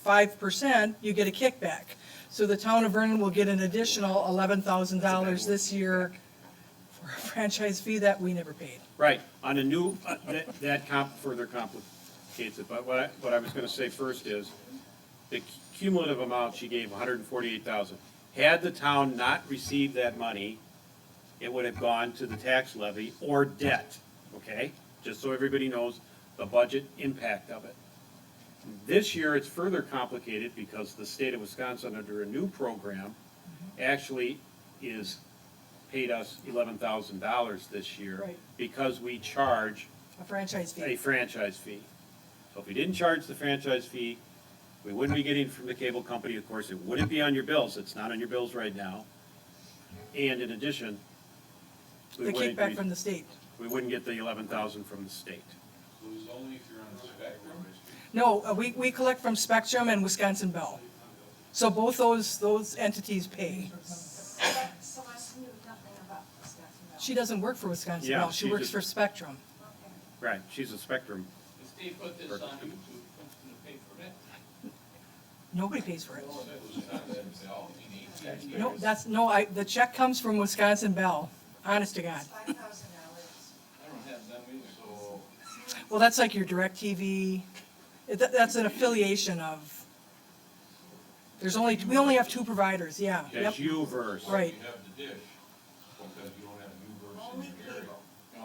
5%, you get a kickback. So the town of Vernon will get an additional $11,000 this year for a franchise fee that we never paid. Right, on a new, further complicates it, but what I was gonna say first is, the cumulative amount, she gave $148,000. Had the town not received that money, it would have gone to the tax levy or debt, okay? Just so everybody knows the budget impact of it. This year, it's further complicated because the state of Wisconsin, under a new program, actually is paid us $11,000 this year Right. because we charge A franchise a fee. franchise fee. So if we didn't charge the franchise fee, we wouldn't be getting from the cable company, of course, it wouldn't be on your bills, it's not on your bills right now. And in addition, we The wouldn't kickback be- from the state. we wouldn't get the 11,000 from the state. Who's only if you're on the spectrum? No, we collect from Spectrum and Wisconsin Bell. So both those entities pay. Celeste knew nothing about Wisconsin Bell. She doesn't work for Wisconsin Yeah, Bell, she she works just- for Spectrum. Right, she's a Spectrum. If they put this on YouTube, who's gonna pay for that? Nobody pays for it. Wisconsin Bell, I mean, AT&T. No, the check comes from Wisconsin Bell, honest to God. $5,000. I don't have them either, so. Well, that's like your DirecTV, that's an affiliation of, we only have two providers, yeah. That's Yep. U-verse. Right. You have the dish, because you don't have U-verse in your area.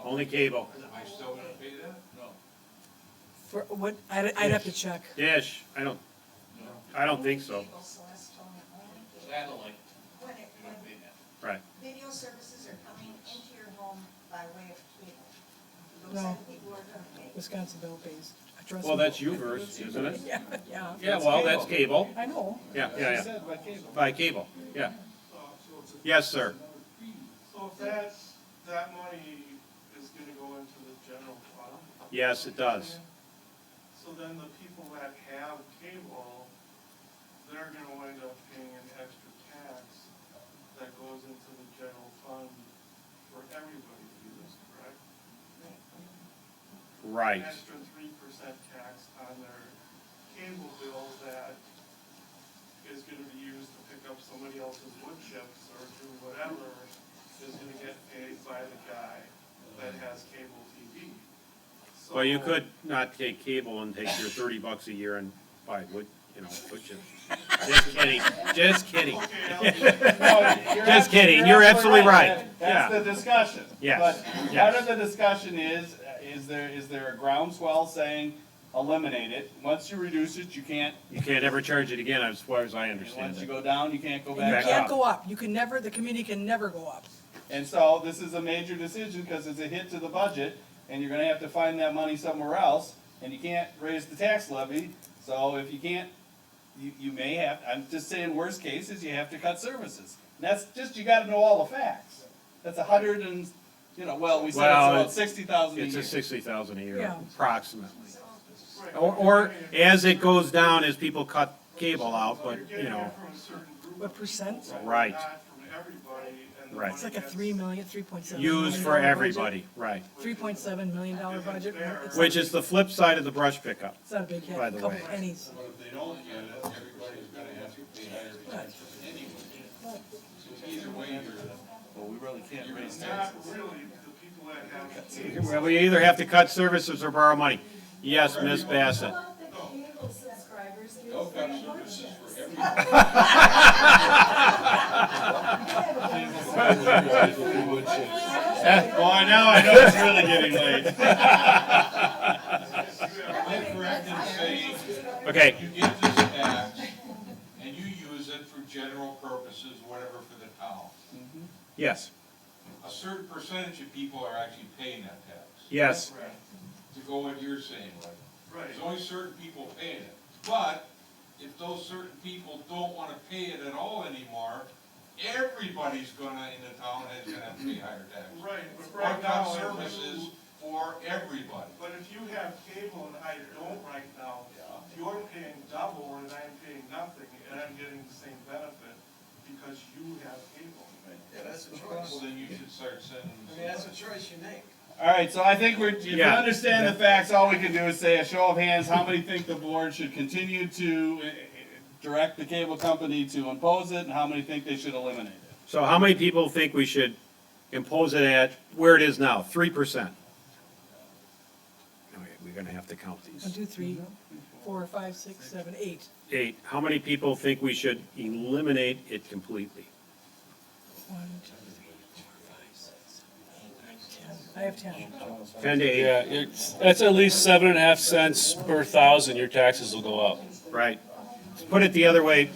Only cable. Am I still gonna pay that? No. For what, I'd have to check. Dish, I don't think so. Cable, Celeste told me only cable. Satellite, When you don't pay that. Right. video services are coming into your home by way of cable, those No. are the people who are gonna pay. Wisconsin Bill pays. Trust Well, me. that's U-verse, isn't it? Yeah, yeah. Yeah, well, that's cable. I know. Yeah. By cable, yeah. Yes, sir. So if that money is gonna go into the general fund, Yes, it does. so then the people that have cable, they're gonna wind up paying an extra tax that goes into the general fund for everybody to use, correct? Right. An extra 3% tax on their cable bill that is gonna be used to pick up somebody else's wood chips or do whatever, is gonna get paid by the guy that has cable TV. Well, you So- could not take cable and take your $30 a year and buy wood chips. Just kidding, just kidding. Just kidding, you're absolutely right. That's Yeah. the discussion. Yes, But yes. part of the discussion is there a groundswell saying eliminate it? Once you reduce it, you can't, You can't ever charge it again, as far as I and understand once you it. go down, you can't go And you back can't up. go up. You can never, the community can never go up. And so this is a major decision because it's a hit to the budget and you're gonna have to find that money somewhere else and you can't raise the tax levy. So if you can't, you may have, I'm just saying worst case is you have to cut services. And that's just, you gotta know all the facts. That's 100 and, well, we said it's Well, about 60,000 a year. It's a 60,000 a year, Yeah. approximately. Or as it goes down, as people cut cable out, but, You're getting it from a certain group What of percent? people, Right. Not from everybody, and the Right. It's money like a gets- 3.7 used for everybody, right. $3.7 million budget. It's Which is the flip side of the brush pickup. It's not a big hit, by a the couple way. pennies. But if they don't get it, everybody's gonna have to pay higher taxes anyway. So either way, you're. Well, we really can't raise Not taxes. really, the people that have cable. Well, we either have to cut services or borrow money. Yes, Ms. Bassett. How about the cable subscribers get They'll cut free services chips? for everybody. Boy, now I know it's really getting late. I'm correct in saying, Okay, you get this tax, and you use it for general purposes, whatever for the town. yes, A certain percentage of people are actually paying that tax. yes, To go what you're saying, like, Right. there's only certain people paying it. But if those certain people don't wanna pay it at all anymore, everybody's gonna, in the town, is gonna have to pay higher taxes. Right, but Or right now, cut if services you- for everybody. but if you have cable and I don't right now, you're paying double and I'm paying nothing, and I'm getting the same benefit because you have cable. Yeah, that's a choice. Well, then you should start sending. that's a choice you make. All right, so I think if you Yeah. understand the facts, all we can do is say a show of hands, how many think the board should continue to direct the cable company to impose it, and how many think they should eliminate it? so how many people think we should impose it at where it is now, 3%? Okay, we're gonna have to count 1, these. 2, 3, 4, 5, 6, 7, 8. 8. How many people think we should eliminate it completely? 1, 2, 3, 4, 5, 6, 7, 8, 9, 10. I have 10. 10 to 8. Yeah, that's at least 7.5 cents per thousand, your taxes will go up. Right. Let's put it the other way.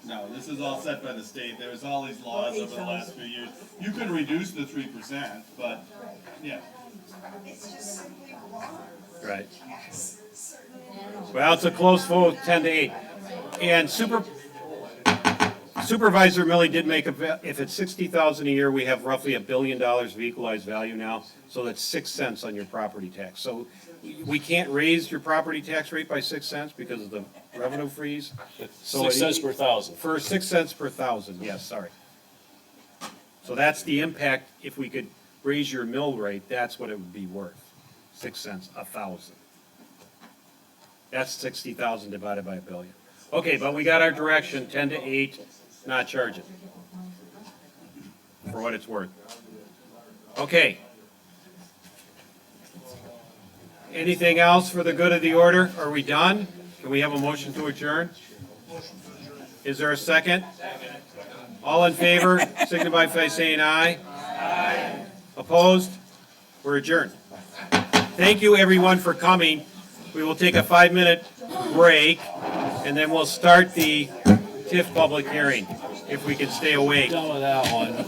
No, this is all set by the state. There's all these laws over the last few years. You can reduce the 3%, but, yeah. It's just simply wrong. Right. Tax certain Well, it's a close vote, 10 to 8. And Supervisor Millie did make if it's 60,000 a year, we have roughly $1 billion of equalized value now, so that's 6 cents on your property tax. So we can't raise your property tax rate by 6 cents because of the revenue freeze. So 6 cents per thousand. For 6 cents per thousand, yes, sorry. So that's the impact, if we could raise your mill rate, that's what it would be worth, 6 cents a thousand. That's 60,000 divided by $1 billion. Okay, but we got our direction, 10 to 8, not charge it. For what it's worth. Okay. Anything else for the good of the order? Are we done? Can we have a motion to adjourn? Is there a second? All in favor, signify by saying aye. Aye. Opposed? We're adjourned. Thank you, everyone, for coming. We will take a 5-minute break, and then we'll start the TIF public hearing, if we can stay awake. Done with that one.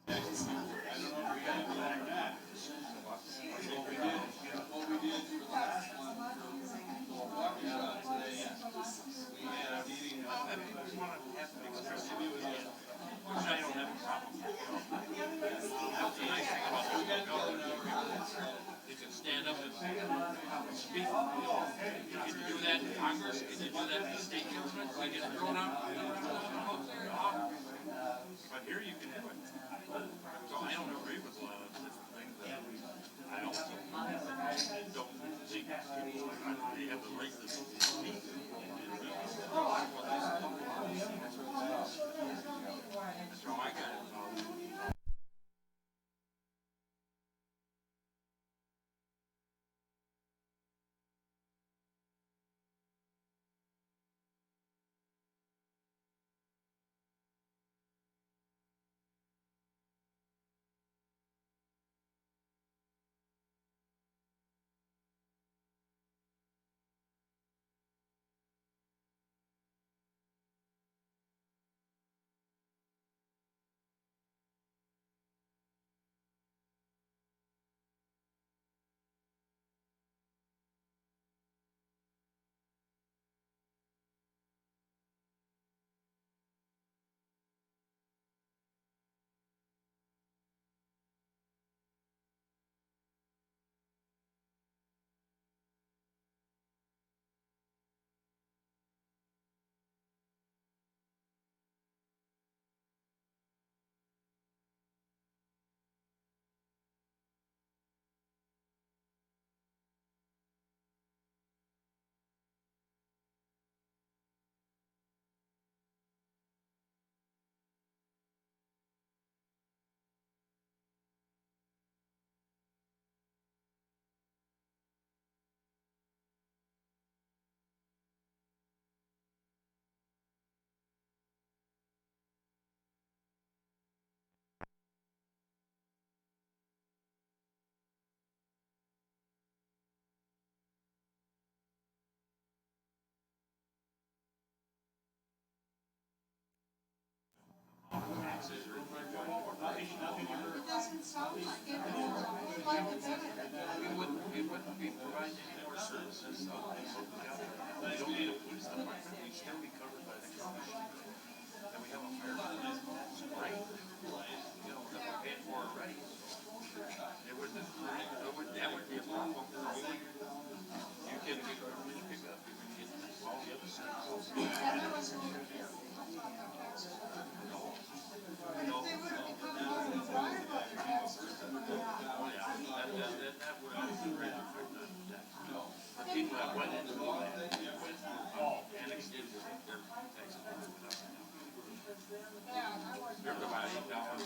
Stand up and speak. You can do that in Congress, can you do that in the state government, we get thrown out. But here you can do it. So I don't agree with a lot of different things that I also don't think people, they have the right to speak. That's how I got involved. We wouldn't be providing any more services, so we don't need a police department, we still be covered by the commission. And we have a fire department, right? You know, that we're paying for already. That would be a problem. You can get garbage pickup, you can get all the other stuff. People that went into the land, annexed into their taxes. They're about $8, about $8 a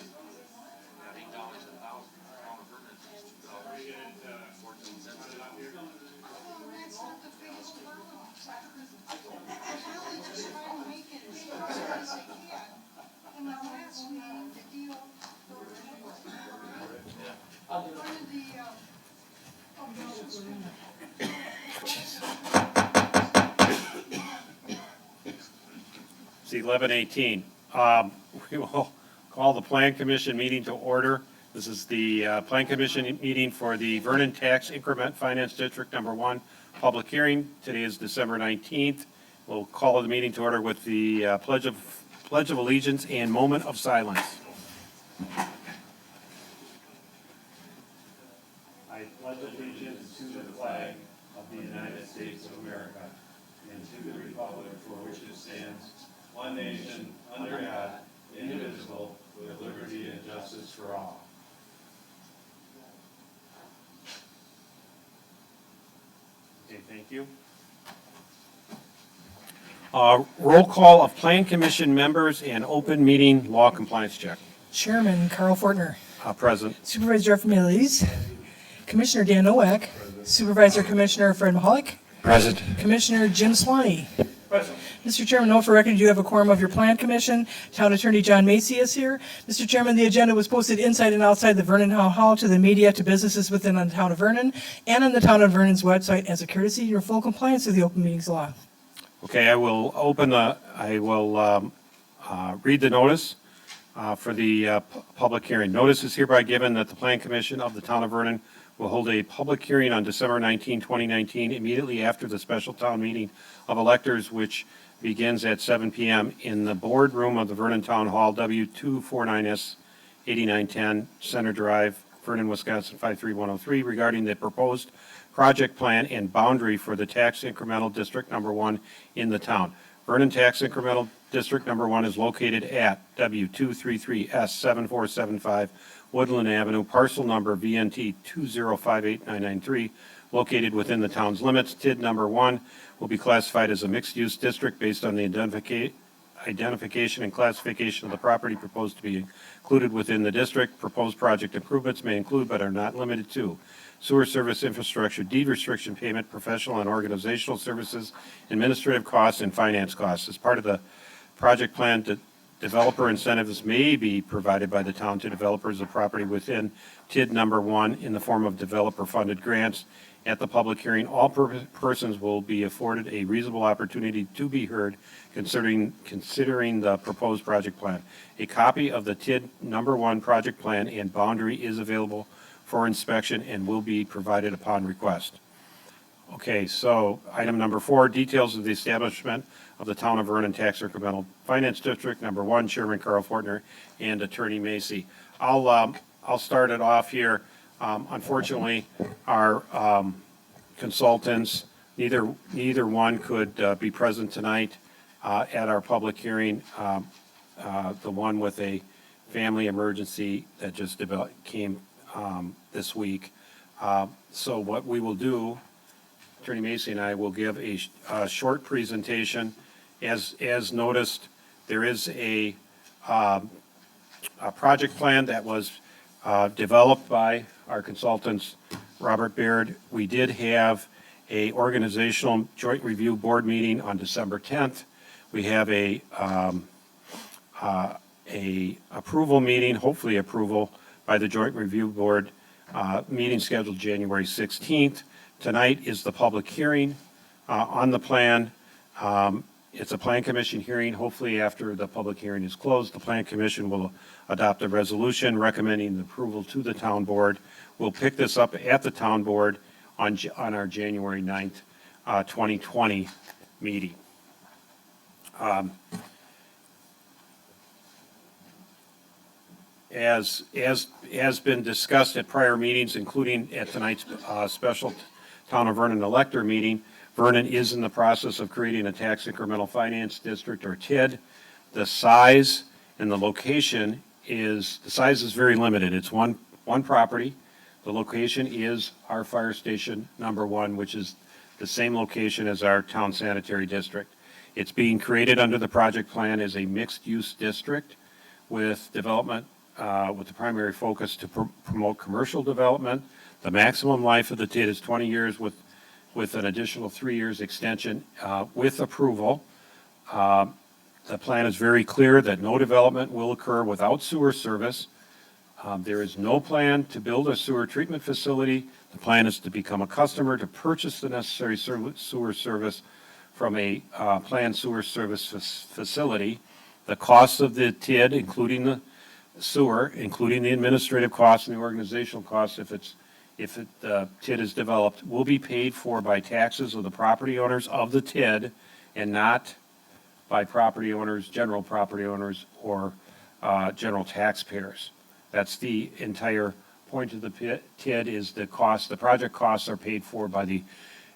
thousand. On a permit, it's $2.14 out here. It's 11:18. We will call the Plan Commission meeting to order. This is the Plan Commission meeting for the Vernon Tax Increment Finance District Number 1 public hearing. Today is December 19th. We'll call the meeting to order with the Pledge of Allegiance and moment of silence. I pledge allegiance to the flag of the United States of America and to the republic for which it stands, one nation, under God, indivisible, with liberty and justice for all. Okay, thank you. Roll call of Plan Commission members and open meeting law compliance check. Chairman Carl Fortner. Present. Supervisor Jeff Millies. Commissioner Dan Nowak. Supervisor Commissioner Fred Mahalik. Present. Commissioner Jim Swanee. Present. Mr. Chairman, note for record, you have a quorum of your Plan Commission. Town Attorney John Macy is here. Mr. Chairman, the agenda was posted inside and outside the Vernon Town Hall to the media, to businesses within the town of Vernon, and on the town of Vernon's website as a courtesy in your full compliance with the open meetings law. Okay, I will read the notice. for the public hearing. Notice is hereby given that the Plan Commission of the Town of Vernon will hold a public hearing on December 19, 2019, immediately after the special town meeting of electors, which begins at 7 p.m. in the boardroom of the Vernon Town Hall, W249S 8910 Center Drive, Vernon, Wisconsin 53103, regarding the proposed project plan and boundary for the tax incremental district number 1 in the town. Vernon Tax Incremental District Number 1 is located at W233S7475 Woodland Avenue, parcel number VNT 2058993, located within the town's limits. TID Number 1 will be classified as a mixed-use district based on the identification and classification of the property proposed to be included within the district. Proposed project improvements may include but are not limited to sewer service infrastructure, deed restriction payment, professional and organizational services, administrative costs, and finance costs. As part of the project plan, developer incentives may be provided by the town to developers of property within TID Number 1 in the form of developer-funded grants. At the public hearing, all persons will be afforded a reasonable opportunity to be heard considering the proposed project plan. A copy of the TID Number 1 project plan and boundary is available for inspection and will be provided upon request. Okay, so item number 4, details of the establishment of the Town of Vernon Tax Incremental Finance District Number 1, Chairman Carl Fortner and Attorney Macy. I'll start it off here. Unfortunately, our consultants, neither one could be present tonight at our public hearing. The one with a family emergency that just came this week. So what we will do, Attorney Macy and I will give a short presentation. As noticed, there is a project plan that was developed by our consultants, Robert Baird. We did have a organizational joint review board meeting on December 10th. We have a approval meeting, hopefully approval by the joint review board, meeting scheduled January 16th. Tonight is the public hearing on the plan. It's a Plan Commission hearing. Hopefully after the public hearing is closed, the Plan Commission will adopt a resolution recommending the approval to the town board. We'll pick this up at the town board on our January 9th, 2020 meeting. As has been discussed at prior meetings, including at tonight's special Town of Vernon elector meeting, Vernon is in the process of creating a tax incremental finance district, or TID. The size and the location is very limited. It's one property. The location is our fire station number 1, which is the same location as our town sanitary district. It's being created under the project plan as a mixed-use district with development with the primary focus to promote commercial development. The maximum life of the TID is 20 years with an additional 3 years extension with approval. The plan is very clear that no development will occur without sewer service. There is no plan to build a sewer treatment facility. The plan is to become a customer to purchase the necessary sewer service from a planned sewer service facility. The cost of the TID, including the sewer, including the administrative costs and the organizational costs, if the TID is developed, will be paid for by taxes of the property owners of the TID and not by property owners, general property owners, or general taxpayers. That's the entire point of the TID, is the project costs are paid for by the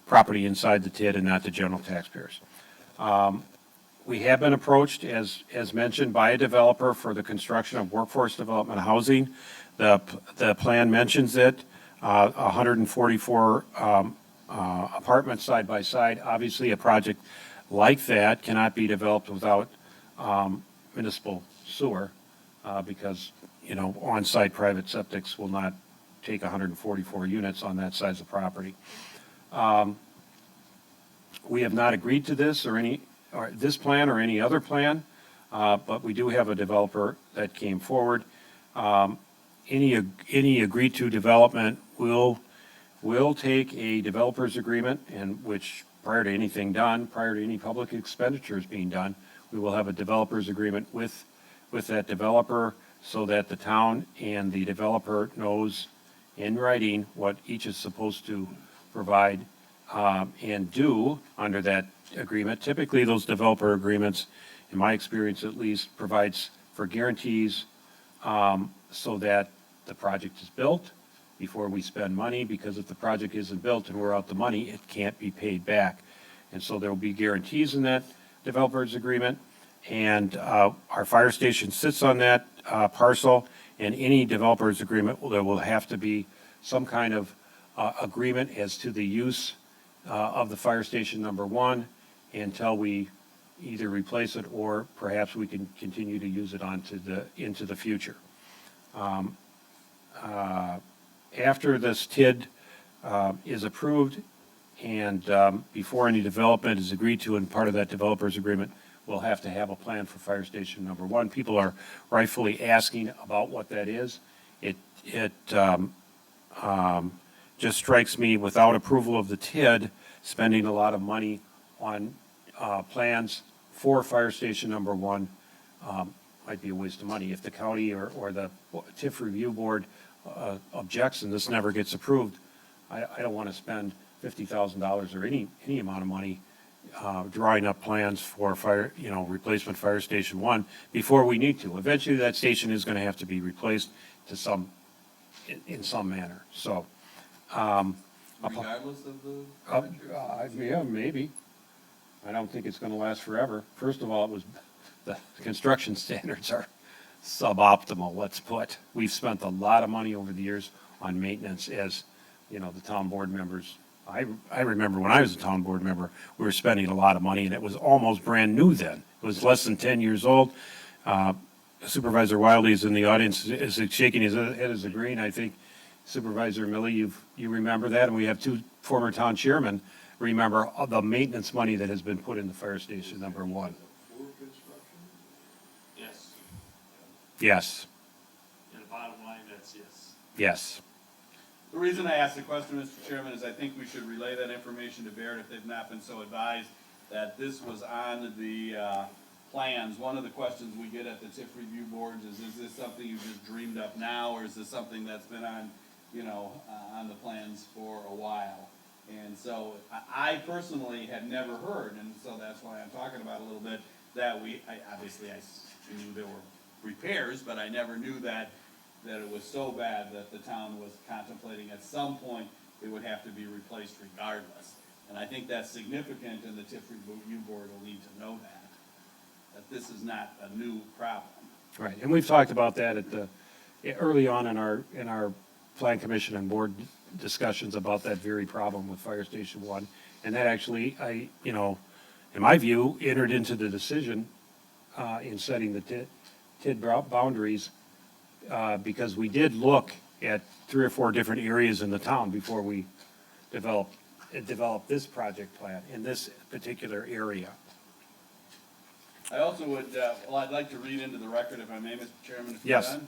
property inside the TID and not the general taxpayers. We have been approached, as mentioned, by a developer for the construction of workforce development housing. The plan mentions it, 144 apartments side by side. Obviously, a project like that cannot be developed without municipal sewer because, on-site private septics will not take 144 units on that size of property. We have not agreed to this this plan or any other plan, but we do have a developer that came forward. Any agreed to development will take a developer's agreement, and which prior to anything done, prior to any public expenditures being done, we will have a developer's agreement with with that developer so that the town and the developer knows in writing what each is supposed to provide and do under that agreement. Typically, those developer agreements, in my experience at least, provides for guarantees so that the project is built before we spend money, because if the project isn't built and we're out the money, it can't be paid back. And so there will be guarantees in that developer's agreement, and our fire station sits on that parcel, and any developer's agreement, there will have to be some kind of agreement as to the use of the fire station number one until we either replace it or perhaps we can continue to use it into the future. After this TID is approved and before any development is agreed to, and part of that developer's agreement, we'll have to have a plan for fire station number one. People are rightfully asking about what that is. It just strikes me, without approval of the TID, spending a lot of money on plans for fire station number one might be a waste of money. If the county or the TIF review board objects and this never gets approved, I don't want to spend $50,000 or any amount of money drawing up plans for replacement fire station one before we need to. Eventually, that station is going to have to be replaced in some manner. So, Regardless of the? yeah, maybe. I don't think it's going to last forever. First of all, the construction standards are suboptimal, let's put. We've spent a lot of money over the years on maintenance as, the town board members. I remember when I was a town board member, we were spending a lot of money, and it was almost brand new then. It was less than 10 years old. Supervisor Wiley is in the audience, is shaking his head as agreeing. I think Supervisor Millie, you remember that, and we have two former town chairmen remember the maintenance money that has been put in the fire station number one. Yes. Yes, And the bottom line, that's yes. yes. The reason I asked the question, Mr. Chairman, is I think we should relay that information to Barrett if they've not been so advised that this was on the plans. One of the questions we get at the TIF review boards is this something you just dreamed up now, or is this something that's been on, on the plans for a while? And so I personally had never heard, and so that's why I'm talking about a little bit, that obviously I knew there were repairs, but I never knew that it was so bad that the town was contemplating at some point it would have to be replaced regardless. And I think that's significant, and the TIF review board will need to know that this is not a new problem. Right, and we've talked about that early on in our plan commission and board discussions about that very problem with fire station one. And that actually, in my view, entered into the decision in setting the TID boundaries because we did look at 3 or 4 different areas in the town before we developed this project plan in this particular area. I also would, I'd like to read into the record, if I may, Mr. Chairman, if you're Yes. done.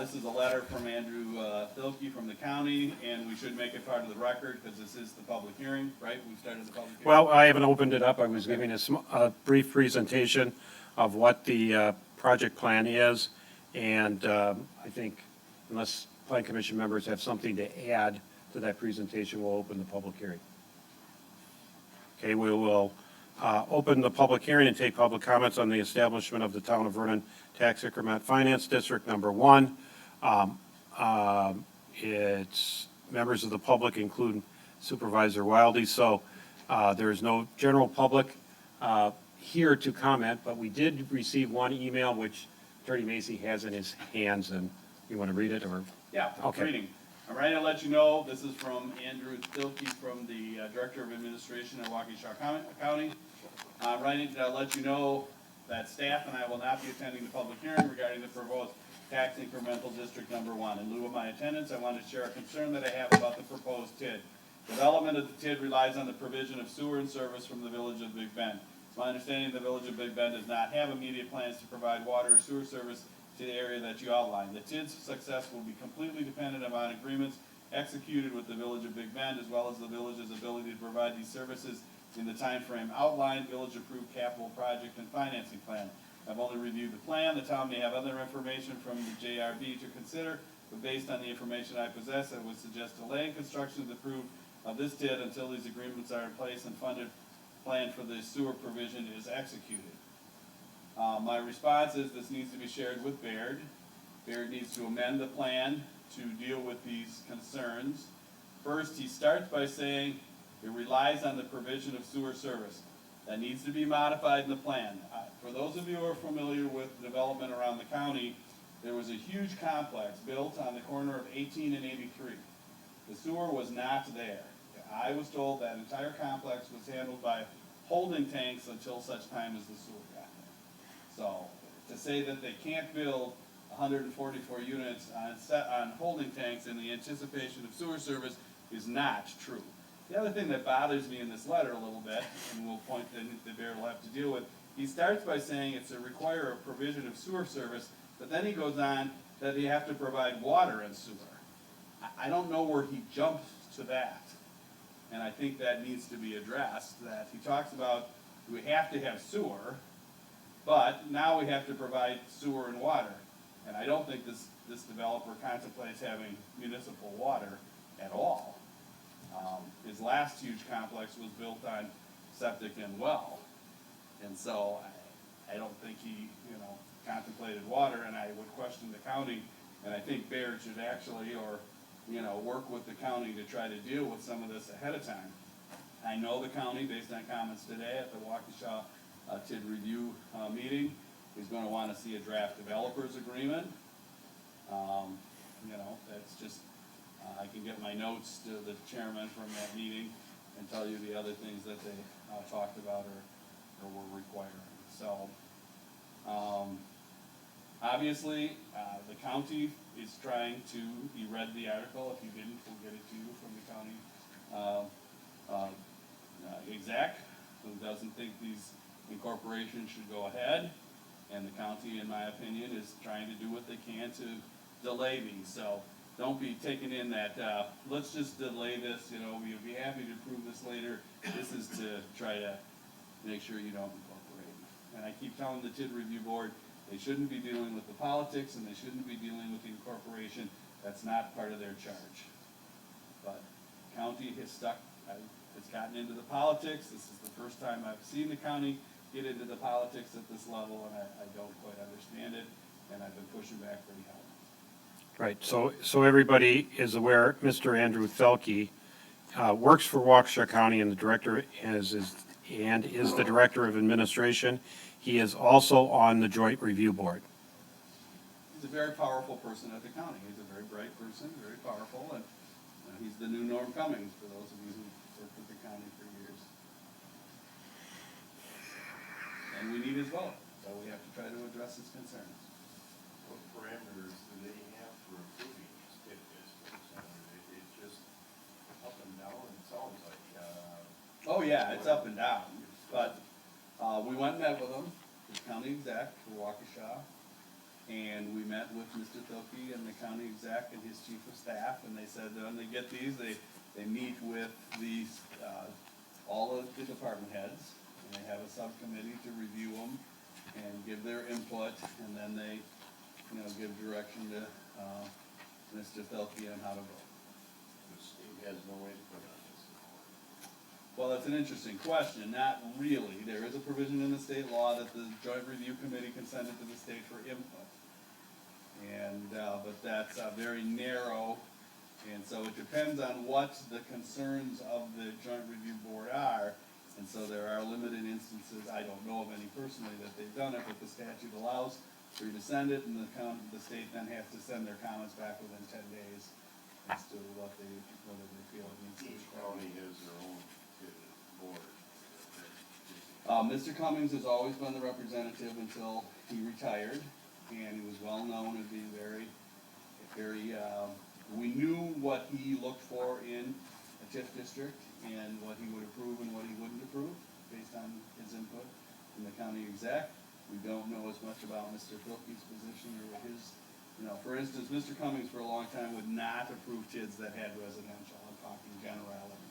This is a letter from Andrew Thilke from the county, and we should make it part of the record because this is the public hearing, right? We've started the public hearing. Well, I haven't opened it up. I was giving a brief presentation of what the project plan is. And I think unless plan commission members have something to add to that presentation, we'll open the public hearing. Okay, we will open the public hearing and take public comments on the establishment of the Town of Vernon Tax Increment Finance District number 1. Its members of the public include Supervisor Wildy, so there is no general public here to comment, but we did receive one email which Attorney Macy has in his hands, and you want to read it, or? Yeah, Okay. reading. I'm writing to let you know, this is from Andrew Thilke from the Director of Administration at Waukesha County. I'm writing to let you know that staff and I will not be attending the public hearing regarding the proposed tax incremental district number 1. In lieu of my attendance, I want to share a concern that I have about the proposed TID. Development of the TID relies on the provision of sewer and service from the village of Big Bend. It's my understanding the village of Big Bend does not have immediate plans to provide water or sewer service to the area that you outlined. The TID's success will be completely dependent upon agreements executed with the village of Big Bend, as well as the village's ability to provide these services in the time frame outlined, village-approved capital project and financing plan. I've only reviewed the plan. The town may have other information from the JRB to consider, but based on the information I possess, I would suggest delaying construction of the proof of this TID until these agreements are in place and funded plan for the sewer provision is executed. My response is this needs to be shared with Baird. Baird needs to amend the plan to deal with these concerns. First, he starts by saying it relies on the provision of sewer service. That needs to be modified in the plan. For those of you who are familiar with development around the county, there was a huge complex built on the corner of 18 and 83. The sewer was not there. I was told that entire complex was handled by holding tanks until such time as the sewer got there. So to say that they can't build 144 units on holding tanks in the anticipation of sewer service is not true. The other thing that bothers me in this letter a little bit, and we'll point that Baird will have to deal with, he starts by saying it's to require a provision of sewer service, but then he goes on that you have to provide water and sewer. I don't know where he jumped to that, and I think that needs to be addressed, that he talks about we have to have sewer, but now we have to provide sewer and water. And I don't think this developer contemplates having municipal water at all. His last huge complex was built on septic and well. And so I don't think he, contemplated water, and I would question the county, and I think Baird should actually, work with the county to try to deal with some of this ahead of time. I know the county, based on comments today at the Waukesha TID review meeting, is going to want to see a draft developers agreement. That's just, I can get my notes to the chairman from that meeting and tell you the other things that they talked about or were requiring. So, obviously, the county is trying to, you read the article, if you didn't, we'll get it to you from the county exec, who doesn't think these incorporations should go ahead. And the county, in my opinion, is trying to do what they can to delay these. So don't be taking in that, let's just delay this, we'll be happy to approve this later. This is to try to make sure you don't incorporate. And I keep telling the TID review board, they shouldn't be dealing with the politics and they shouldn't be dealing with the incorporation. That's not part of their charge. But county has stuck, it's gotten into the politics. This is the first time I've seen the county get into the politics at this level, and I don't quite understand it, and I've been pushing back pretty hard. Right, so everybody is aware, Mr. Andrew Felke works for Waukesha County and the director is the director of administration. He is also on the Joint Review Board. He's a very powerful person at the county. He's a very bright person, very powerful, and he's the new Norm Cummings for those of you who worked with the county for years. And we need his vote, so we have to try to address his concerns. What parameters do they have for approving these TID districts? It's just up and down, it sounds like, Oh, yeah, it's up and down, but we went and met with him, the county exec for Waukesha, and we met with Mr. Thilke and the county exec and his chief of staff, and they said that when they get these, they meet with these, all of the department heads, and they have a subcommittee to review them and give their input, and then they, give direction to Mr. Thilke on how to vote. the state has no way to put on this. Well, that's an interesting question. Not really. There is a provision in the state law that the Joint Review Committee can send it to the state for input. And, but that's very narrow, and so it depends on what the concerns of the Joint Review Board are. And so there are limited instances, I don't know of any personally that they've done it, but the statute allows for you to send it, and the state then has to send their comments back within 10 days as to whether they feel it needs to be. Each county has their own TID board. Mr. Cummings has always been the representative until he retired, and he was well known as being very, we knew what he looked for in a TIF district and what he would approve and what he wouldn't approve based on his input from the county exec. We don't know as much about Mr. Filke's position or his, for instance, Mr. Cummings for a long time would not approve TIDs that had residential. I'm talking generality.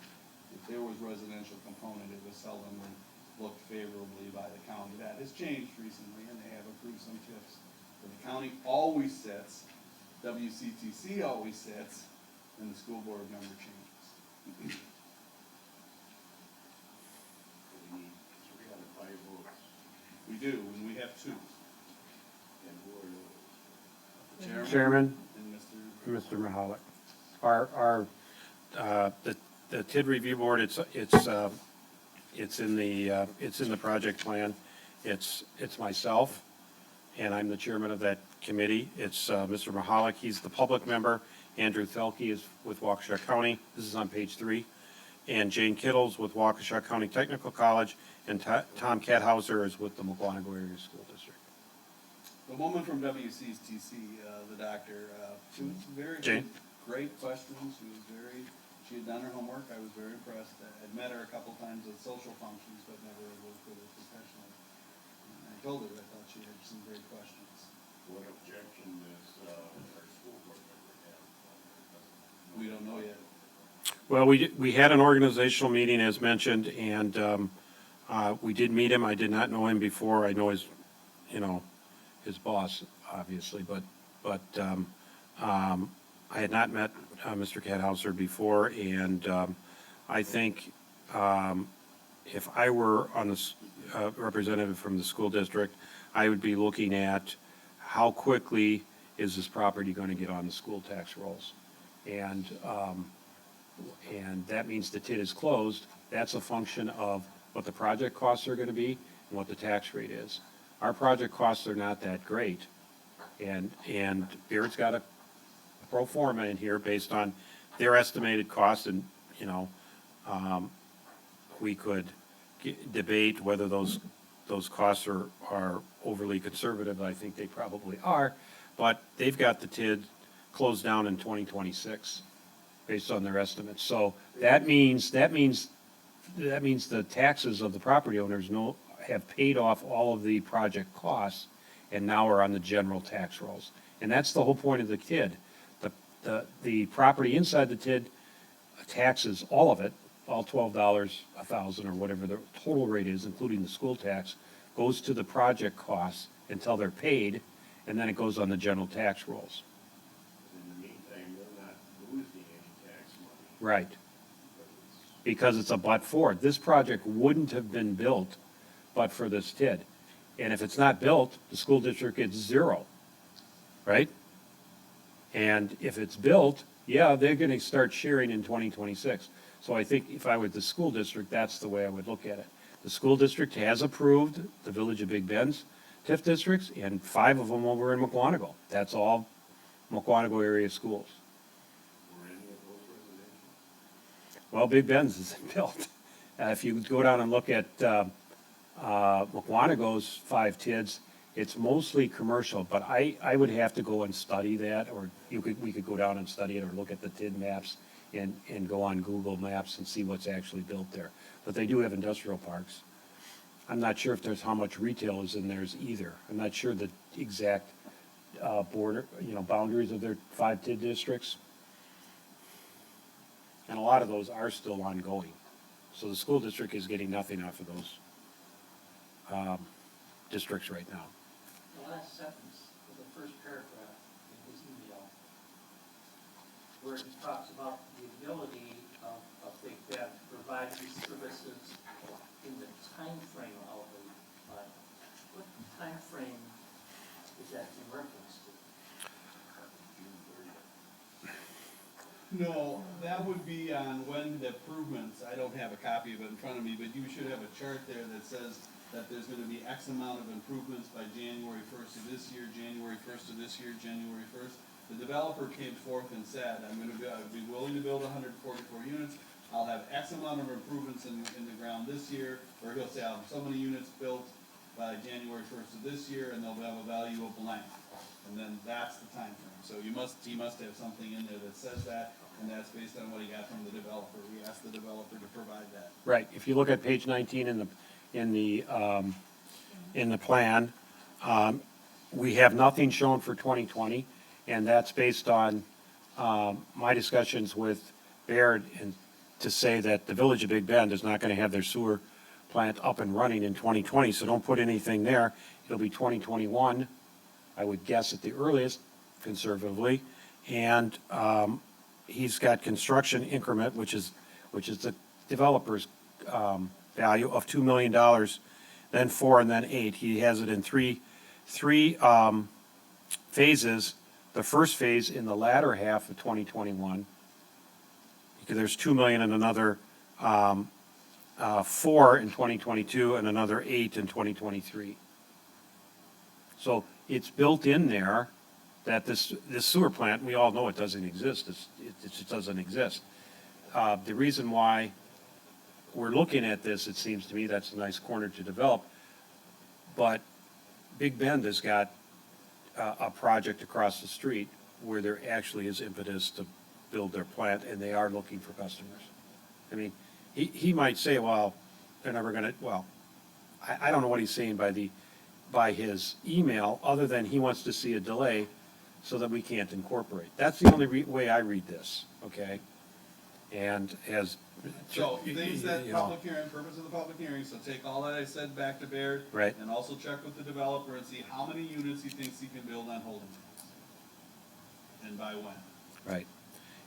If there was residential component, it was seldomly looked favorably by the county. That has changed recently, and they have a approve some TIFs. But the county always sits, WCTC always sits, and the school board never changes. We need 3 out of 5 votes. We do, and we have 2. And who are those? The Chairman and Mr. Mahalik. The TID review board, it's in the project plan. It's myself, and I'm the chairman of that committee. It's Mr. Mahalik, he's the public member. Andrew Thelke is with Waukesha County. This is on page 3. And Jane Kittles with Waukesha County Technical College, and Tom Cathauser is with the Mukwonago Area School District. The woman from WCTC, the doctor, she was very, Jane? great questions. She had done her homework. I was very impressed. I'd met her a couple times at social functions, but never worked with her professionally. And I told her I thought she had some great questions. What objection does our school board member have? We don't know yet. Well, we had an organizational meeting as mentioned, and we did meet him. I did not know him before. I know his boss, obviously, but I had not met Mr. Cathauser before, and I think if I were on this representative from the school district, I would be looking at how quickly is this property going to get on the school tax rolls, and that means the TID is closed. That's a function of what the project costs are going to be and what the tax rate is. Our project costs are not that great, and Beard's got a pro forma in here based on their estimated costs, and we could debate whether those costs are overly conservative. I think they probably are, but they've got the TID closed down in 2026 based on their estimates. So that means the taxes of the property owners have paid off all of the project costs and now are on the general tax rolls. And that's the whole point of the TID. The property inside the TID taxes, all of it, all $12, $1,000 or whatever the total rate is, including the school tax, goes to the project costs until they're paid, and then it goes on the general tax rolls. In the meantime, we're not losing any tax money. Right. Because it's a but-for. This project wouldn't have been built but for this TID. And if it's not built, the school district gets 0, right? And if it's built, yeah, they're going to start sharing in 2026. So I think if I were the school district, that's the way I would look at it. The school district has approved the Village of Big Bend's TIF districts, and 5 of them over in Mukwonago. That's all Mukwonago area schools. Were any of those residential? Well, Big Bend's isn't built. If you go down and look at Mukwonago's 5 TIDs, it's mostly commercial, but I would have to go and study that, or we could go down and study it, or look at the TID maps and go on Google Maps and see what's actually built there. But they do have industrial parks. I'm not sure if there's how much retail is in theirs either. I'm not sure the exact boundaries of their 5 TID districts. And a lot of those are still ongoing. So the school district is getting nothing off of those districts right now. The last sentence of the first paragraph in his email, where he talks about the ability of Big Bend to provide these services in the time frame outlined. What time frame is that in reference to? No, that would be on when the improvements, I don't have a copy of it in front of me, but you should have a chart there that says that there's gonna be X amount of improvements by January 1st of this year, January 1st of this year, January 1st. The developer came forth and said, I'd be willing to build 144 units. I'll have X amount of improvements in the ground this year, or he'll say, I'll have so many units built by January 1st of this year, and they'll have a value of blank. And then that's the time frame. So he must have something in there that says that, and that's based on what he got from the developer. We asked the developer to provide that. Right. If you look at page 19 in the plan, we have nothing shown for 2020, and that's based on my discussions with Baird, and to say that the Village of Big Bend is not going to have their sewer plant up and running in 2020, so don't put anything there. It'll be 2021, I would guess at the earliest, conservatively. And he's got construction increment, which is the developer's value of $2 million, then 4, and then 8. He has it in three phases. The first phase in the latter half of 2021, because there's 2 million and another 4 in 2022 and another 8 in 2023. So it's built in there that this sewer plant, we all know it doesn't exist. It just doesn't exist. The reason why we're looking at this, it seems to me, that's a nice corner to develop. But Big Bend has got a project across the street where there actually is impetus to build their plant, and they are looking for customers. I mean, he might say, well, they're never gonna, well, I don't know what he's saying by his email, other than he wants to see a delay so that we can't incorporate. That's the only way I read this, okay? And as. So things that you know, public hearing, purpose of the public hearing, so take all that I said back to Baird. Right. And also check with the developer and see how many units he thinks he can build on holding tanks. And by when. Right.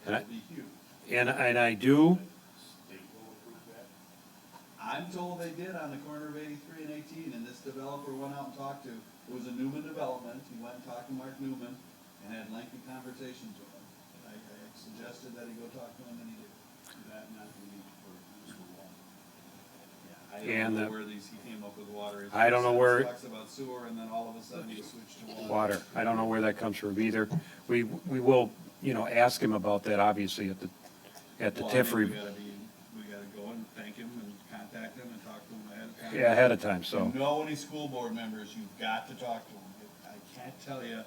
That'll be huge. And I do, I'm told they did on the corner of 83 and 18, and this developer went out and talked to, it was a Newman development, he went and talked to Mark Newman and had lengthy conversations with him. I suggested that he go talk to him, and he did. That not to be for Mr. Wall. Yeah, I don't know where he came up with water. I don't know where. He talks about sewer, and then all of a sudden he switched to water. Water, I don't know where that comes from either. We will, ask him about that, obviously, at the Well, TIF I mean, review. we gotta go and thank him and contact him and talk to him ahead of time. Yeah, ahead of time, so. If you know any school board members, you've got to talk to them. I can't tell you,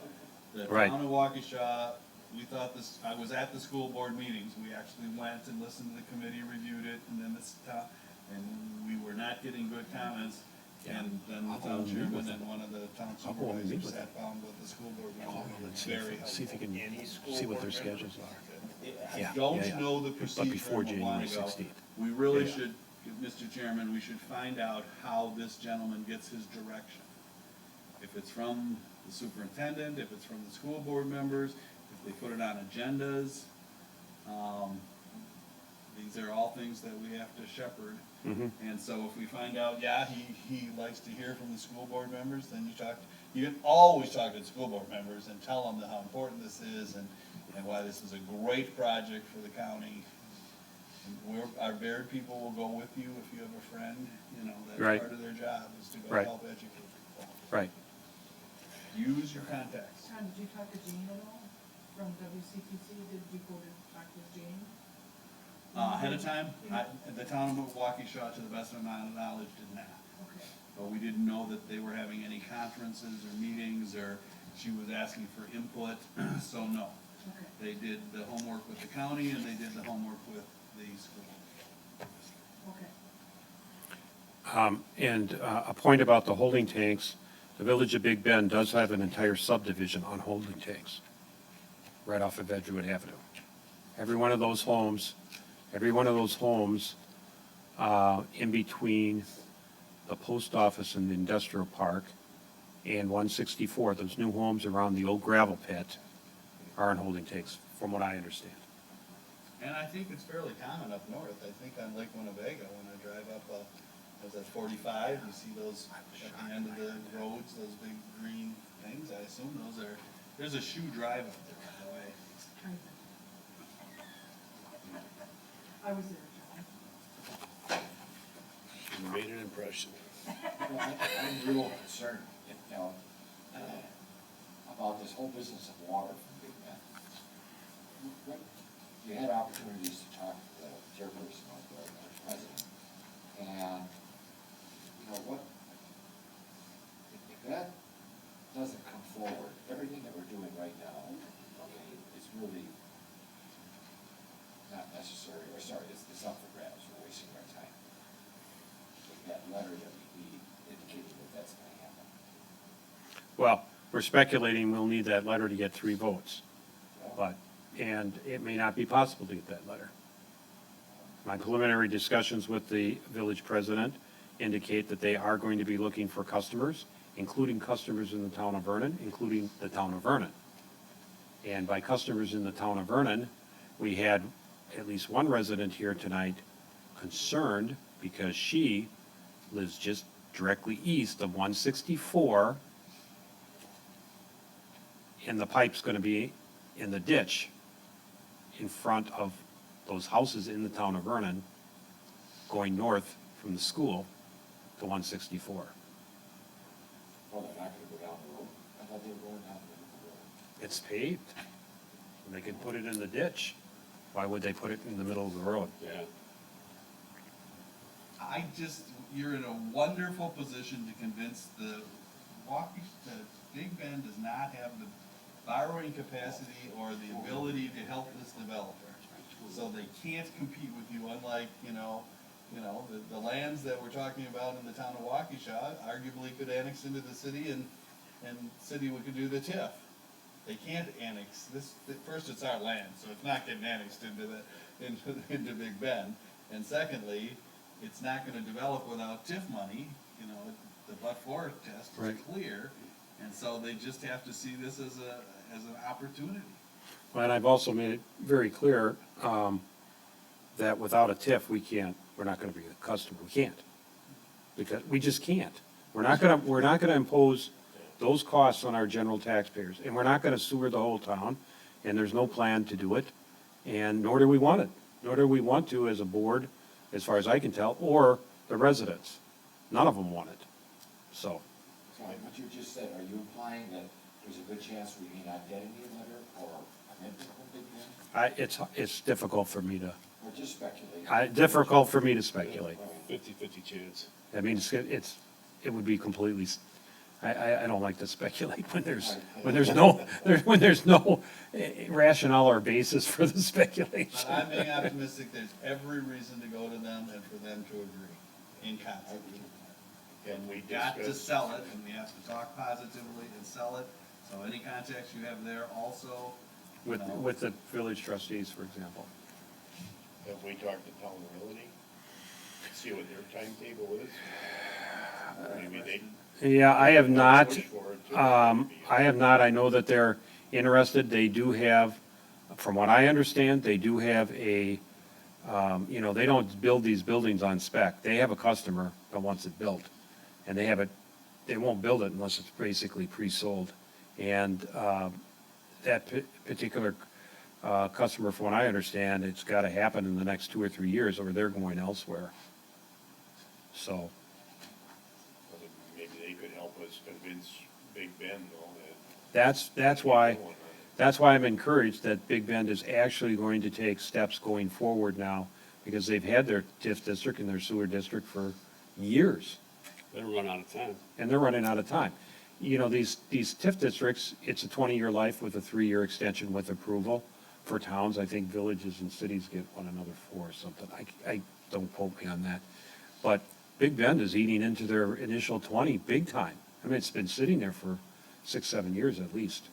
the Right. town of Waukesha, we thought this, I was at the school board meetings, we actually went and listened to the committee, reviewed it, and then and we were not getting good comments. And then the town chairman and one of the town supervisors sat down with the school board. Very See if he can, see what their schedules are. I Yeah, don't yeah, yeah. know the But procedure before and a while January ago. 16th. We really Yeah. should, Mr. Chairman, we should find out how this gentleman gets his direction. If it's from the superintendent, if it's from the school board members, if they put it on agendas. These are all things that we have to shepherd. Mhm. And so if we find out, yeah, he likes to hear from the school board members, then you can always talk to the school board members and tell them how important this is and why this is a great project for the county. And our Baird people will go with you if you have a friend, that's Right. part of their job is to go Right. help educate people. Right. Use your contacts. Tom, did you talk to Jane at all from WCTC? Did you go to talk to Jane? Ahead of time, the town of Waukesha, to the best of my knowledge, did not. Okay. But we didn't know that they were having any conferences or meetings, or she was asking for input, so no. Okay. They did the homework with the county, and they did the homework with the school. Okay. And a point about the holding tanks, the Village of Big Bend does have an entire subdivision on holding tanks, right off of Edgewood Avenue. Every one of those homes in between the post office and the industrial park and 164, those new homes around the old gravel pit are on holding tanks, from what I understand. And I think it's fairly common up north. I think on Lake Winnebago, when I drive up, was that 45, you see those at the end of the roads, those big green things. I assume there's a shoe drive up there, by the way. I was there, John. You made an impression. I'm real concerned, about this whole business of water from Big Bend. You had opportunities to talk to the chairperson of the president, and, what, if that doesn't come forward, everything that we're doing right now, okay, is really not necessary, it's up for grabs, we're wasting our time. With that letter that we need indicating that that's gonna happen. Well, we're speculating we'll need that letter to get 3 votes. And it may not be possible to get that letter. My preliminary discussions with the village president indicate that they are going to be looking for customers, including customers in the town of Vernon, including the town of Vernon. And by customers in the town of Vernon, we had at least one resident here tonight concerned because she lives just directly east of 164, and the pipe's going to be in the ditch in front of those houses in the town of Vernon going north from the school to 164. Oh, they're not gonna go down the road? I thought they were going down the road. It's paved. And they could put it in the ditch. Why would they put it in the middle of the road? Yeah. You're in a wonderful position to convince the Big Bend does not have the borrowing capacity or the ability to help this developer. So they can't compete with you, unlike, the lands that we're talking about in the town of Waukesha arguably could annex into the city and city could do the TIF. They can't annex this, first it's our land, so it's not getting annexed into Big Bend. And secondly, it's not gonna develop without TIF money, the but-for test is Right. clear. And so they just have to see this as an opportunity. Well, and I've also made it very clear that without a TIF, we're not gonna be a customer. We can't. Because we just can't. We're not gonna impose those costs on our general taxpayers. And we're not gonna sewer the whole town, and there's no plan to do it. And nor do we want it. Nor do we want to as a board, as far as I can tell, or the residents. None of them want it. So, So like what you just said, are you implying that there's a good chance we may not get any letter or commitment from Big Bend? it's difficult for me to, Or just speculate? difficult for me to speculate. 50-50 chance. I mean, it would be completely, I don't like to speculate when there's no rationale or basis for the speculation. But I'm being optimistic, there's every reason to go to them and for them to agree in concept. And we got to sell it, and we have to talk positively and sell it, so any contacts you have there also. With the village trustees, for example. Have we talked to Town Realty? See what their timetable is? Maybe they. Yeah, I have not. Push for it, too. I have not. I know that they're interested. They do have, from what I understand, they do have they don't build these buildings on spec. They have a customer that wants it built. And they won't build it unless it's basically pre-sold. And that particular customer, from what I understand, it's got to happen in the next 2 or 3 years or they're going elsewhere. So. Maybe they could help us convince Big Bend, though, that. That's why I'm encouraged that Big Bend is actually going to take steps going forward now, because they've had their TIF district and their sewer district for years. They're running out of time. And they're running out of time. These TIF districts, it's a 20-year life with a 3-year extension with approval. For towns, I think villages and cities get one another 4 or something. I don't quote me on that. But Big Bend is eating into their initial 20 big time. I mean, it's been sitting there for 6-7 years at least.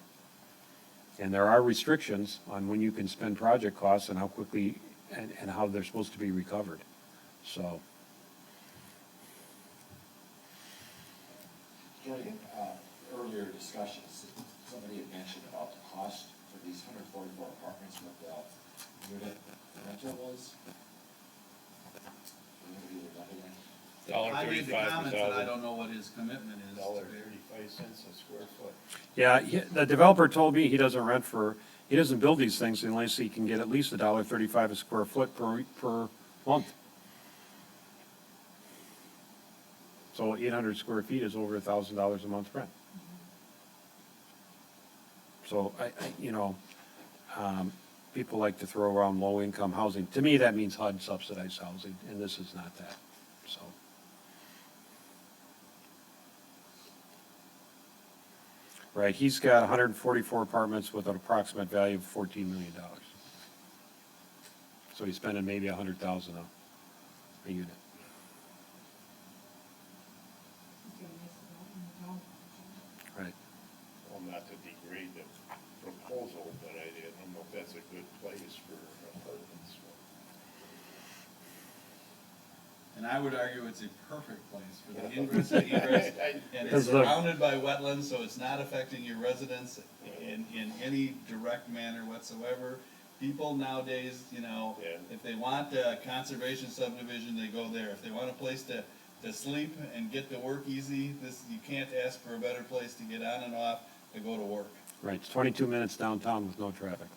And there are restrictions on when you can spend project costs and how quickly and how they're supposed to be recovered. So. During earlier discussions, somebody had mentioned about the cost for these 144 apartments, what the unit rental was. I made the comments and I don't know what his commitment is. $1.35 a square foot. Yeah, the developer told me he doesn't build these things unless he can get at least $1.35 a square foot per month. So 800 square feet is over $1,000 a month rent. So people like to throw around low-income housing. To me, that means HUD subsidized housing, and this is not that, so. Right, he's got 144 apartments with an approximate value of $14 million. So he's spending maybe $100,000 a unit. Right. Well, not to degrade the proposal, but I don't know if that's a good place for apartments. And I would argue it's a perfect place for the ingress and egress. And Does it's the- surrounded by wetlands, so it's not affecting your residents in any direct manner whatsoever. People nowadays, you know, if they want a conservation subdivision, they go there. If they want a place to sleep and get to work easy, you can't ask for a better place to get on and off to go to work. Right, it's 22 minutes downtown with no traffic.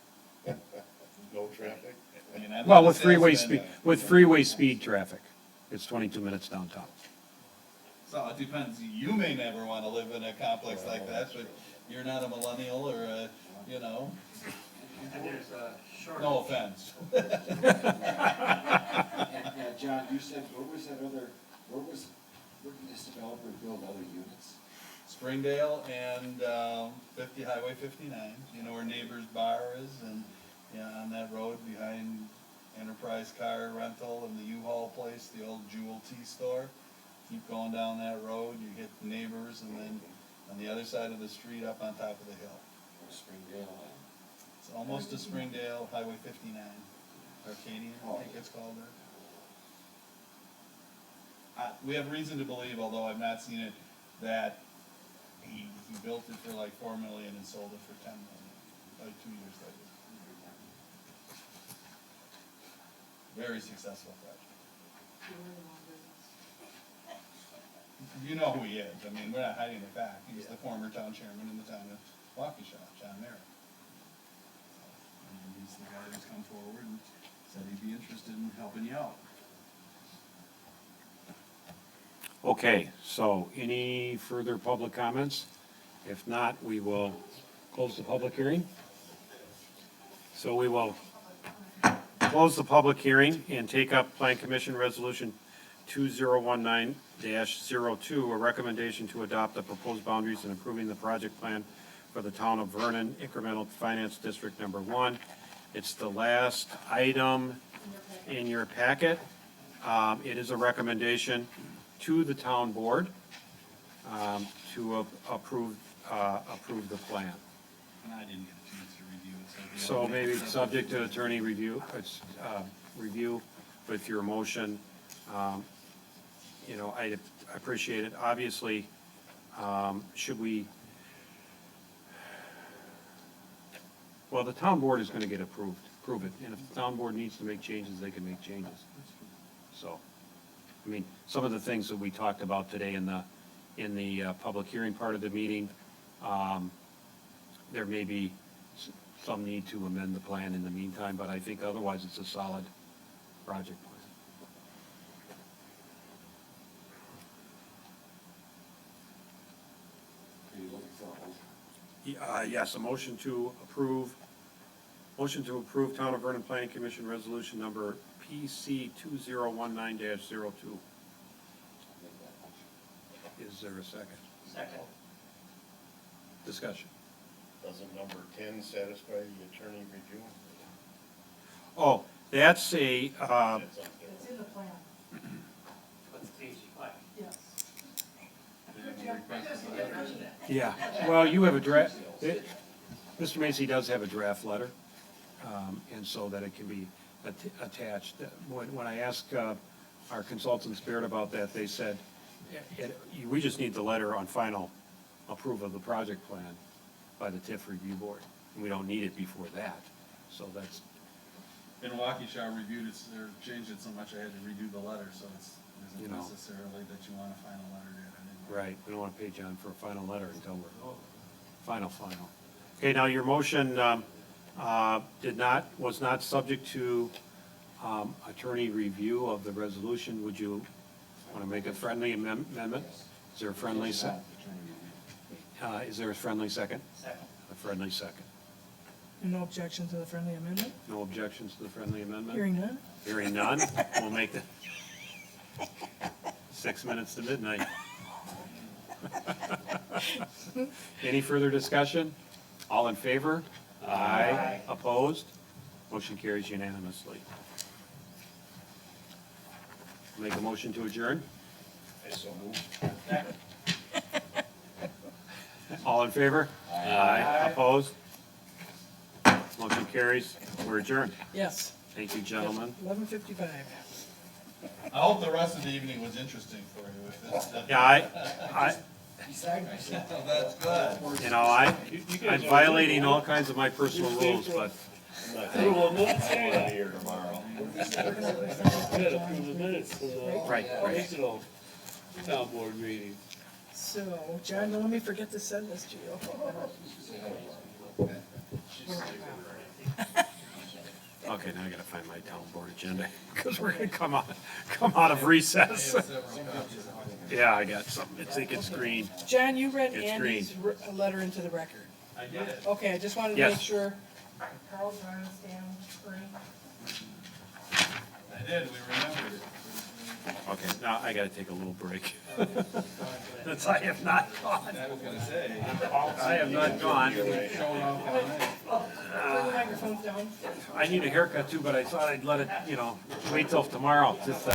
No traffic? I mean, I'm Well, not a with freeway salesman, speed, with freeway speed traffic, it's 22 minutes downtown. So it depends. You may never want to live in a complex like that, but you're not a millennial or a, you know, And there's a short. no offense. And John, you said, where did this developer build other units? Springdale and 50 Highway 59, you know where Neighbors Bar is, and yeah, on that road behind Enterprise Car Rental and the U-Haul place, the old Jewel Tea store. Keep going down that road, you hit Neighbors, and then on the other side of the street up on top of the hill. Springdale It's almost to Springdale, Highway 59, Arcadian, I think it's called there. We have reason to believe, although I've not seen it, that he built it for like $4 million and sold it for $10 million, like 2 years later. Very successful project. You know who he is. I mean, we're not hiding the fact. He's the former town chairman in the town of Waukesha, John Merritt. And he's the guy who's come forward and said he'd be interested in helping you out. Okay, so any further public comments? If not, we will close the public hearing. So we will close the public hearing and take up Plan Commission Resolution 2019-02, a recommendation to adopt the proposed boundaries and approving the project plan for the town of Vernon, incremental finance district number 1. It's the last item in your packet. It is a recommendation to the town board to approve the plan. And I didn't get a chance to review it. So maybe subject to attorney review, review with your motion. You know, I appreciate it. Obviously, should we, well, the town board is going to get approve it. And if the town board needs to make changes, they can make changes. So, I mean, some of the things that we talked about today in the public hearing part of the meeting, there may be some need to amend the plan in the meantime, but I think otherwise it's a solid project plan. Are you looking for a motion? Yes, a motion to approve Town of Vernon Planning Commission Resolution Number PC 2019-02. I'll make that motion. Is there a second? Second. Discussion. Doesn't number 10 satisfy the attorney review? Oh, that's a, It's up there. It's in the plan, What's page five? yes. yeah, well, you have a draft, Mr. Macy does have a draft letter, and so that it can be attached. When I asked our consultant Spirit about that, they said, we just need the letter on final approval of the project plan by the TIF review board. And we don't need it before that, so that's, And Waukesha reviewed it, or changed it so much I had to redo the letter, so it You isn't know. necessarily that you want a final letter yet. right, we don't want to pay John for a final letter until we're final. Okay, now your motion was not subject to attorney review of the resolution. Would you want to make a friendly amendment? Is there a friendly second? Is there a friendly second? Second. A friendly second. And no objection to the friendly amendment? No objections to the friendly amendment? Hearing none? Hearing none, we'll make the 6 minutes to midnight. Any further discussion? All in favor? Aye. Opposed? Motion carries unanimously. Make a motion to adjourn? I so move. All in favor? Aye. Opposed? Motion carries. We're adjourned. Yes. Thank you, gentlemen. 11:55. I hope the rest of the evening was interesting for you. Yeah, Beside myself. That's good. you know, I'm violating all kinds of my personal rules, but Here tomorrow. right. Town board meeting. So, John, don't let me forget to send this to you. Okay, now I gotta find my town board agenda, because we're gonna come out of recess. Yeah, I got something, I think it's green. John, you read It's Andy's letter into the record. I did. Okay, I just wanted to Yes. make sure. Carl, John, Stan, Bernie. I did, we remembered it. Okay, now I gotta take a little break. Since I have not gone. I was gonna say. I have not gone. Bring the microphones down. I need a haircut too, but I thought I'd let it, wait till tomorrow, just,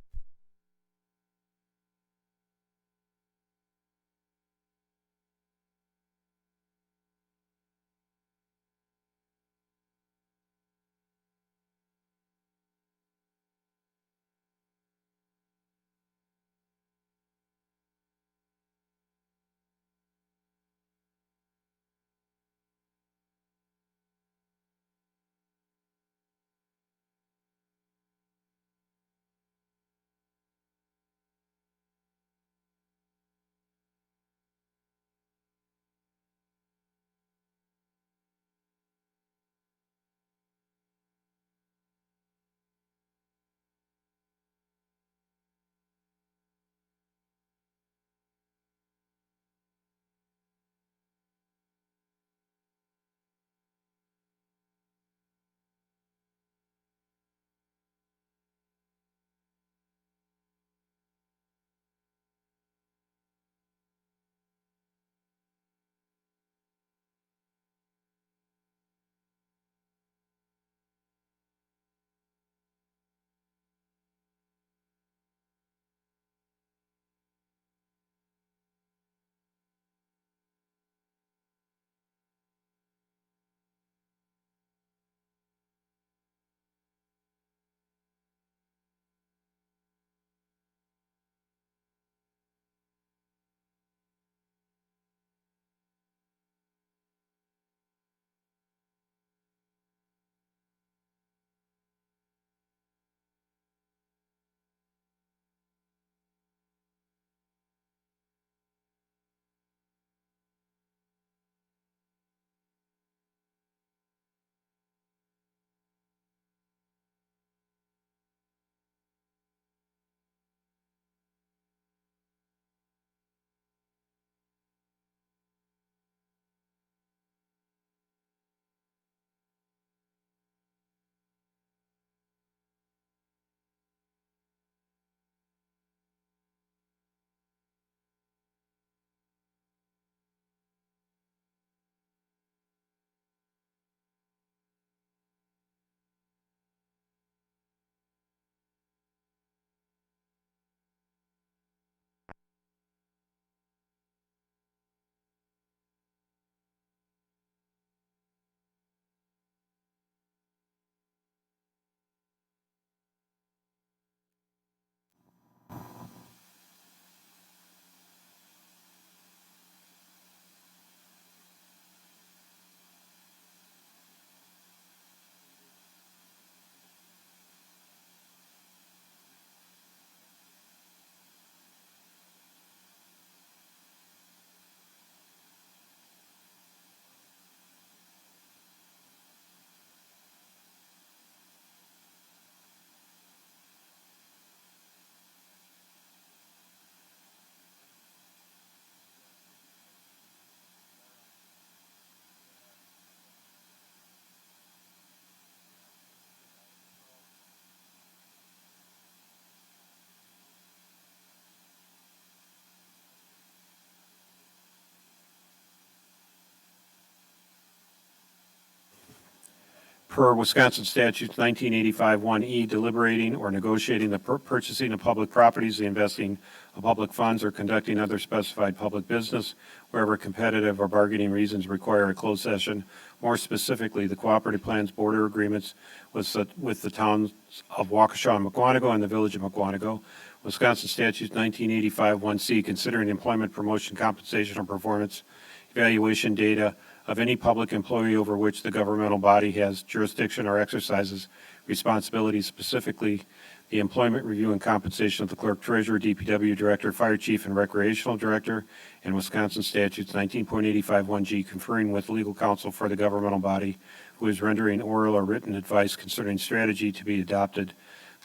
per Wisconsin statutes 1985 1E, deliberating or negotiating the purchasing of public properties, the investing of public funds, or conducting other specified public business wherever competitive or bargaining reasons require a closed session. More specifically, the cooperative plans border agreements with the towns of Waukesha and Mukwonago and the village of Mukwonago. Wisconsin statutes 1985 1C, considering employment, promotion, compensation, or performance evaluation data of any public employee over which the governmental body has jurisdiction or exercises responsibilities, specifically the employment review and compensation of the clerk treasurer, DPW director, fire chief, and recreational director, and Wisconsin statutes 19.85 1G, conferring with legal counsel for the governmental body who is rendering oral or written advice concerning strategy to be adopted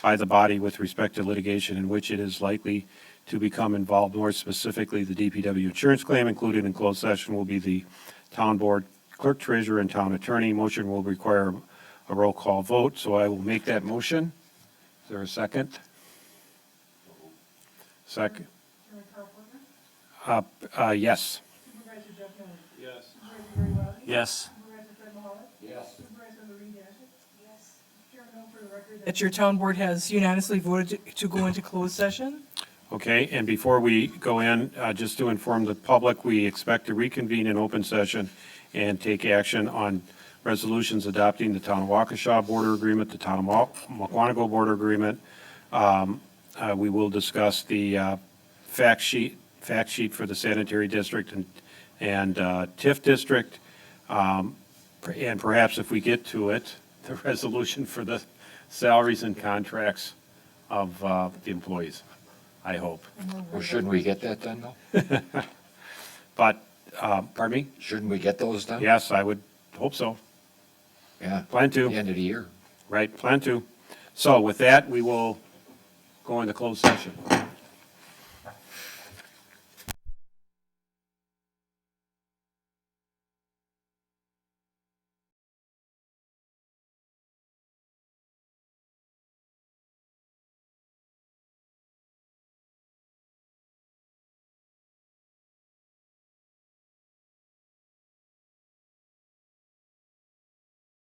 by the body with respect to litigation in which it is likely to become involved. More specifically, the DPW insurance claim included in closed session will be the town board, clerk treasurer, and town attorney. Motion will require a roll call vote, so I will make that motion. Is there a second? Second. Yes. Supervisor Jeff Miller. Yes. Supervisor Gary Wiley. Yes. Supervisor Fred Mahalik. Yes. Supervisor Louis Dashick. Yes. Chairman, note for the record that your town board has unanimously voted to go into closed session. Okay, and before we go in, just to inform the public, we expect to reconvene in open session and take action on resolutions adopting the Town of Waukesha border agreement, the Town of Mukwonago border agreement. We will discuss the fact sheet for the sanitary district and TIF district. And perhaps if we get to it, the resolution for the salaries and contracts of the employees. I hope. Well, shouldn't we get that done, though? But, pardon me? Shouldn't we get those done? Yes, I would hope so. Yeah. Plan to. The end of the year. Right, plan to. So with that, we will go into closed session.